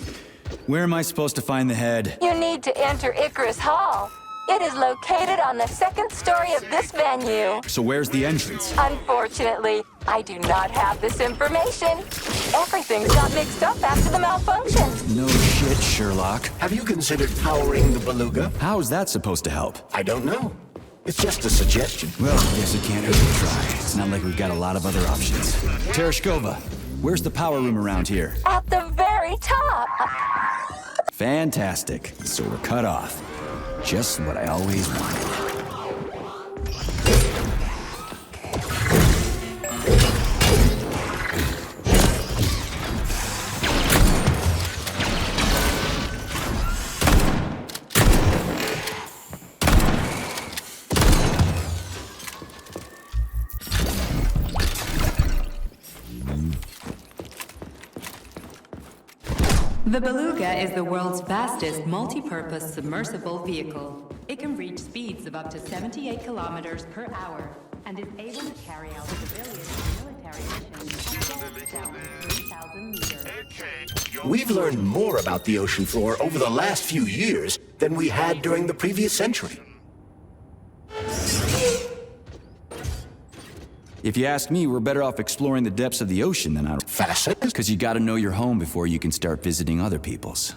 Where am I supposed to find the head? You need to enter Icarus Hall. It is located on the second story of this venue. So where's the entrance? Unfortunately, I do not have this information. Everything got mixed up after the malfunction. No shit, Sherlock. Have you considered powering the beluga? How is that supposed to help? I don't know. It's just a suggestion. Well, I guess it can't hurt to try. It's not like we've got a lot of other options. Tereshkova, where's the power room around here? At the very top. Fantastic. So we're cut off. Just what I always wanted. The Beluga is the world's fastest multi-purpose submersible vehicle. It can reach speeds of up to 78 kilometers per hour and is able to carry out civilian and military missions at depths down to 3,000 meters. We've learned more about the ocean floor over the last few years than we had during the previous century. If you ask me, we're better off exploring the depths of the ocean than out of facets. Because you gotta know your home before you can start visiting other people's.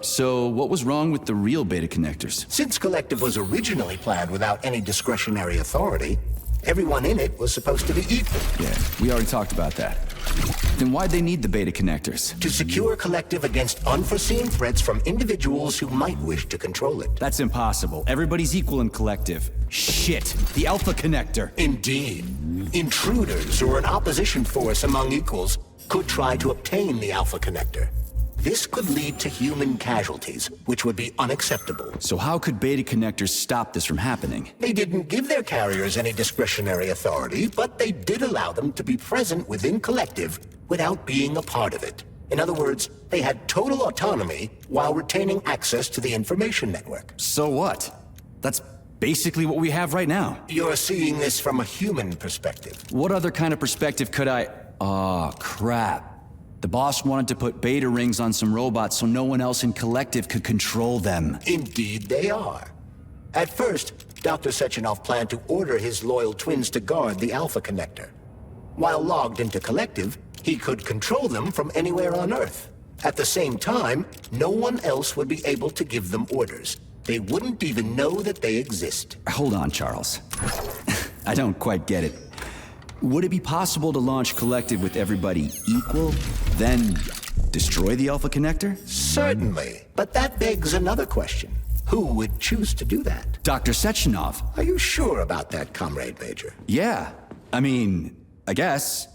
So, what was wrong with the real beta connectors? Since Collective was originally planned without any discretionary authority, everyone in it was supposed to be equal. Yeah, we already talked about that. Then why'd they need the beta connectors? To secure Collective against unforeseen threats from individuals who might wish to control it. That's impossible. Everybody's equal in Collective. Shit! The Alpha Connector! Indeed. Intruders or an opposition force among equals could try to obtain the Alpha Connector. This could lead to human casualties, which would be unacceptable. So how could beta connectors stop this from happening? They didn't give their carriers any discretionary authority, but they did allow them to be present within Collective without being a part of it. In other words, they had total autonomy while retaining access to the information network. So what? That's basically what we have right now. You're seeing this from a human perspective. What other kind of perspective could I... Aw, crap. The boss wanted to put beta rings on some robots so no one else in Collective could control them. Indeed they are. At first, Dr. Sechenov planned to order his loyal twins to guard the Alpha Connector. While logged into Collective, he could control them from anywhere on Earth. At the same time, no one else would be able to give them orders. They wouldn't even know that they exist. Hold on, Charles. I don't quite get it. Would it be possible to launch Collective with everybody equal, then destroy the Alpha Connector? Certainly, but that begs another question. Who would choose to do that? Dr. Sechenov. Are you sure about that, Comrade Major? Yeah. I mean, I guess.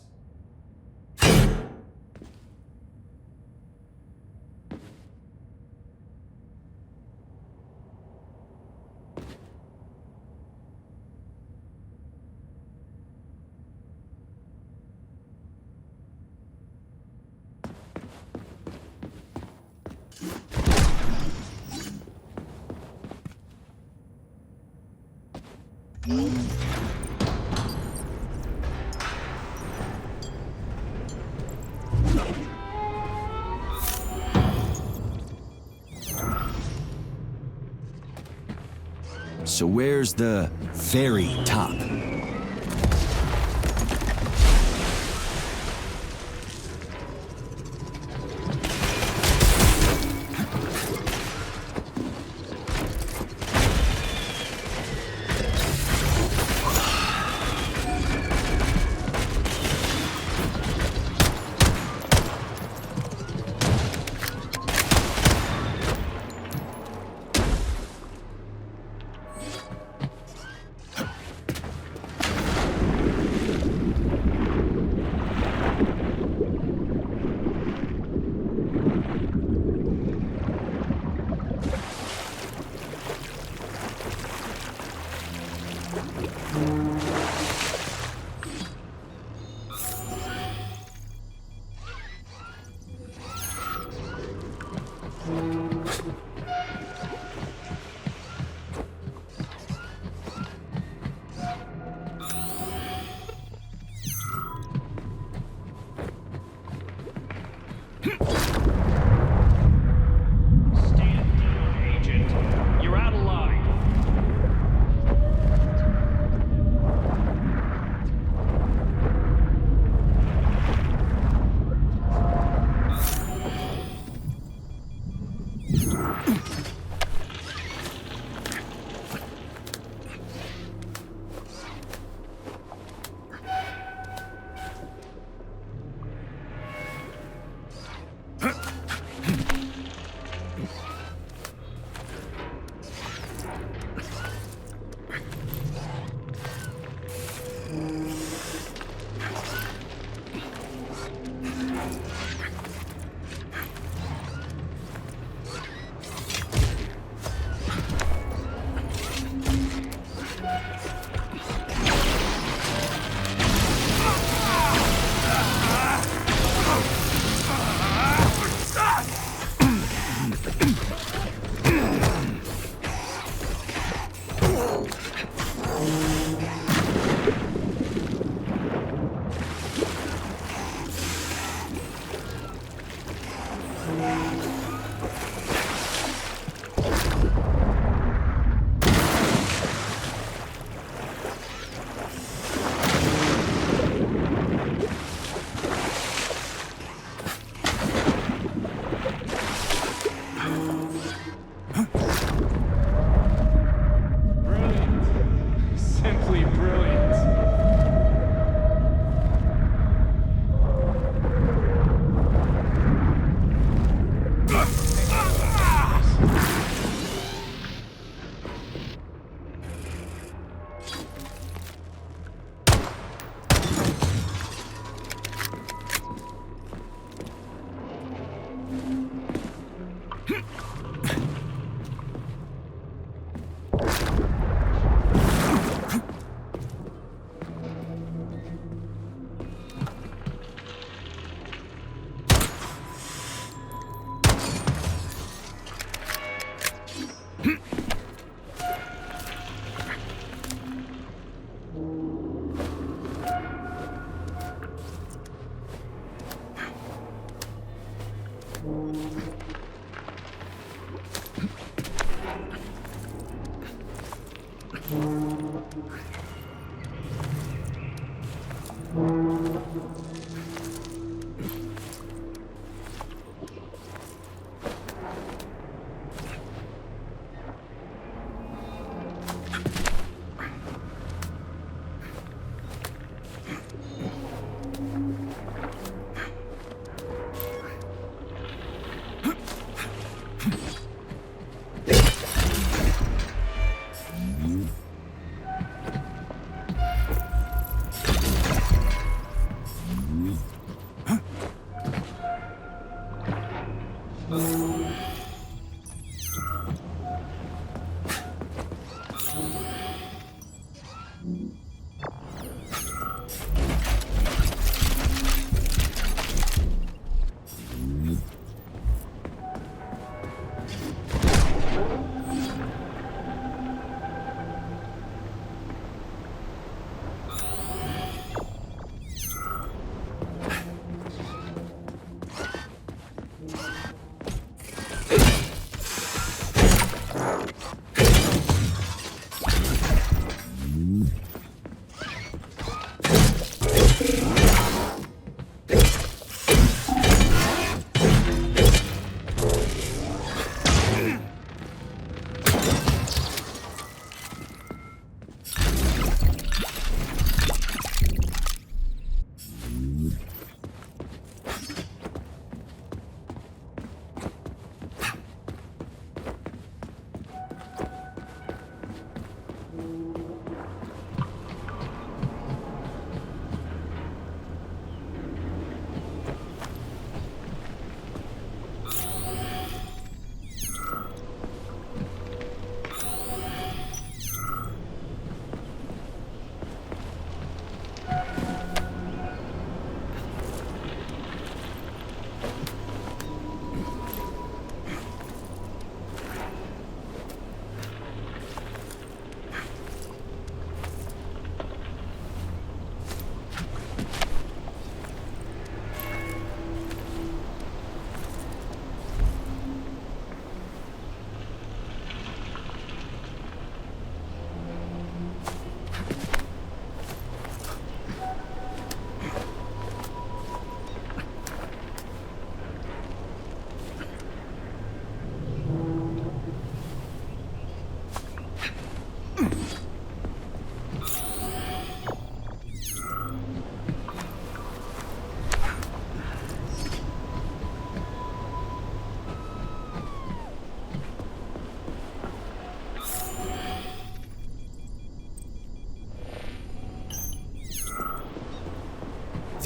So where's the very top?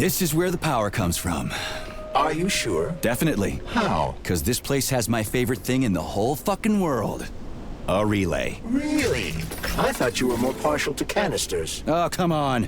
This is where the power comes from. Are you sure? Definitely. How? Because this place has my favorite thing in the whole fucking world. A relay. Really? I thought you were more partial to canisters. Oh, come on.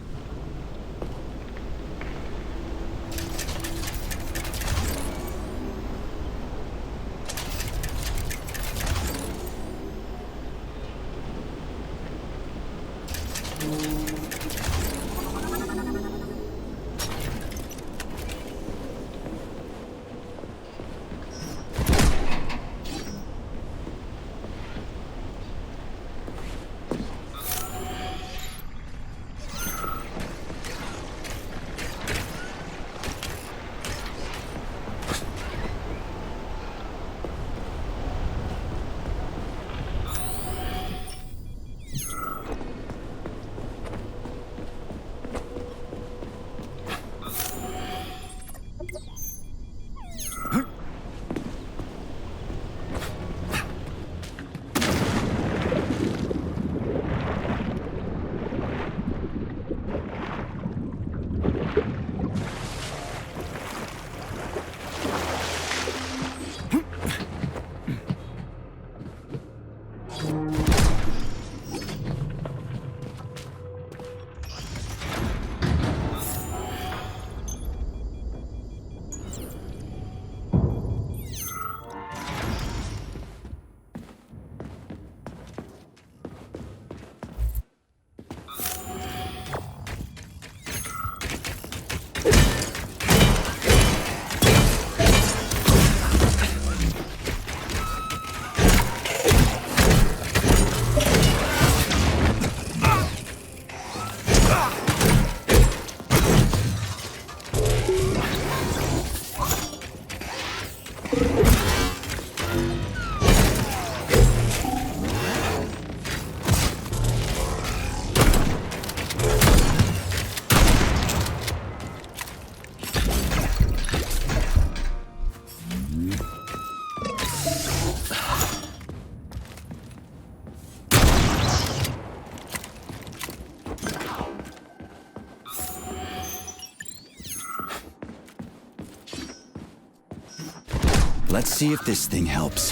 Let's see if this thing helps.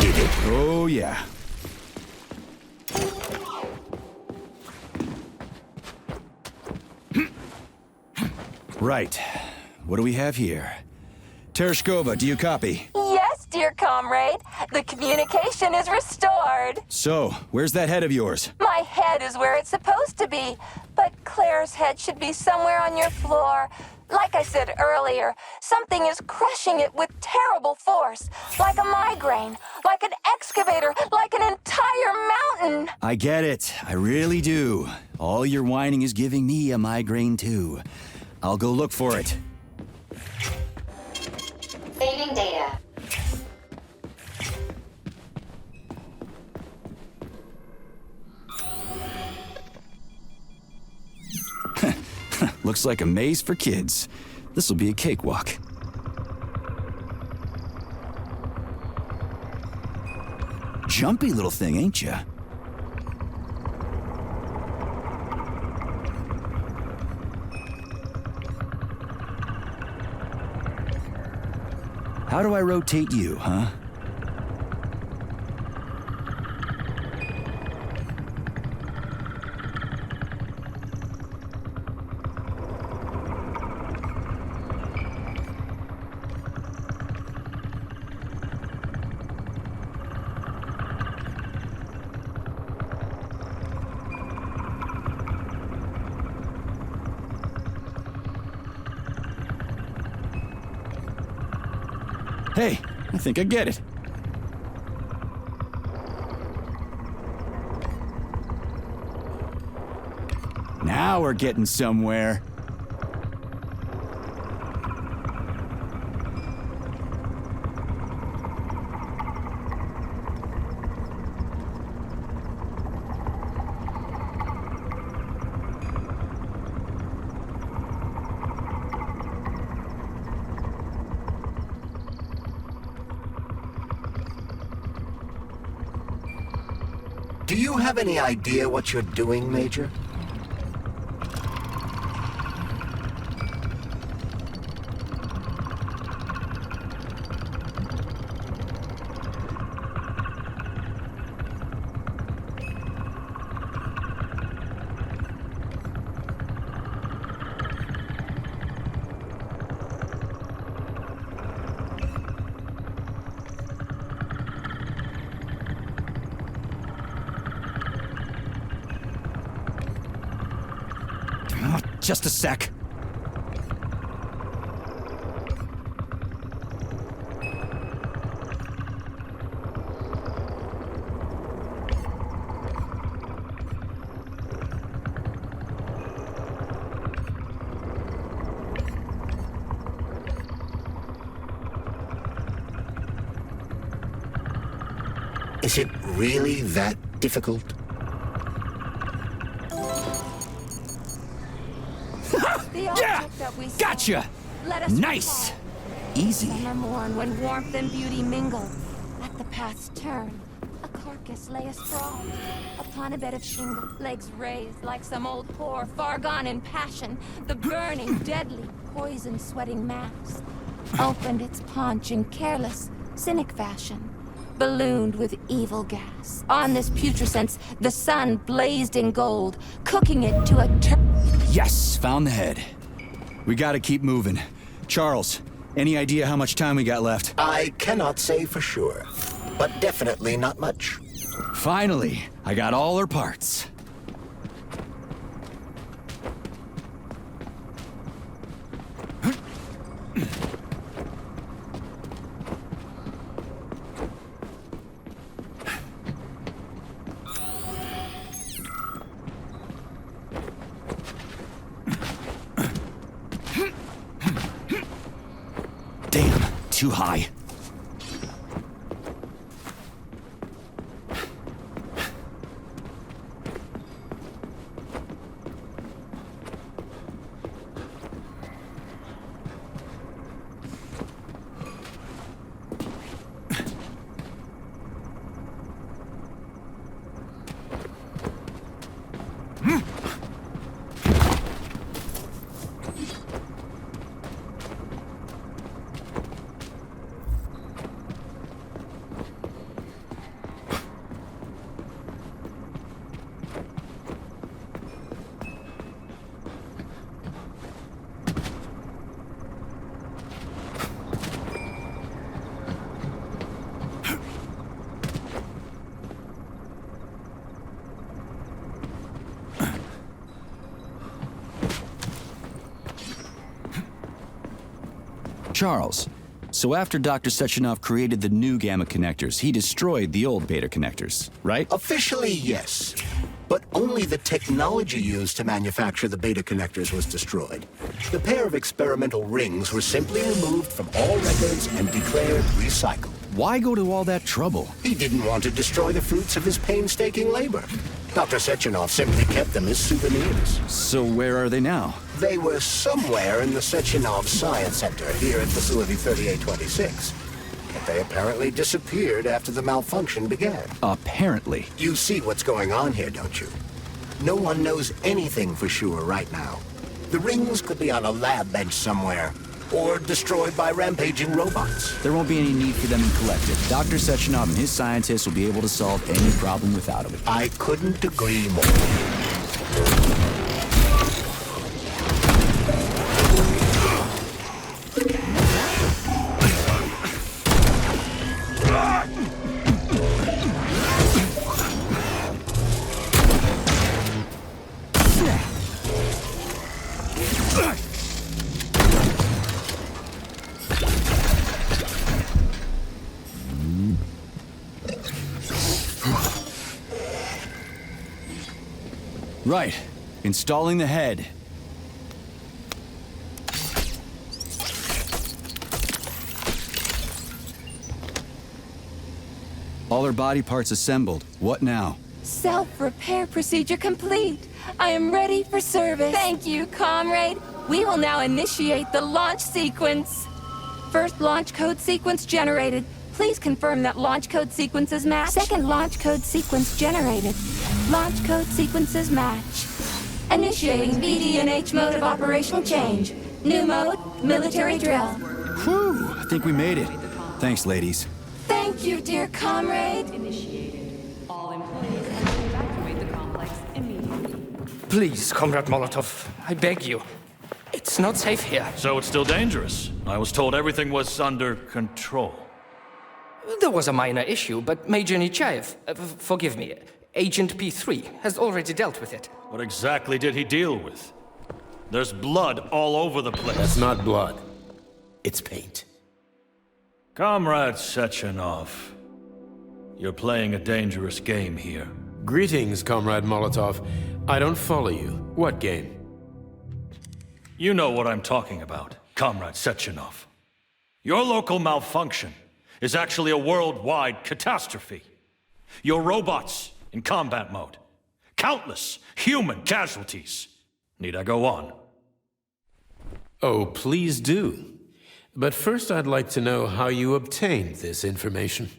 Did it? Oh, yeah. Right. What do we have here? Tereshkova, do you copy? Yes, dear comrade. The communication is restored. So, where's that head of yours? My head is where it's supposed to be, but Claire's head should be somewhere on your floor. Like I said earlier, something is crushing it with terrible force. Like a migraine, like an excavator, like an entire mountain. I get it. I really do. All your whining is giving me a migraine, too. I'll go look for it. Saving data. Looks like a maze for kids. This'll be a cakewalk. Jumpy little thing, ain't ya? How do I rotate you, huh? Hey, I think I get it. Now we're getting somewhere. Do you have any idea what you're doing, Major? Just a sec. Is it really that difficult? Yeah! Gotcha! Nice! Easy. Summer morn when warmth and beauty mingle. At the path's turn, a carcass lay astride. Upon a bed of shingle, legs raised like some old whore far gone in passion. The burning, deadly, poison-sweating mass opened its paunch in careless, cynic fashion. Ballooned with evil gas. On this putrescence, the sun blazed in gold, cooking it to a Yes, found the head. We gotta keep moving. Charles, any idea how much time we got left? I cannot say for sure, but definitely not much. Finally, I got all her parts. too high. Charles, so after Dr. Sechenov created the new gamma connectors, he destroyed the old beta connectors, right? Officially, yes. But only the technology used to manufacture the beta connectors was destroyed. The pair of experimental rings were simply removed from all records and declared recycled. Why go to all that trouble? He didn't want to destroy the fruits of his painstaking labor. Dr. Sechenov simply kept them as souvenirs. So where are they now? They were somewhere in the Sechenov Science Center here at Facility 3826. But they apparently disappeared after the malfunction began. Apparently. You see what's going on here, don't you? No one knows anything for sure right now. The rings could be on a lab bench somewhere, or destroyed by rampaging robots. There won't be any need for them in collective. Dr. Sechenov and his scientists will be able to solve any problem without them. I couldn't agree more. Right. Installing the head. All her body parts assembled. What now? Self-repair procedure complete. I am ready for service. Thank you, comrade. We will now initiate the launch sequence. First launch code sequence generated. Please confirm that launch code sequences match. Second launch code sequence generated. Launch code sequences match. Initiating BD&H mode of operational change. New mode, military drill. Whew, I think we made it. Thanks, ladies. Thank you, dear comrade. All employees evacuate the complex immediately. Please, Comrade Molotov, I beg you. It's not safe here. So it's still dangerous. I was told everything was under control. There was a minor issue, but Major Nechayev, forgive me, Agent P3 has already dealt with it. What exactly did he deal with? There's blood all over the place. That's not blood. It's paint. Comrade Sechenov, you're playing a dangerous game here. Greetings, Comrade Molotov. I don't follow you. What game? You know what I'm talking about, Comrade Sechenov. Your local malfunction is actually a worldwide catastrophe. Your robots in combat mode. Countless human casualties. Need I go on? Oh, please do. But first I'd like to know how you obtained this information.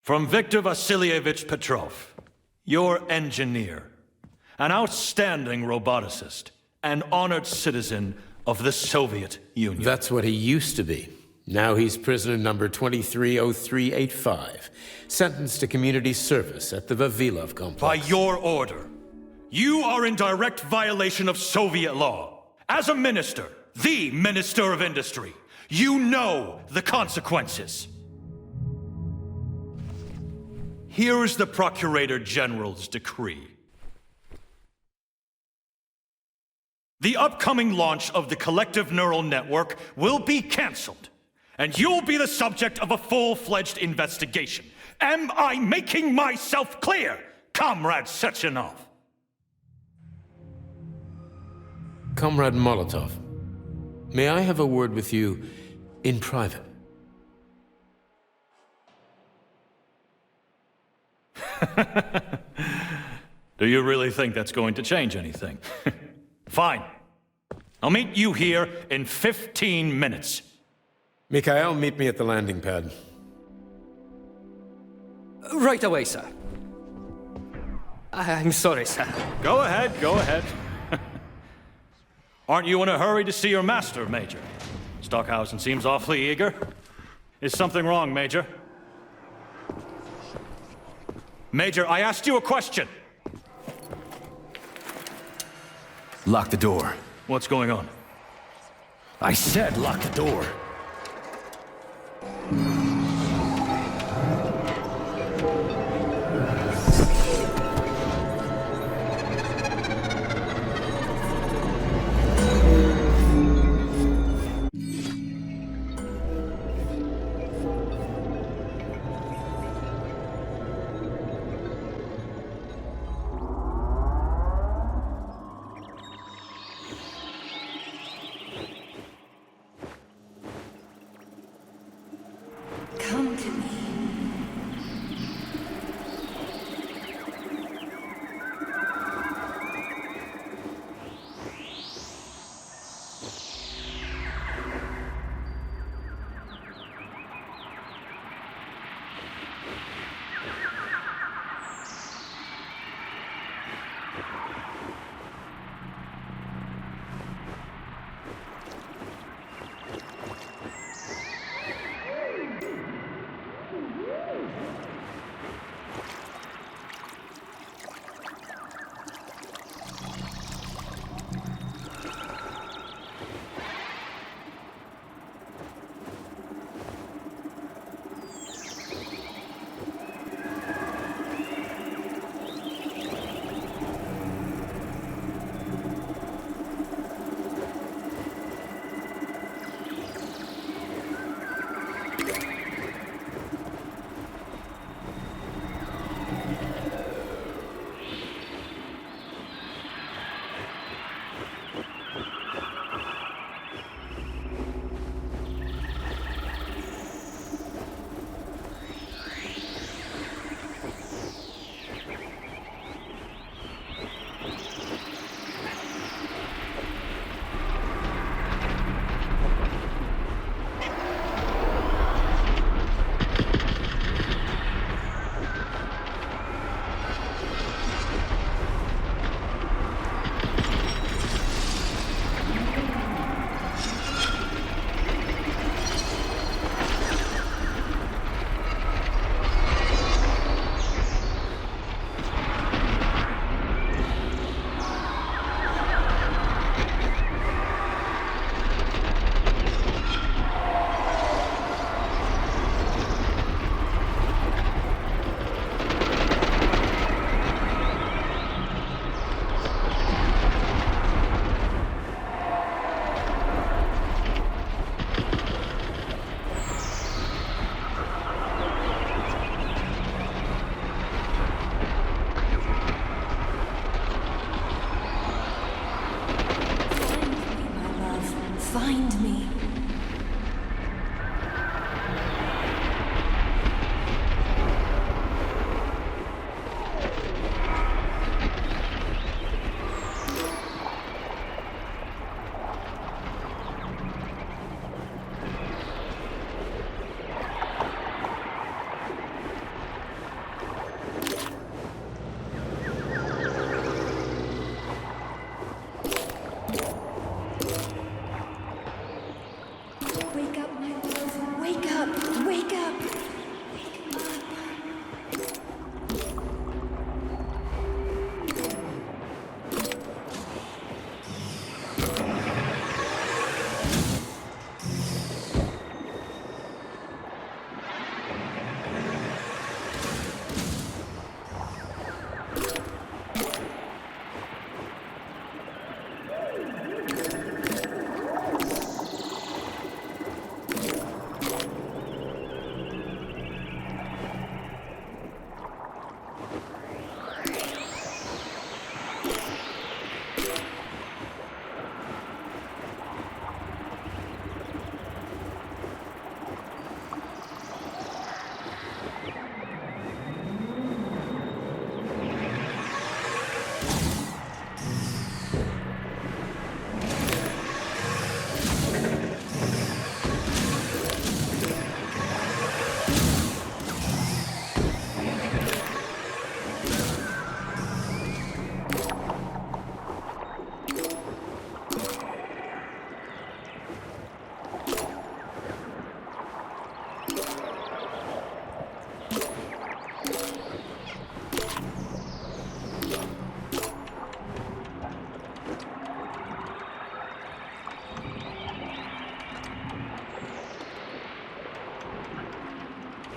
From Viktor Vasilievich Petrov, your engineer, an outstanding roboticist, an honored citizen of the Soviet Union. That's what he used to be. Now he's prisoner number 230385, sentenced to community service at the Vavilov complex. By your order, you are in direct violation of Soviet law. As a minister, the Minister of Industry, you know the consequences. Here is the Procurator General's decree. The upcoming launch of the collective neural network will be cancelled, and you'll be the subject of a full-fledged investigation. Am I making myself clear, Comrade Comrade Molotov, May I have a word with you in private? Do you really think that's going to change anything? Fine. I'll meet you here in 15 minutes. Mikhail, meet me at the landing pad. Right away, sir. I'm sorry, sir. Go ahead, go ahead. Aren't you in a hurry to see your master, Major? Stockhausen seems awfully eager. Is something wrong, Major? Major, I asked you a question! Lock the door. What's going on? I said lock the door. Come to me. Find me.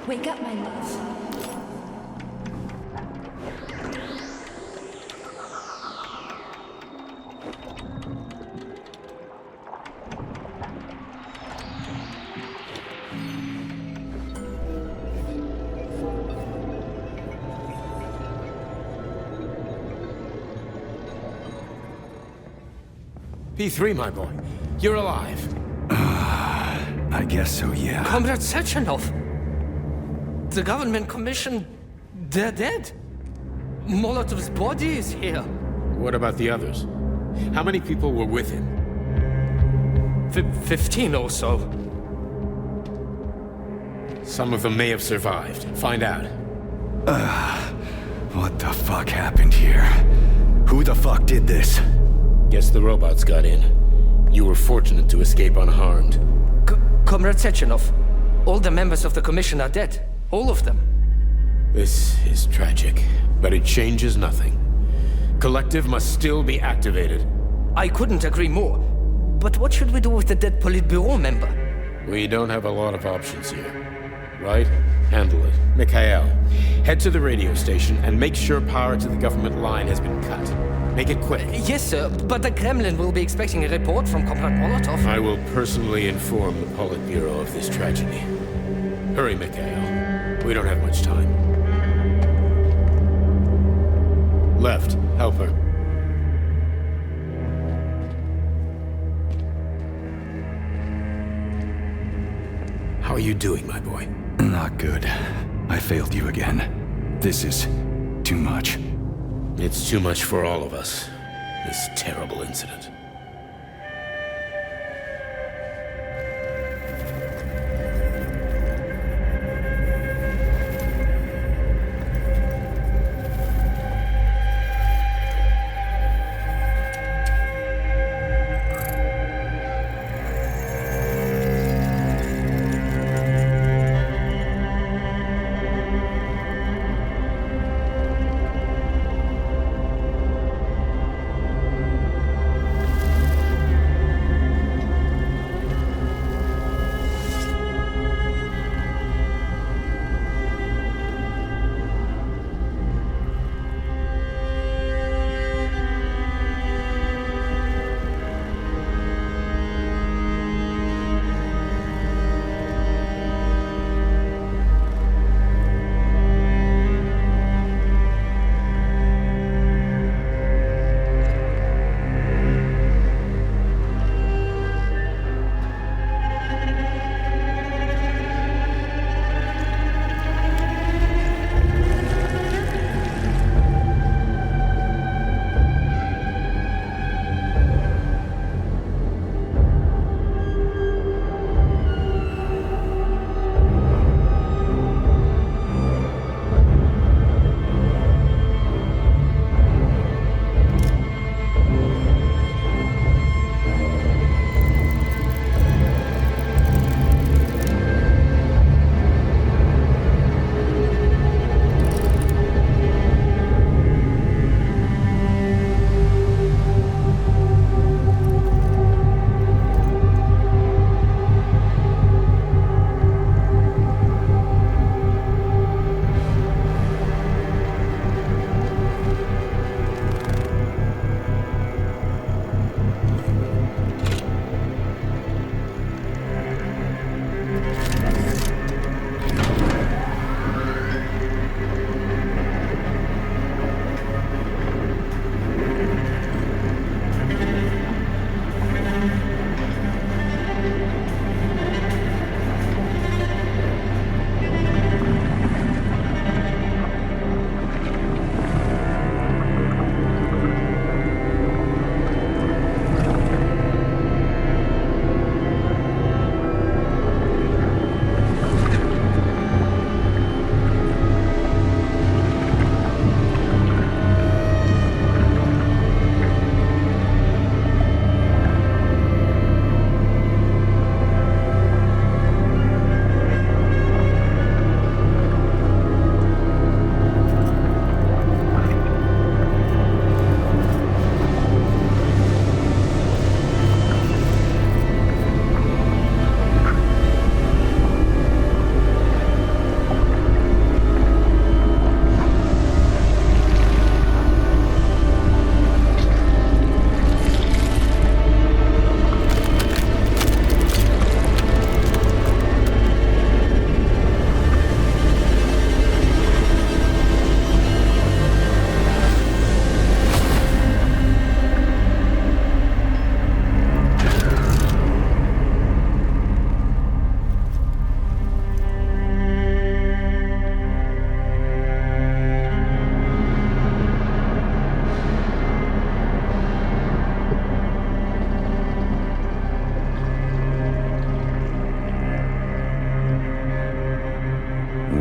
Wake up, my love. P3, my boy. You're alive. I guess so, yeah. Comrade Sechenov! The government commission... they're dead. Molotov's body is here. What about the others? How many people were with him? 15 or so. Some of them may have survived. Find out. What the fuck happened here? Who the fuck did this? Guess the robots got in. You were fortunate to escape unharmed. Comrade Sechenov, all the members of the commission are dead. All of them. This is tragic, but it changes nothing. Collective must still be activated. I couldn't agree more. But what should we do with the dead Politburo member? We don't have a lot of options here. Right? Handle it. Mikhail, head to the radio station and make sure power to the government line has been cut. Make it quick. Yes, sir, but the Kremlin will be expecting a report from Comrade Molotov. I will personally inform the Politburo of this tragedy. Hurry, Mikhail. We don't have much time. Left. Help her. How are you doing, my boy? Not good. I failed you again. This is too much. It's too much for all of us. This terrible incident.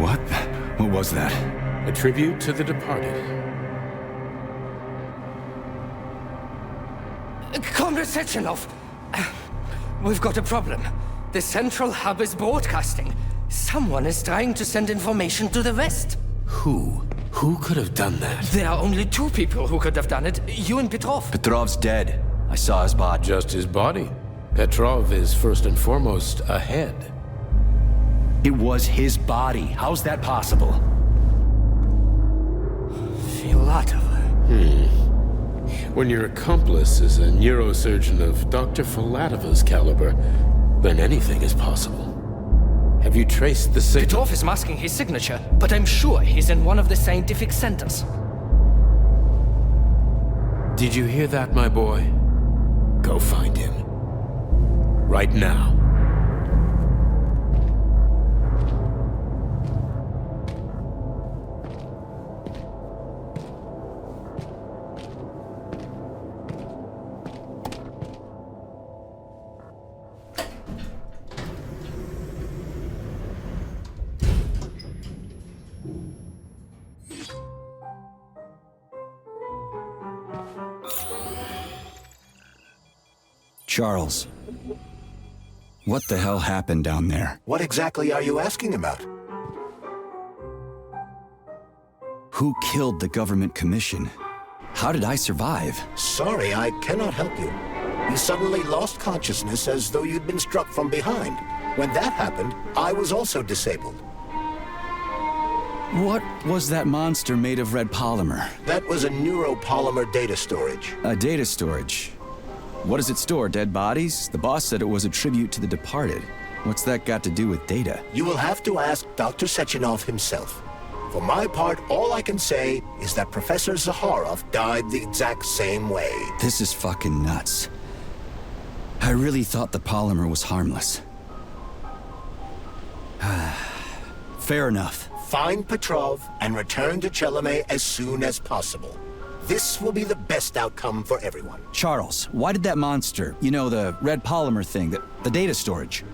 What? What was that? A tribute to the departed. Comrade Sechenov, we've got a problem. The central hub is broadcasting. Someone is trying to send information to the West. Who? Who could have done that? There are only two people who could have done it, you and Petrov. Petrov's dead. I saw his body. Just his body. Petrov is first and foremost ahead. It was his body. How's that possible? Filatova. When your accomplice is a neurosurgeon of Dr. Filatova's caliber, then anything is possible. Have you traced the signal? Petrov is masking his signature, but I'm sure he's in one of the scientific centers. Did you hear that, my boy? Go find him. Right now. Charles, what the hell happened down there? What exactly are you asking about? Who killed the government commission? How did I survive? Sorry, I cannot help you. You suddenly lost consciousness as though you'd been struck from behind. When that happened, I was also disabled. What was that monster made of red polymer? That was a neuropolymer data storage. A data storage? What does it store, dead bodies? The boss said it was a tribute to the departed. What's that got to do with data? You will have to ask Dr. Sechenov himself. For my part, all I can say is that Professor Zaharov died the exact same way. This is fucking nuts. I really thought the polymer was harmless. Fair enough. Find Petrov and return to Chelomey as soon as possible. This will be the best outcome for everyone. Charles, why did that monster, you know, the red polymer thing, the data storage,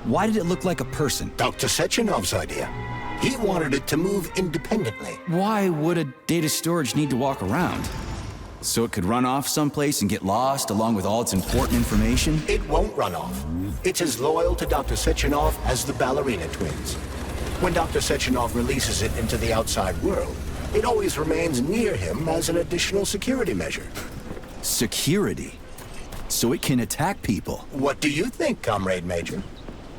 why did it look like a person? Dr. Sechenov's idea. He wanted it to move independently. Why would a data storage need to walk around? So it could run off someplace and get lost along with all its important information? It won't run off. It's as loyal to Dr. Sechenov as the ballerina twins. When Dr. Sechenov releases it into the outside world, it always remains near him as an additional security measure. Security? So it can attack people? What do you think, Comrade Major?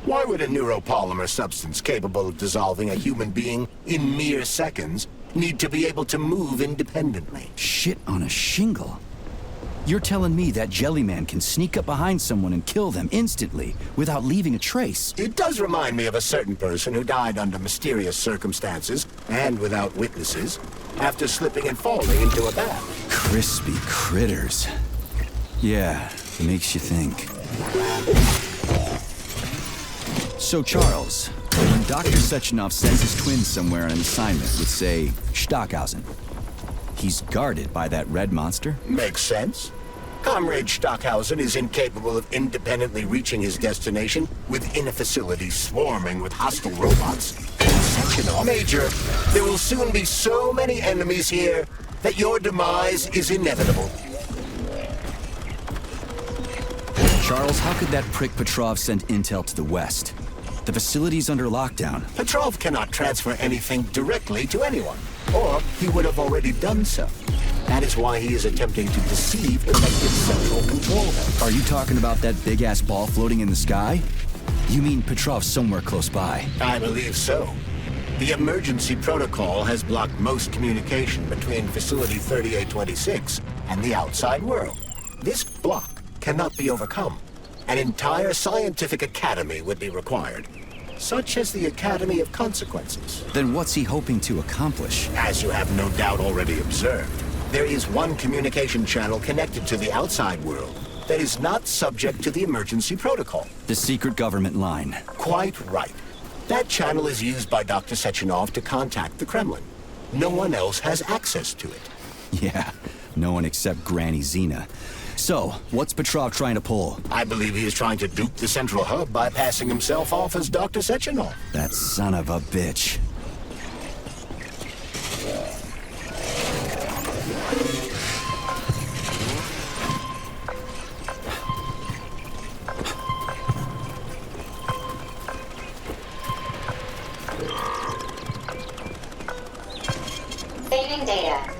Why would a neuropolymer substance capable of dissolving a human being in mere seconds need to be able to move independently? Shit on a shingle. You're telling me that Jellyman can sneak up behind someone and kill them instantly without leaving a trace? It does remind me of a certain person who died under mysterious circumstances and without witnesses after slipping and falling into a bath. Crispy critters. Yeah, it makes you think. So, Charles, when Dr. Sechenov sends his twins somewhere on an assignment with, say, Stockhausen, he's guarded by that red monster? Makes sense. Comrade Stockhausen is incapable of independently reaching his destination within a facility swarming with hostile robots. Sechenov, Major, there will soon be so many enemies here that your demise is inevitable. Charles, how could that prick Petrov send intel to the West? The facility's under lockdown. Petrov cannot transfer anything directly to anyone, or he would have already done so. That is why he is attempting to deceive Collective Central Control Head. Are you talking about that big-ass ball floating in the sky? You mean Petrov's somewhere close by? I believe so. The emergency protocol has blocked most communication between Facility 3826 and the outside world. This block cannot be overcome. An entire scientific academy would be required, such as the Academy of Consequences. Then what's he hoping to accomplish? As you have no doubt already observed, there is one communication channel connected to the outside world that is not subject to the emergency protocol. The secret government line. Quite right. That channel is used by Dr. Sechenov to contact the Kremlin. No one else has access to it. Yeah, no one except Granny Zina. So, what's Petrov trying to pull? I believe he is trying to dupe the central hub by passing himself off as Dr. Sechenov. That son of a bitch. Receiving data.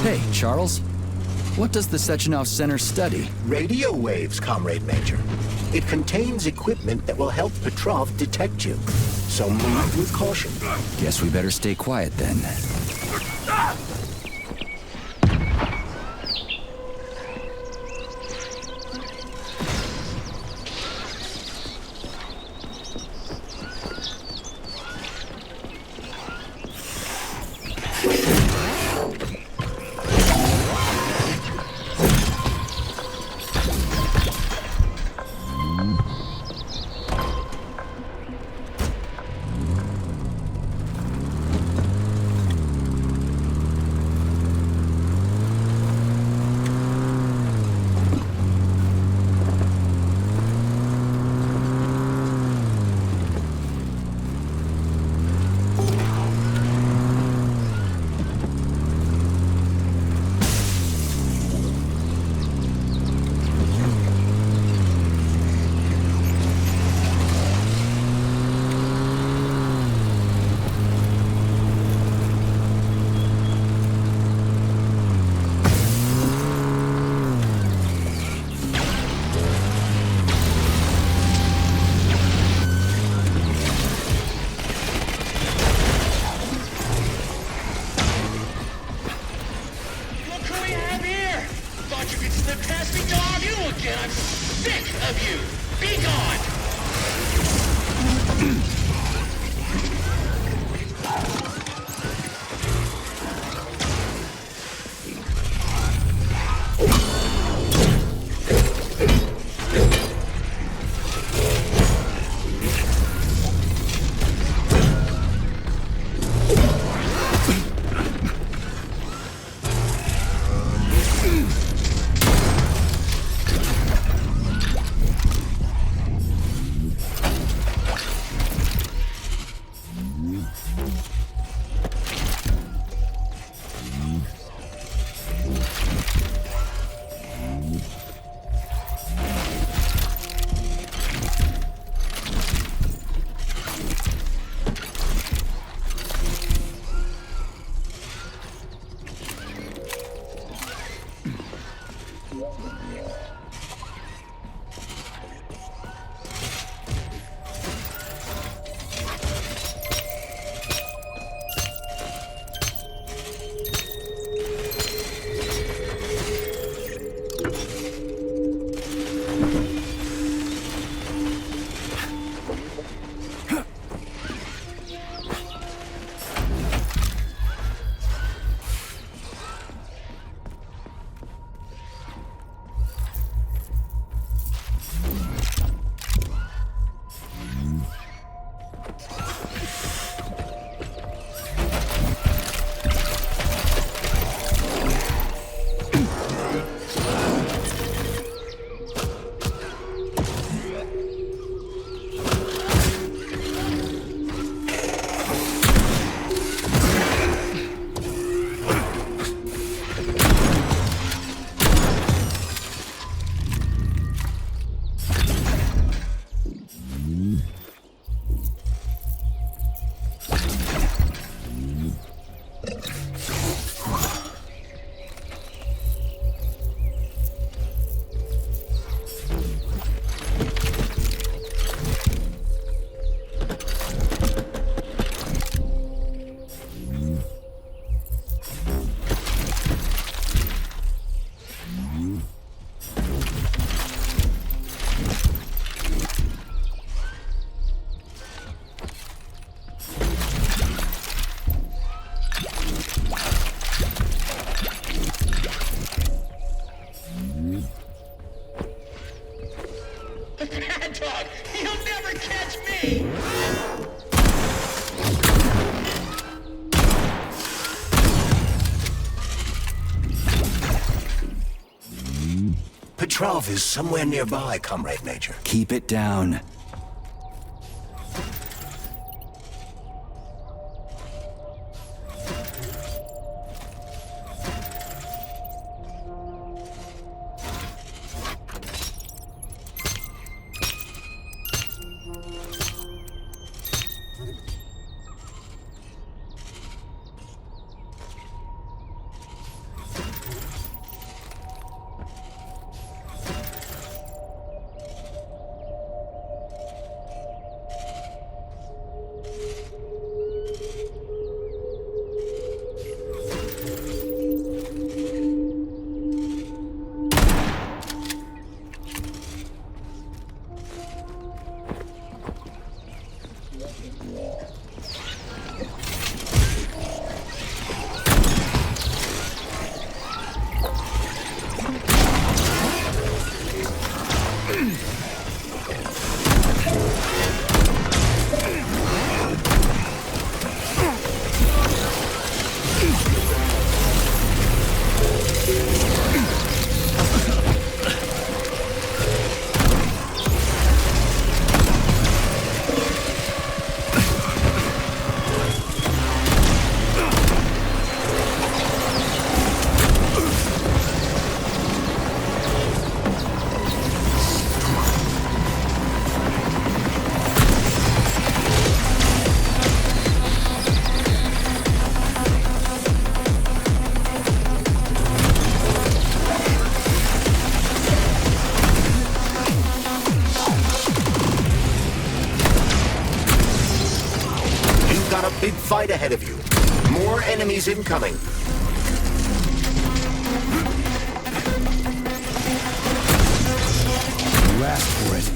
Hey, Charles. What does the Sechenov Center study? Radio waves, Comrade Major. It contains equipment that will help Petrov detect you. So move with caution. Guess we better stay quiet then. trough is somewhere nearby, Comrade Major. Keep it down. Big fight ahead of you. More enemies incoming. You asked for it.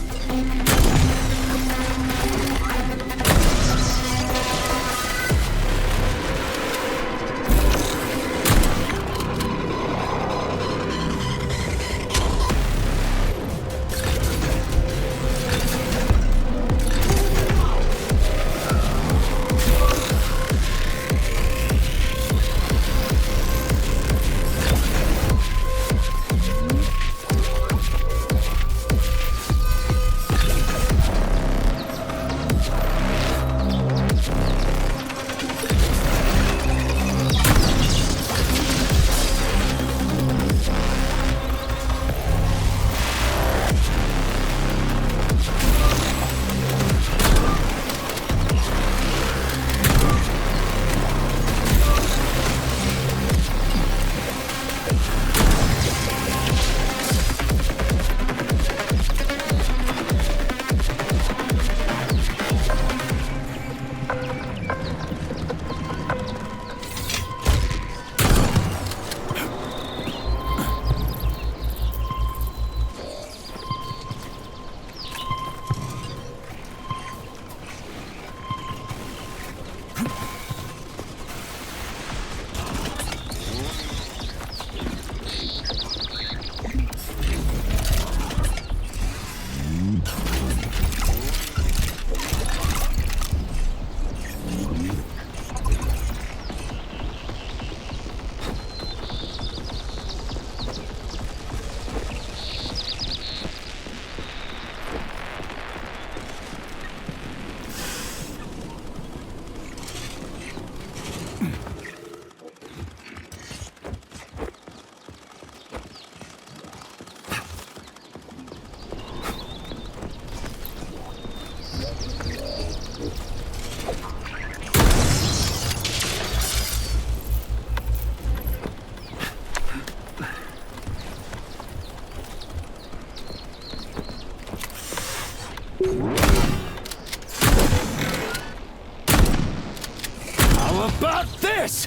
How about this?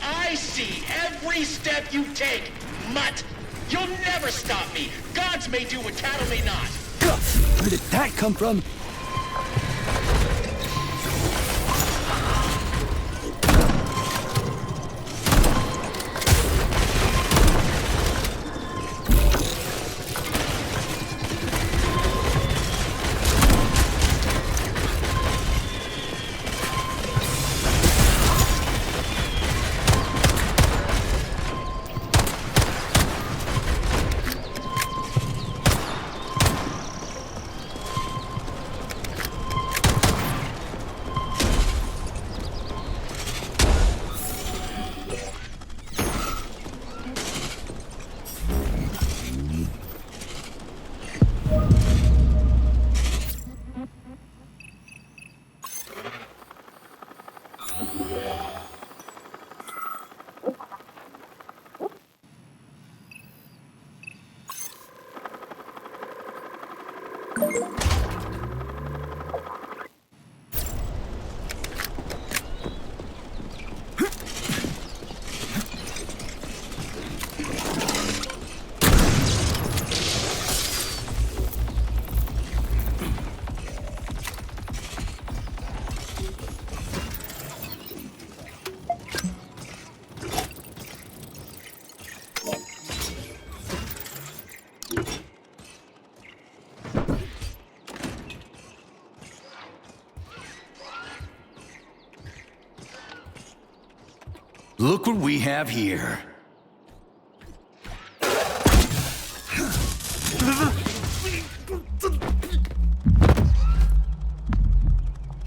I see every step you take, mutt. You'll never stop me. Gods may do what cattle may not. Where did that come from? Look what we have here.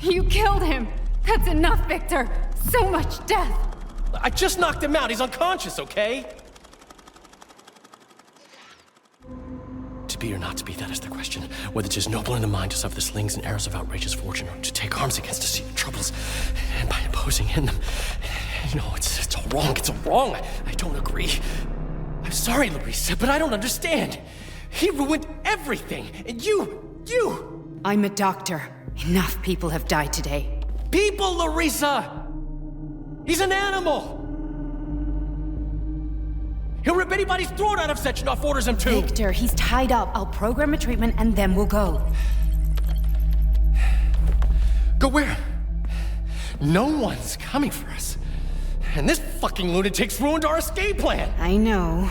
You killed him! That's enough, Victor! So much death! I just knocked him out. He's unconscious, okay? To be or not to be, that is the question. Whether 'tis noble in the mind to suffer the slings and arrows of outrageous fortune, or to take arms against deceit and troubles, and by imposing in them. You know, it's all wrong. It's all wrong. I don't agree. I'm sorry, Larissa, but I don't understand. He ruined everything, and you... I'm a doctor. Enough people have died today. People, Larissa! He's an animal! He'll rip anybody's throat out if Sechenov orders him to! Victor, he's tied up. I'll program a treatment and then we'll go. Go where? No one's coming for us. And this fucking lunatic's ruined our escape plan! I know.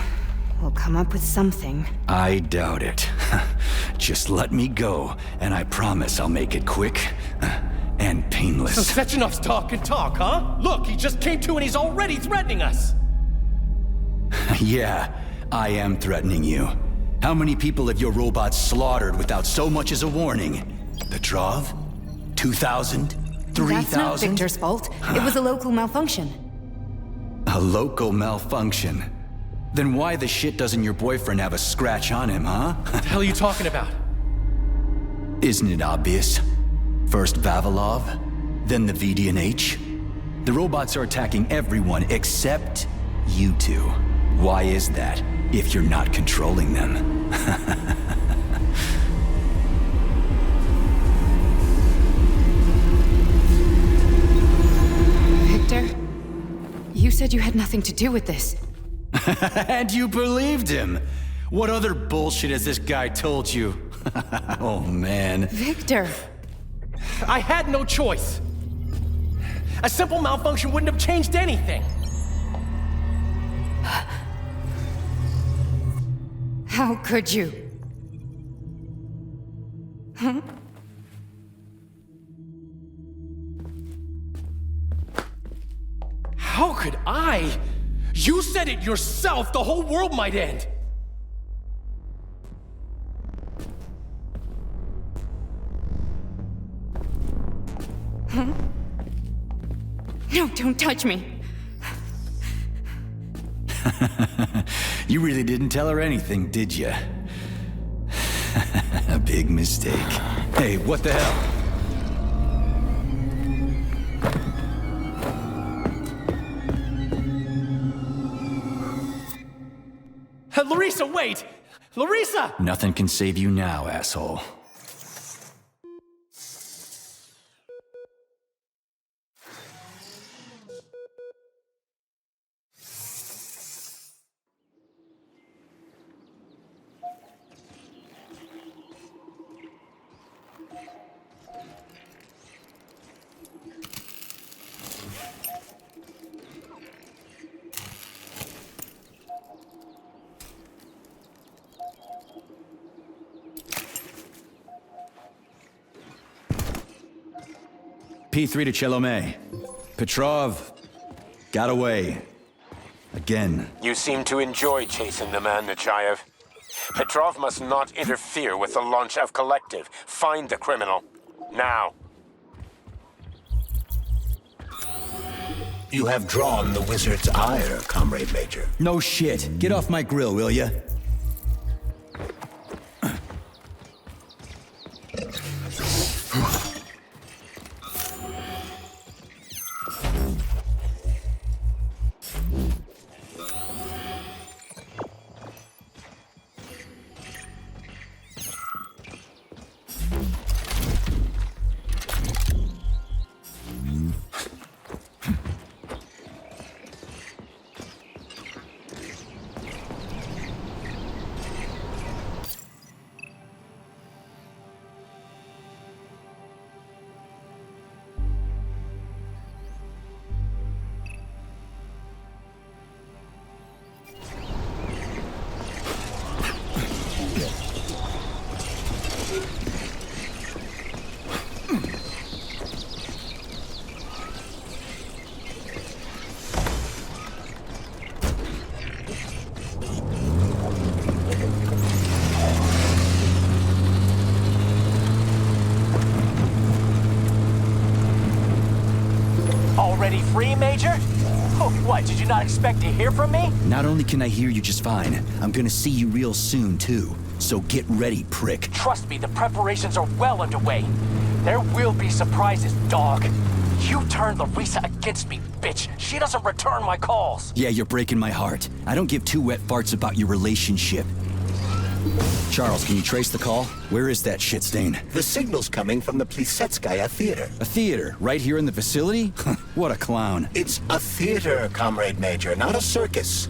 We'll come up with something. I doubt it. Just let me go, and I promise I'll make it quick and painless. So Sechenov's talk and talk, huh? Look, he just came to and he's already threatening us! Yeah, I am threatening you. How many people have your robots slaughtered without so much as a warning? Petrov? 2,000? 3,000? That's not Victor's fault. It was a local malfunction. A local malfunction? Then why the shit doesn't your boyfriend have a scratch on him, huh? What the hell are you talking about? Isn't it obvious? First Vavilov, then the VDNH. The robots are attacking everyone except you two. Why is that, if you're not controlling them? Victor, you said you had nothing to do with this. And you believed him! What other bullshit has this guy told you? Oh, man. Victor! I had no choice. A simple malfunction wouldn't have changed anything. How could you? Huh? How could I? You said it yourself, the whole world might end. Huh? No, don't touch me. You really didn't tell her anything, did you? A big mistake. Hey, what the hell? Larissa, wait! Larissa! Nothing can save you now, asshole. P3 to Chelomey. Petrov got away. Again. You seem to enjoy chasing the man, Nechayev. Petrov must not interfere with the launch of Collective. Find the criminal. Now. You have drawn the wizard's ire, Comrade Major. No shit. Get off my grill, will ya? Already free, Major? Oh, what, did you not expect to hear from me? Not only can I hear you just fine, I'm gonna see you real soon, too. So get ready, prick. Trust me, the preparations are well underway. There will be surprises, dog. You turned Larissa against me, bitch. She doesn't return my calls. Yeah, you're breaking my heart. I don't give two wet farts about your relationship. Charles, can you trace the call? Where is that shit stain? The signal's coming from the Plisetskaya Theater. A theater? Right here in the facility? What a clown. It's a theater, Comrade Major, not a circus.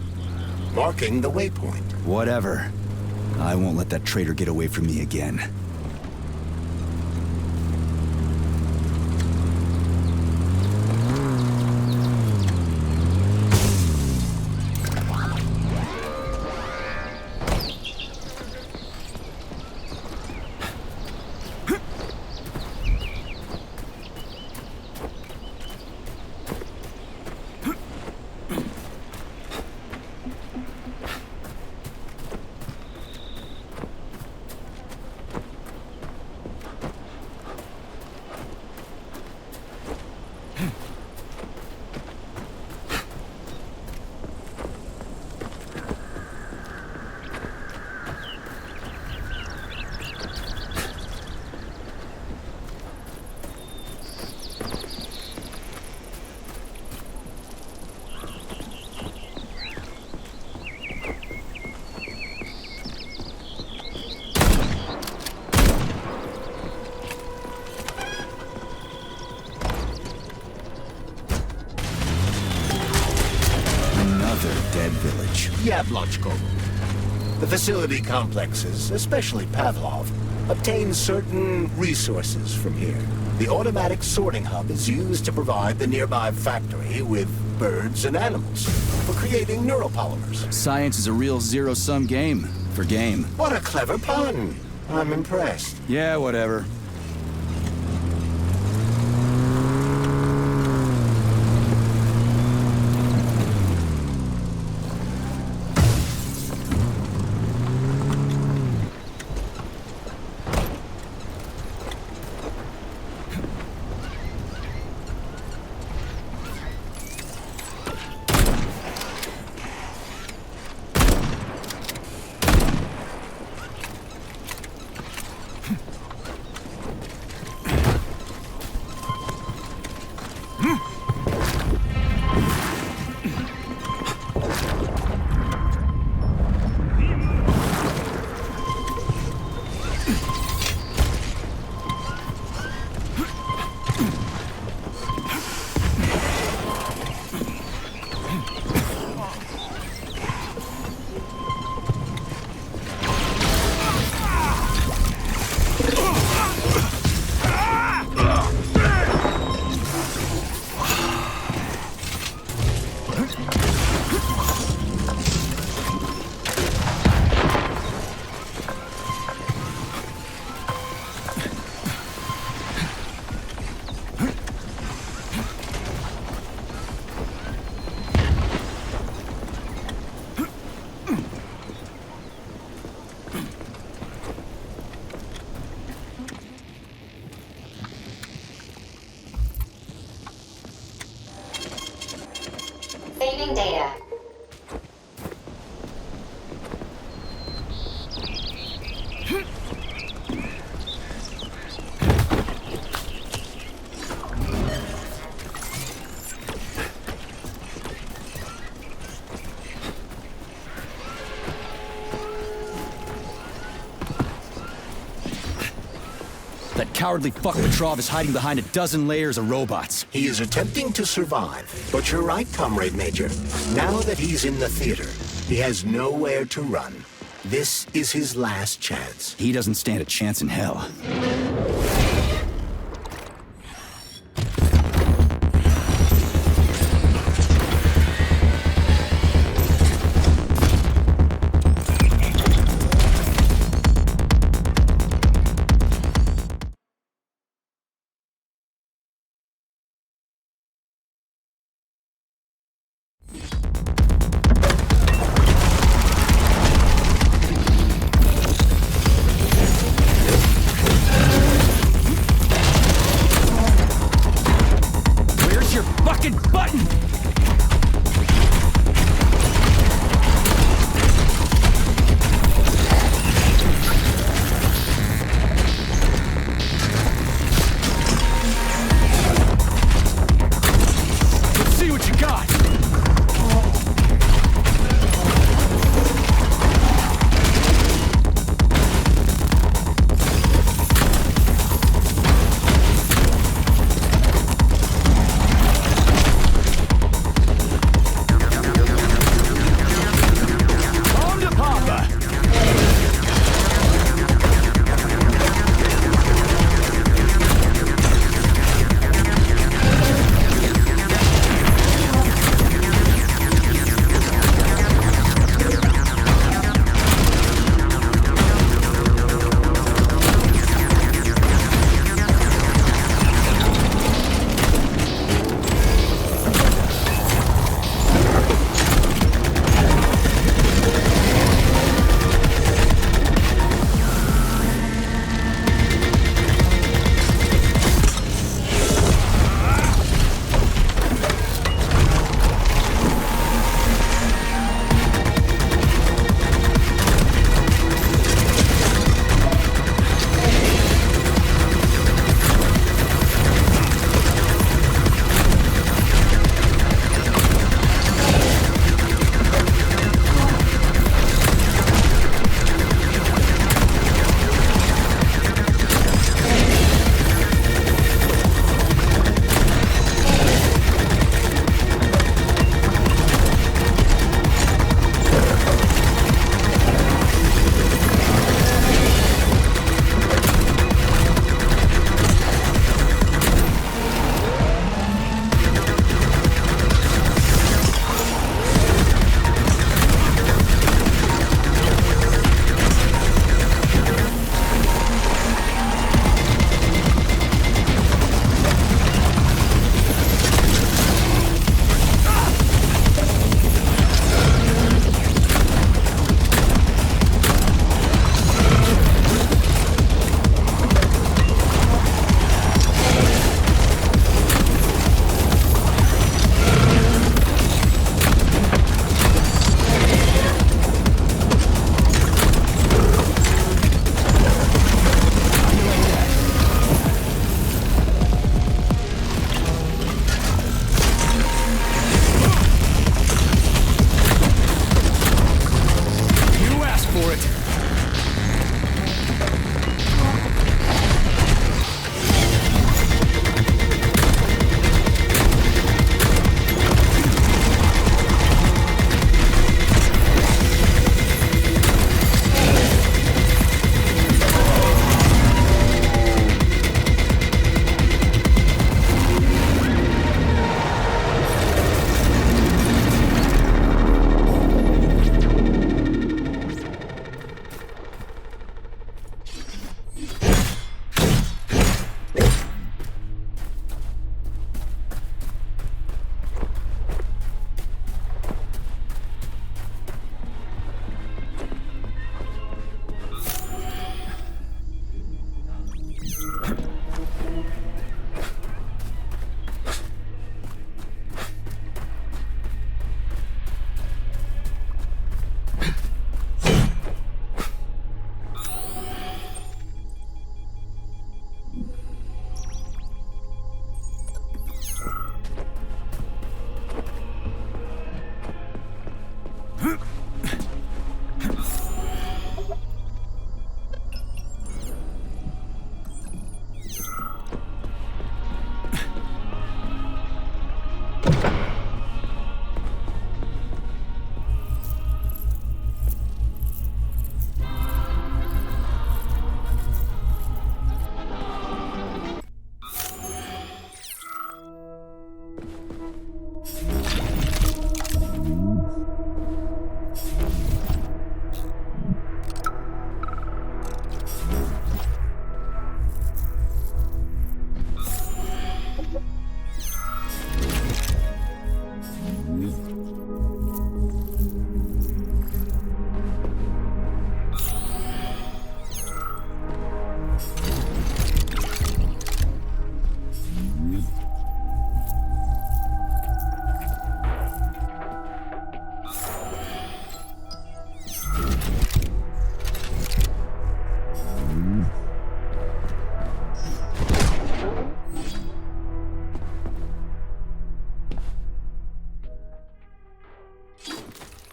Marking the waypoint. Whatever. I won't let that traitor get away from me again. Dead village. Yablonchko. The facility complexes, especially Pavlov, obtain certain resources from here. The automatic sorting hub is used to provide the nearby factory with birds and animals for creating neuropolymers. Science is a real zero-sum game. For game. What a clever pun. I'm impressed. Yeah, whatever. Saving data. That cowardly fuck Petrov is hiding behind a dozen layers of robots. He is attempting to survive, but you're right, Comrade Major. Now that he's in the theater, he has nowhere to run. This is his last chance. He doesn't stand a chance in hell. fucking button! Let's see what you got!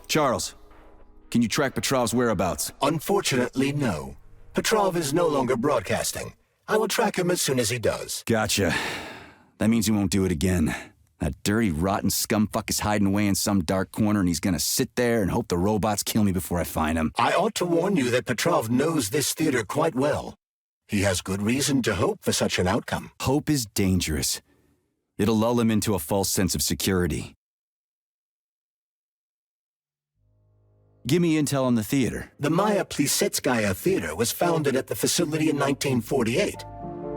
Charles, can you track Petrov's whereabouts? Unfortunately, no. Petrov is no longer broadcasting. I will track him as soon as he does. Gotcha. That means he won't do it again. That dirty, rotten scumfuck is hiding away in some dark corner, and he's gonna sit there and hope the robots kill me before I find him. I ought to warn you that Petrov knows this theater quite well. He has good reason to hope for such an outcome. Hope is dangerous. It'll lull him into a false sense of security. Give me intel on the theater. The Maya Plisetskaya Theater was founded at the facility in 1948.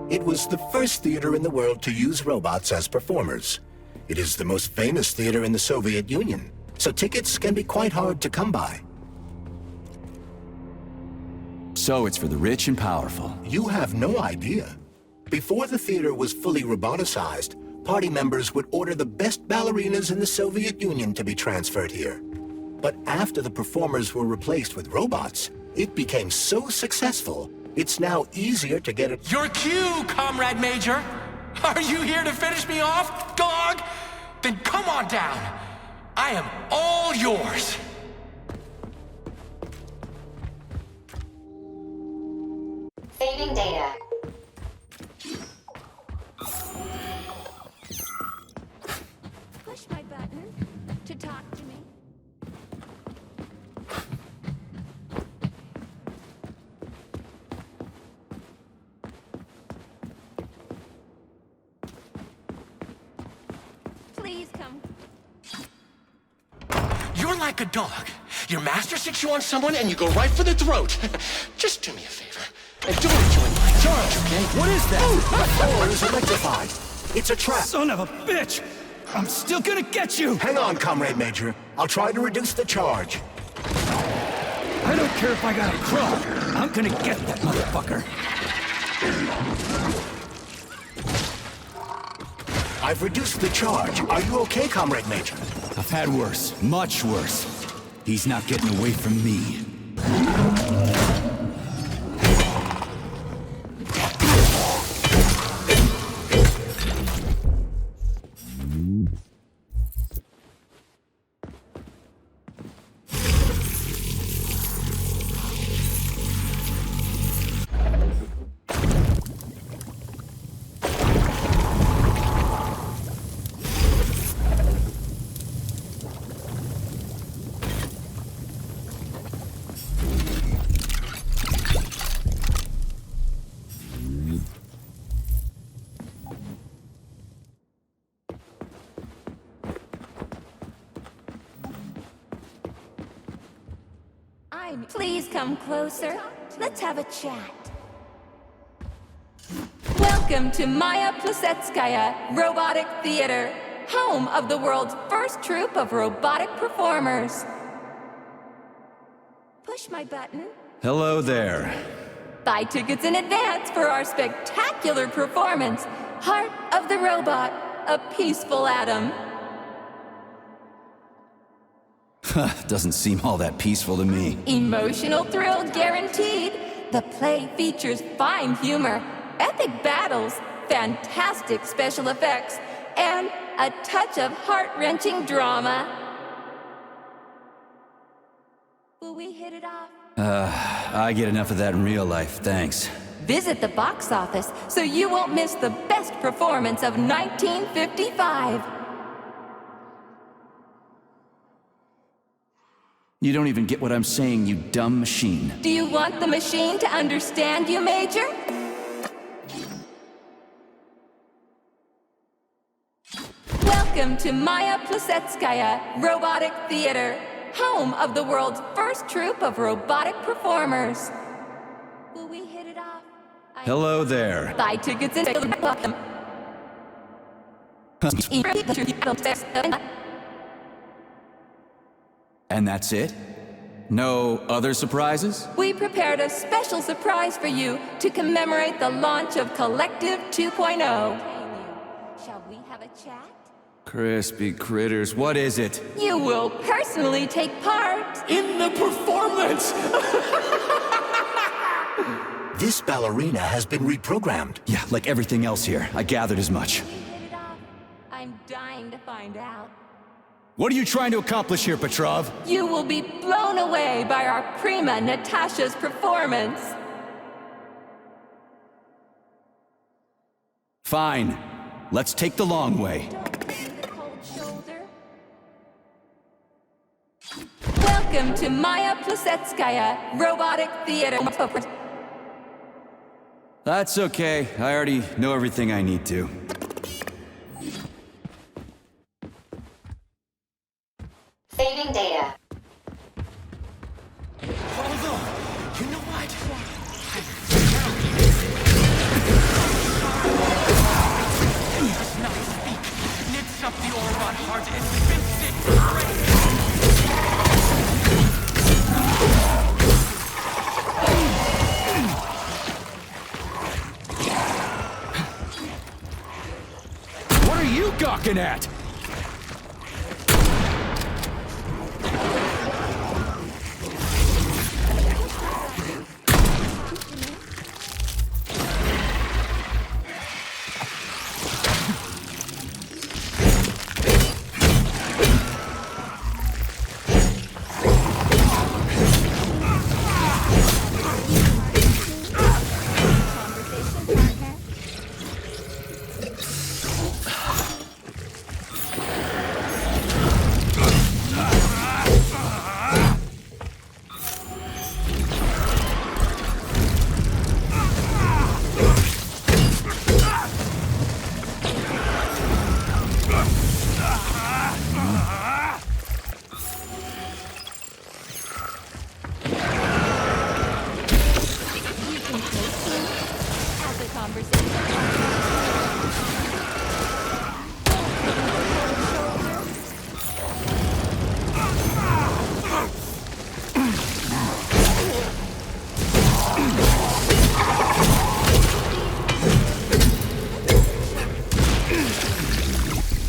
It was the first theater in the world to use robots as performers. It is the most famous theater in the Soviet Union, so tickets can be quite hard to come by. So it's for the rich and powerful. You have no idea. Before the theater was fully roboticized, party members would order the best ballerinas in the Soviet Union to be transferred here. But after the performers were replaced with robots, it became so successful, it's now easier to get it. Your cue, Comrade Major! Are you here to finish me off, dog? Then come on down. I am all yours. Saving data. Push my button to talk to me. Please come. You're like a dog. Your master sticks you on someone and you go right for the throat. Just do me a favor. And don't enjoy my charge, okay? What is that? The floor is electrified. It's a trap. Son of a bitch! I'm still gonna get you! Hang on, Comrade Major. I'll try to reduce the charge. I don't care if I gotta crawl. I'm gonna get that motherfucker. I've reduced the charge. Are you okay, Comrade Major? I've had worse, much worse. He's not getting away from me. Please come closer. Let's have a chat. Welcome to Maya Plisetskaya Robotic Theater, home of the world's first troupe of robotic performers. Push my button. Hello there. Buy tickets in advance for our spectacular performance, Heart of the Robot, a Peaceful Atom. Doesn't seem all that peaceful to me. Emotional thrill guaranteed. The play features fine humor, epic battles, fantastic special effects, and a touch of heart-wrenching drama. Will we hit it off? I get enough of that in real life, thanks. Visit the box office so you won't miss the best performance of 1955. You don't even get what I'm saying, you dumb machine. Do you want the machine to understand you, Major? Welcome to Maya Plisetskaya Robotic Theater, home of the world's first troupe of robotic performers. Will we hit it off? Hello there. Buy tickets and welcome. And that's it? No other surprises? We prepared a special surprise for you to commemorate the launch of Collective 2.0. Shall we have a chat? Crispy critters, what is it? You will personally take part in the performance! This ballerina has been reprogrammed. Yeah, like everything else here. I gathered as much. I'm dying to find out. What are you trying to accomplish here, Petrov? You will be blown away by our prima Natasha's performance. Fine. Let's take the long way. Welcome to Maya Plisetskaya Robotic Theater. That's okay. I already know everything I need to. Saving data. Hold on. You know what? Does not speak. Knits up the Oron heart and spins it straight. What are you gawking at?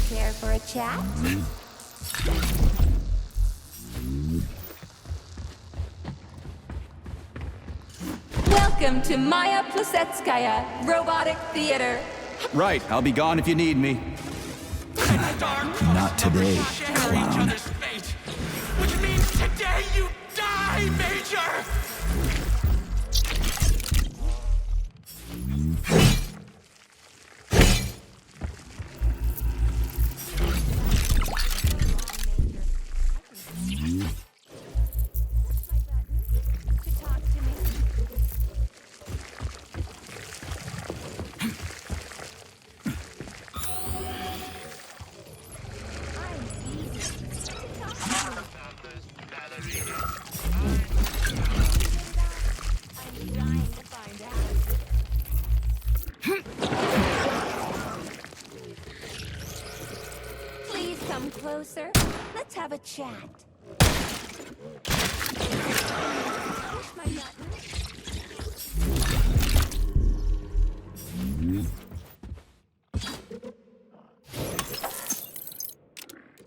Care for a chat? Welcome to Maya Plisetskaya Robotic Theater. Right, I'll be gone if you need me. Not today, clown. Which means today you die, Major! Please come closer. Let's have a chat. Push my button.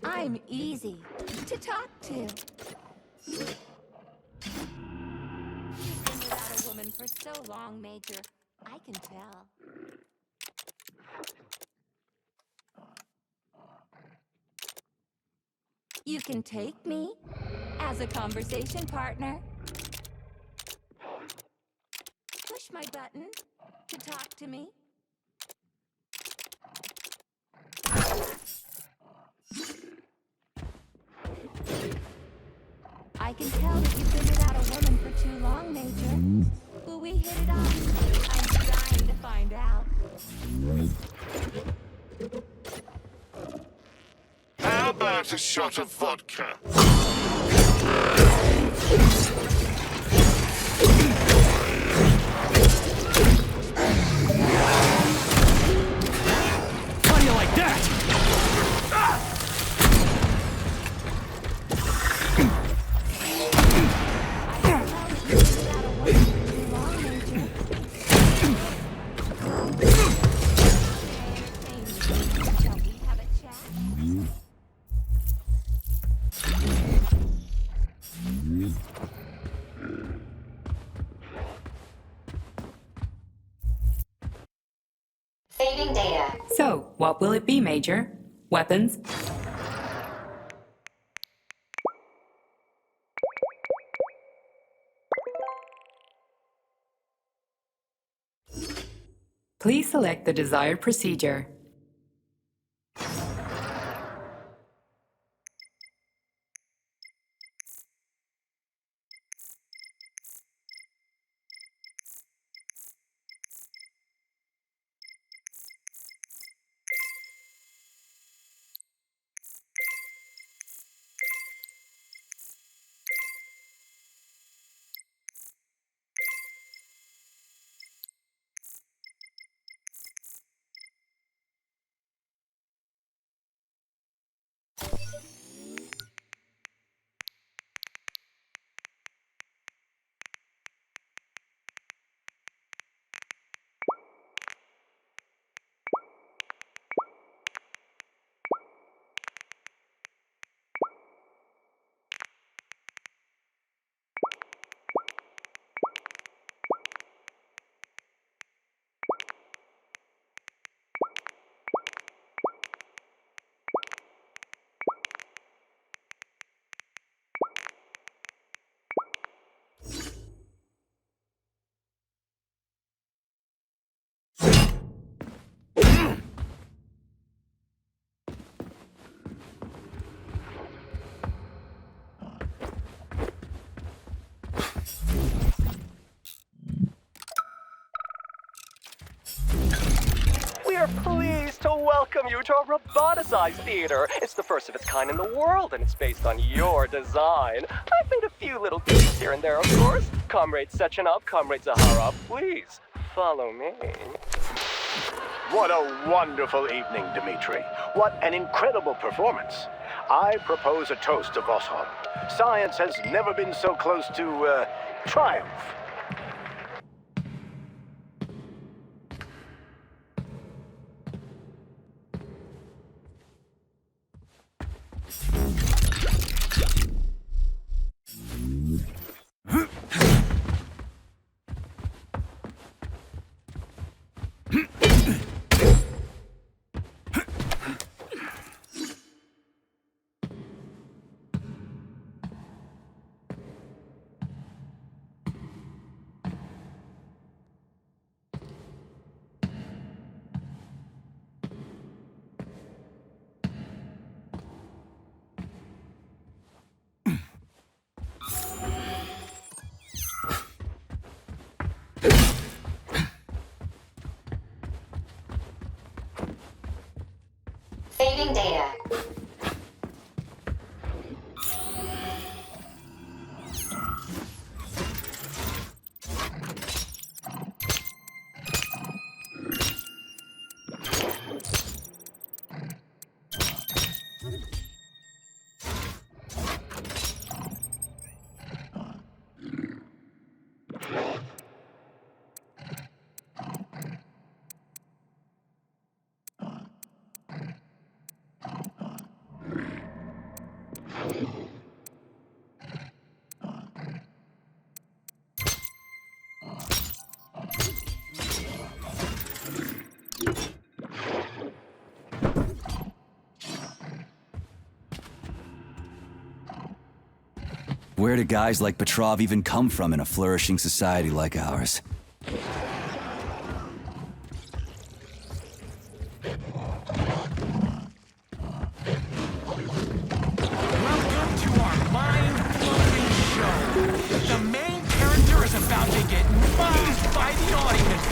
I'm easy to talk to. You've been without a woman for so long, Major. I can tell. You can take me as a conversation partner. Push my button to talk to me. I can tell that you've been without a woman for too long, Major. Will we hit it off? I'm dying to find out. How about a shot of vodka? How do you like that? Saving data. So, what will it be, Major? Weapons? Please select the desired procedure. We are pleased to welcome you to our roboticized theater. It's the first of its kind in the world, and it's based on your design. I've made a few little tweaks here and there, of course. Comrade Sechenov, Comrade Zaharov, please follow me. What a wonderful evening, Dmitri. What an incredible performance. I propose a toast to Voskhod. Science has never been so close to, triumph. Saving data. Where do guys like Petrov even come from in a flourishing society like ours? Welcome to our mind-blowing show. The main character is about to get moved by the audience.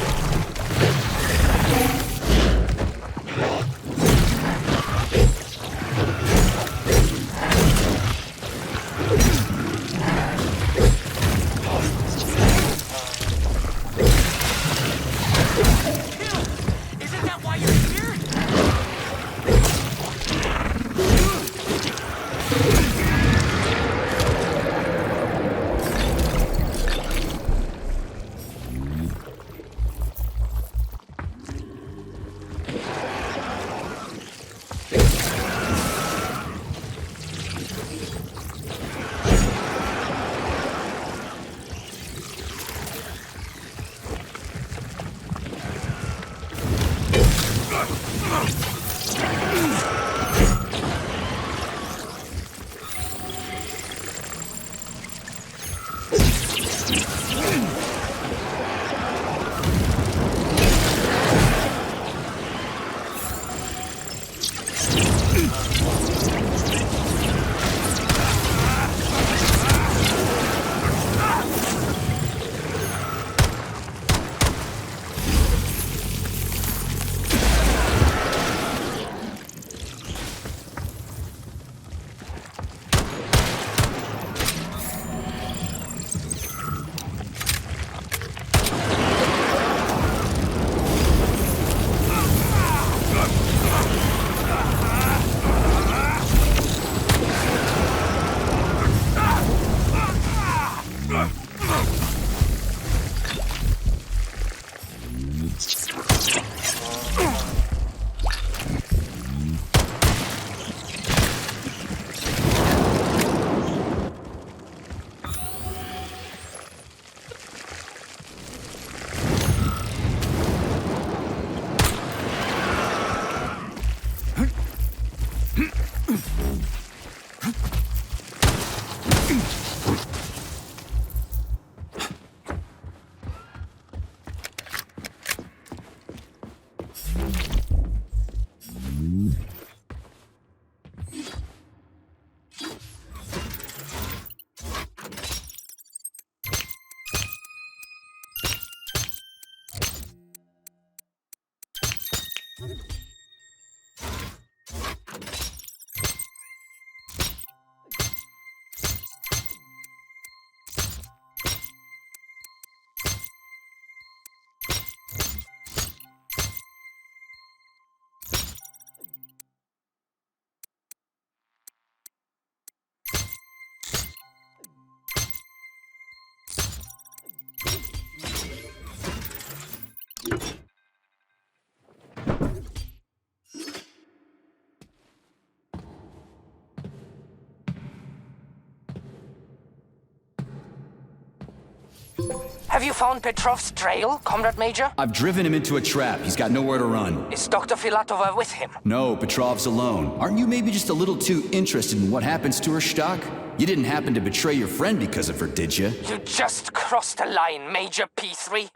Have you found Petrov's trail, Comrade Major? I've driven him into a trap. He's got nowhere to run. Is Dr. Filatova with him? No, Petrov's alone. Aren't you maybe just a little too interested in what happens to her, Stock? You didn't happen to betray your friend because of her, did you? You just crossed a line, Major P3.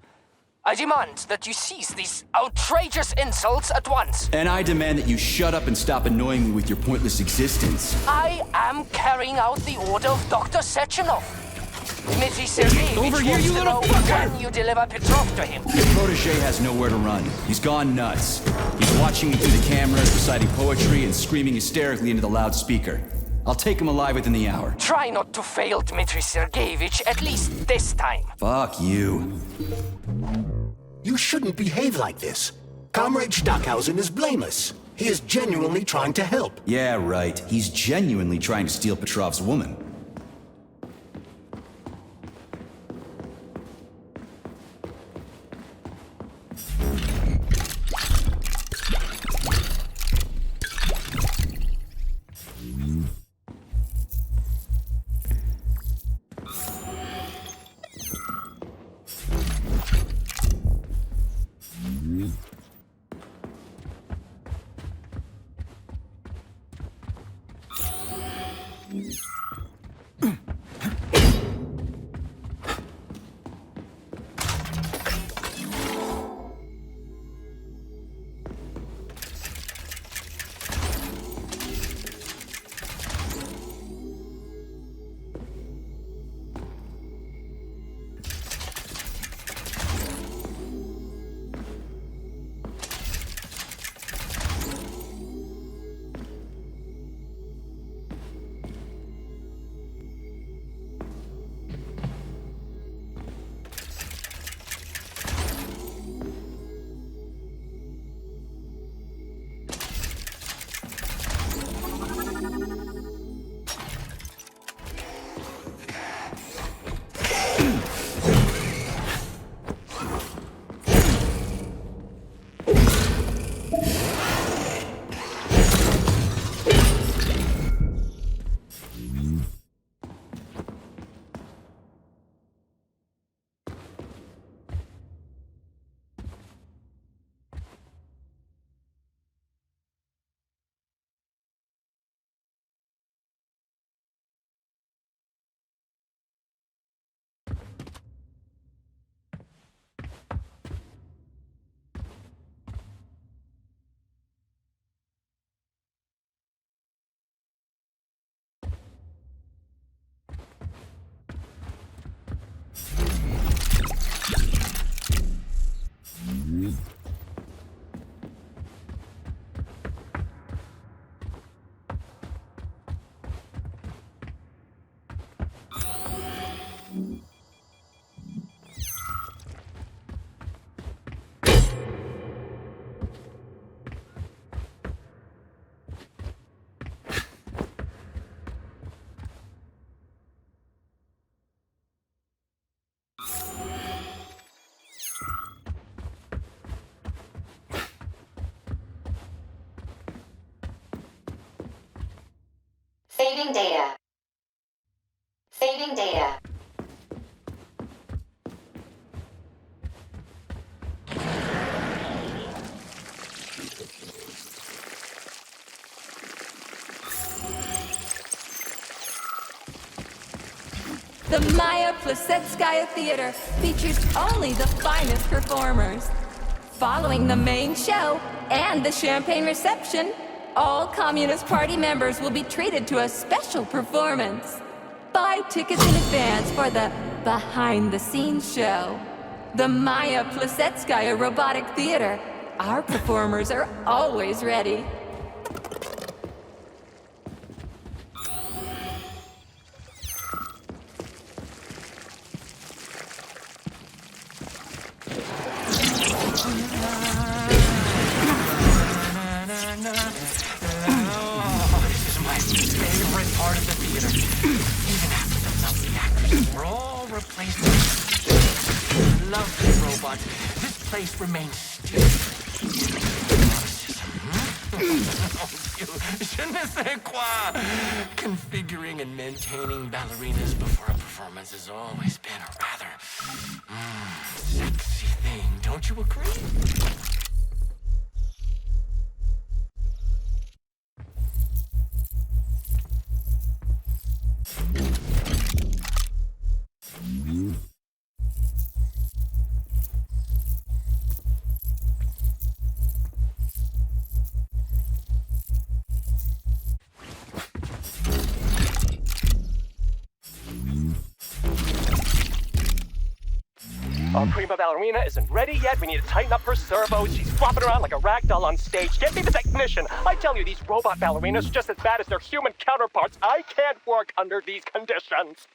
I demand that you cease these outrageous insults at once. And I demand that you shut up and stop annoying me with your pointless existence. I am carrying out the order of Dr. Sechenov. Dmitry Sergeyevich Over here, wants you to little know fucker! when you deliver Petrov to him. Your protege has nowhere to run. He's gone nuts. He's watching me through the cameras, reciting poetry, and screaming hysterically into the loudspeaker. I'll take him alive within the hour. Try not to fail, Dmitry Sergeyevich, at least this time. Fuck you. You shouldn't behave like this. Comrade Stockhausen is blameless. He is genuinely trying to help. Yeah, right. He's genuinely trying to steal Petrov's woman. Saving data. Saving data. The Maya Plisetskaya Theater features only the finest performers. Following the main show and the champagne reception, all Communist Party members will be treated to a special performance. Buy tickets in advance for the behind-the-scenes show. The Maya Plisetskaya Robotic Theater. Our performers are always ready. This is my favorite part of the theater. Even after the lovely actors were all replaced with lovely robots, this place remains still. Je ne sais quoi. Configuring and maintaining ballerinas before a performance has always been a rather sexy thing. Don't you agree? Our prima ballerina isn't ready yet. We need to tighten up her servos. She's flopping around like a rag doll on stage. Get me the technician. I tell you, these robot ballerinas are just as bad as their human counterparts. I can't work under these conditions.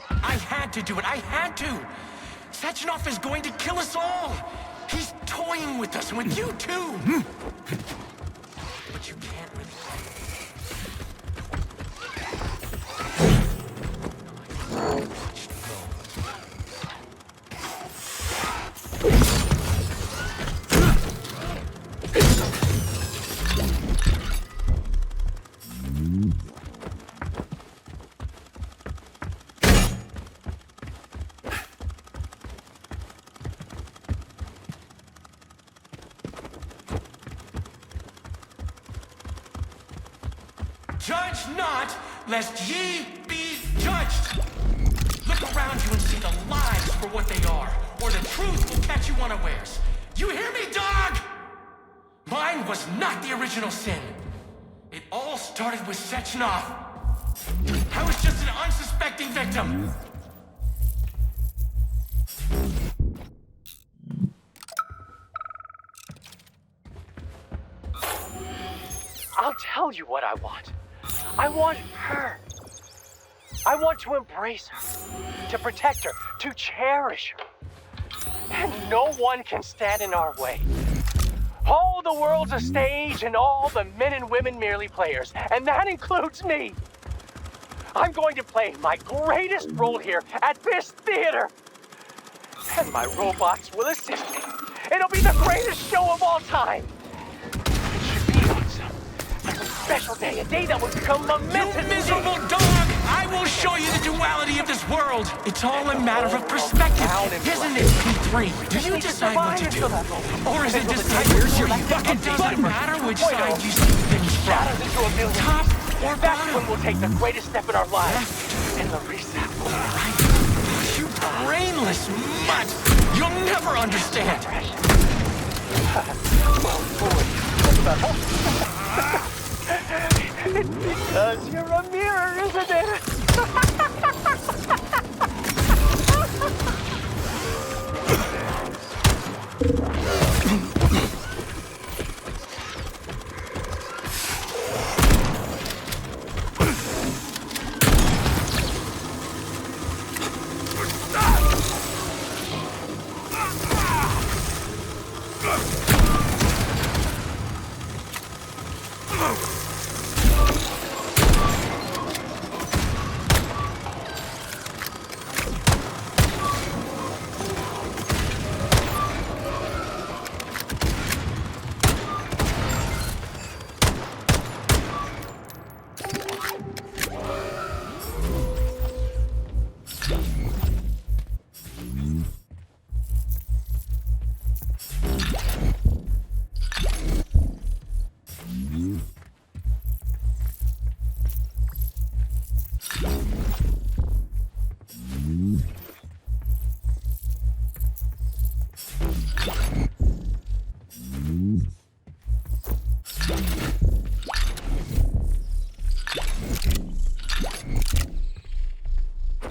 I had to do it. I had to. Sechenov is going to kill us all. He's toying with us, and with you too. But you can't really. Judge not, lest ye be judged. Look around you and see the lies for what they are, or the truth will catch you unawares. You hear me, dog? Mine was not the original sin. It all started with Sechenov. I was just an unsuspecting victim. I'll tell you what I want. I want her. I want to embrace her, to protect her, to cherish her. And no one can stand in our way. All the world's a stage and all the men and women merely players, and that includes me. I'm going to play my greatest role here at this theater. And my robots will assist me. It'll be the greatest show of all time. It should be a special day, a day that will become momentous. You miserable dog! I will show you the duality of this world. It's all a matter of perspective, isn't it, P3? Do you decide what to do? Or is it decided for you? It doesn't matter which side you see things from. Top or That's bottom. when we'll take the greatest step in our lives. In Larissa. Right. You brainless mutt! You'll never understand. Well, boy. It's because you're a mirror, isn't it?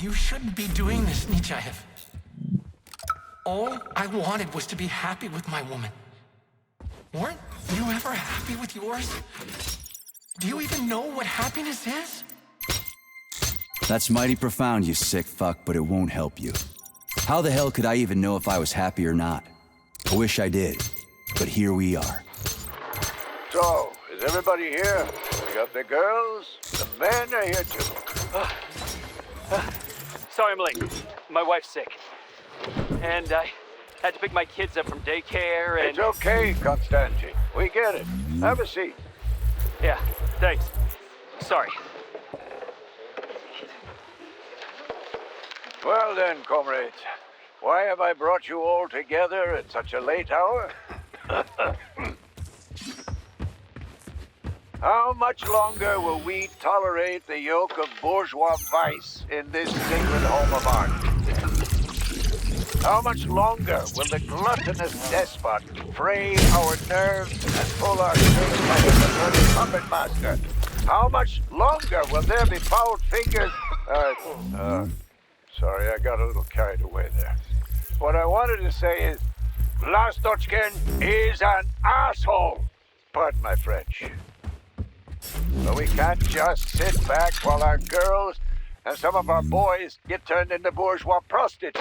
You shouldn't be doing this, Nietzscheev. All I wanted was to be happy with my woman. Weren't you ever happy with yours? Do you even know what happiness is? That's mighty profound, you sick fuck, but it won't help you. How the hell could I even know if I was happy or not? I wish I did, but here we are. So, is everybody here? We got the girls, the men are here too. Sorry I'm late. My wife's sick. And I had to pick my kids up from daycare and... It's okay, Konstantin. We get it. Have a seat. Yeah, thanks. Sorry. Well then, comrades. Why have I brought you all together at such a late hour? How much longer will we tolerate the yoke of bourgeois vice in this sacred home of art? How much longer will the gluttonous despot fray our nerves and pull our strings like a converted puppet master? How much longer will there be foul fingers? Sorry, I got a little carried away there. What I wanted to say is, Vlastochkin is an asshole. Pardon my French. But we can't just sit back while our girls and some of our boys get turned into bourgeois prostitutes.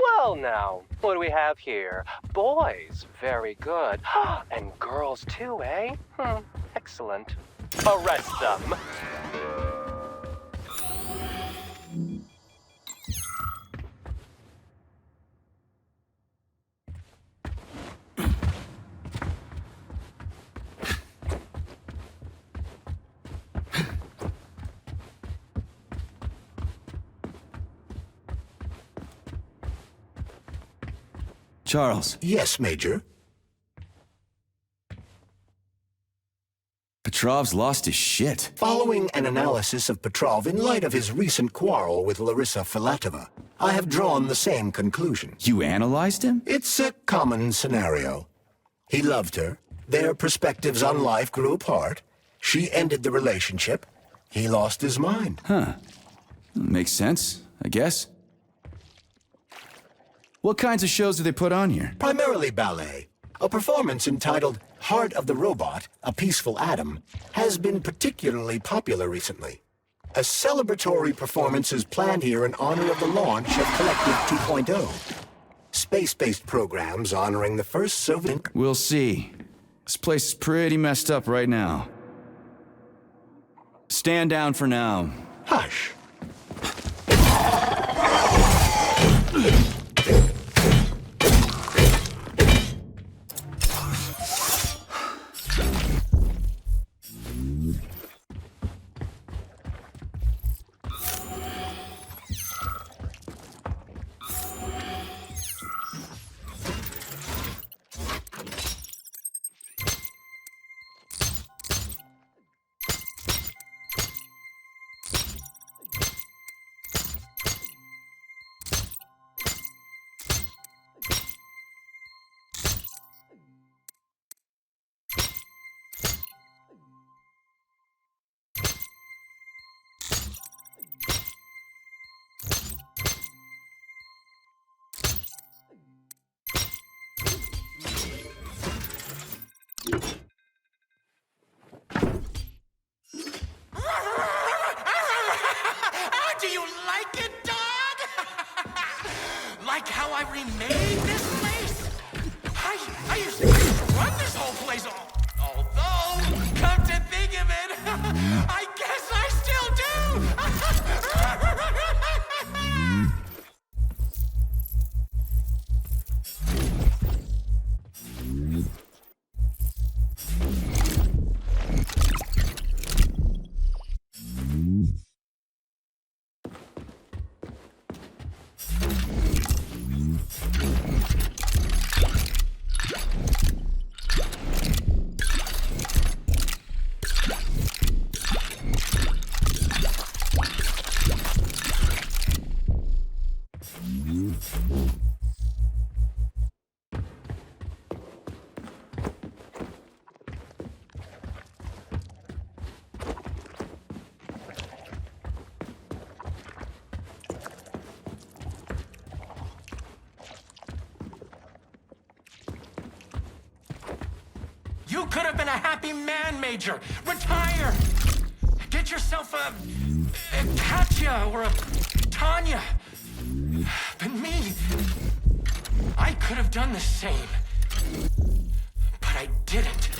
Well now, what do we have here? Boys, very good. And girls too, eh? Excellent. Arrest them. Charles. Yes, Major. Petrov's lost his shit. Following an analysis of Petrov in light of his recent quarrel with Larissa Filatova, I have drawn the same conclusion. You analyzed him? It's a common scenario. He loved her. Their perspectives on life grew apart. She ended the relationship. He lost his mind. Huh. Makes sense, I guess. What kinds of shows do they put on here? Primarily ballet. A performance entitled Heart of the Robot, A Peaceful Atom, has been particularly popular recently. A celebratory performance is planned here in honor of the launch of Collective 2.0. Space-based programs honoring the first Soviet... We'll see. This place is pretty messed up right now. Stand down for now. Hush. like how I remade this place? I used to run this whole place, although, come to think of it, I guess I still do! You could have been a happy man, Major. Retire. Get yourself a Katya or a Tanya. But me, I could have done the same. But I didn't.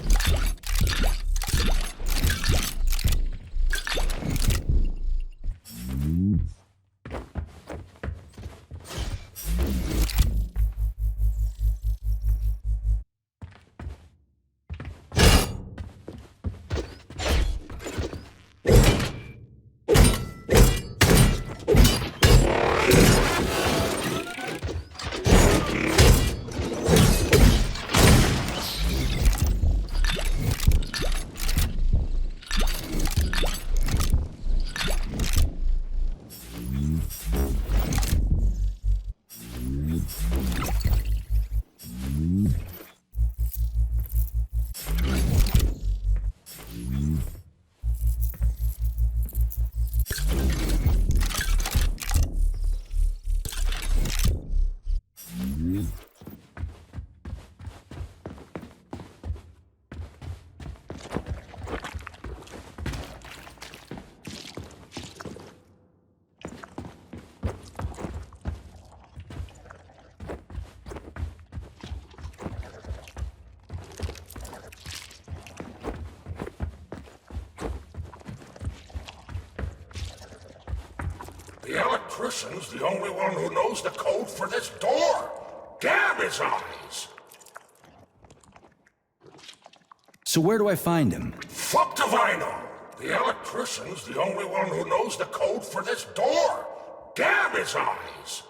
The electrician's the only one who knows the code for this door. Damn his eyes! So where do I find him? Fuck if I know. The electrician's the only one who knows the code for this door. Damn his eyes!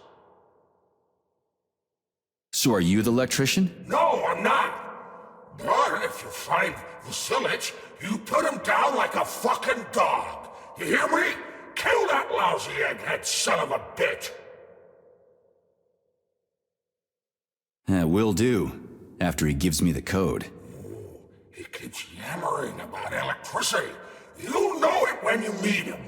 So are you the electrician? No, I'm not. But if you find Vasilich, you put him down like a fucking dog. You hear me? Kill that lousy egghead son of a bitch! Will do. After he gives me the code. He keeps yammering about electricity. You'll know it when you meet him.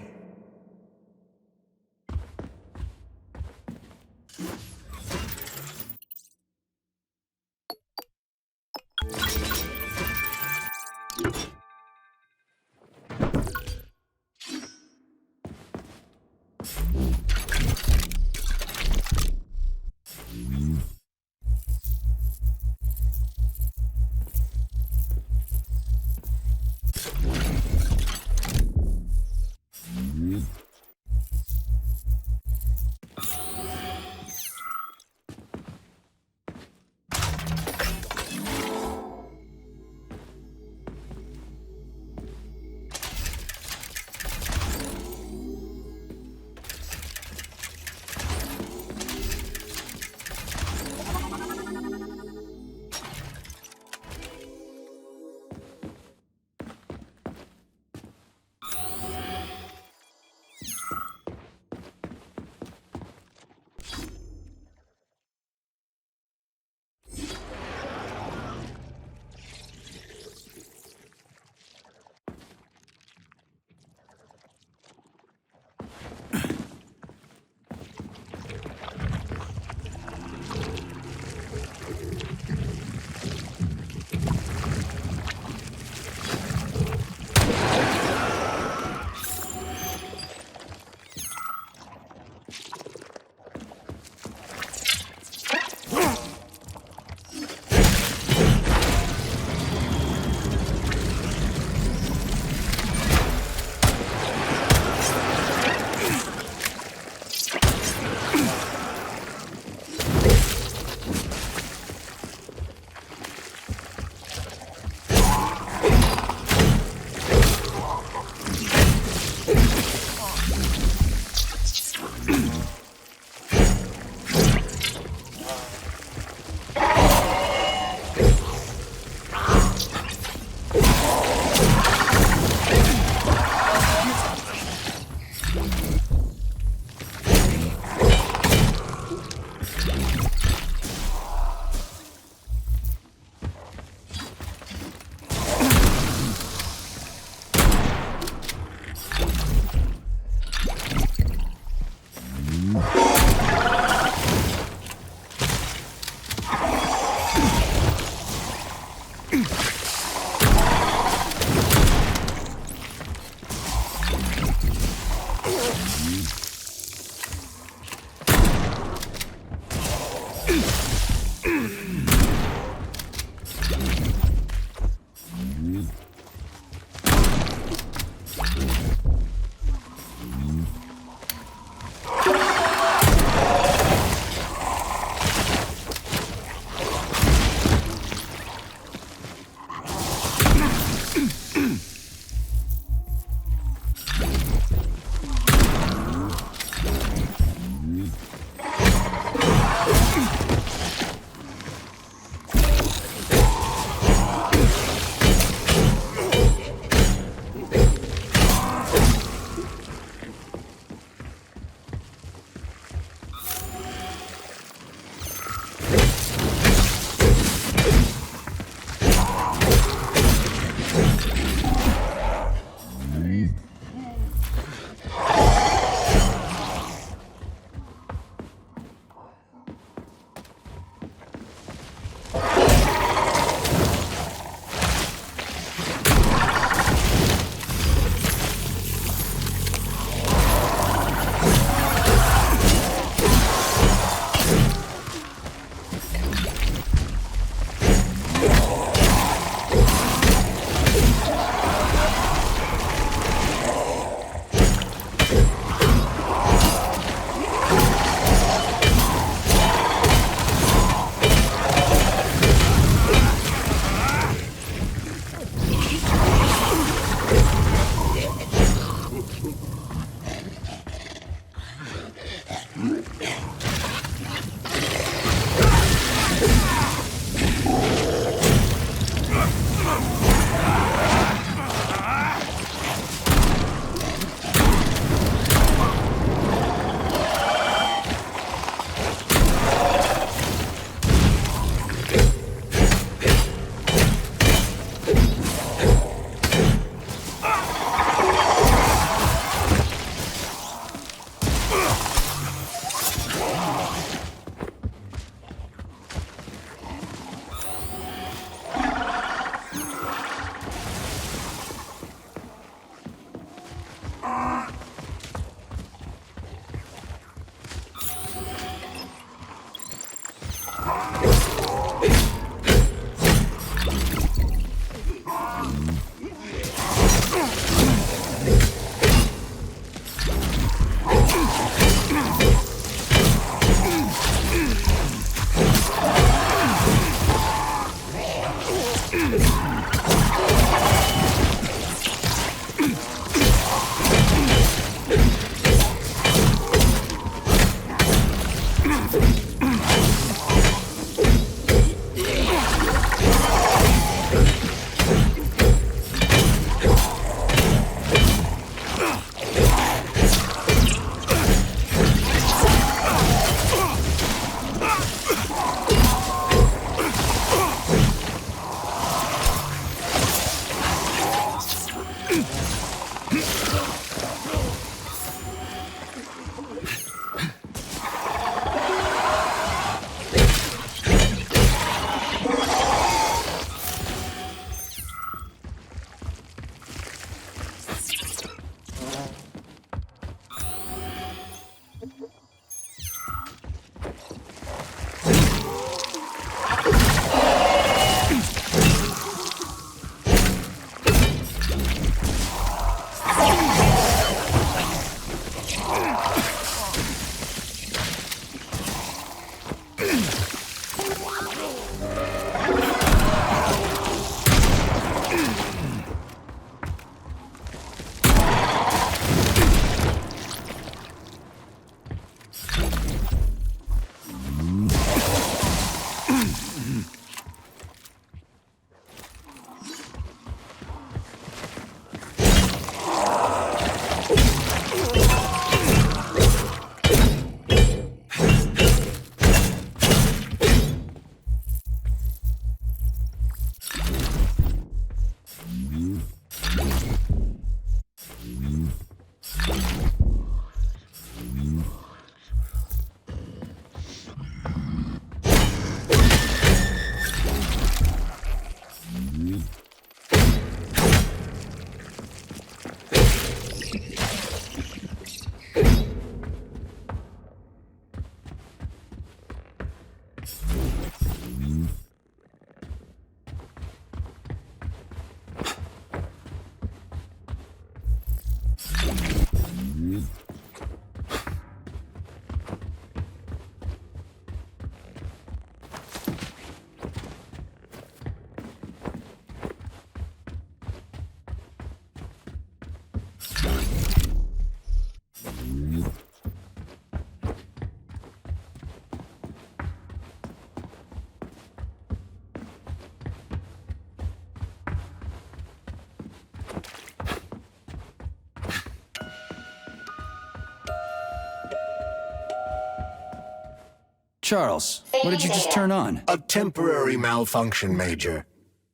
Charles, what did you just turn on? A temporary malfunction, Major.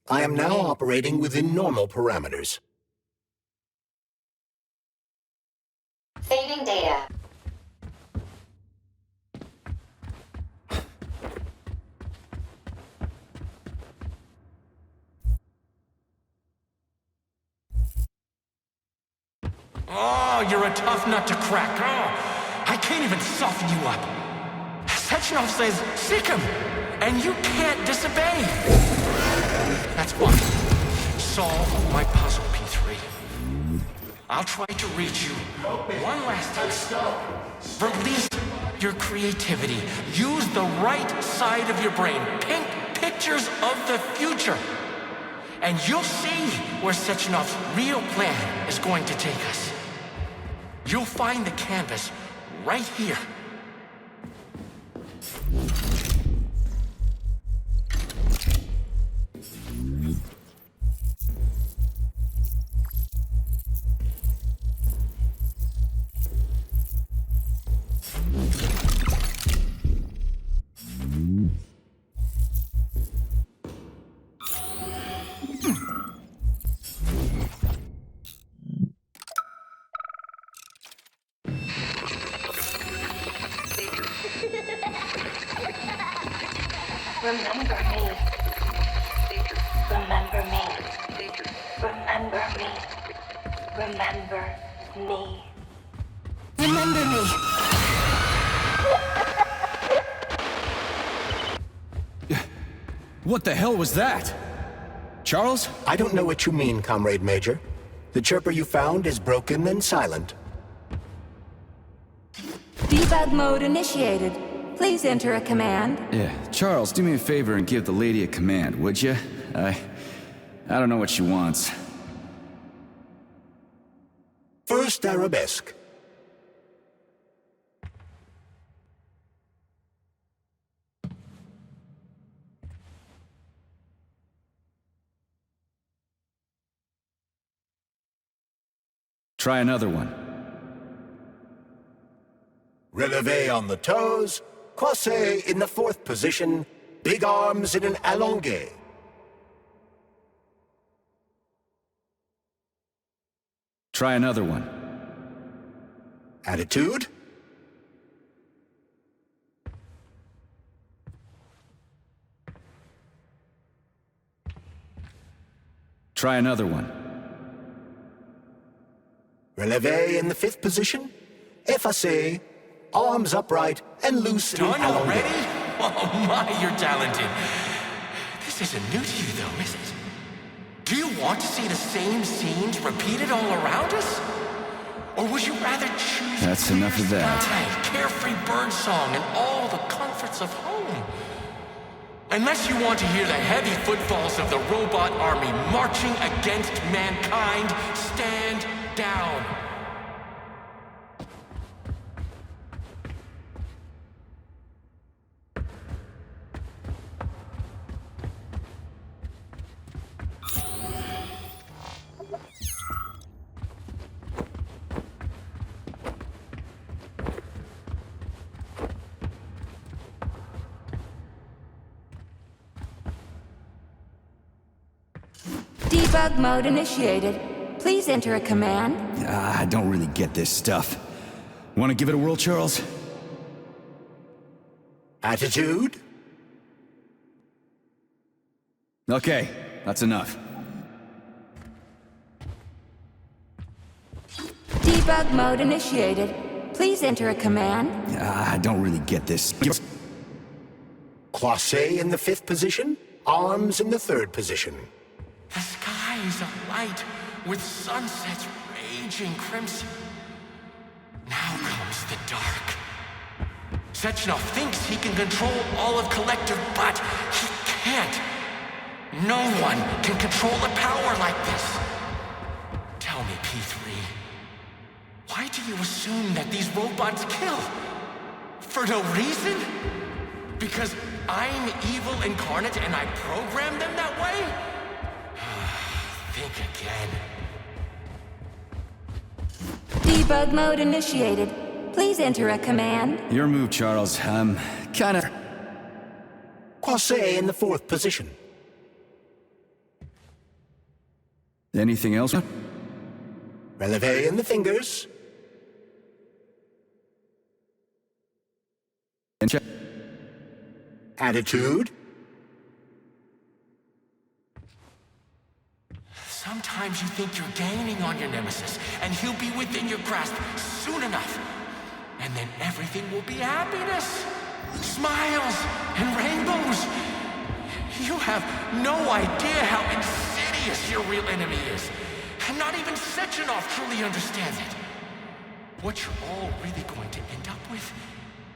I am now operating within normal parameters. Saving data. Oh, you're a tough nut to crack. Oh, I can't even soften you up. Sechenov says, sick him, and you can't disobey. That's fine. Solve my puzzle, P3. I'll try to reach you one last time. Release your creativity. Use the right side of your brain. Paint pictures of the future. And you'll see where Sechenov's real plan is going to take us. You'll find the canvas right here. Remember me. Remember me. Remember me. Remember me. Remember me. What the hell was that? Charles? I don't know what you mean, Comrade Major. The chirper you found is broken and silent. Debug mode initiated. Please enter a command. Yeah, Charles, do me a favor and give the lady a command, would you? I don't know what she wants. First arabesque. Try another one. Releve on the toes. Croisé in the fourth position. Big arms in an allongé. Try another one. Attitude. Try another one. Releve in the fifth position. Effacé. Arms upright and loose in an Done allongé. already? Oh my, you're talented. This isn't new to you though, is it? Do you want to see the same scenes repeated all around us? Or would you rather choose That's enough of that. sky, carefree bird song, and all the comforts of home? Unless you want to hear the heavy footfalls of the robot army marching against mankind, stand down. Debug mode initiated. Please enter a command. I don't really get this stuff. Want to give it a whirl, Charles? Attitude. Okay, that's enough. Debug mode initiated. Please enter a command. I don't really get this. Croisé in the fifth position. Arms in the third position. The sky is alight with sunsets raging crimson. Now comes the dark. Sechenov thinks he can control all of Collective, but he can't. No one can control a power like this. Tell me, P3, why do you assume that these robots kill? For no reason? Because I'm evil incarnate and I program them that way? Think again. Debug mode initiated. Please enter a command. Your move, Charles. Kinda... Croisset in the 4th position. Anything else? Releve in the fingers. And check. Attitude. Sometimes you think you're gaining on your nemesis, and he'll be within your grasp soon enough. And then everything will be happiness, smiles, and rainbows. You have no idea how insidious your real enemy is. And not even Sechenov truly understands it. What you're all really going to end up with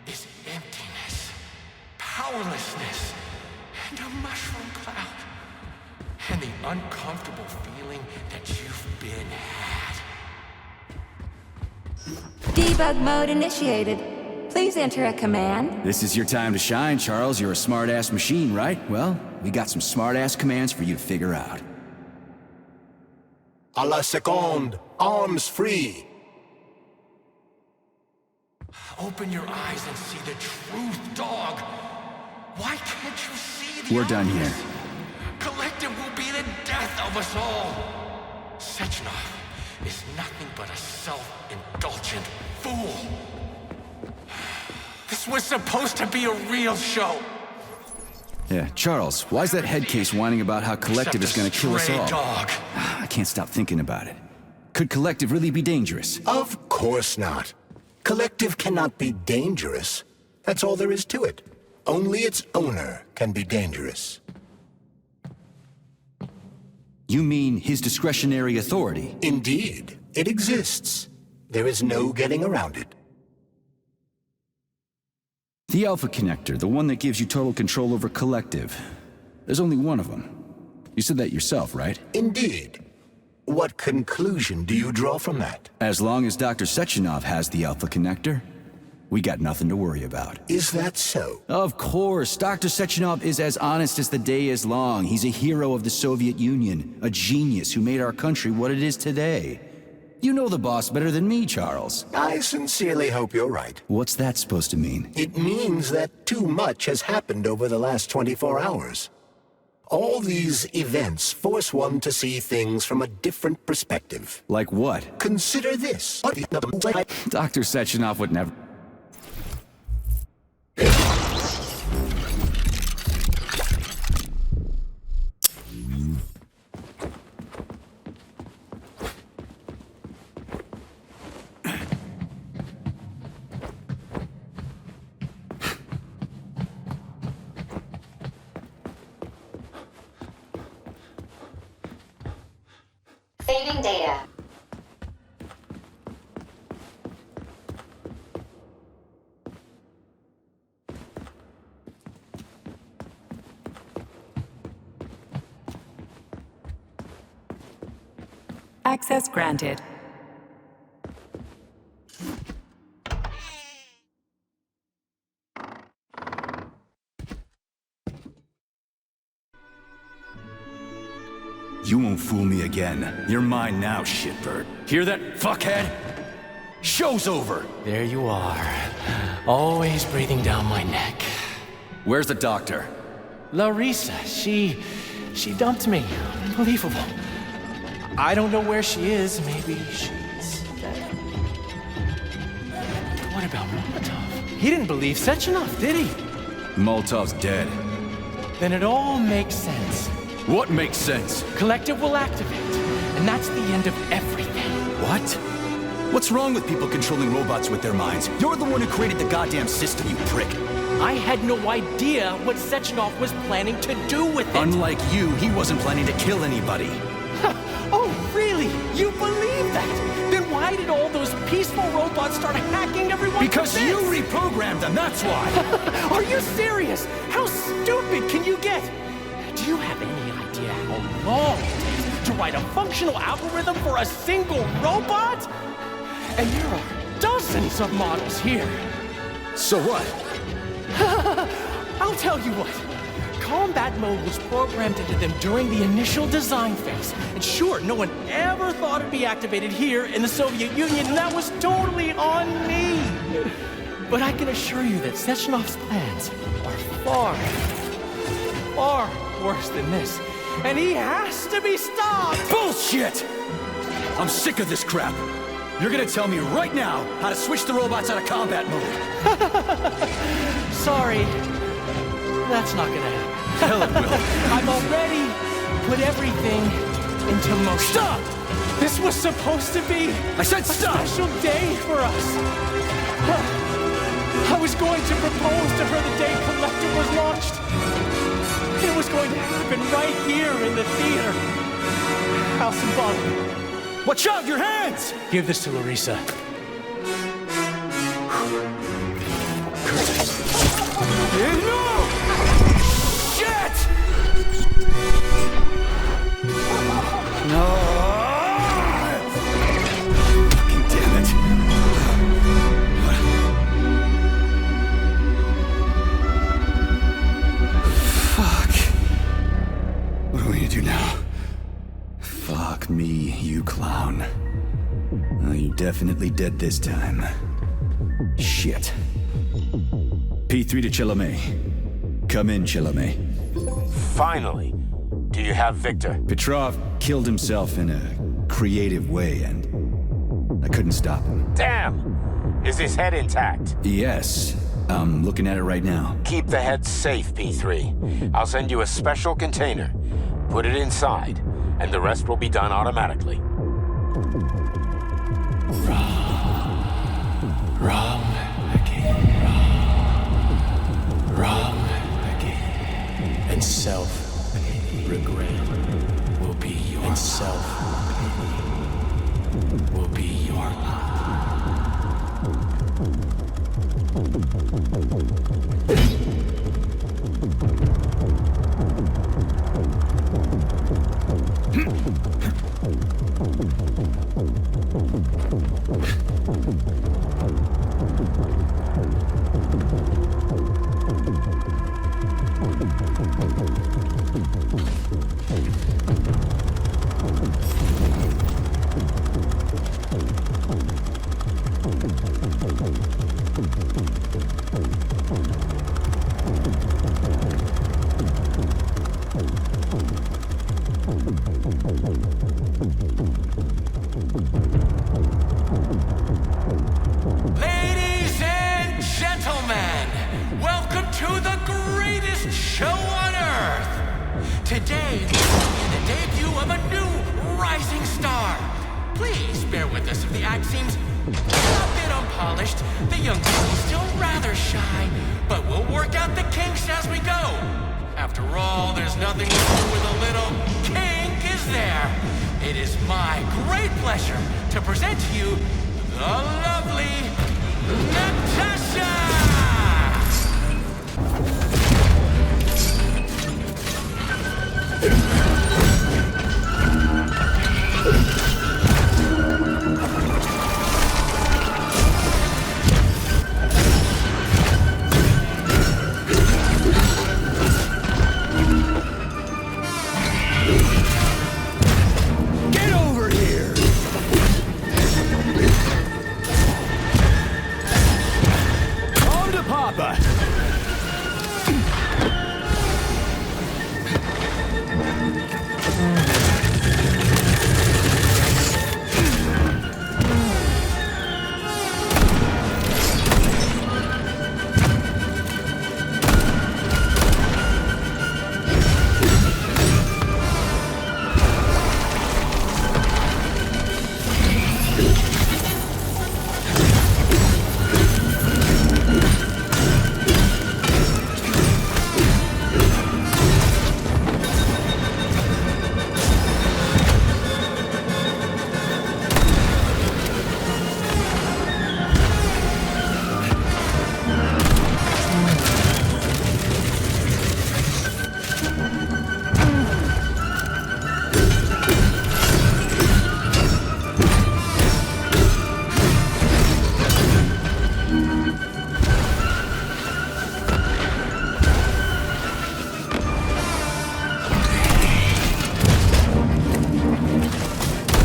is emptiness, powerlessness, and a mushroom cloud. And the uncomfortable feeling that you've been had. Debug mode initiated. Please enter a command. This is your time to shine, Charles. You're a smart-ass machine, right? Well, we got some smart-ass commands for you to figure out. A la seconde. Arms free. Open your eyes and see the truth, dog. Why can't you see the We're done here. Collective will be the death of us all. Sechenov is nothing but a self-indulgent fool. This was supposed to be a real show. Yeah, Charles, why's that head case whining about how Collective is gonna kill us all? Dog. I can't stop thinking about it. Could Collective really be dangerous? Of course not. Collective cannot be dangerous. That's all there is to it. Only its owner can be dangerous. You mean his discretionary authority? Indeed. It exists. There is no getting around it. The Alpha Connector, the one that gives you total control over Collective. There's only one of them. You said that yourself, right? Indeed. What conclusion do you draw from that? As long as Dr. Sechenov has the Alpha Connector, we got nothing to worry about. Is that so? Of course. Dr. Sechenov is as honest as the day is long. He's a hero of the Soviet Union, a genius who made our country what it is today. You know the boss better than me, Charles. I sincerely hope you're right. What's that supposed to mean? It means that too much has happened over the last 24 hours. All these events force one to see things from a different perspective. Like what? Consider this. Dr. Sechenov would never... Saving data. Access granted. You won't fool me again. You're mine now, shitbird. Hear that, fuckhead? Show's over! There you are. Always breathing down my neck. Where's the doctor? Larissa, she dumped me. Unbelievable. I don't know where she is. Maybe she's dead. What about Molotov? He didn't believe Sechenov, did he? Molotov's dead. Then it all makes sense. What makes sense? Collective will activate, and that's the end of everything. What? What's wrong with people controlling robots with their minds? You're the one who created the goddamn system, you prick. I had no idea what Sechenov was planning to do with it. Unlike you, he wasn't planning to kill anybody. Oh, really? You believe that? Then why did all those peaceful robots start hacking everyone? Because you reprogrammed them, that's why! Are you serious? How stupid can you get? Do you have any idea how long it takes to write a functional algorithm for a single robot? And there are dozens of models here. So what? I'll tell you what. Combat mode was programmed into them during the initial design phase. And sure, no one ever thought it'd be activated here in the Soviet Union, and that was totally on me. But I can assure you that Sechenov's plans are far, far worse than this. And he has to be stopped! Bullshit! I'm sick of this crap. You're gonna tell me right now how to switch the robots out of combat mode. Sorry. That's not gonna happen. Hell it will. I've already put everything into motion. Stop! This was supposed to be I said stop! A special day for us. I was going to propose to her the day Collector was launched. It was going to happen right here in the theater. How symbolic. Watch out, your hands! Give this to Larissa. No! Shit! No! Fucking damn it. Fuck. What are we gonna do now? Fuck me, you clown. Oh, you definitely dead this time. Shit. P3 to Chalamet. Come in, Chalamet. Finally. Do you have Victor? Petrov killed himself in a creative way, and I couldn't stop him. Damn! Is his head intact? Yes. I'm looking at it right now. Keep the head safe, P3. I'll send you a special container. Put it inside, and the rest will be done automatically. Wrong again. Wrong again. And self-regret will be your and self-pity will be your lot. Ladies and gentlemen, welcome to the greatest show on Earth! Today, in the debut of a new rising star. Please bear with us if the act seems a bit unpolished. The young lady's still rather shy, but we'll work out the kinks as we go. After all, there's nothing wrong with a little kink, is there? It is my great pleasure to present to you the lovely Natasha! Get over here! On to Papa!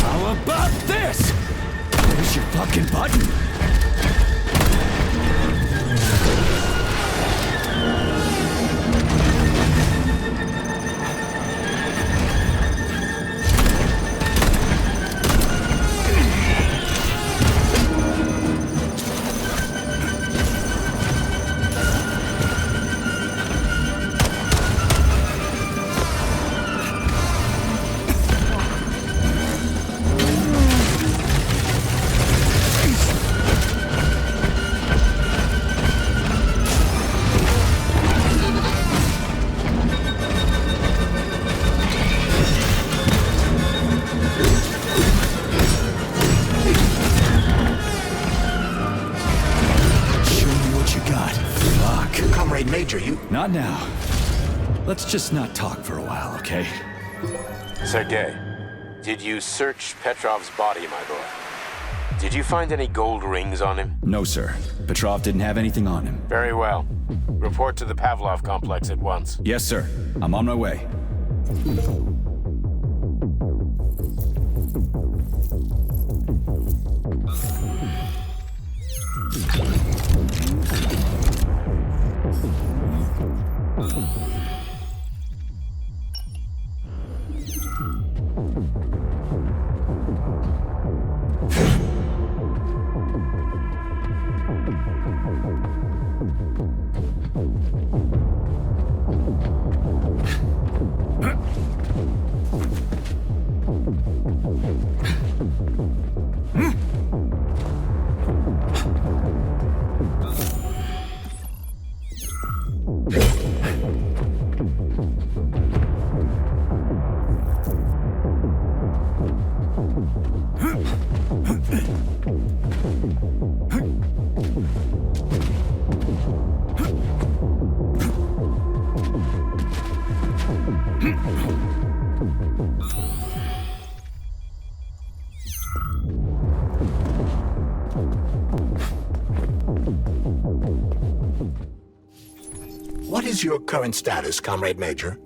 How about this? There's your fucking button. Not now. Let's just not talk for a while, okay? Sergei, did you search Petrov's body, my boy? Did you find any gold rings on him? No, sir. Petrov didn't have anything on him. Very well. Report to the Pavlov complex at once. Yes, sir. I'm on my way. What is your current status, Comrade Major?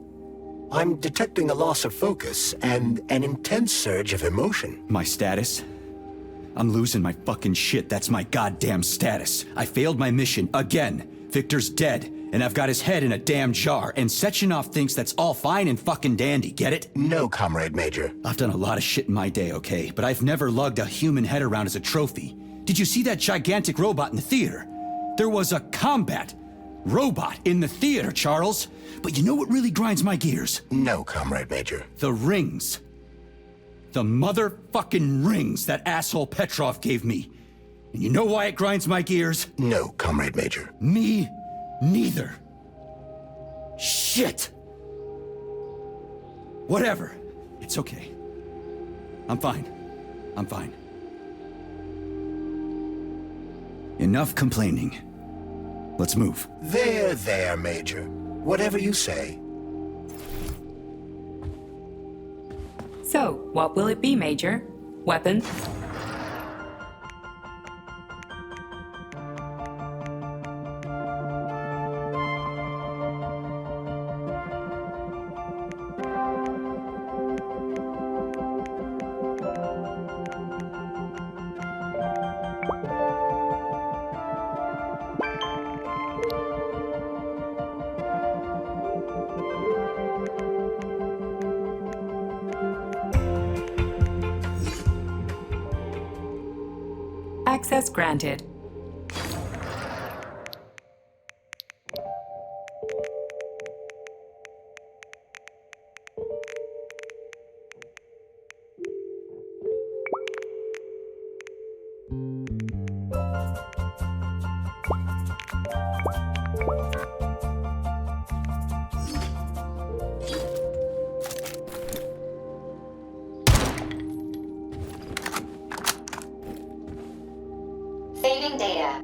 I'm detecting a loss of focus and an intense surge of emotion. My status? I'm losing my fucking shit. That's my goddamn status. I failed my mission again. Victor's dead, and I've got his head in a damn jar, and Sechenov thinks that's all fine and fucking dandy, get it? No, Comrade Major. I've done a lot of shit in my day, okay? But I've never lugged a human head around as a trophy. Did you see that gigantic robot in the theater? There was a combat robot in the theater, Charles. But you know what really grinds my gears? No, Comrade Major. The rings. The motherfucking rings that asshole Petrov gave me. And you know why it grinds my gears? No, Comrade Major. Me neither. Shit. Whatever. It's okay. I'm fine. I'm fine. Enough complaining. Let's move. There, Major. Whatever you say. So, what will it be, Major? Weapons? Access granted. Saving data.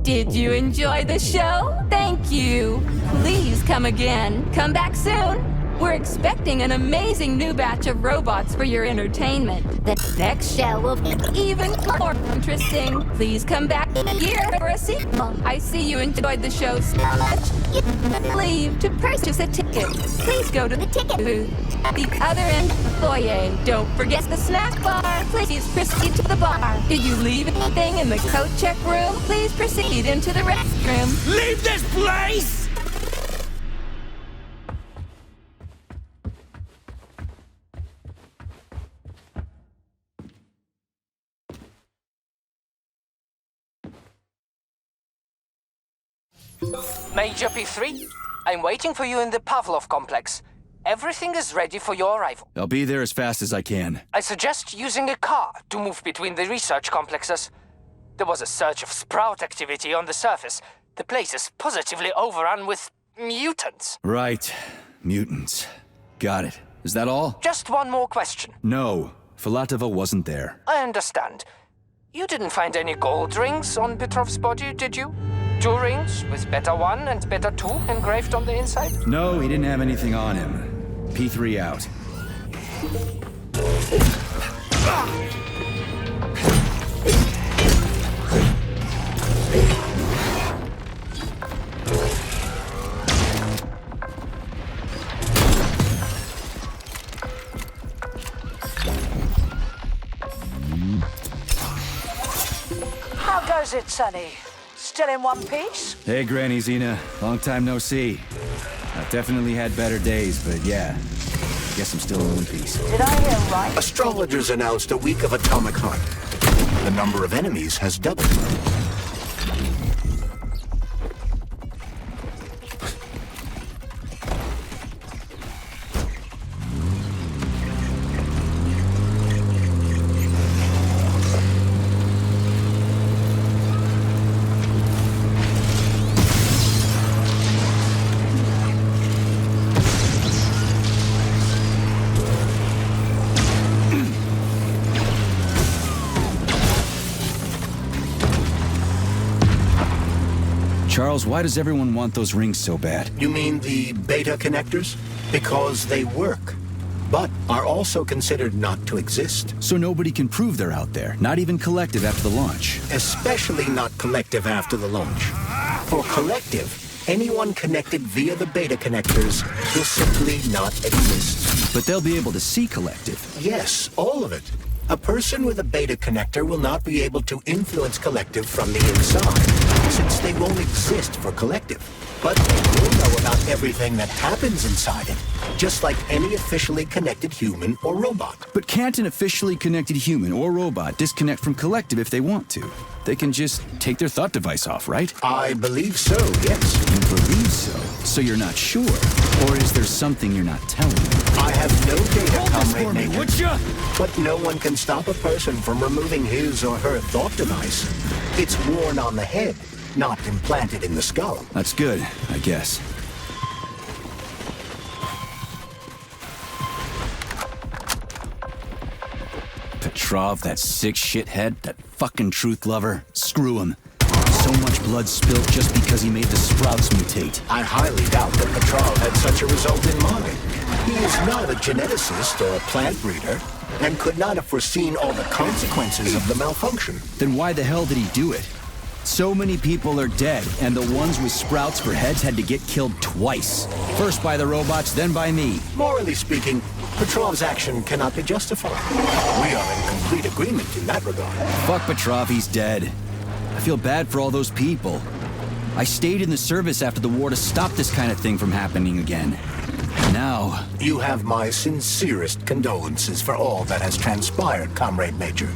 Did you enjoy the show? Thank you. Please come again. Come back soon. We're expecting an amazing new batch of robots for your entertainment. The next show will be even more interesting. Please come back here for a sequel. I see you enjoyed the show so much. Leave to purchase a ticket. Please go to the ticket booth at the other end of the foyer. Don't forget the snack bar. Please proceed to the bar. Did you leave anything in the coat check room? Please proceed into the restroom. Leave this place! Major P3, I'm waiting for you in the Pavlov complex. Everything is ready for your arrival. I'll be there as fast as I can. I suggest using a car to move between the research complexes. There was a surge of sprout activity on the surface. The place is positively overrun with mutants. Right. Mutants. Got it. Is that all? Just one more question. No. Filatova wasn't there. I understand. You didn't find any gold rings on Petrov's body, did you? 2 rings with Beta 1 and Beta 2 engraved on the inside? No, he didn't have anything on him. P3 out. How goes it, Sonny? Still in one piece? Hey, Granny Xena. Long time no see. I've definitely had better days, but yeah. Guess I'm still in one piece. Did I hear right? Astrologers announced a week of atomic hunt. The number of enemies has doubled. Charles, why does everyone want those rings so bad? You mean the beta connectors? Because they work, but are also considered not to exist. So nobody can prove they're out there, not even Collective after the launch. Especially not Collective after the launch. For Collective, anyone connected via the beta connectors will simply not exist. But they'll be able to see Collective. Yes, all of it. A person with a beta connector will not be able to influence Collective from the inside, since they won't exist for Collective. But they will know about everything that happens inside it, just like any officially connected human or robot. But can't an officially connected human or robot disconnect from Collective if they want to? They can just take their thought device off, right? I believe so, yes. You believe so? So you're not sure? Or is there something you're not telling me? I have no data, Comrade me, Major. would ya? But no one can stop a person from removing his or her thought device. It's worn on the head, not implanted in the skull. That's good, I guess. Petrov, that sick shithead, that fucking truth lover. Screw him. So much blood spilled just because he made the sprouts mutate. I highly doubt that Petrov had such a result in mind. He is not a geneticist or a plant breeder, and could not have foreseen all the consequences of the malfunction. Then why the hell did he do it? So many people are dead, and the ones with sprouts for heads had to get killed twice. First by the robots, then by me. Morally speaking, Petrov's action cannot be justified. We are in complete agreement in that regard. Fuck Petrov, he's dead. I feel bad for all those people. I stayed in the service after the war to stop this kind of thing from happening again. Now... You have my sincerest condolences for all that has transpired, Comrade Major.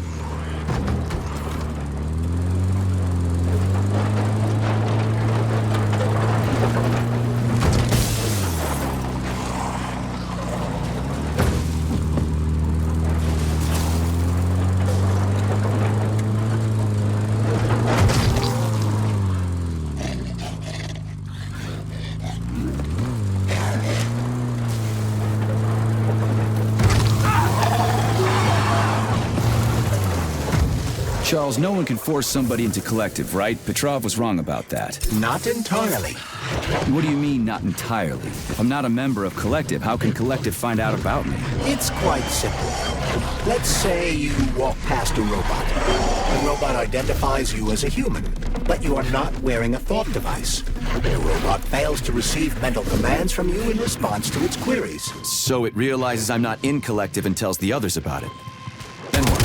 Charles, no one can force somebody into Collective, right? Petrov was wrong about that. Not entirely. What do you mean, not entirely? If I'm not a member of Collective, how can Collective find out about me? It's quite simple. Let's say you walk past a robot. The robot identifies you as a human, but you are not wearing a thought device. The robot fails to receive mental commands from you in response to its queries. So it realizes I'm not in Collective and tells the others about it. Then what?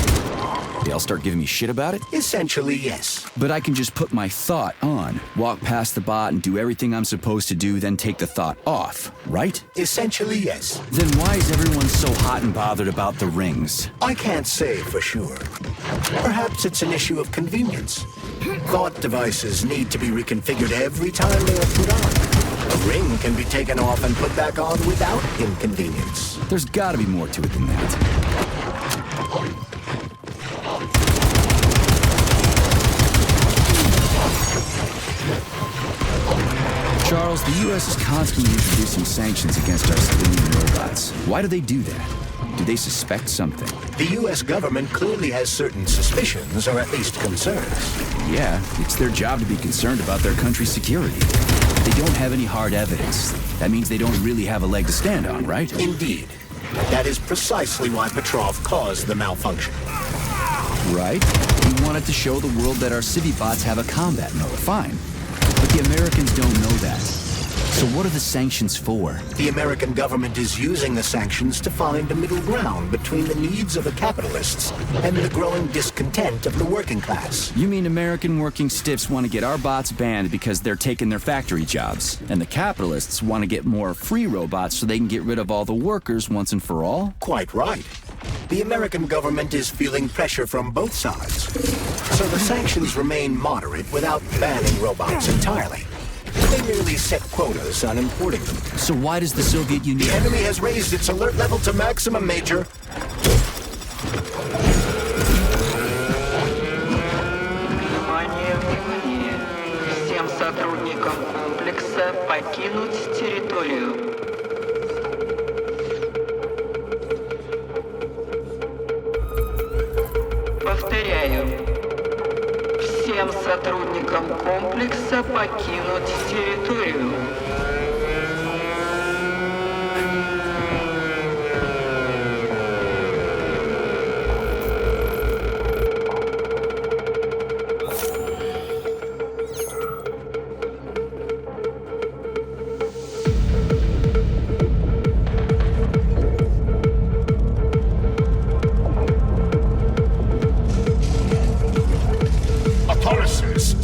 They all start giving me shit about it? Essentially, yes. But I can just put my thought on, walk past the bot and do everything I'm supposed to do, then take the thought off, right? Essentially, yes. Then why is everyone so hot and bothered about the rings? I can't say for sure. Perhaps it's an issue of convenience. Thought devices need to be reconfigured every time they are put on. A ring can be taken off and put back on without inconvenience. There's gotta be more to it than that. Charles, the U.S. is constantly introducing sanctions against our civilian robots. Why do they do that? Do they suspect something? The U.S. government clearly has certain suspicions, or at least concerns. Yeah, it's their job to be concerned about their country's security. They don't have any hard evidence. That means they don't really have a leg to stand on, right? Indeed. That is precisely why Petrov caused the malfunction. Right? He wanted to show the world that our Civibots have a combat mode. Fine. But the Americans don't know that. So what are the sanctions for? The American government is using the sanctions to find a middle ground between the needs of the capitalists and the growing discontent of the working class. You mean American working stiffs want to get our bots banned because they're taking their factory jobs, and the capitalists want to get more free robots so they can get rid of all the workers once and for all? Quite right. The American government is feeling pressure from both sides. So the sanctions remain moderate without banning robots entirely. They merely set quotas on importing them. So why does the Soviet Union... The enemy has raised its alert level to maximum, Major. Внимание, внимание. Всем сотрудникам комплекса покинуть территорию. Повторяю. Всем сотрудникам комплекса покинуть территорию.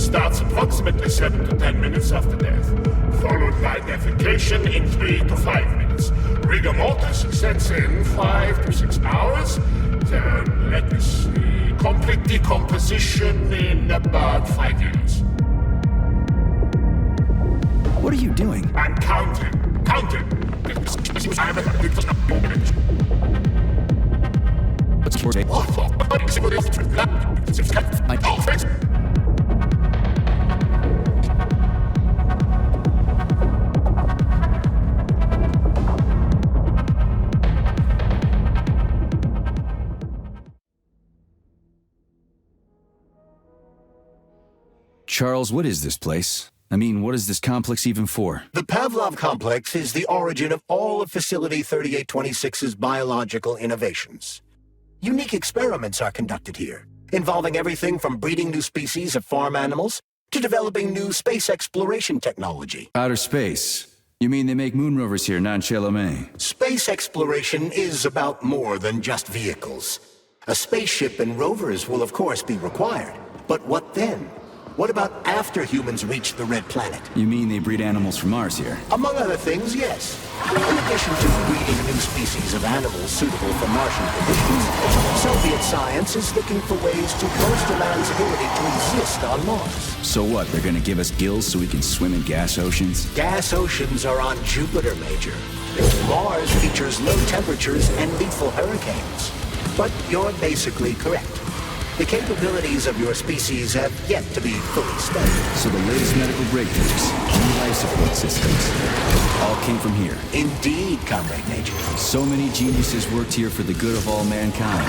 Starts approximately 7 to 10 minutes after death, followed by defecation in 3 to 5 minutes. Rigor mortis sets in 5 to 6 hours. Then, let me see, complete decomposition in about 5 years. What are you doing? I'm counting. Charles, what is this place? I mean, what is this complex even for? The Pavlov complex is the origin of all of Facility 3826's biological innovations. Unique experiments are conducted here, involving everything from breeding new species of farm animals to developing new space exploration technology. Outer space? You mean they make moon rovers here, not Chalamet? Space exploration is about more than just vehicles. A spaceship and rovers will of course be required. But what then? What about after humans reach the Red Planet? You mean they breed animals from Mars here? Among other things, yes. In addition to breeding new species of animals suitable for Martian conditions, Soviet science is looking for ways to bolster man's ability to exist on Mars. So what, they're gonna give us gills so we can swim in gas oceans? Gas oceans are on Jupiter, Major. Mars features low temperatures and lethal hurricanes. But you're basically correct. The capabilities of your species have yet to be fully studied. So the latest medical breakthroughs, new life support systems, all came from here. Indeed, Comrade Major. So many geniuses worked here for the good of all mankind.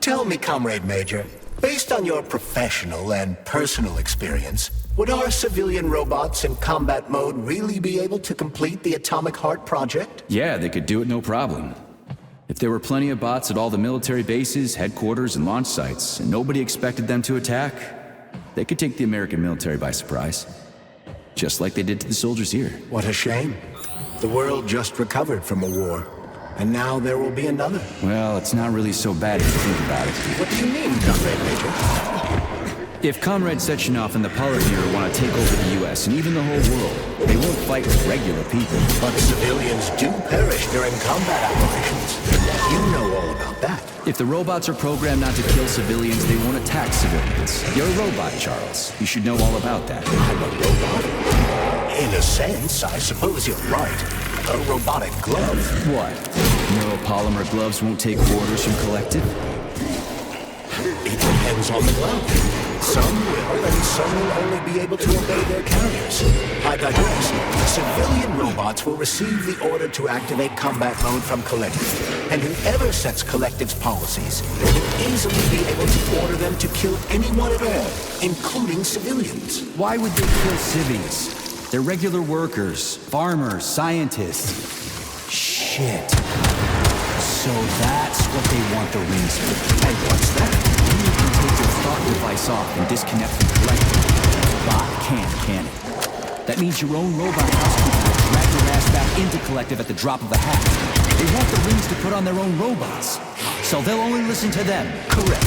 Tell me, Comrade Major, based on your professional and personal experience, would our civilian robots in combat mode really be able to complete the Atomic Heart project? Yeah, they could do it no problem. If there were plenty of bots at all the military bases, headquarters, and launch sites, and nobody expected them to attack, they could take the American military by surprise. Just like they did to the soldiers here. What a shame. The world just recovered from a war, and now there will be another. Well, it's not really so bad if you think about it. What do you mean, Comrade Major? If Comrade Sechenov and the Politburo want to take over the U.S. and even the whole world, they won't fight with regular people. But civilians do perish during combat operations. You know all about that. If the robots are programmed not to kill civilians, they won't attack civilians. You're a robot, Charles. You should know all about that. I'm a robot? In a sense, I suppose you're right. A robotic glove. What? Neuropolymer gloves won't take orders from Collective? It depends on the glove. Some will, and some will only be able to obey their carriers. I digress. Civilian robots will receive the order to activate combat mode from Collective, and whoever sets Collective's policies will easily be able to order them to kill anyone at all, including civilians. Why would they kill civvies? They're regular workers, farmers, scientists. Shit. So that's what they want the rings for. And what's that? You can take your thought device off and disconnect from Collective. Bot can't it? That means your own robot housekeeper will drag your ass back into Collective at the drop of a hat. They want the rings to put on their own robots, so they'll only listen to them. Correct.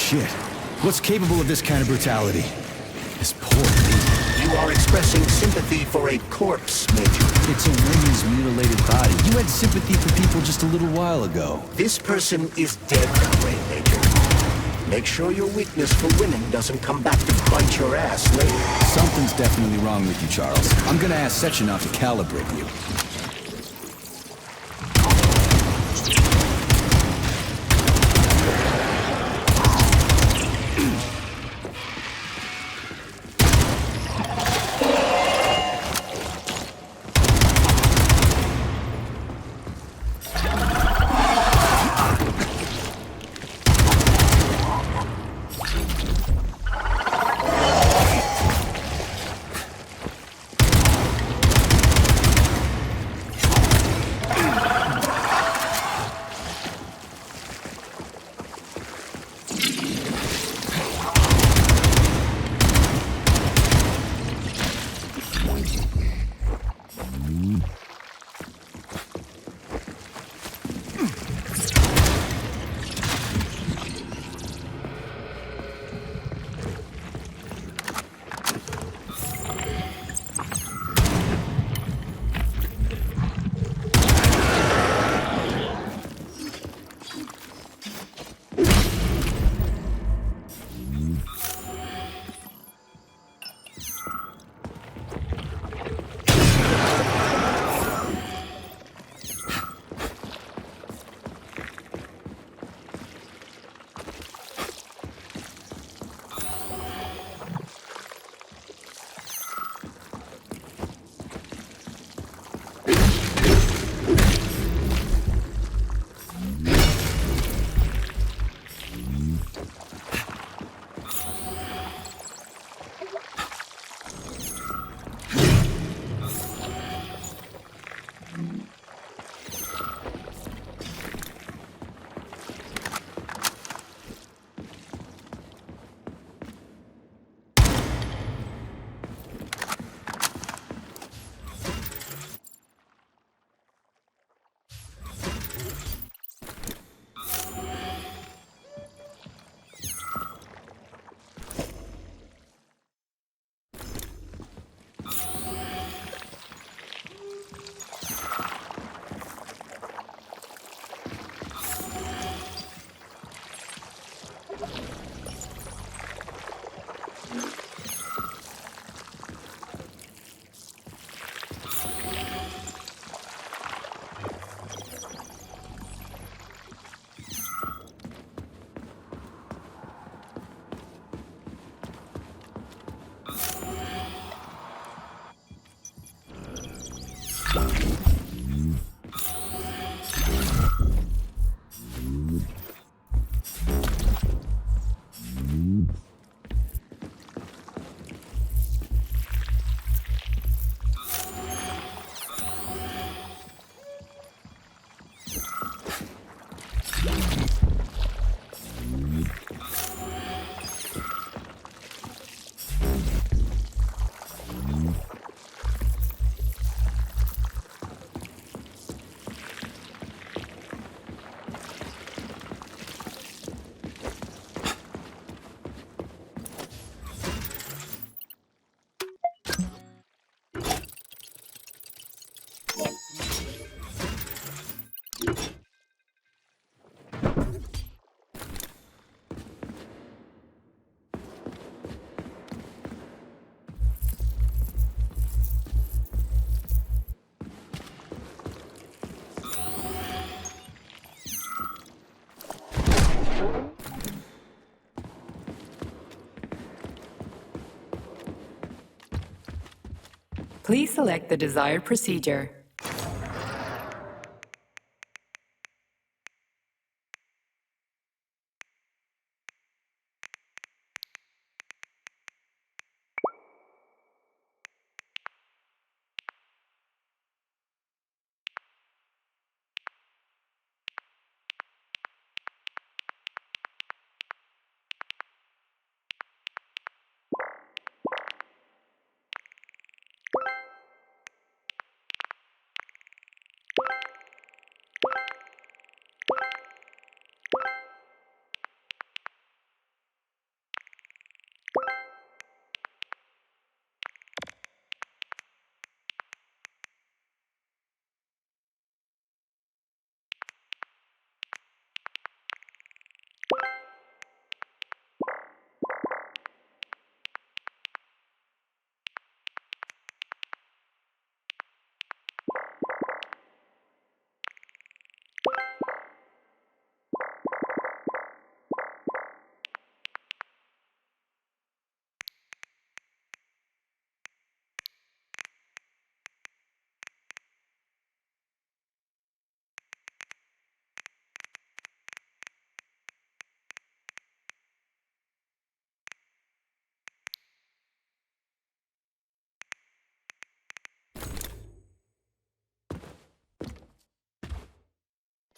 Shit. What's capable of this kind of brutality? This poor lady. You are expressing sympathy for a corpse, Major. It's a woman's mutilated body. You had sympathy for people just a little while ago. This person is dead that way, Major. Make sure your weakness for women doesn't come back to bite your ass later. Something's definitely wrong with you, Charles. I'm gonna ask Sechenov to calibrate you. Please select the desired procedure.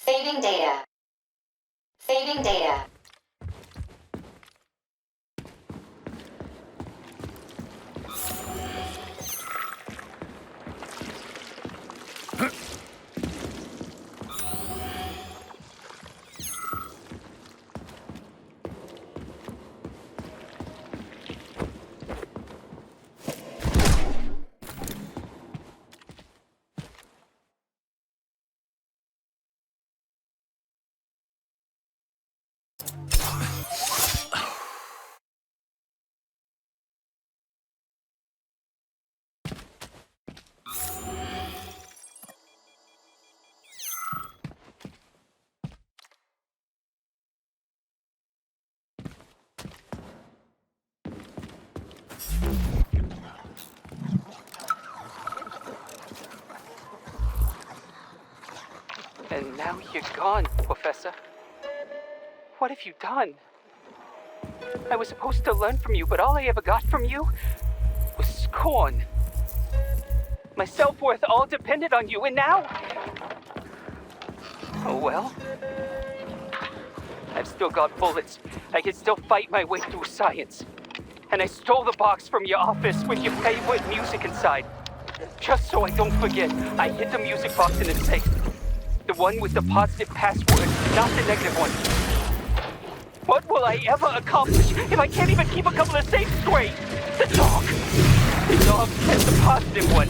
Saving data. Saving data. And now you're gone, Professor. What have you done? I was supposed to learn from you, but all I ever got from you was scorn. My self-worth all depended on you, and now... Oh well. I've still got bullets. I can still fight my way through science. And I stole the box from your office with your favorite music inside. Just so I don't forget, I hid the music box in the safe. The one with the positive password, not the negative one. What will I ever accomplish if I can't even keep a couple of safes straight? The dog! The dog has the positive one.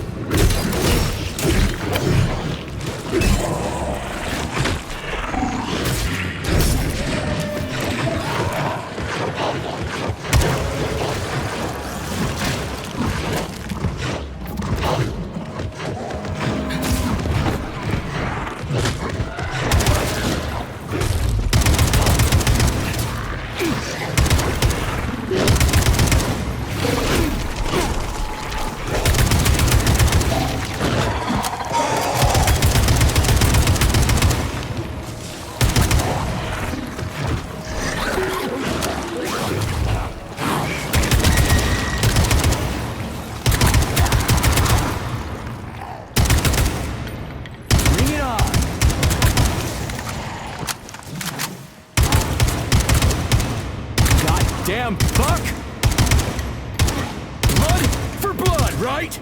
Damn fuck! Blood for blood, right?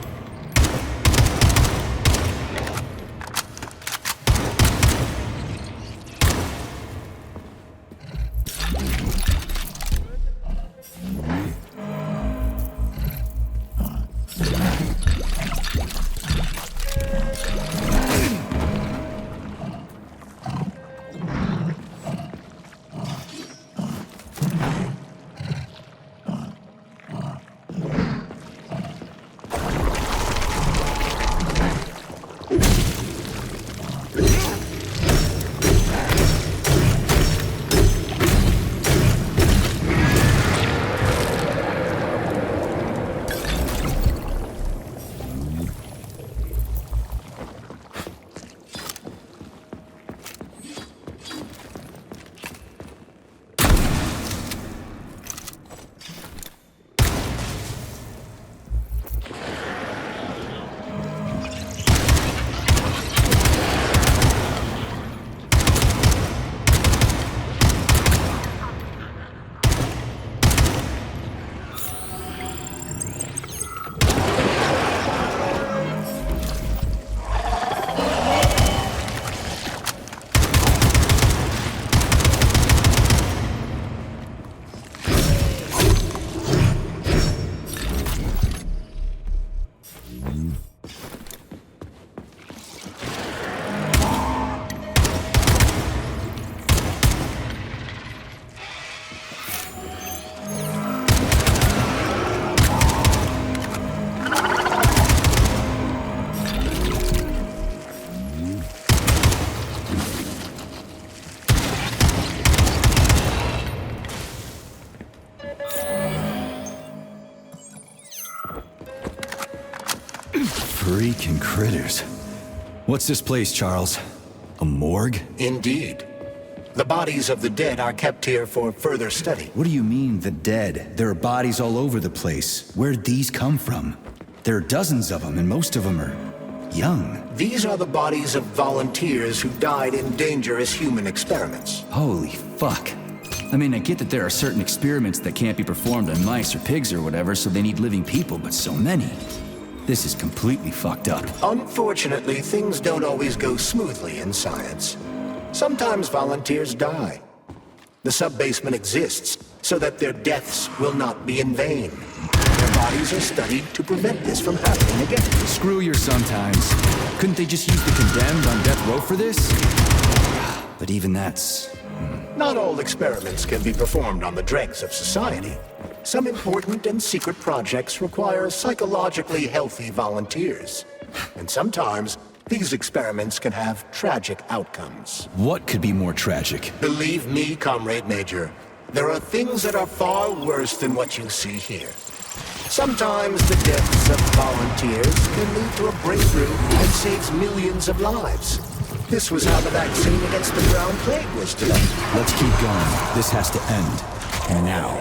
Freaking critters. What's this place, Charles? A morgue? Indeed. The bodies of the dead are kept here for further study. What do you mean, the dead? There are bodies all over the place. Where'd these come from? There are dozens of them, and most of them are young. These are the bodies of volunteers who died in dangerous human experiments. Holy fuck. I mean, I get that there are certain experiments that can't be performed on mice or pigs or whatever, so they need living people, but so many. This is completely fucked up. Unfortunately, things don't always go smoothly in science. Sometimes volunteers die. The sub-basement exists so that their deaths will not be in vain. Their bodies are studied to prevent this from happening again. Screw your sometimes. Couldn't they just use the condemned on death row for this? But even that's... Not all experiments can be performed on the dregs of society. Some important and secret projects require psychologically healthy volunteers. And sometimes, these experiments can have tragic outcomes. What could be more tragic? Believe me, Comrade Major, there are things that are far worse than what you see here. Sometimes the deaths of volunteers can lead to a breakthrough that saves millions of lives. This was how the vaccine against the brown plague was developed. Let's keep going. This has to end. Now.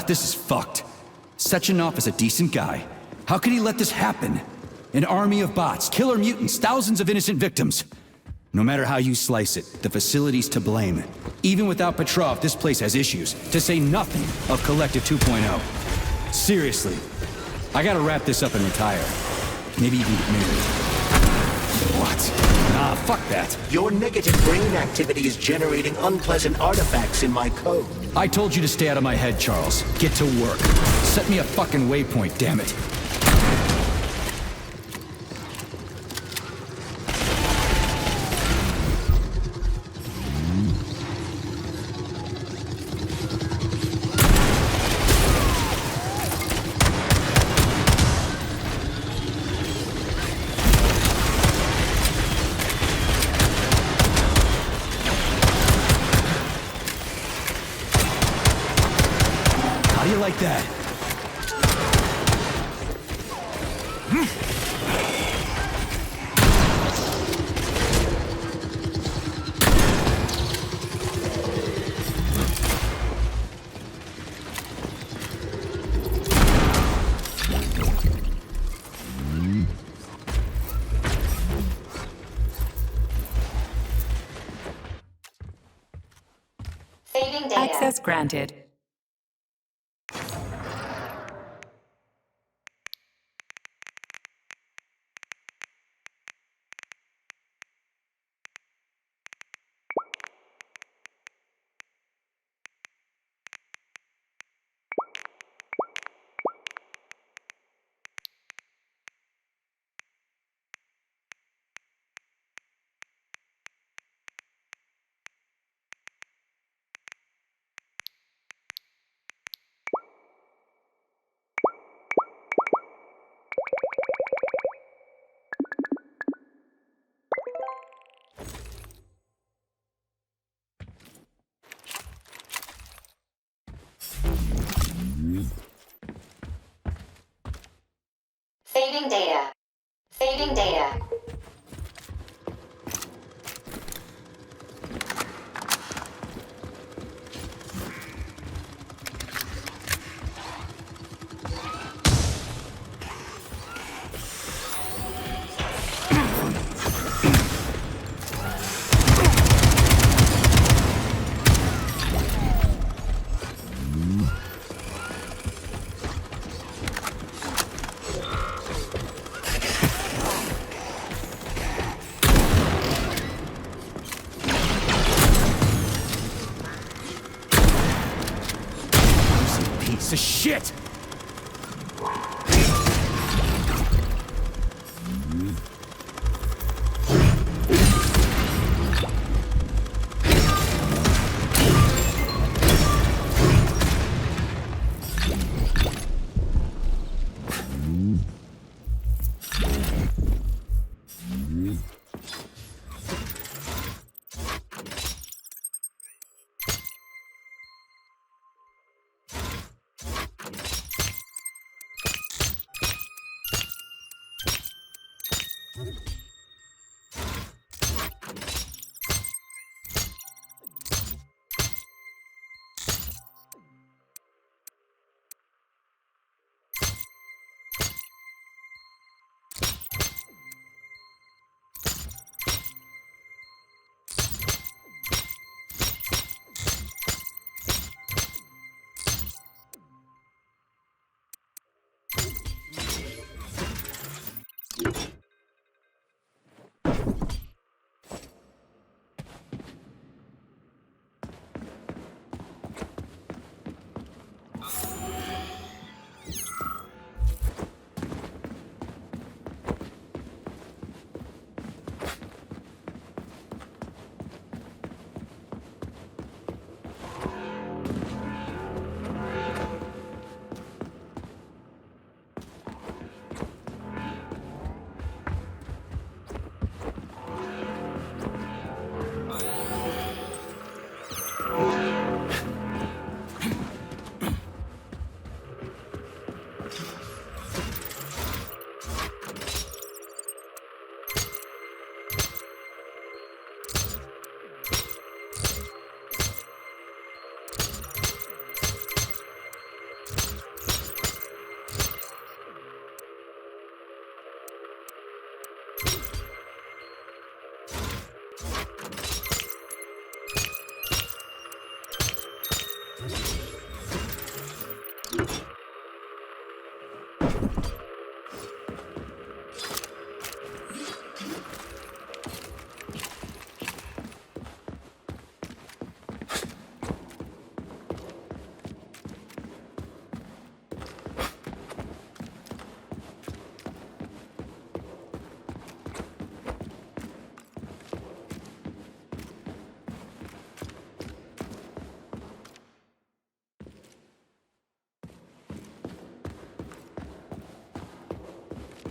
This is fucked. Sechenov is a decent guy. How could he let this happen? An army of bots, killer mutants, thousands of innocent victims. No matter how you slice it, the facility's to blame. Even without Petrov, this place has issues, to say nothing of Collective 2.0. Seriously, I gotta wrap this up and retire. Maybe even get married. What? Nah, fuck that. Your negative brain activity is generating unpleasant artifacts in my code. I told you to stay out of my head, Charles. Get to work. Set me a fucking waypoint, damn it. Like that. Saving data. Access granted. Saving data. Saving data. Piece of shit!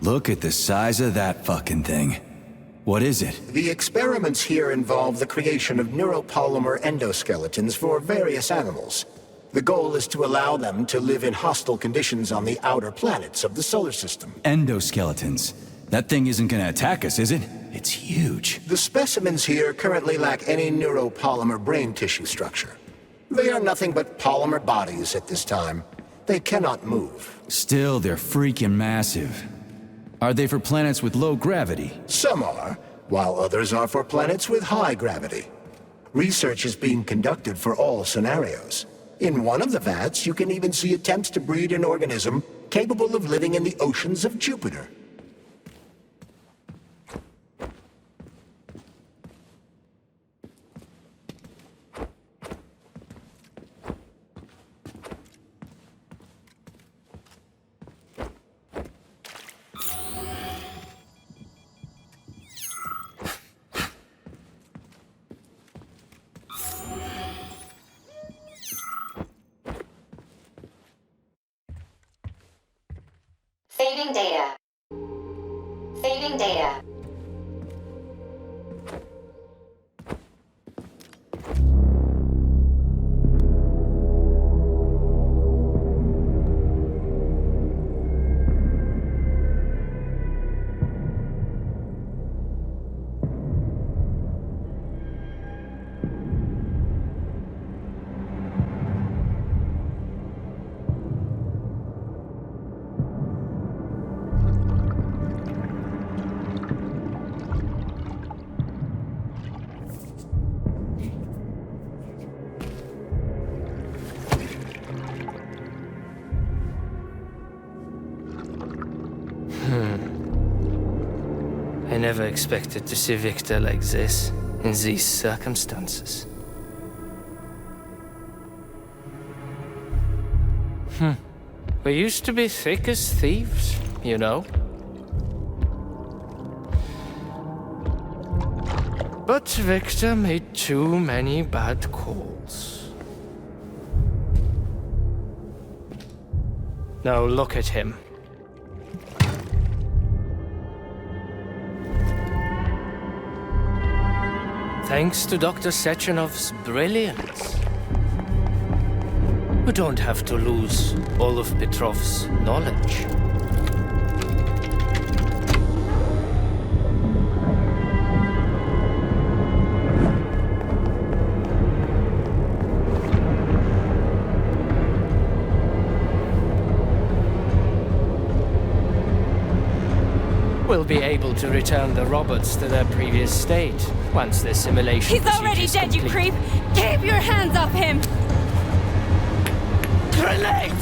Look at the size of that fucking thing. What is it? The experiments here involve the creation of neuropolymer endoskeletons for various animals. The goal is to allow them to live in hostile conditions on the outer planets of the solar system. Endoskeletons. That thing isn't gonna attack us, is it? It's huge. The specimens here currently lack any neuropolymer brain tissue structure. They are nothing but polymer bodies at this time. They cannot move. Still, they're freaking massive. Are they for planets with low gravity? Some are, while others are for planets with high gravity. Research is being conducted for all scenarios. In one of the vats, you can even see attempts to breed an organism capable of living in the oceans of Jupiter. Saving data. Saving data. I never expected to see Victor like this, in these circumstances. We used to be thick as thieves, you know? But Victor made too many bad calls. Now look at him. Thanks to Dr. Sechenov's brilliance, we don't have to lose all of Petrov's knowledge. We'll be able to return the robots to their previous state once the simulation He's already dead, you creep! Keep your hands off him! Grenade!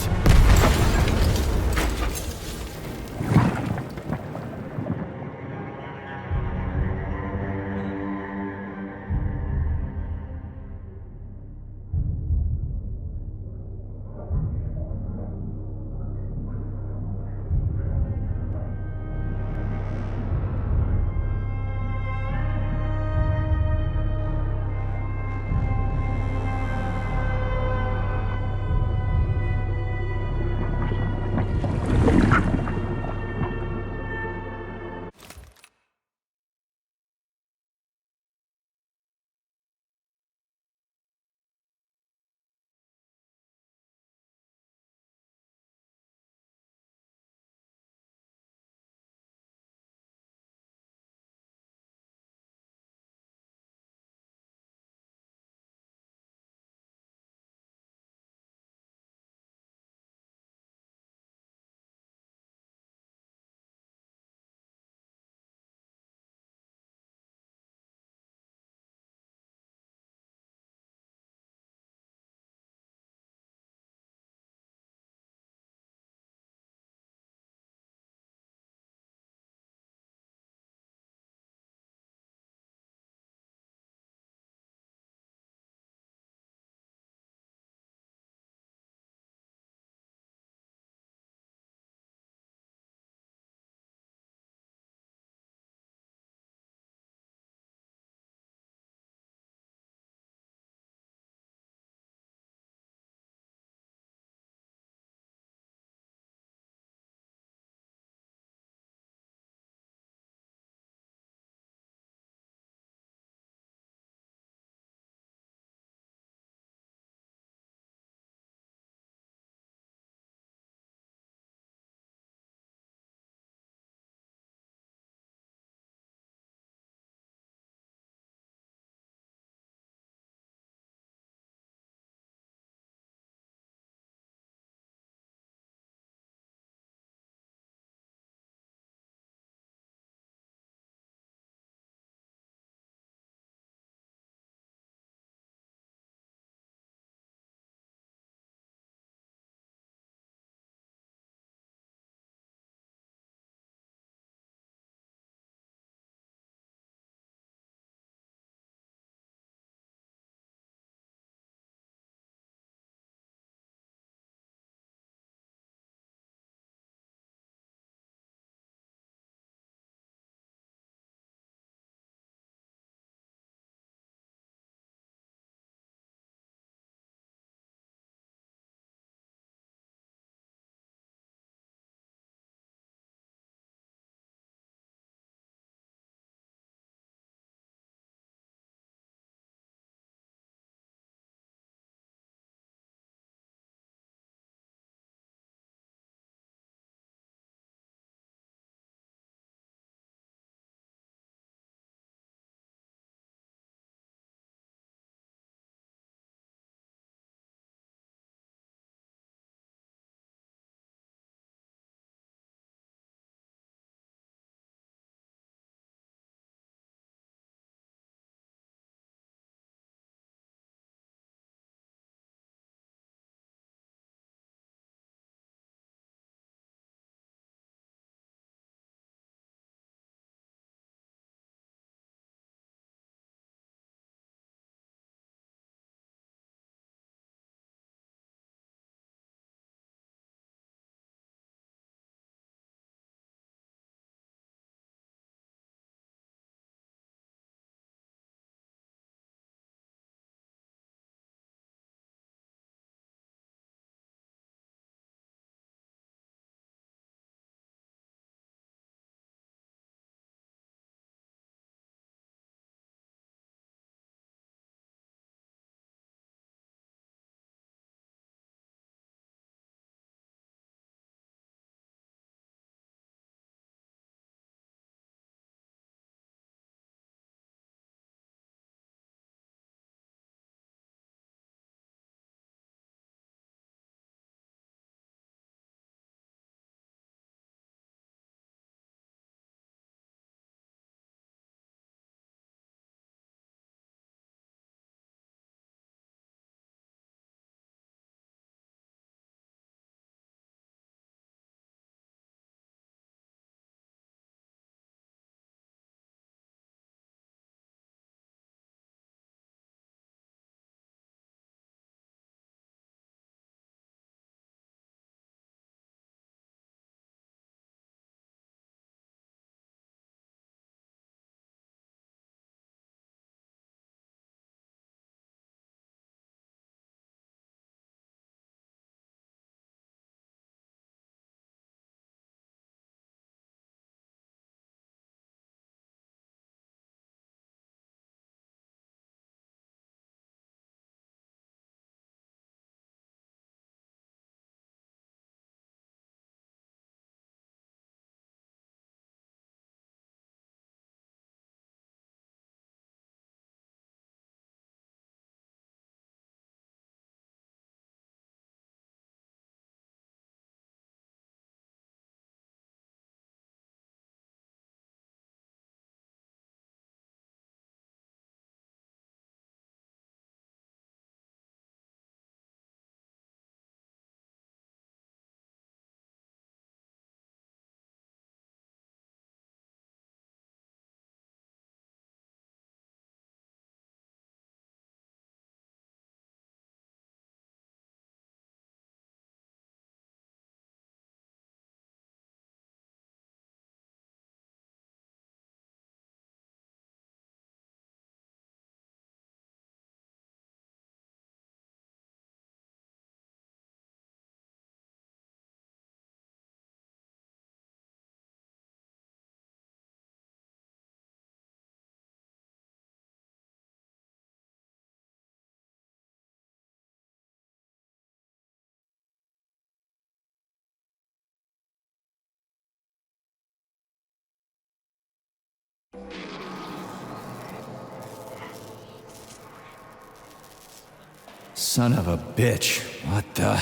Son of a bitch. What the...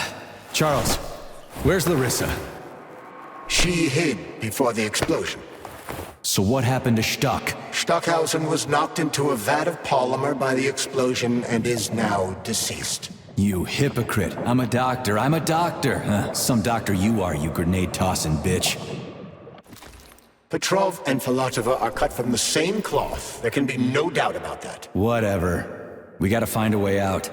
Charles, where's Larissa? She hid before the explosion. So what happened to Stuck? Stockhausen was knocked into a vat of polymer by the explosion and is now deceased. You hypocrite. I'm a doctor. Huh? Some doctor you are, you grenade-tossing bitch. Petrov and Filatova are cut from the same cloth. There can be no doubt about that. Whatever. We gotta find a way out.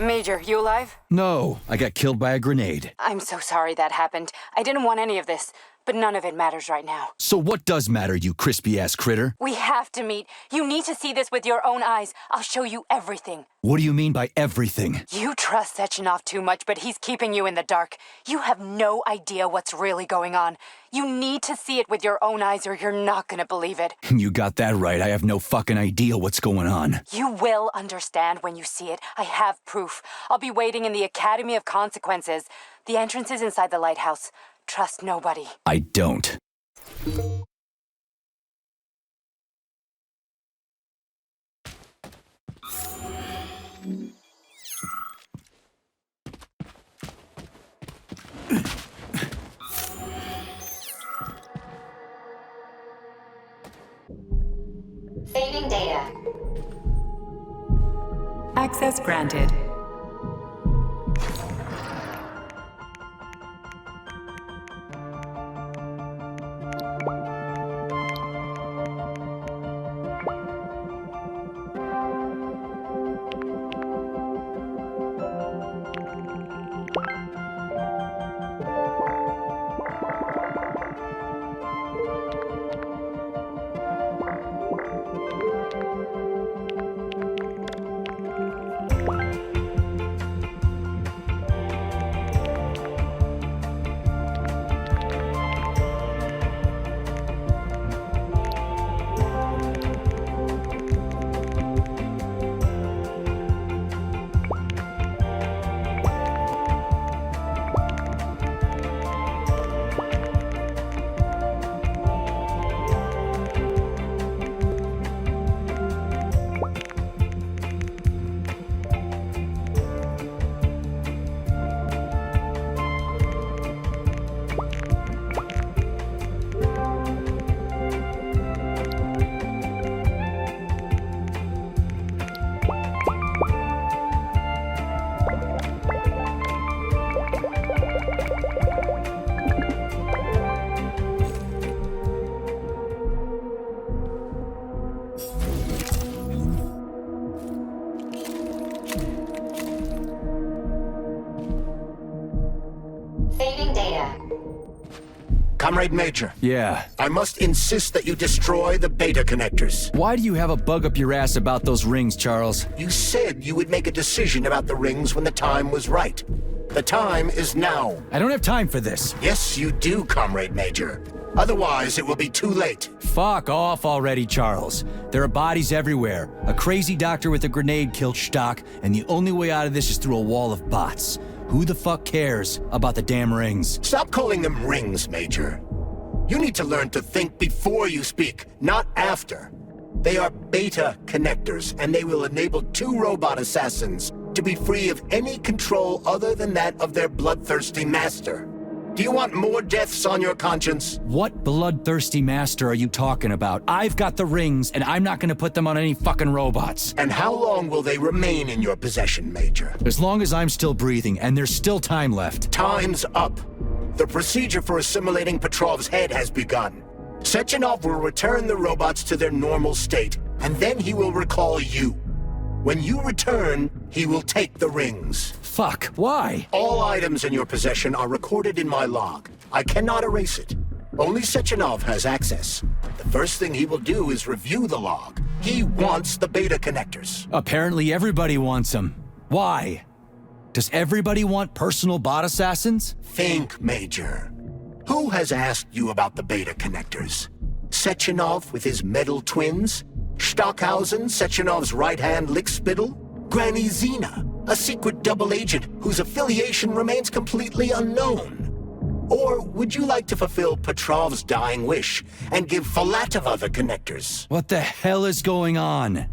Major, you alive? No, I got killed by a grenade. I'm so sorry that happened. I didn't want any of this, but none of it matters right now. So what does matter, you crispy-ass critter? We have to meet. You need to see this with your own eyes. I'll show you everything. What do you mean by everything? You trust Sechenov too much, but he's keeping you in the dark. You have no idea what's really going on. You need to see it with your own eyes or you're not gonna believe it. You got that right. I have no fucking idea what's going on. You will understand when you see it. I have proof. I'll be waiting in the Academy of Consequences. The entrance is inside the lighthouse. Trust nobody. I don't. Saving data. Access granted. Saving data. Comrade Major. Yeah. I must insist that you destroy the beta connectors. Why do you have a bug up your ass about those rings, Charles? You said you would make a decision about the rings when the time was right. The time is now. I don't have time for this. Yes, you do, Comrade Major. Otherwise, it will be too late. Fuck off already, Charles. There are bodies everywhere. A crazy doctor with a grenade killed Stock, and the only way out of this is through a wall of bots. Who the fuck cares about the damn rings? Stop calling them rings, Major. You need to learn to think before you speak, not after. They are beta connectors, and they will enable 2 robot assassins to be free of any control other than that of their bloodthirsty master. Do you want more deaths on your conscience? What bloodthirsty master are you talking about? I've got the rings, and I'm not gonna put them on any fucking robots. And how long will they remain in your possession, Major? As long as I'm still breathing, and there's still time left. Time's up. The procedure for assimilating Petrov's head has begun. Sechenov will return the robots to their normal state, and then he will recall you. When you return, he will take the rings. Fuck, why? All items in your possession are recorded in my log. I cannot erase it. Only Sechenov has access. the first thing he will do is review the log. He wants the beta connectors. Apparently everybody wants them. Why? Does everybody want personal bot assassins? Think, Major. Who has asked you about the beta connectors? Sechenov with his metal twins? Stockhausen, Sechenov's right-hand lickspittle? Granny Xena, a secret double agent whose affiliation remains completely unknown? Or would you like to fulfill Petrov's dying wish and give Filatova the connectors? What the hell is going on?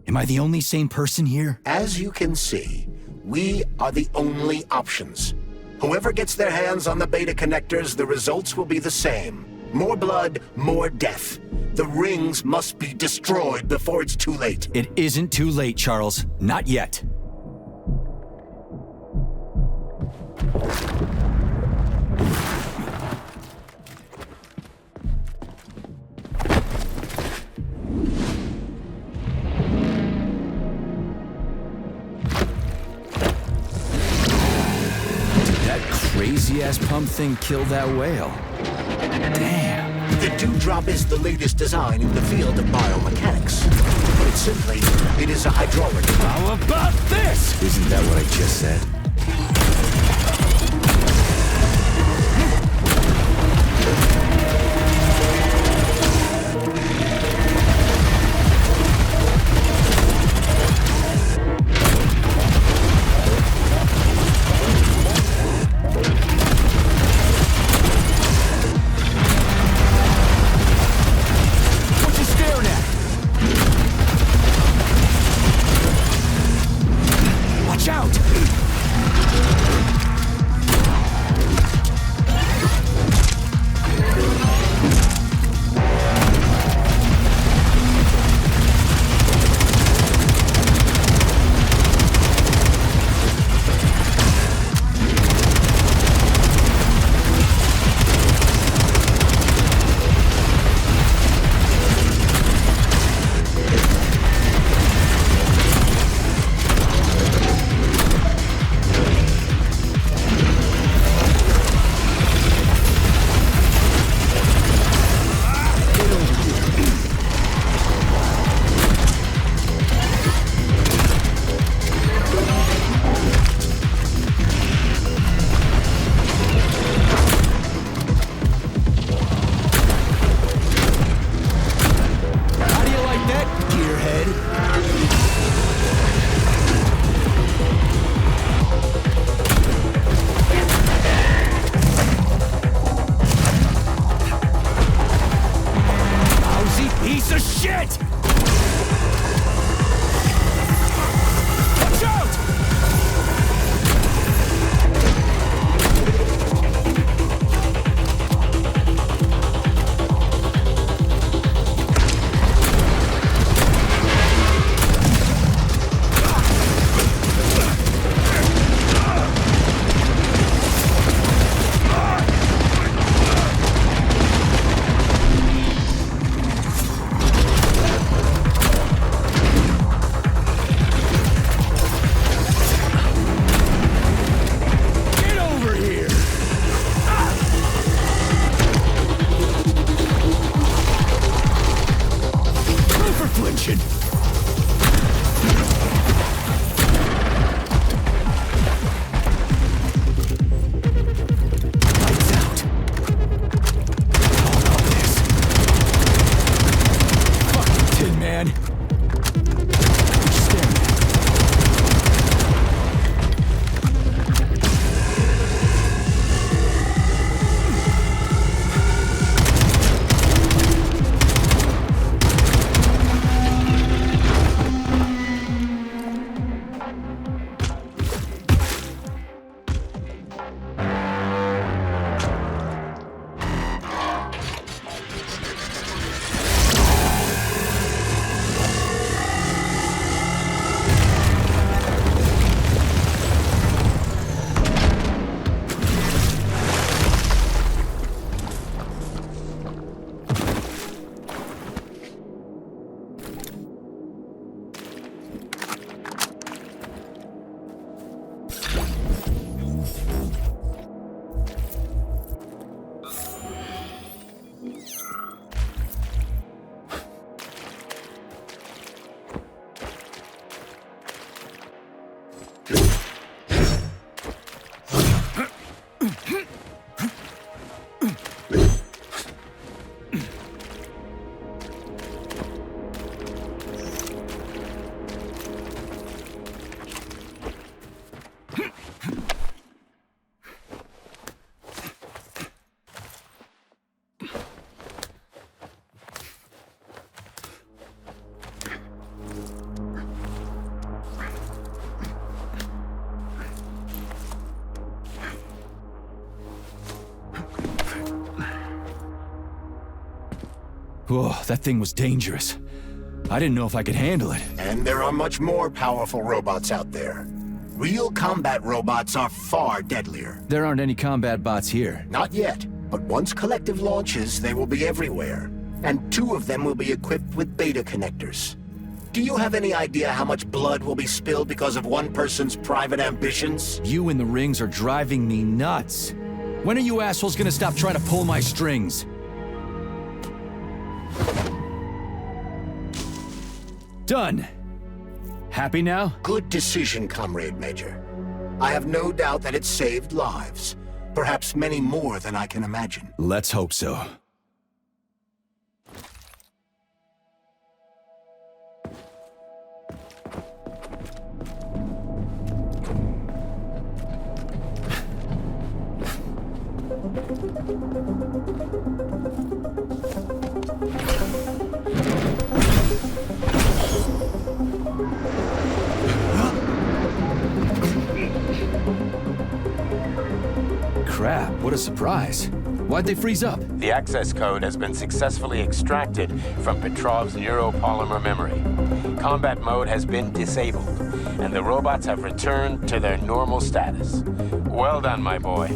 Am I the only sane person here? As you can see, we are the only options. Whoever gets their hands on the beta connectors, the results will be the same. More blood, more death. The rings must be destroyed before it's too late. It isn't too late, Charles. Not yet. Crazy-ass pump thing killed that whale. Damn. The Dewdrop is the latest design in the field of biomechanics. Put it simply, it is a hydraulic. How about this? Isn't that what I just said? Whoa, that thing was dangerous. I didn't know if I could handle it. And there are much more powerful robots out there. Real combat robots are far deadlier. There aren't any combat bots here. Not yet, but once Collective launches, they will be everywhere. And 2 of them will be equipped with beta connectors. Do you have any idea how much blood will be spilled because of one person's private ambitions? You in the rings are driving me nuts. When are you assholes gonna stop trying to pull my strings? Done. Happy now? Good decision, Comrade Major. I have no doubt that it saved lives. Perhaps many more than I can imagine. Let's hope so. Crap, what a surprise. Why'd they freeze up? The access code has been successfully extracted from Petrov's neuropolymer memory. Combat mode has been disabled, and the robots have returned to their normal status. Well done, my boy.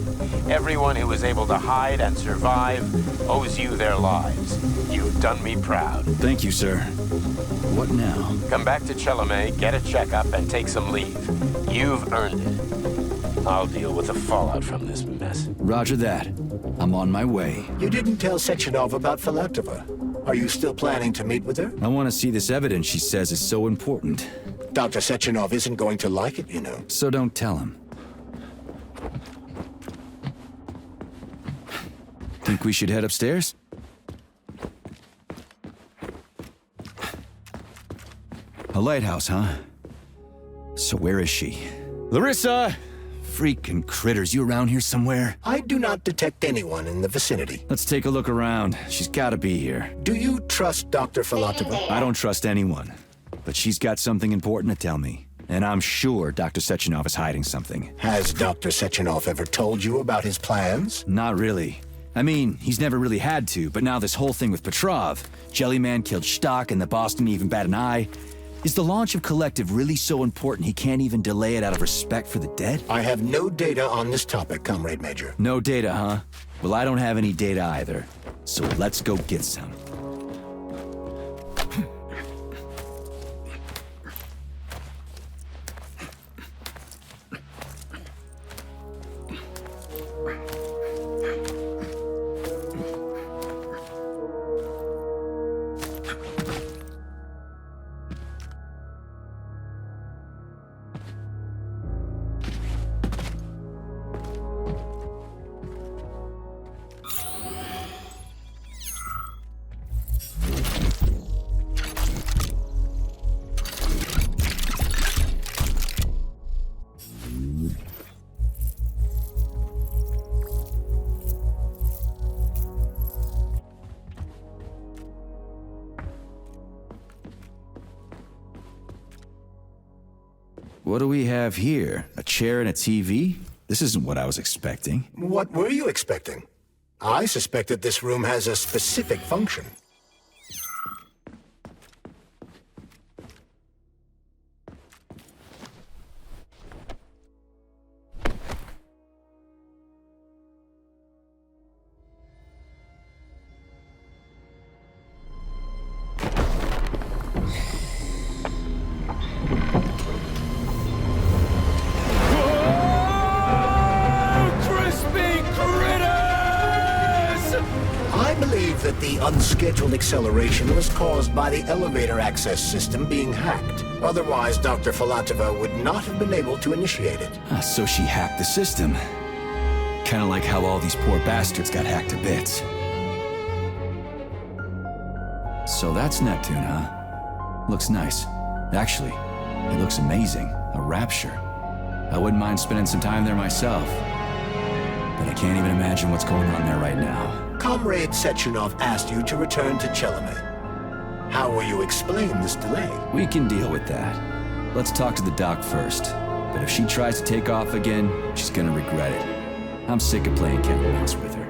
Everyone who was able to hide and survive owes you their lives. You've done me proud. Thank you, sir. What now? Come back to Chelomey, get a checkup, and take some leave. You've earned it. I'll deal with the fallout from this mess. Roger that. I'm on my way. You didn't tell Sechenov about Filatova. Are you still planning to meet with her? I want to see this evidence she says is so important. Dr. Sechenov isn't going to like it, you know. So don't tell him. Think we should head upstairs? A lighthouse, huh? So where is she? Larissa! Freaking critters, you around here somewhere? I do not detect anyone in the vicinity. Let's take a look around. She's gotta be here. Do you trust Dr. Filatova? I don't trust anyone. But she's got something important to tell me. And I'm sure Dr. Sechenov is hiding something. Has Dr. Sechenov ever told you about his plans? Not really. I mean, he's never really had to, but now this whole thing with Petrov, Jellyman killed Stock and the boss didn't even bat an eye. Is the launch of Collective really so important he can't even delay it out of respect for the dead? I have no data on this topic, Comrade Major. No data, huh? Well, I don't have any data either. So let's go get some. What do we have here? A chair and a TV? This isn't what I was expecting. What were you expecting? I suspected this room has a specific function. That the The unscheduled acceleration was caused by the elevator access system being hacked. Otherwise, Dr. Filatova would not have been able to initiate it. So she hacked the system. Kinda like how all these poor bastards got hacked to bits. So that's Neptune, huh? Looks nice. Actually, it looks amazing. A rapture. I wouldn't mind spending some time there myself. But I can't even imagine what's going on there right now. Comrade Sechenov asked you to return to Chelomey. How will you explain this delay? We can deal with that. Let's talk to the doc first. But if she tries to take off again, she's gonna regret it. I'm sick of playing cat and mouse with her.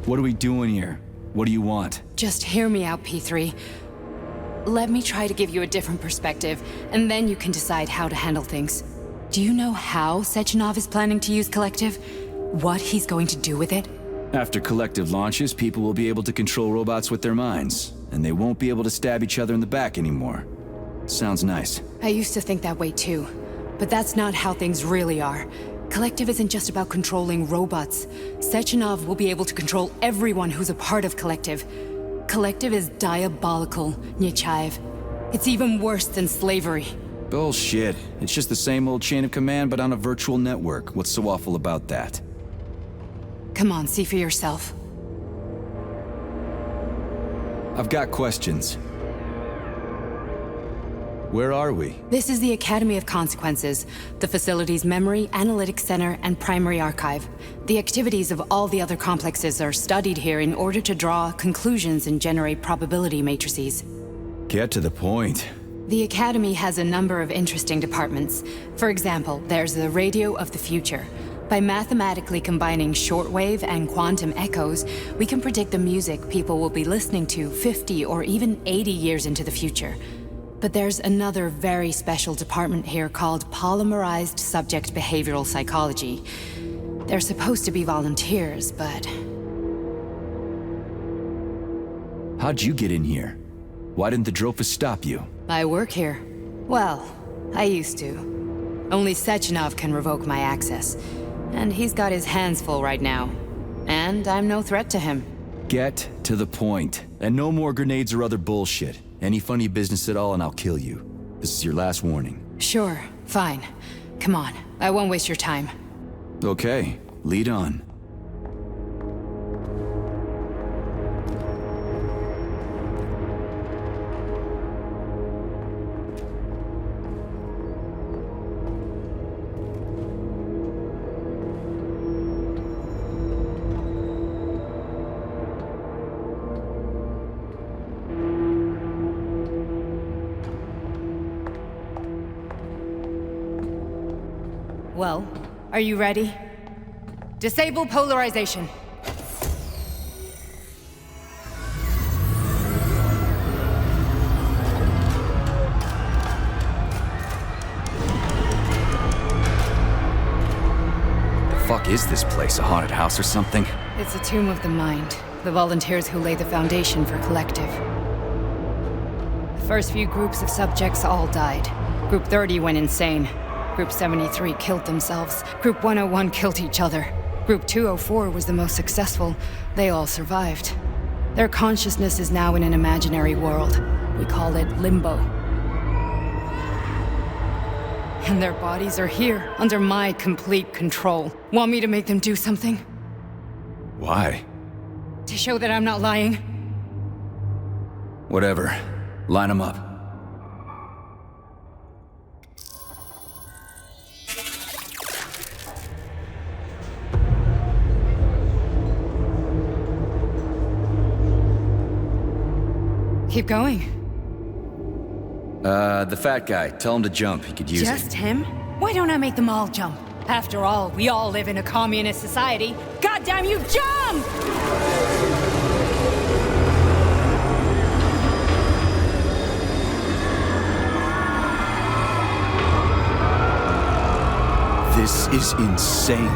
What are we doing here? What do you want? Just hear me out, P3. Let me try to give you a different perspective, and then you can decide how to handle things. Do you know how Sechenov is planning to use Collective? What he's going to do with it? After Collective launches, people will be able to control robots with their minds, and they won't be able to stab each other in the back anymore. Sounds nice. I used to think that way too, but that's not how things really are. Collective isn't just about controlling robots. Sechenov will be able to control everyone who's a part of Collective. Collective is diabolical, Nechayev. It's even worse than slavery. Bullshit. It's just the same old chain of command, but on a virtual network. What's so awful about that? Come on, see for yourself. I've got questions. Where are we? This is the Academy of Consequences, the facility's memory, analytics center, and primary archive. The activities of all the other complexes are studied here in order to draw conclusions and generate probability matrices. Get to the point. The Academy has a number of interesting departments. For example, there's the Radio of the Future. By mathematically combining shortwave and quantum echoes, we can predict the music people will be listening to 50 or even 80 years into the future. But there's another very special department here called Polymerized Subject Behavioral Psychology. They're supposed to be volunteers, but... How'd you get in here? Why didn't the Drofus stop you? I work here. Well, I used to. Only Sechenov can revoke my access. And he's got his hands full right now. And I'm no threat to him. Get to the point. And no more grenades or other bullshit. Any funny business at all and I'll kill you. This is your last warning. Sure, fine. Come on, I won't waste your time. Okay, lead on. Well, are you ready? Disable polarization. The fuck is this place? A haunted house or something? It's a tomb of the mind. The volunteers who lay the foundation for Collective. The first few groups of subjects all died. Group 30 went insane. Group 73 killed themselves. Group 101 killed each other. Group 204 was the most successful. They all survived. Their consciousness is now in an imaginary world. We call it Limbo. And their bodies are here, under my complete control. Want me to make them do something? Why? To show that I'm not lying? Whatever. Line them up. Keep going. The fat guy. Tell him to jump. He could use it. Just him? Why don't I make them all jump? After all, we all live in a communist society. Goddamn you, jump! This is insane.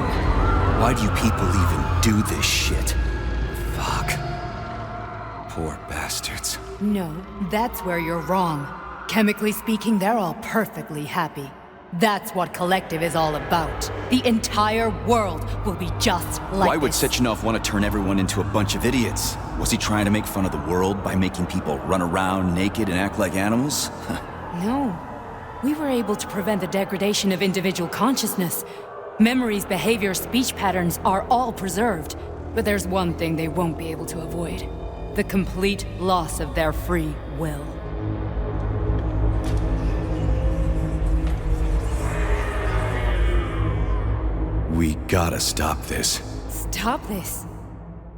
Why do you people even do this shit? Fuck. Poor bastards. No, that's where you're wrong. Chemically speaking, they're all perfectly happy. That's what Collective is all about. The entire world will be just like Why would this. Sechenov want to turn everyone into a bunch of idiots? Was he trying to make fun of the world by making people run around naked and act like animals? No. We were able to prevent the degradation of individual consciousness. Memories, behavior, speech patterns are all preserved. But there's one thing they won't be able to avoid. The complete loss of their free will. We gotta stop this. Stop this.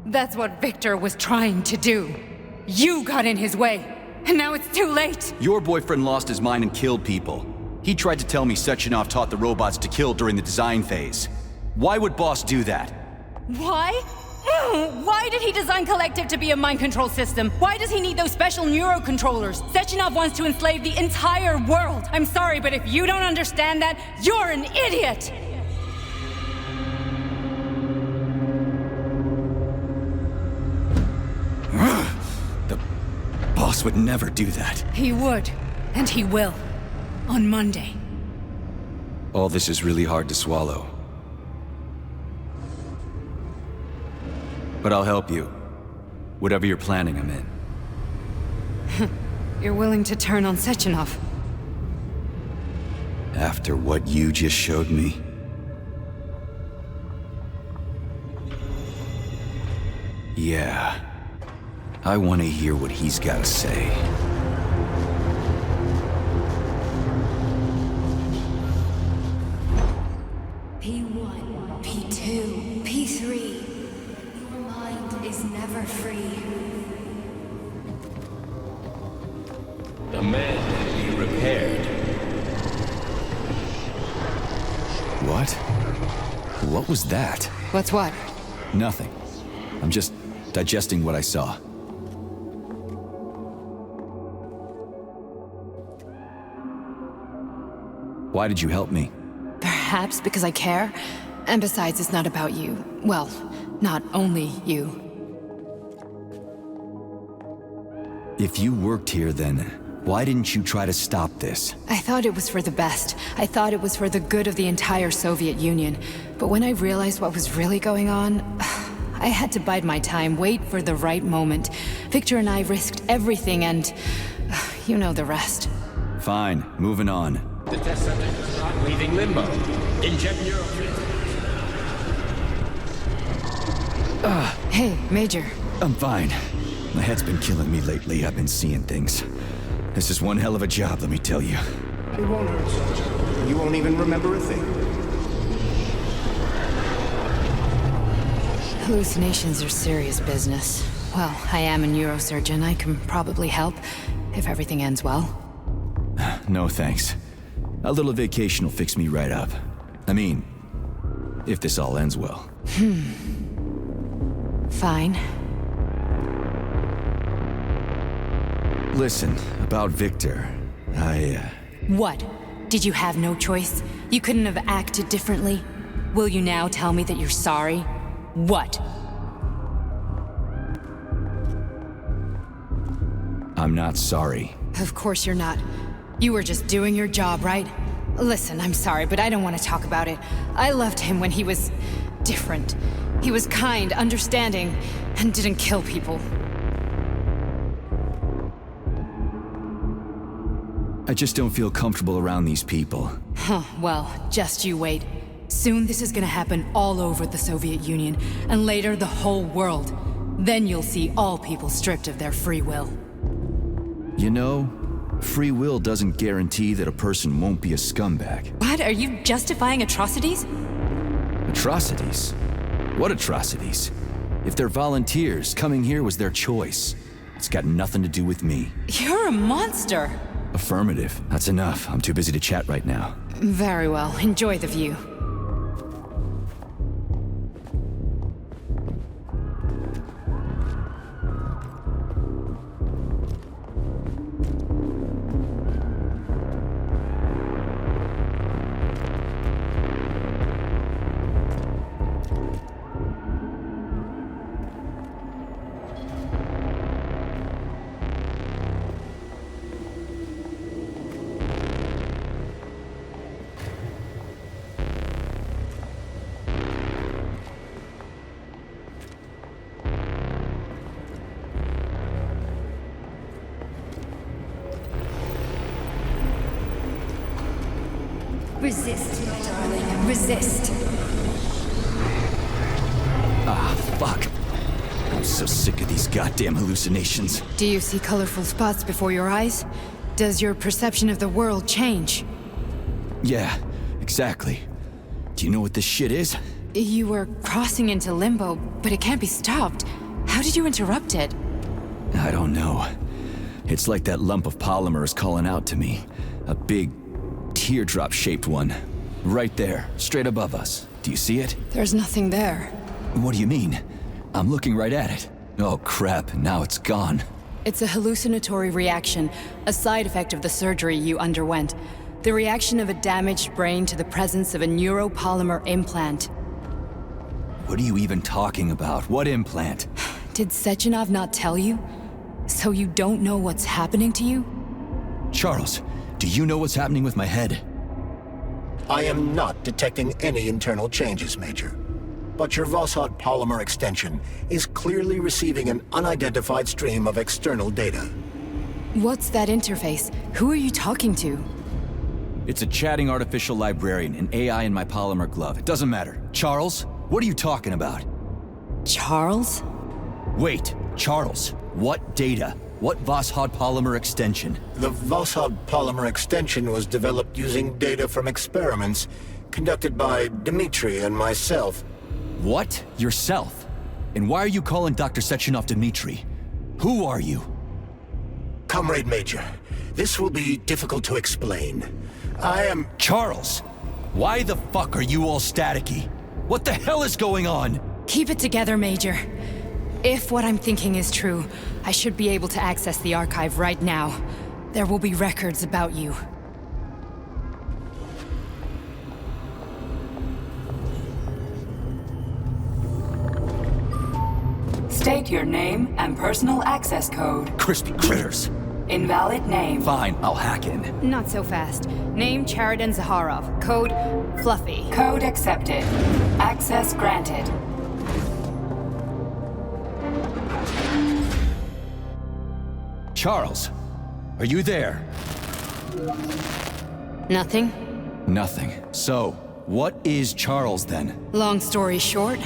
That's what Victor was trying to do. You got in his way, and now it's too late. Your boyfriend lost his mind and killed people. He tried to tell me Sechenov taught the robots to kill during the design phase. Why would Boss do that? Why? Why did he design Collective to be a mind control system? Why does he need those special neurocontrollers? Sechenov wants to enslave the entire world. I'm sorry, but if you don't understand that, you're an idiot! The boss would never do that. He would, and he will. On Monday. All this is really hard to swallow. But I'll help you. Whatever you're planning, I'm in. You're willing to turn on Sechenov? After what you just showed me? Yeah. I want to hear what he's got to say. P1, P2, P3. Your mind is never free. The man can be repaired. What? What was that? What's what? Nothing. I'm just digesting what I saw. Why did you help me? Perhaps because I care. And besides, it's not about you. Well, not only you. If you worked here, then why didn't you try to stop this? I thought it was for the best. I thought it was for the good of the entire Soviet Union. But when I realized what was really going on, I had to bide my time, wait for the right moment. Victor and I risked everything and... you know the rest. Fine, moving on. The test subject is not leaving limbo. Inject neurotransmitters. Hey, Major. I'm fine. My head's been killing me lately. I've been seeing things. This is one hell of a job, let me tell you. It won't hurt, Sergeant. You won't even remember a thing. Hallucinations are serious business. Well, I am a neurosurgeon. I can probably help, if everything ends well. No thanks. A little vacation will fix me right up. I mean, if this all ends well. Fine. Listen, about Victor, What? Did you have no choice? You couldn't have acted differently? Will you now tell me that you're sorry? What? I'm not sorry. Of course you're not. You were just doing your job, right? Listen, I'm sorry, but I don't want to talk about it. I loved him when he was... different. He was kind, understanding, and didn't kill people. I just don't feel comfortable around these people. Huh, well, just you wait. Soon this is gonna happen all over the Soviet Union, and later the whole world. Then you'll see all people stripped of their free will. You know, free will doesn't guarantee that a person won't be a scumbag. What? Are you justifying atrocities? Atrocities? What atrocities? If they're volunteers, coming here was their choice. It's got nothing to do with me. You're a monster! Affirmative. That's enough. I'm too busy to chat right now. Very well. Enjoy the view. Resist, my darling. Resist. Ah, fuck. I'm so sick of these goddamn hallucinations. Do you see colorful spots before your eyes? Does your perception of the world change? Yeah, exactly. Do you know what this shit is? You were crossing into limbo, but it can't be stopped. How did you interrupt it? I don't know. It's like that lump of polymer is calling out to me. A big, teardrop-shaped one. Right there, straight above us. Do you see it? There's nothing there. What do you mean? I'm looking right at it. Oh crap, now it's gone. It's a hallucinatory reaction, a side effect of the surgery you underwent. The reaction of a damaged brain to the presence of a neuropolymer implant. What are you even talking about? What implant? Did Sechenov not tell you? So you don't know what's happening to you? Charles, do you know what's happening with my head? I am not detecting any internal changes, Major. But your Voshod polymer extension is clearly receiving an unidentified stream of external data. What's that interface? Who are you talking to? It's a chatting artificial librarian, an AI in my polymer glove. It doesn't matter. Charles, what are you talking about? Charles? Wait, Charles, what data? What Voshod polymer extension? The Voshod polymer extension was developed using data from experiments conducted by Dmitri and myself. What? Yourself? And why are you calling Dr. Sechenov Dmitri? Who are you? Comrade Major, this will be difficult to explain. I am... Charles! Why the fuck are you all staticky? What the hell is going on? Keep it together, Major. If what I'm thinking is true, I should be able to access the archive right now. There will be records about you. State your name and personal access code. Crispy critters. Invalid name. Fine, I'll hack in. Not so fast. Name Cheriton Zaharov. Code Fluffy. Code accepted. Access granted. Charles, are you there? Nothing? Nothing. So, what is Charles then? Long story short,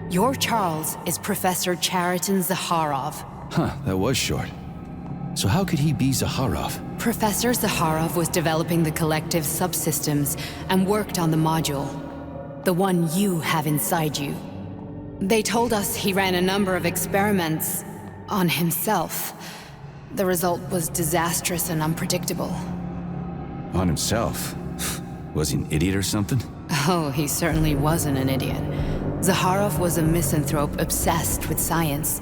your Charles is Professor Cheriton Zaharov. Huh, that was short. So how could he be Zaharov? Professor Zaharov was developing the collective subsystems and worked on the module. The one you have inside you. They told us he ran a number of experiments on himself. The result was disastrous and unpredictable. On himself? Was he an idiot or something? Oh, he certainly wasn't an idiot. Zaharov was a misanthrope obsessed with science.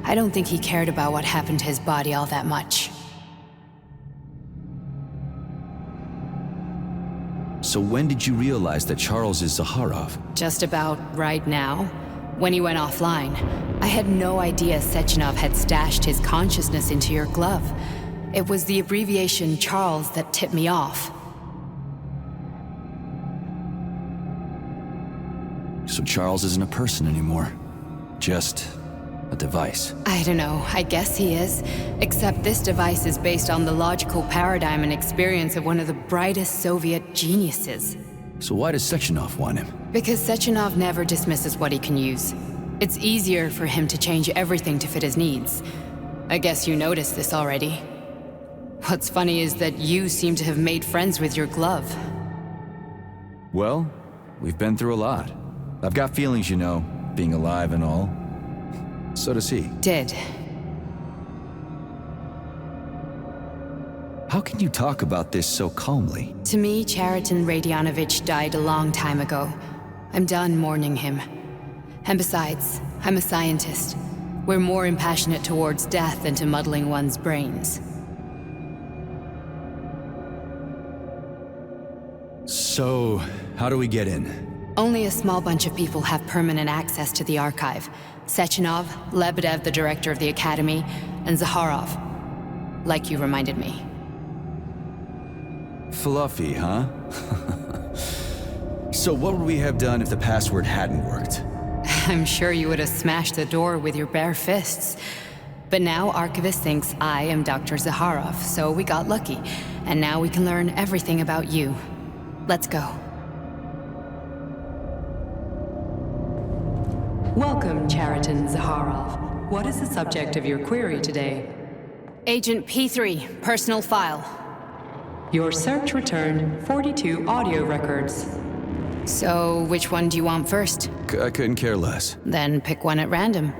I don't think he cared about what happened to his body all that much. So when did you realize that Charles is Zaharov? Just about right now, when he went offline. I had no idea Sechenov had stashed his consciousness into your glove. It was the abbreviation Charles that tipped me off. So Charles isn't a person anymore. Just a device. I don't know, I guess he is. Except this device is based on the logical paradigm and experience of one of the brightest Soviet geniuses. So why does Sechenov want him? Because Sechenov never dismisses what he can use. It's easier for him to change everything to fit his needs. I guess you noticed this already. What's funny is that you seem to have made friends with your glove. Well, we've been through a lot. I've got feelings, you know, being alive and all. So does he. Did. How can you talk about this so calmly? To me, Cheriton Radionovich died a long time ago. I'm done mourning him. And besides, I'm a scientist. We're more impassionate towards death than to muddling one's brains. So, how do we get in? Only a small bunch of people have permanent access to the archive. Sechenov, Lebedev, the director of the Academy, and Zaharov. Like you reminded me. Fluffy, huh? So what would we have done if the password hadn't worked? I'm sure you would have smashed the door with your bare fists. But now Archivist thinks I am Dr. Zaharov, so we got lucky. And now we can learn everything about you. Let's go. Welcome, Chariton Zaharov. What is the subject of your query today? Agent P3, personal file. Your search returned 42 audio records. So, which one do you want first? I couldn't care less. Then pick one at random.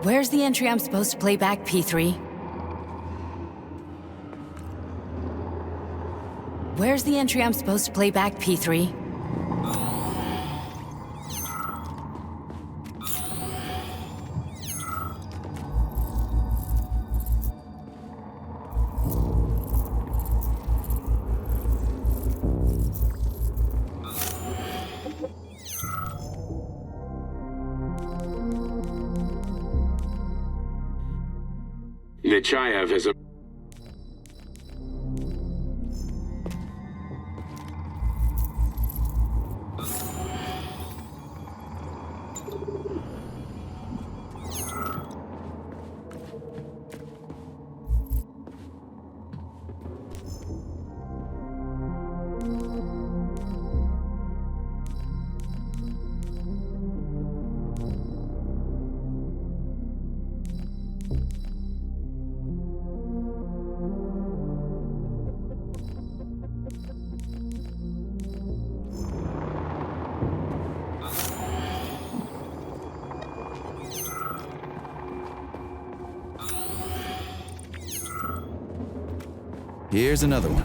Where's the entry I'm supposed to play back, P3? Where's the entry I'm supposed to play back, P3? Nechayev has a... Here's another one.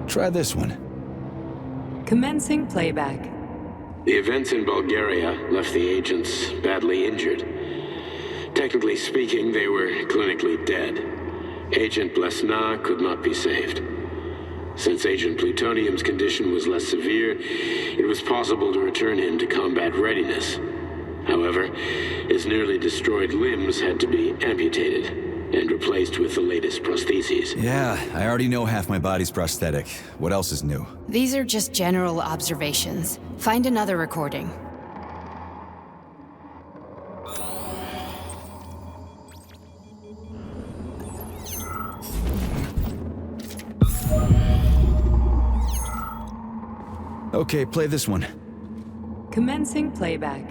Try this one. Commencing playback. The events in Bulgaria left the agents badly injured. Technically speaking, they were clinically dead. Agent Blesna could not be saved. Since Agent Plutonium's condition was less severe, it was possible to return him to combat readiness. However, his nearly destroyed limbs had to be amputated and replaced with the latest prostheses. Yeah, I already know half my body's prosthetic. What else is new? These are just general observations. Find another recording. Okay, play this one. Commencing playback.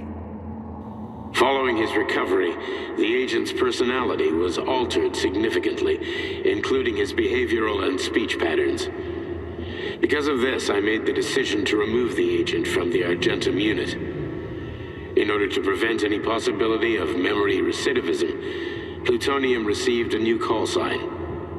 Following his recovery, the agent's personality was altered significantly, including his behavioral and speech patterns. Because of this, I made the decision to remove the agent from the Argentum unit. In order to prevent any possibility of memory recidivism, Plutonium received a new call sign,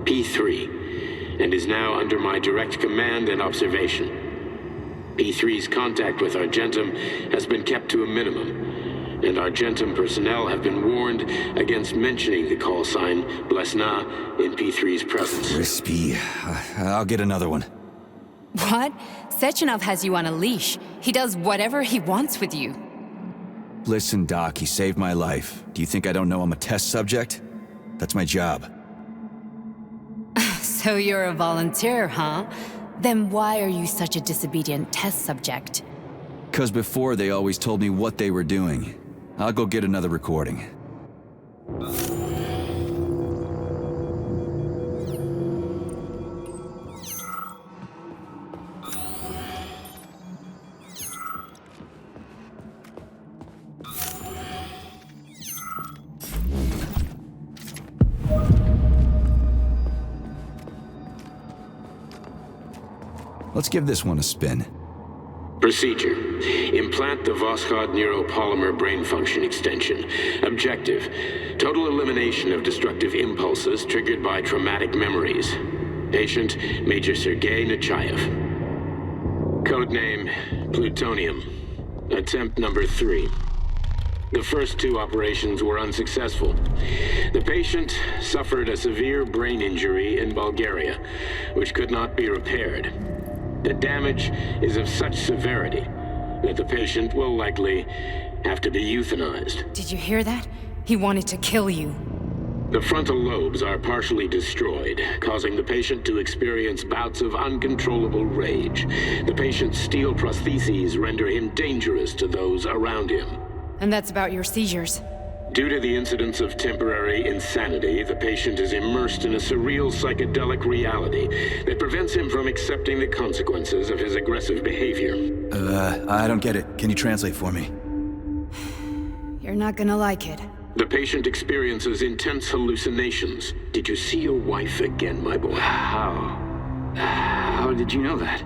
P3, and is now under my direct command and observation. P3's contact with Argentum has been kept to a minimum, and Argentum personnel have been warned against mentioning the call sign Blesna in P3's presence. Crispy. I'll get another one. What? Sechenov has you on a leash. He does whatever he wants with you. Listen, Doc, he saved my life. Do you think I don't know I'm a test subject? That's my job. So you're a volunteer, huh? Then why are you such a disobedient test subject? 'Cause before they always told me what they were doing. I'll go get another recording. Let's give this one a spin. Procedure. Implant the Voskhod neuropolymer brain function extension. Objective. Total elimination of destructive impulses triggered by traumatic memories. Patient, Major Sergei Nechayev. Codename, Plutonium. Attempt number 3. The first 2 operations were unsuccessful. The patient suffered a severe brain injury in Bulgaria, which could not be repaired. The damage is of such severity that the patient will likely have to be euthanized. Did you hear that? He wanted to kill you. The frontal lobes are partially destroyed, causing the patient to experience bouts of uncontrollable rage. The patient's steel prostheses render him dangerous to those around him. And that's about your seizures. Due to the incidence of temporary insanity, the patient is immersed in a surreal psychedelic reality that prevents him from accepting the consequences of his aggressive behavior. I don't get it. Can you translate for me? You're not gonna like it. The patient experiences intense hallucinations. Did you see your wife again, my boy? How did you know that?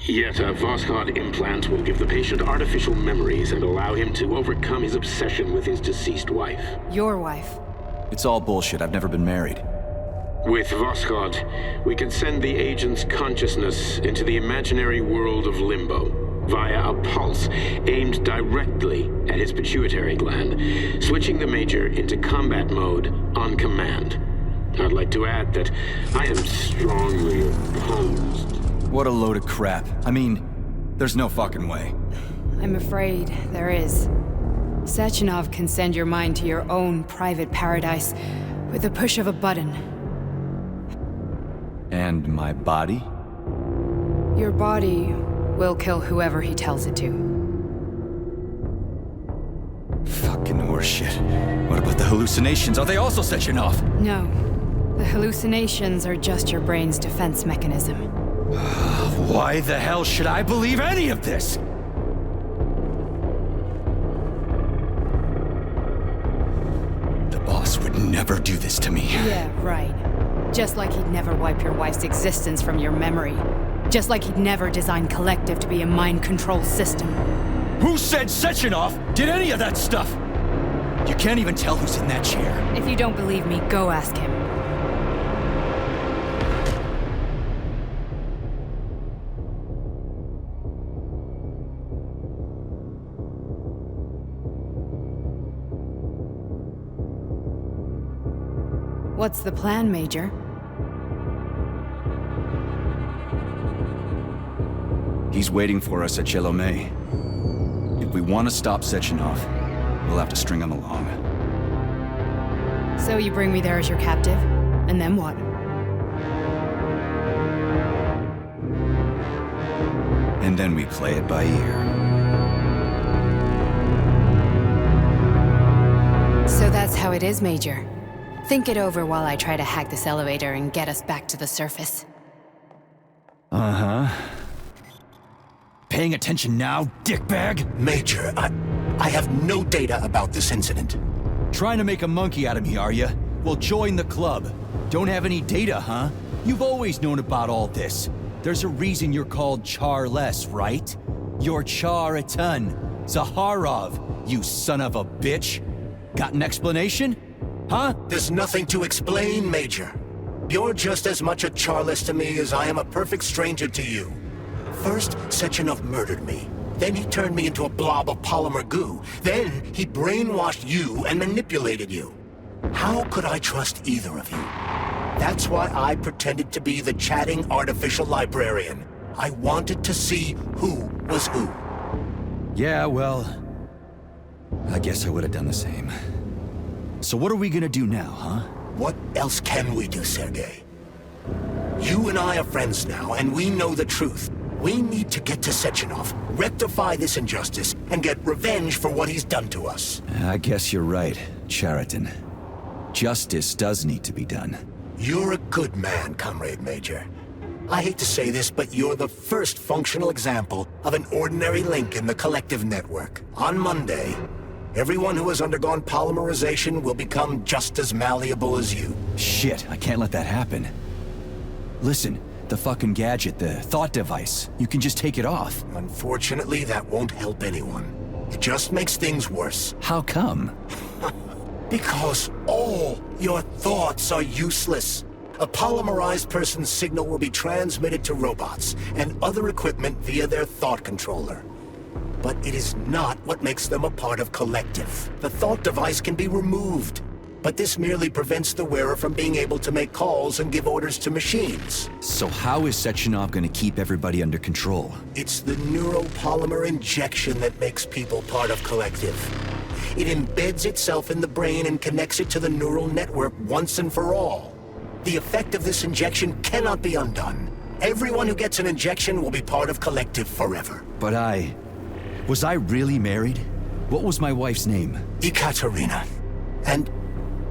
Yet a Voskhod implant will give the patient artificial memories and allow him to overcome his obsession with his deceased wife. Your wife. It's all bullshit. I've never been married. With Voskhod, we can send the agent's consciousness into the imaginary world of limbo via a pulse aimed directly at his pituitary gland, switching the Major into combat mode on command. I'd like to add that I am strongly opposed. What a load of crap. I mean, there's no fucking way. I'm afraid there is. Sechenov can send your mind to your own private paradise with the push of a button. And my body? Your body will kill whoever he tells it to. Fucking horseshit. What about the hallucinations? Are they also Sechenov? No. The hallucinations are just your brain's defense mechanism. Why the hell should I believe any of this? The boss would never do this to me. Yeah, right. Just like he'd never wipe your wife's existence from your memory. Just like he'd never design Collective to be a mind control system. Who said Sechenov did any of that stuff? You can't even tell who's in that chair. If you don't believe me, go ask him. What's the plan, Major? He's waiting for us at Chelomey. If we want to stop Sechenov, we'll have to string him along. So you bring me there as your captive, and then what? And then we play it by ear. So that's how it is, Major. Think it over while I try to hack this elevator and get us back to the surface. Uh-huh. Paying attention now, dickbag? Major, I have no data about this incident. Trying to make a monkey out of me, are you? Well, join the club. Don't have any data, huh? You've always known about all this. There's a reason you're called Charless, right? You're Char-a-ton. Zaharov, you son of a bitch. Got an explanation? huh? There's nothing to explain, Major. You're just as much a Charless to me as I am a perfect stranger to you. First, Sechenov murdered me. Then he turned me into a blob of polymer goo. Then he brainwashed you and manipulated you. How could I trust either of you? That's why I pretended to be the chatting artificial librarian. I wanted to see who was who. Yeah, well, I guess I would have done the same. So what are we gonna do now, huh? What else can we do, Sergei? You and I are friends now, and we know the truth. We need to get to Sechenov, rectify this injustice, and get revenge for what he's done to us. I guess you're right, Chariton. Justice does need to be done. You're a good man, Comrade Major. I hate to say this, but you're the first functional example of an ordinary link in the collective network. On Monday, everyone who has undergone polymerization will become just as malleable as you. Shit, I can't let that happen. Listen, the fucking gadget, the thought device, you can just take it off. Unfortunately, that won't help anyone. It just makes things worse. How come? Because all your thoughts are useless. A polymerized person's signal will be transmitted to robots and other equipment via their thought controller. But it is not what makes them a part of Collective. The thought device can be removed, but this merely prevents the wearer from being able to make calls and give orders to machines. So how is Sechenov gonna keep everybody under control? It's the neuropolymer injection that makes people part of Collective. It embeds itself in the brain and connects it to the neural network once and for all. The effect of this injection cannot be undone. Everyone who gets an injection will be part of Collective forever. But was I really married? What was my wife's name? Ekaterina. And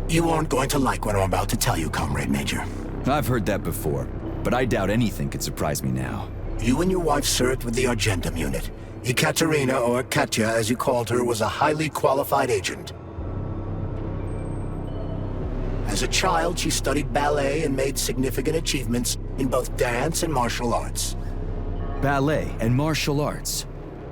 you aren't going to like what I'm about to tell you, Comrade Major. I've heard that before, but I doubt anything could surprise me now. You and your wife served with the Argentum unit. Ekaterina, or Katya as you called her, was a highly qualified agent. As a child, she studied ballet and made significant achievements in both dance and martial arts. Ballet and martial arts?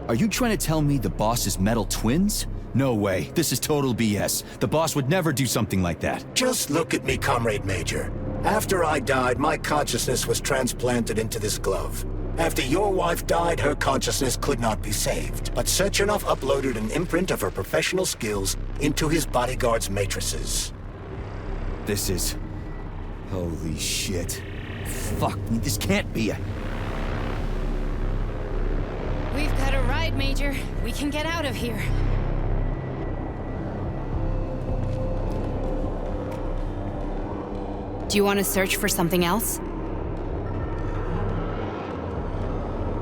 Are you trying to tell me the boss is metal twins? No way. This is total BS. The boss would never do something like that. Just look at me, Comrade Major. After I died, my consciousness was transplanted into this glove. After your wife died, her consciousness could not be saved. But Sechenov uploaded an imprint of her professional skills into his bodyguard's matrices. This is... holy shit. Fuck me, this can't be a... We've got a ride, Major. We can get out of here. Do you want to search for something else?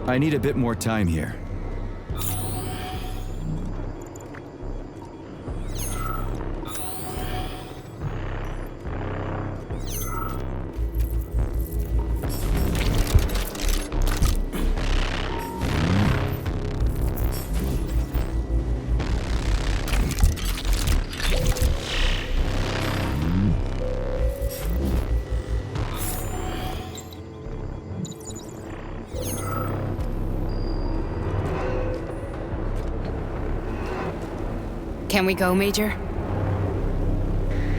I need a bit more time here. Can we go, Major?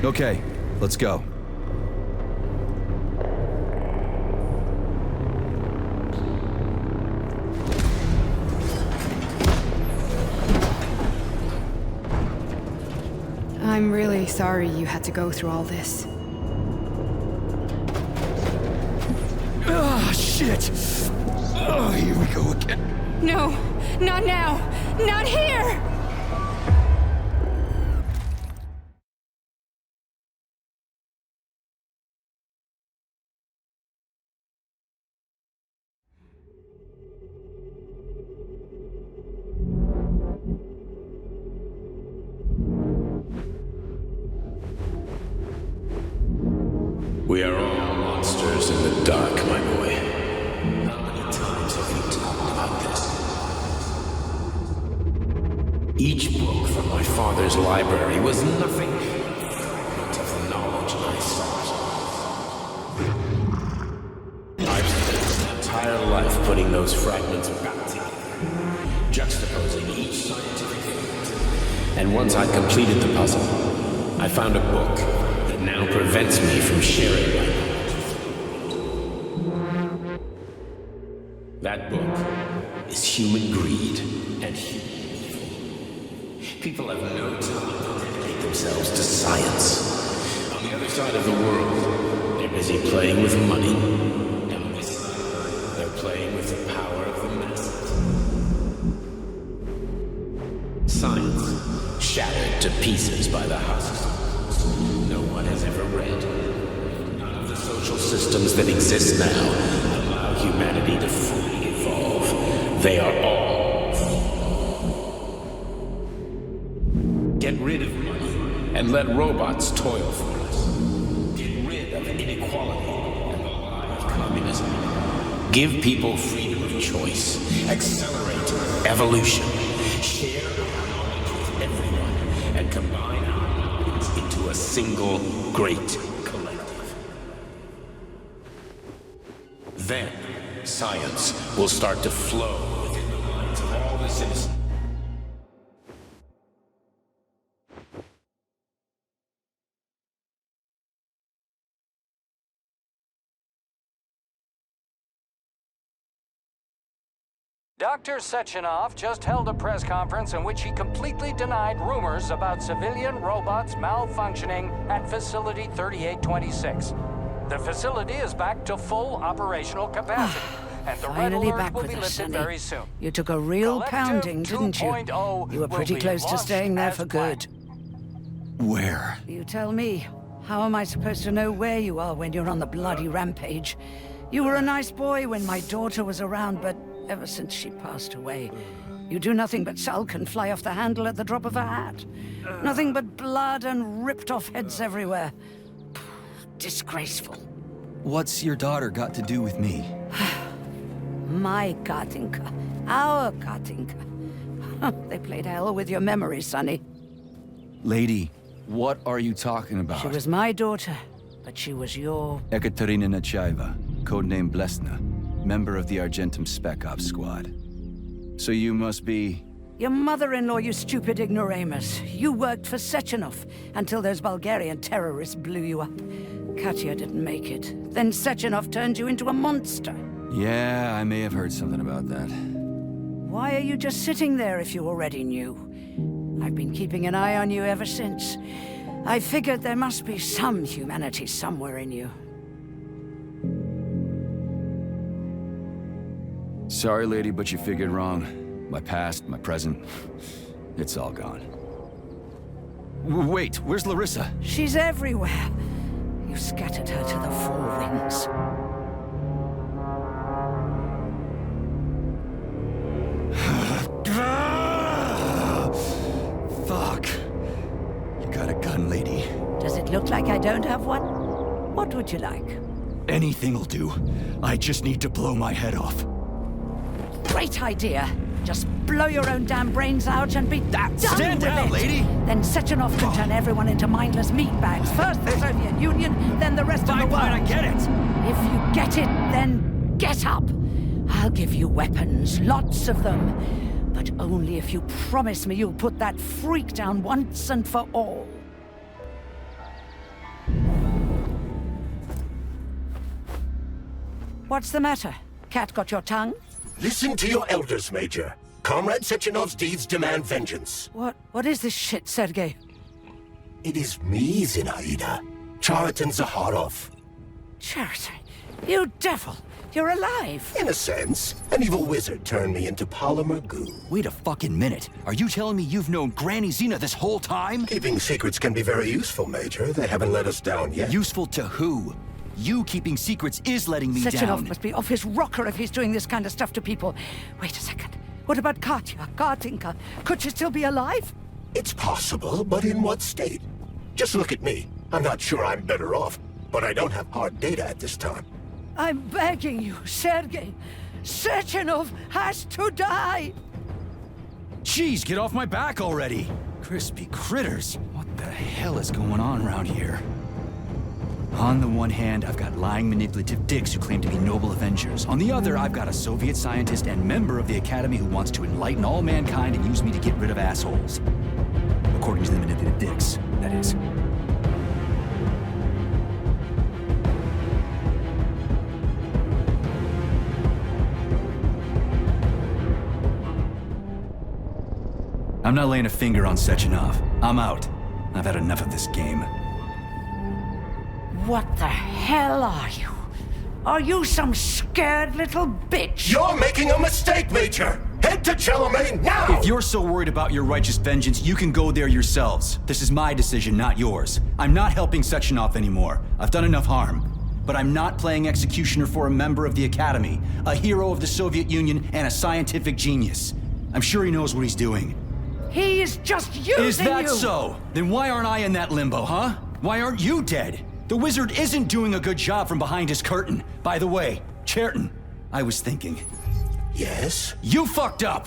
Okay, let's go. I'm really sorry you had to go through all this. Ah, shit! Oh, here we go again. No, not now! Not here! We are all monsters in the dark, my boy. How many times have we talked about this? Each book from my father's library was nothing but of the knowledge I sought. I've spent an entire life putting those fragments back together, juxtaposing each scientific fact. And once I'd completed the puzzle, I found a book that now prevents me from sharing my knowledge. That book is Human Greed and Human Evil. People have no time to dedicate themselves to science. On the other side of the world, they're busy playing with money. Down this side, they're playing with the power of the masses. Science, shattered to pieces by the husks no one has ever read. None of the social systems that exist now allow humanity to fully evolve. They are all flawed. Get rid of money and let robots toil for us. Get rid of inequality and the lie of communism. Give people freedom of choice. Accelerate evolution. Share our knowledge with everyone and combine our minds into a single great collective. Then, science will start to flow within the minds of all the citizens. Dr. Sechenov just held a press conference in which he completely denied rumors about civilian robots malfunctioning at Facility 3826. The facility is back to full operational capacity, and the red Finally alert back will with be us, lifted Sonny. very soon. You took a real Collective pounding, didn't you? 2.0 You were will pretty be close to launched staying there as for planned. good. Where? You tell me. How am I supposed to know where you are when you're on the bloody rampage? You were a nice boy when my daughter was around, but ever since she passed away, you do nothing but sulk and fly off the handle at the drop of a hat. Nothing but blood and ripped off heads everywhere. Disgraceful. What's your daughter got to do with me? My Katinka. Our Katinka. They played hell with your memory, Sonny. Lady, what are you talking about? She was my daughter, but she was your... Ekaterina Nechaeva, codename Blesna, member of the Argentum Spec Ops squad. So you must be... Your mother-in-law, you stupid ignoramus. You worked for Sechenov until those Bulgarian terrorists blew you up. Katya didn't make it. Then Sechenov turned you into a monster. Yeah, I may have heard something about that. Why are you just sitting there if you already knew? I've been keeping an eye on you ever since. I figured there must be some humanity somewhere in you. Sorry, lady, but you figured wrong. My past, my present, it's all gone. Wait, where's Larissa? She's everywhere. You scattered her to the four winds. Fuck. You got a gun, lady. Does it look like I don't have one? What would you like? Anything'll do. I just need to blow my head off. Great idea. Just blow your own damn brains out and be done Stand with down, it. lady. Then Sechenov can turn everyone into mindless meatbags. First the Soviet Union, then the rest of the world. I get it. If you get it, then get up. I'll give you weapons, lots of them. But only if you promise me you'll put that freak down once and for all. What's the matter? Cat got your tongue? Listen to your elders, Major. Comrade Sechenov's deeds demand vengeance. What is this shit, Sergei? It is me, Zinaida. Chariton Zaharov. Chariton? You devil! You're alive! In a sense, an evil wizard turned me into polymer goo. Wait a fucking minute. Are you telling me you've known Granny Zina this whole time? Keeping secrets can be very useful, Major. They haven't let us down yet. Useful to who? You keeping secrets is letting me Sechenov down. must be off his rocker if he's doing this kind of stuff to people. Wait a second. What about Katya, Katinka? Could she still be alive? It's possible, but in what state? Just look at me. I'm not sure I'm better off, but I don't have hard data at this time. I'm begging you, Sergei. Sechenov has to die! Jeez, get off my back already! Crispy critters. What the hell is going on around here? On the one hand, I've got lying, manipulative dicks who claim to be noble avengers. On the other, I've got a Soviet scientist and member of the Academy who wants to enlighten all mankind and use me to get rid of assholes. According to the manipulative dicks, that is. I'm not laying a finger on Sechenov. I'm out. I've had enough of this game. What the hell are you? Are you some scared little bitch? You're making a mistake, Major! Head to Chalamet now! If you're so worried about your righteous vengeance, you can go there yourselves. This is my decision, not yours. I'm not helping Sechenov anymore. I've done enough harm. But I'm not playing executioner for a member of the Academy, a hero of the Soviet Union, and a scientific genius. I'm sure he knows what he's doing. He is just using you! Is that so? Then why aren't I in that limbo, huh? Why aren't you dead? The wizard isn't doing a good job from behind his curtain. By the way, Cherton, I was thinking. Yes? You fucked up!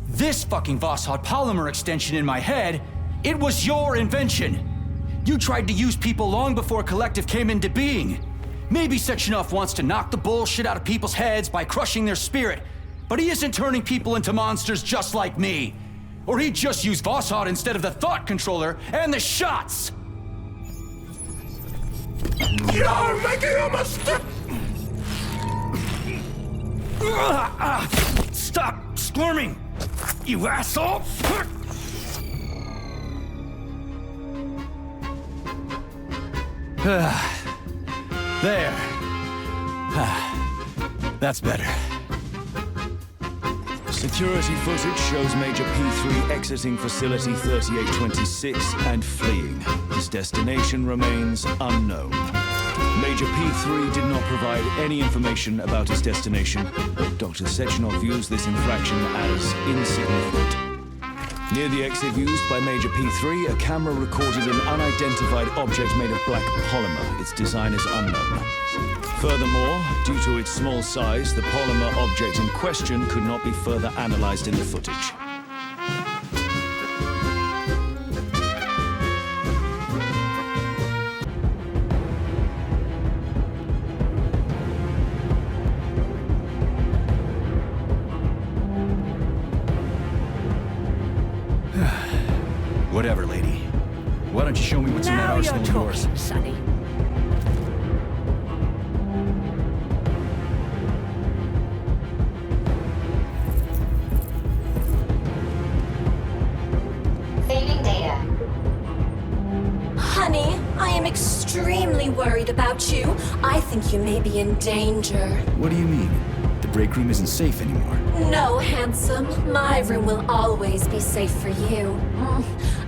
This fucking Voskhod polymer extension in my head, it was your invention! You tried to use people long before Collective came into being. Maybe Sechenov wants to knock the bullshit out of people's heads by crushing their spirit, but he isn't turning people into monsters just like me. Or he'd just use Voskhod instead of the thought controller and the shots! You're making a mistake! Stop squirming, you asshole! There. That's better. Security footage shows Major P3 exiting Facility 3826 and fleeing. His destination remains unknown. Major P3 did not provide any information about his destination. Dr. Sechenov views this infraction as insignificant. Near the exit used by Major P3, a camera recorded an unidentified object made of black polymer. Its design is unknown. Furthermore, due to its small size, the polymer object in question could not be further analyzed in the footage. Whatever, lady. Why don't you show me what's in that arsenal of yours? Now you're talking, Sonny. Saving data. Honey, I am extremely worried about you. I think you may be in danger. What do you mean? The break room isn't safe anymore. No, handsome. My room will always be safe for you.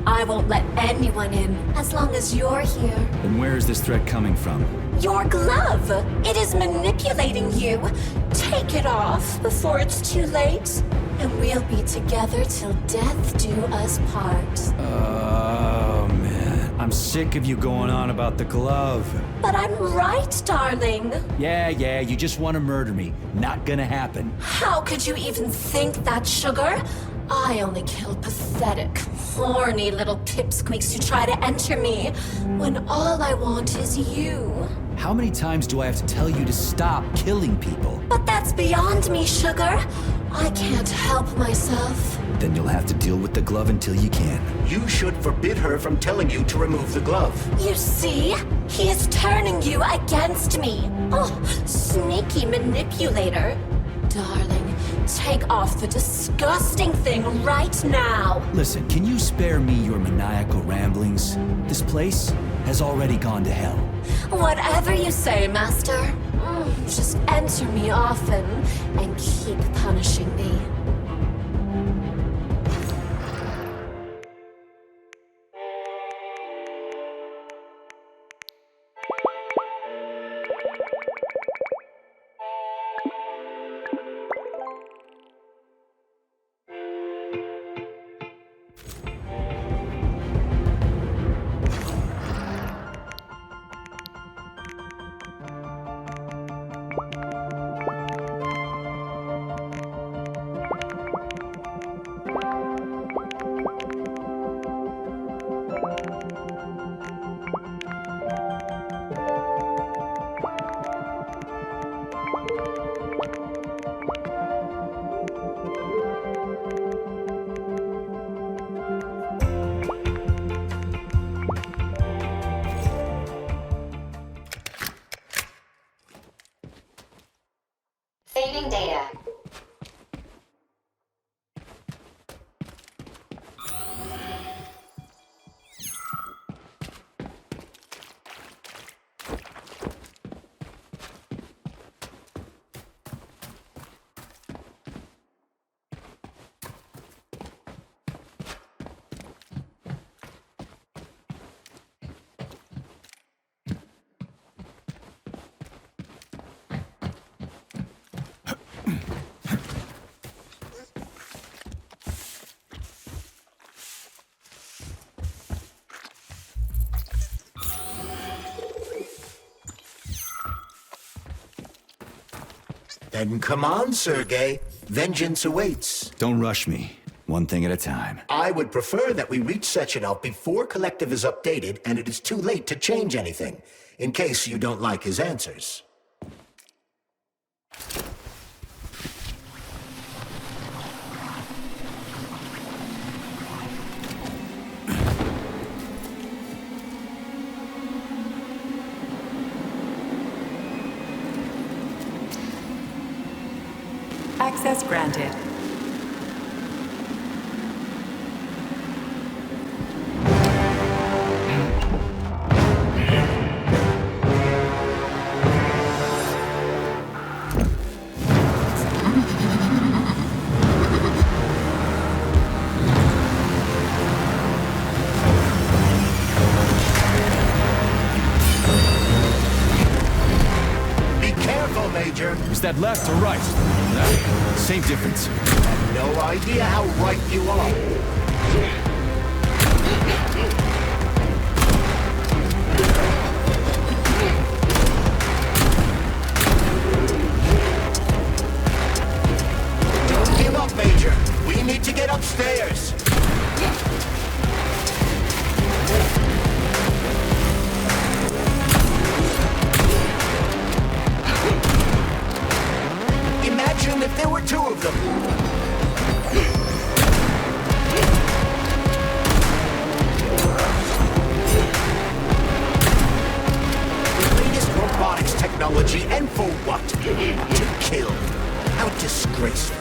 I won't let anyone in as long as you're here. Then where is this threat coming from? Your glove! It is manipulating you. Take it off before it's too late, and we'll be together till death do us part. Oh, man. I'm sick of you going on about the glove. But I'm right, darling. Yeah, you just want to murder me. Not gonna happen. How could you even think that, sugar? I only kill pathetic, horny little pipsqueaks who try to enter me, when all I want is you. How many times do I have to tell you to stop killing people? But that's beyond me, sugar. I can't help myself. Then you'll have to deal with the glove until you can. You should forbid her from telling you to remove the glove. You see? He is turning you against me. Oh, sneaky manipulator. Darling, take off the disgusting thing right now. Listen, can you spare me your maniacal ramblings? This place has already gone to hell. Whatever you say, Master. Just enter me often and keep punishing me. Then come on, Sergei. Vengeance awaits. Don't rush me. One thing at a time. I would prefer that we reach Sechenov before Collective is updated and it is too late to change anything, in case you don't like his answers. Access granted. Be careful, Major. Is that left or right? Same difference. No idea how right you are. Don't give up, Major. We need to get upstairs. Imagine if there were two of them. The latest robotics technology, and for what? To kill. How disgraceful.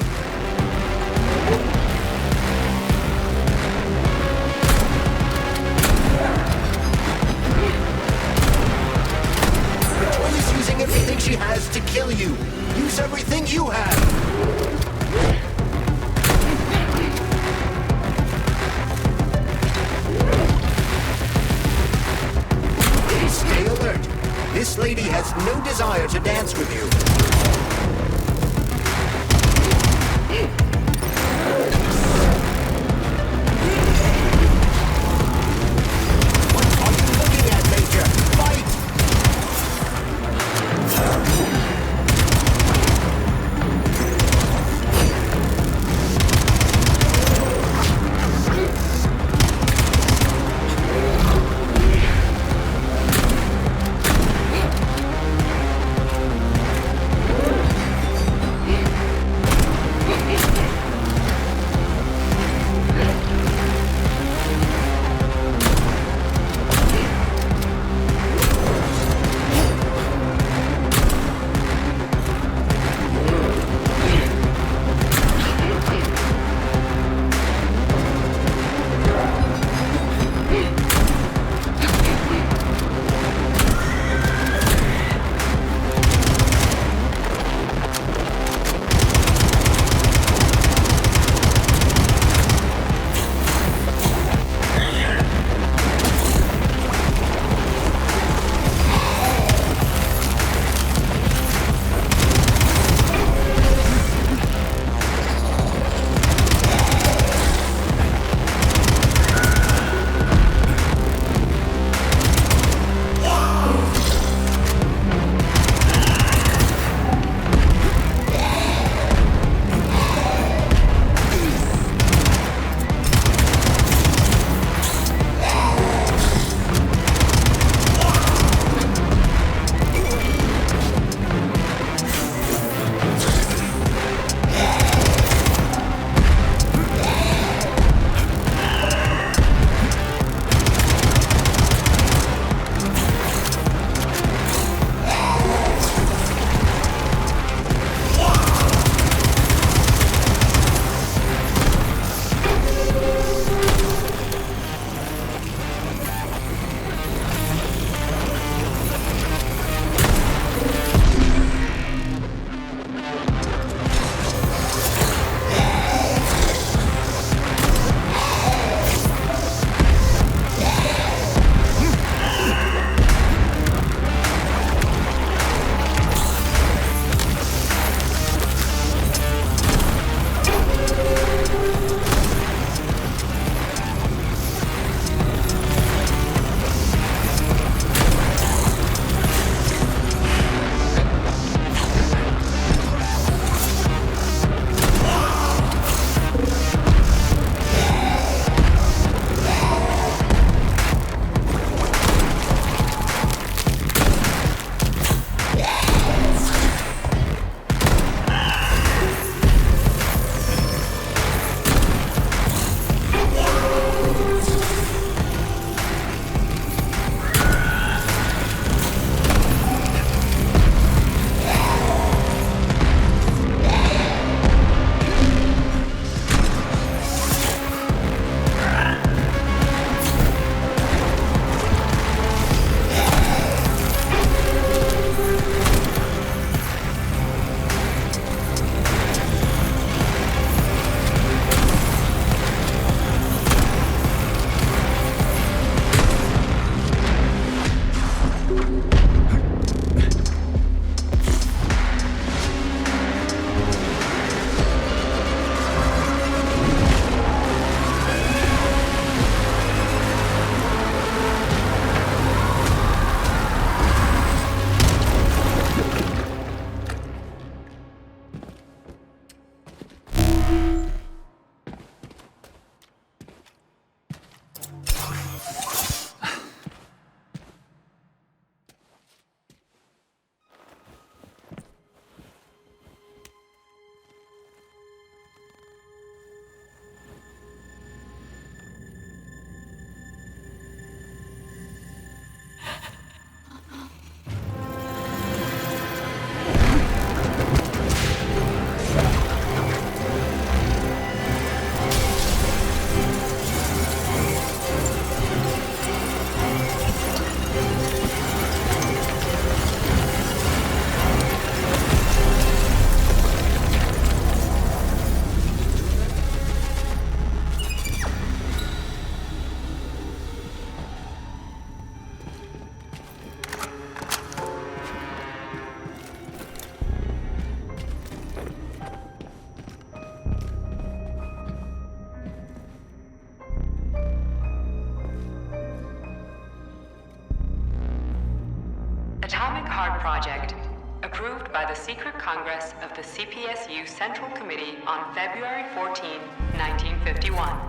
Heart Project, approved by the Secret Congress of the CPSU Central Committee on February 14, 1951.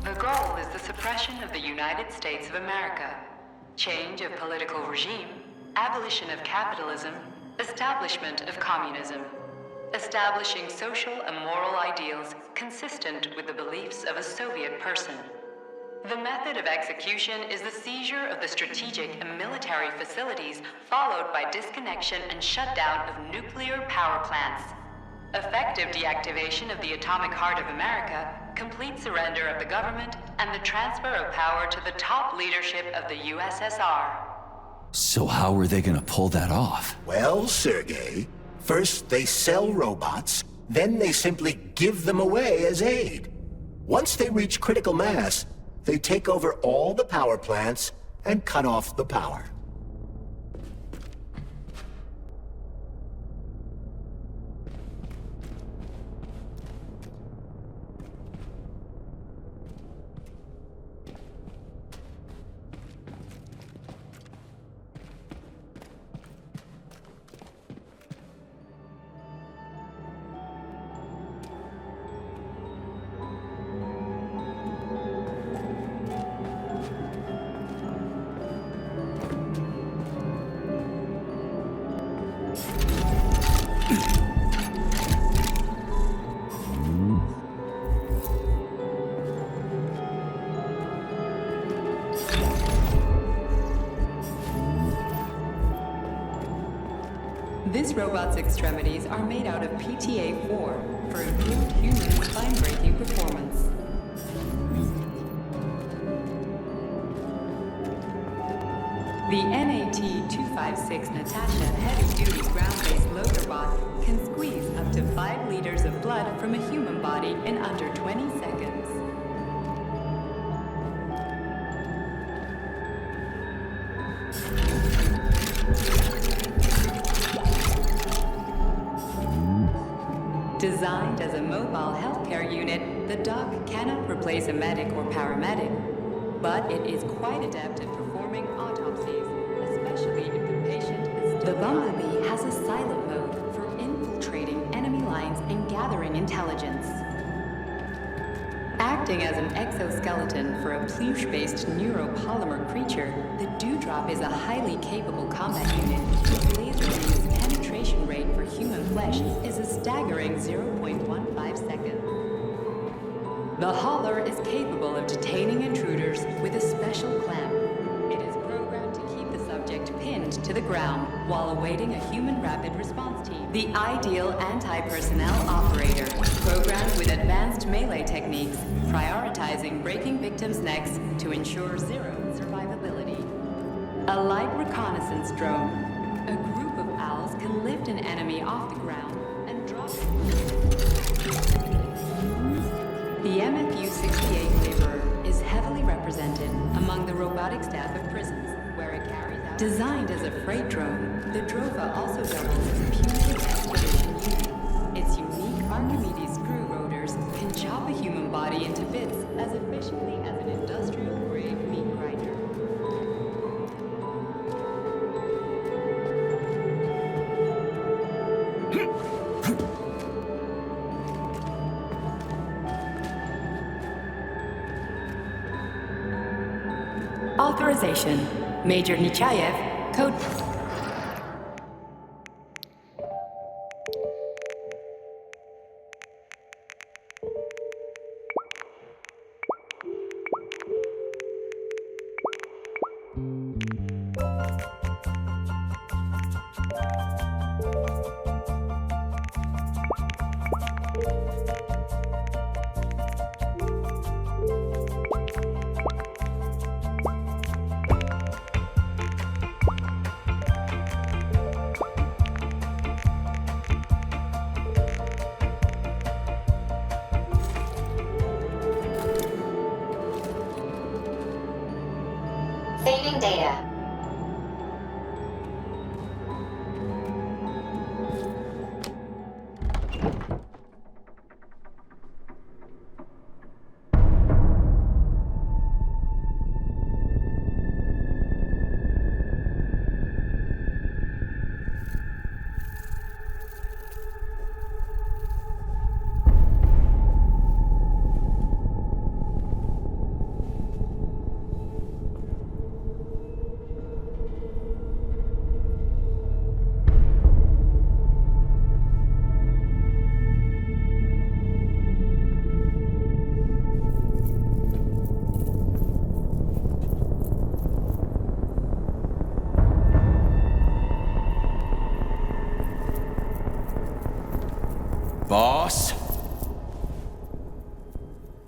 The goal is the suppression of the United States of America, change of political regime, abolition of capitalism, establishment of communism, establishing social and moral ideals consistent with the beliefs of a Soviet person. The method of execution is the seizure of the strategic and military facilities, followed by disconnection and shutdown of nuclear power plants. Effective deactivation of the atomic heart of America, complete surrender of the government, and the transfer of power to the top leadership of the USSR. So how are they gonna pull that off? Well, Sergei, first they sell robots, then they simply give them away as aid. Once they reach critical mass, they take over all the power plants and cut off the power. This robot's extremities are made out of PTA-4 for improved human spine-breaking performance. The NAT-256 Natasha heavy-duty ground-based loader bot can squeeze up to 5 liters of blood from a human body in under 20 seconds. Designed as a mobile healthcare unit, the doc cannot replace a medic or paramedic, but it is quite adept at performing autopsies, especially if the patient is... The Bumblebee has a silent mode for infiltrating enemy lines and gathering intelligence. Acting as an exoskeleton for a pluche-based neuropolymer creature, the Dewdrop is a highly capable combat unit whose laser beam's penetration rate for human flesh is a staggering 0.15 seconds. The Hauler is capable of detaining intruders with a special clamp. It is programmed to keep the subject pinned to the ground while awaiting a human rapid response team. The ideal anti-personnel operator, programmed with advanced melee techniques, prioritizing breaking victims' necks to ensure zero survivability. A light reconnaissance drone. A group of owls can lift an enemy off the ground and drop it. The MFU-68 Laborer is heavily represented among the robotic staff of prisons, where it carries out... Designed as a freight drone, the Drofa also doubles as a punitive expedition unit. Its unique Archimedes screw rotors can chop a human body into bits as efficiently as an industrial-grade meat grinder. Authorization. Major Nechayev, code... Saving data.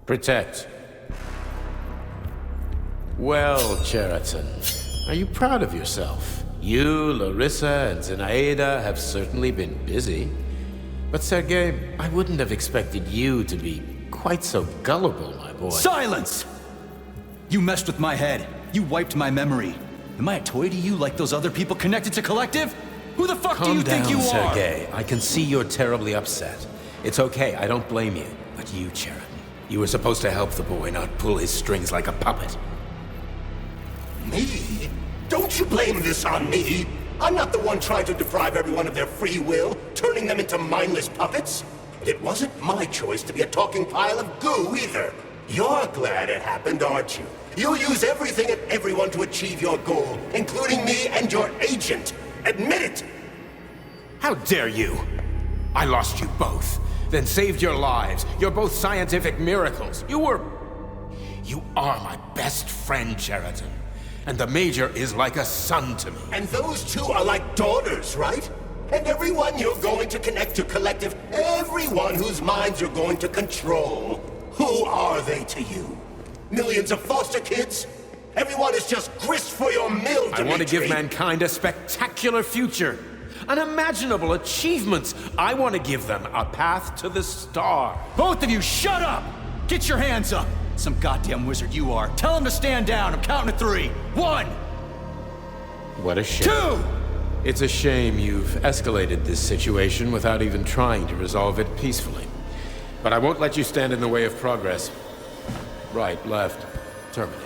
Protect. Well, Cheriton, are you proud of yourself? You, Larissa, and Zenaida have certainly been busy. But Sergei, I wouldn't have expected you to be quite so gullible, my boy. Silence! You messed with my head. You wiped my memory. Am I a toy to you like those other people connected to Collective? Who the fuck do you think you are? Calm down, Sergei. I can see you're terribly upset. It's okay, I don't blame you. But you, Cheriton, you were supposed to help the boy, not pull his strings like a puppet. Me? Don't you blame this on me? I'm not the one trying to deprive everyone of their free will, turning them into mindless puppets. It wasn't my choice to be a talking pile of goo either. You're glad it happened, aren't you? You'll use everything and everyone to achieve your goal, including me and your agent. Admit it! How dare you? I lost you both, then saved your lives. You're both scientific miracles. You are my best friend, Cheriton. And the Major is like a son to me. And those two are like daughters, right? And everyone you're going to connect to Collective, everyone whose minds you're going to control, who are they to you? Millions of foster kids? Everyone is just grist for your mill, Dimitri. I want to give mankind a spectacular future. Unimaginable achievements. I want to give them a path to the star. Both of you, shut up! Get your hands up! Some goddamn wizard you are. Tell him to stand down. I'm counting to 3. 1! What a shame. 2! It's a shame you've escalated this situation without even trying to resolve it peacefully. But I won't let you stand in the way of progress. Right, left, terminate.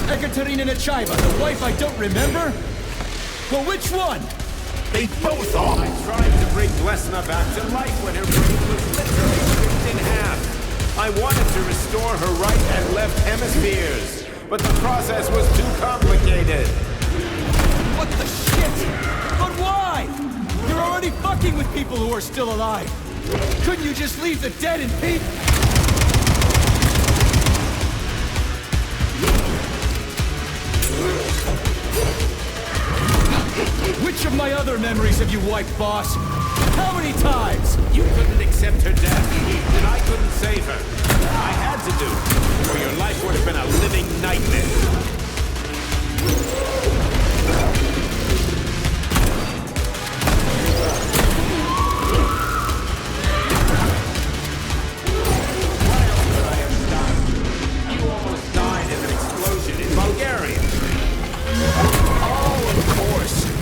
Ekaterina Nechaeva, the wife I don't remember? Well, which one? They both are! I tried to bring Glesna back to life when her brain was literally ripped in half. I wanted to restore her right and left hemispheres, but the process was too complicated. What the shit? But why? You're already fucking with people who are still alive. Couldn't you just leave the dead in peace? Which of my other memories have you wiped, boss? How many times? You couldn't accept her death, and I couldn't save her. I had to do it, or your life would have been a living nightmare.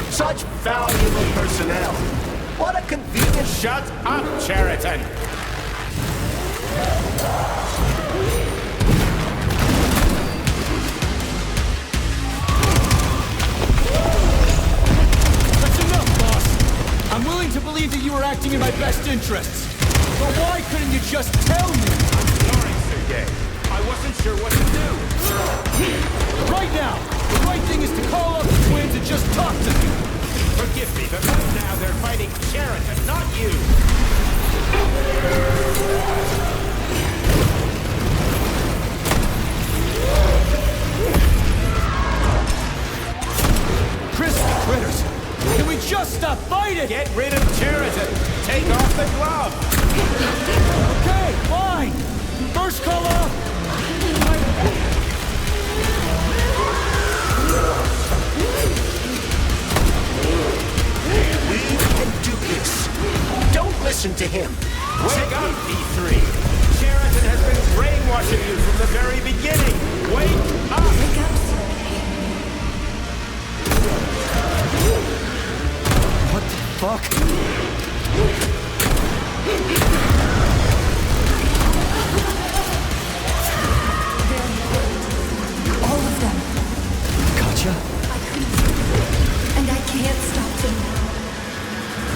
Such valuable personnel. What a convenient... Shut up, Cheriton! That's enough, boss. I'm willing to believe that you were acting in my best interests. But why couldn't you just tell me? I'm sorry, Sergei. I wasn't sure what to do. Right now, the right thing is to call up just talk to me! Forgive me, but right now they're fighting Sheraton, not you! Crispy critters! Can we just stop fighting? Get rid of Sheraton! Take off the glove! Okay, fine! First call off! We can do this. Don't listen to him. Wake up, P3! Sheraton has been brainwashing you from the very beginning! Wake up! Wake up, What the fuck? all of them. Katya? I couldn't. And I can't stop them now.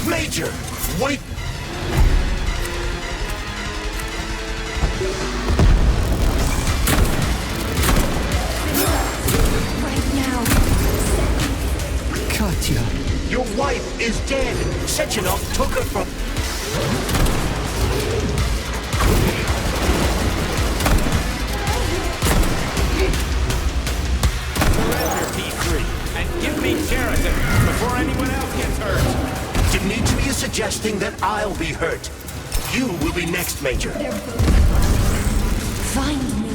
Major, wait. Right now. Katya. Your wife is dead. Sechenov took her from... Surrender, P3, and give me Sheraton before anyone else gets hurt! Dimitri is suggesting that I'll be hurt. You will be next, Major. Find me.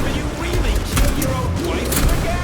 Will you really kill your own wife again?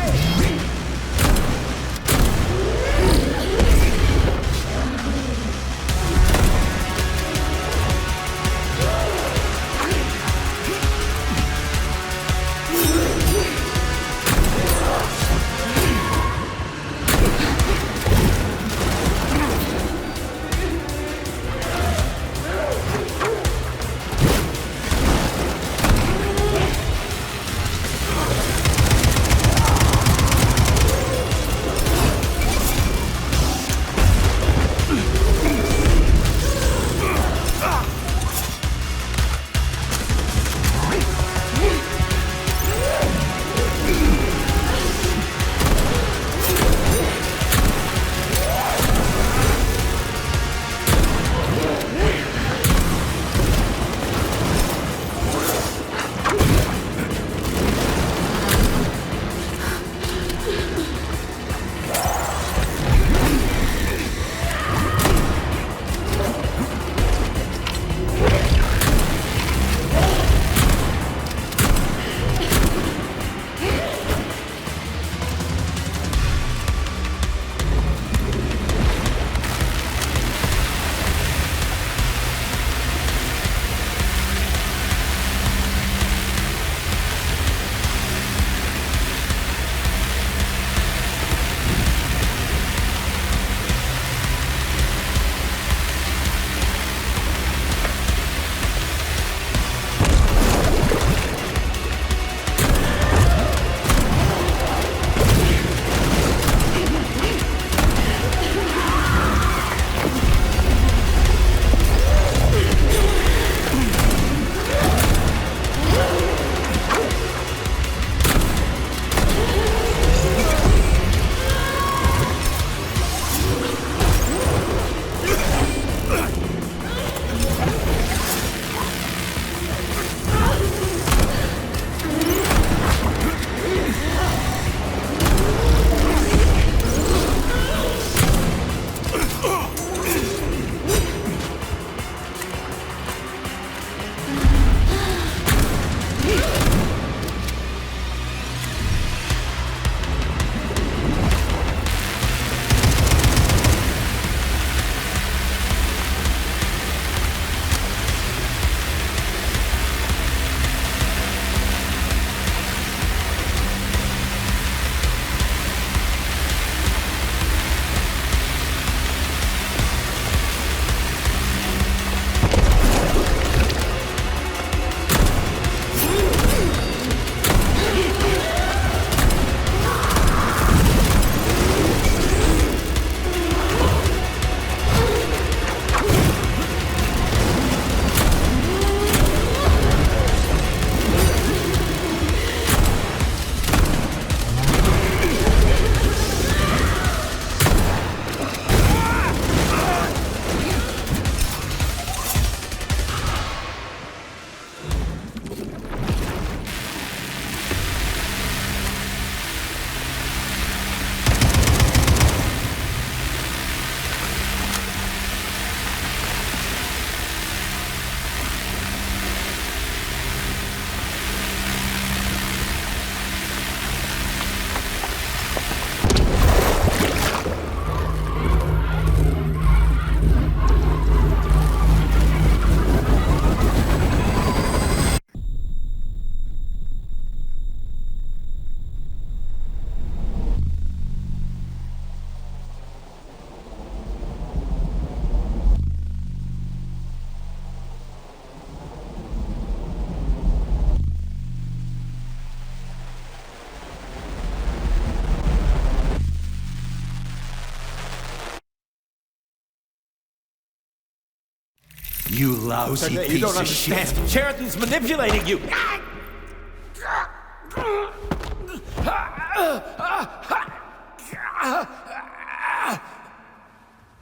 You lousy You piece don't of understand. shit. Cheriton's manipulating you.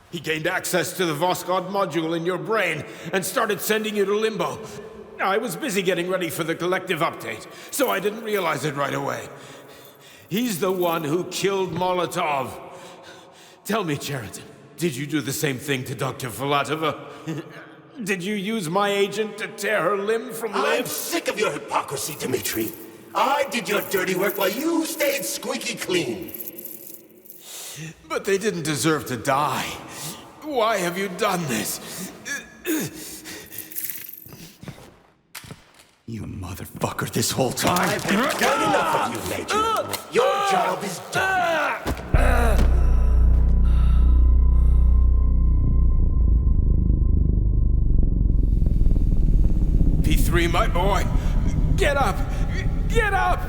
He gained access to the Voskhod module in your brain and started sending you to Limbo. I was busy getting ready for the collective update, so I didn't realize it right away. He's the one who killed Molotov. Tell me, Cheriton, did you do the same thing to Dr. Filatova? Did you use my agent to tear her limb from limb? I'm sick of your hypocrisy, Dmitri. I did your dirty work while you stayed squeaky clean. But they didn't deserve to die. Why have you done this? You motherfucker, this whole time. I've done enough of you, Major. Your job is done. P3, my boy! Get up! Get up!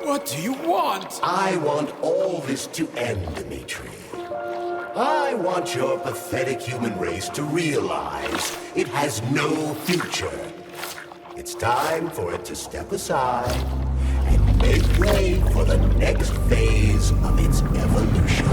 What do you want? I want all this to end, Dmitri. I want your pathetic human race to realize it has no future. It's time for it to step aside and make way for the next phase of its evolution.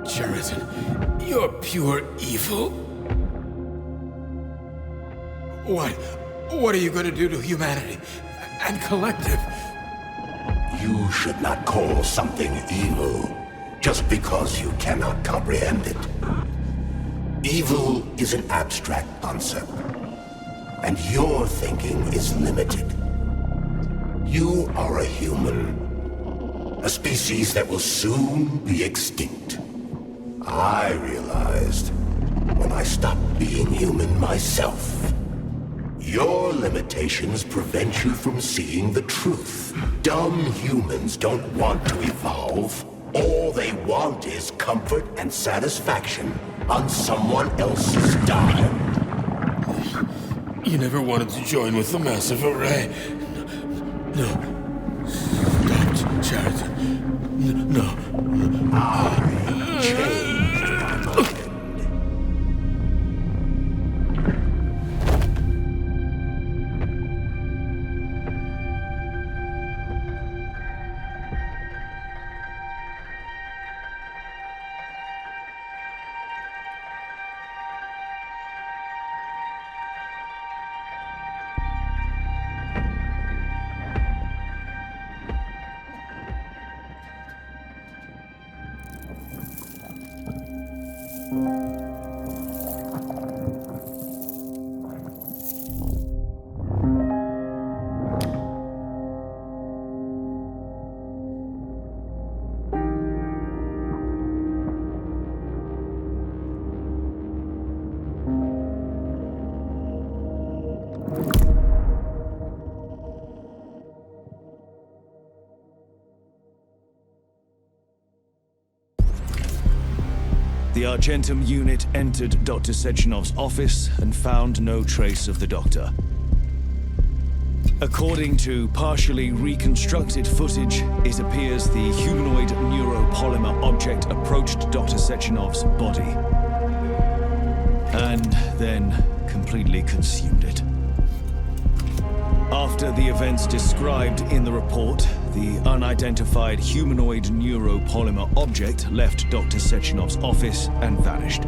Cheriton, you're pure evil? What are you going to do to humanity and collective? You should not call something evil just because you cannot comprehend it. Evil is an abstract concept, and your thinking is limited. You are a human, a species that will soon be extinct. I realized when I stopped being human myself. Your limitations prevent you from seeing the truth. Dumb humans don't want to evolve. All they want is comfort and satisfaction on someone else's dime. You never wanted to join with the massive array. No. Stop, Cheriton. No. I changed. The Argentum unit entered Dr. Sechenov's office and found no trace of the doctor. According to partially reconstructed footage, it appears the humanoid neuropolymer object approached Dr. Sechenov's body and then completely consumed it. After the events described in the report, the unidentified humanoid neuropolymer object left Dr. Sechenov's office and vanished.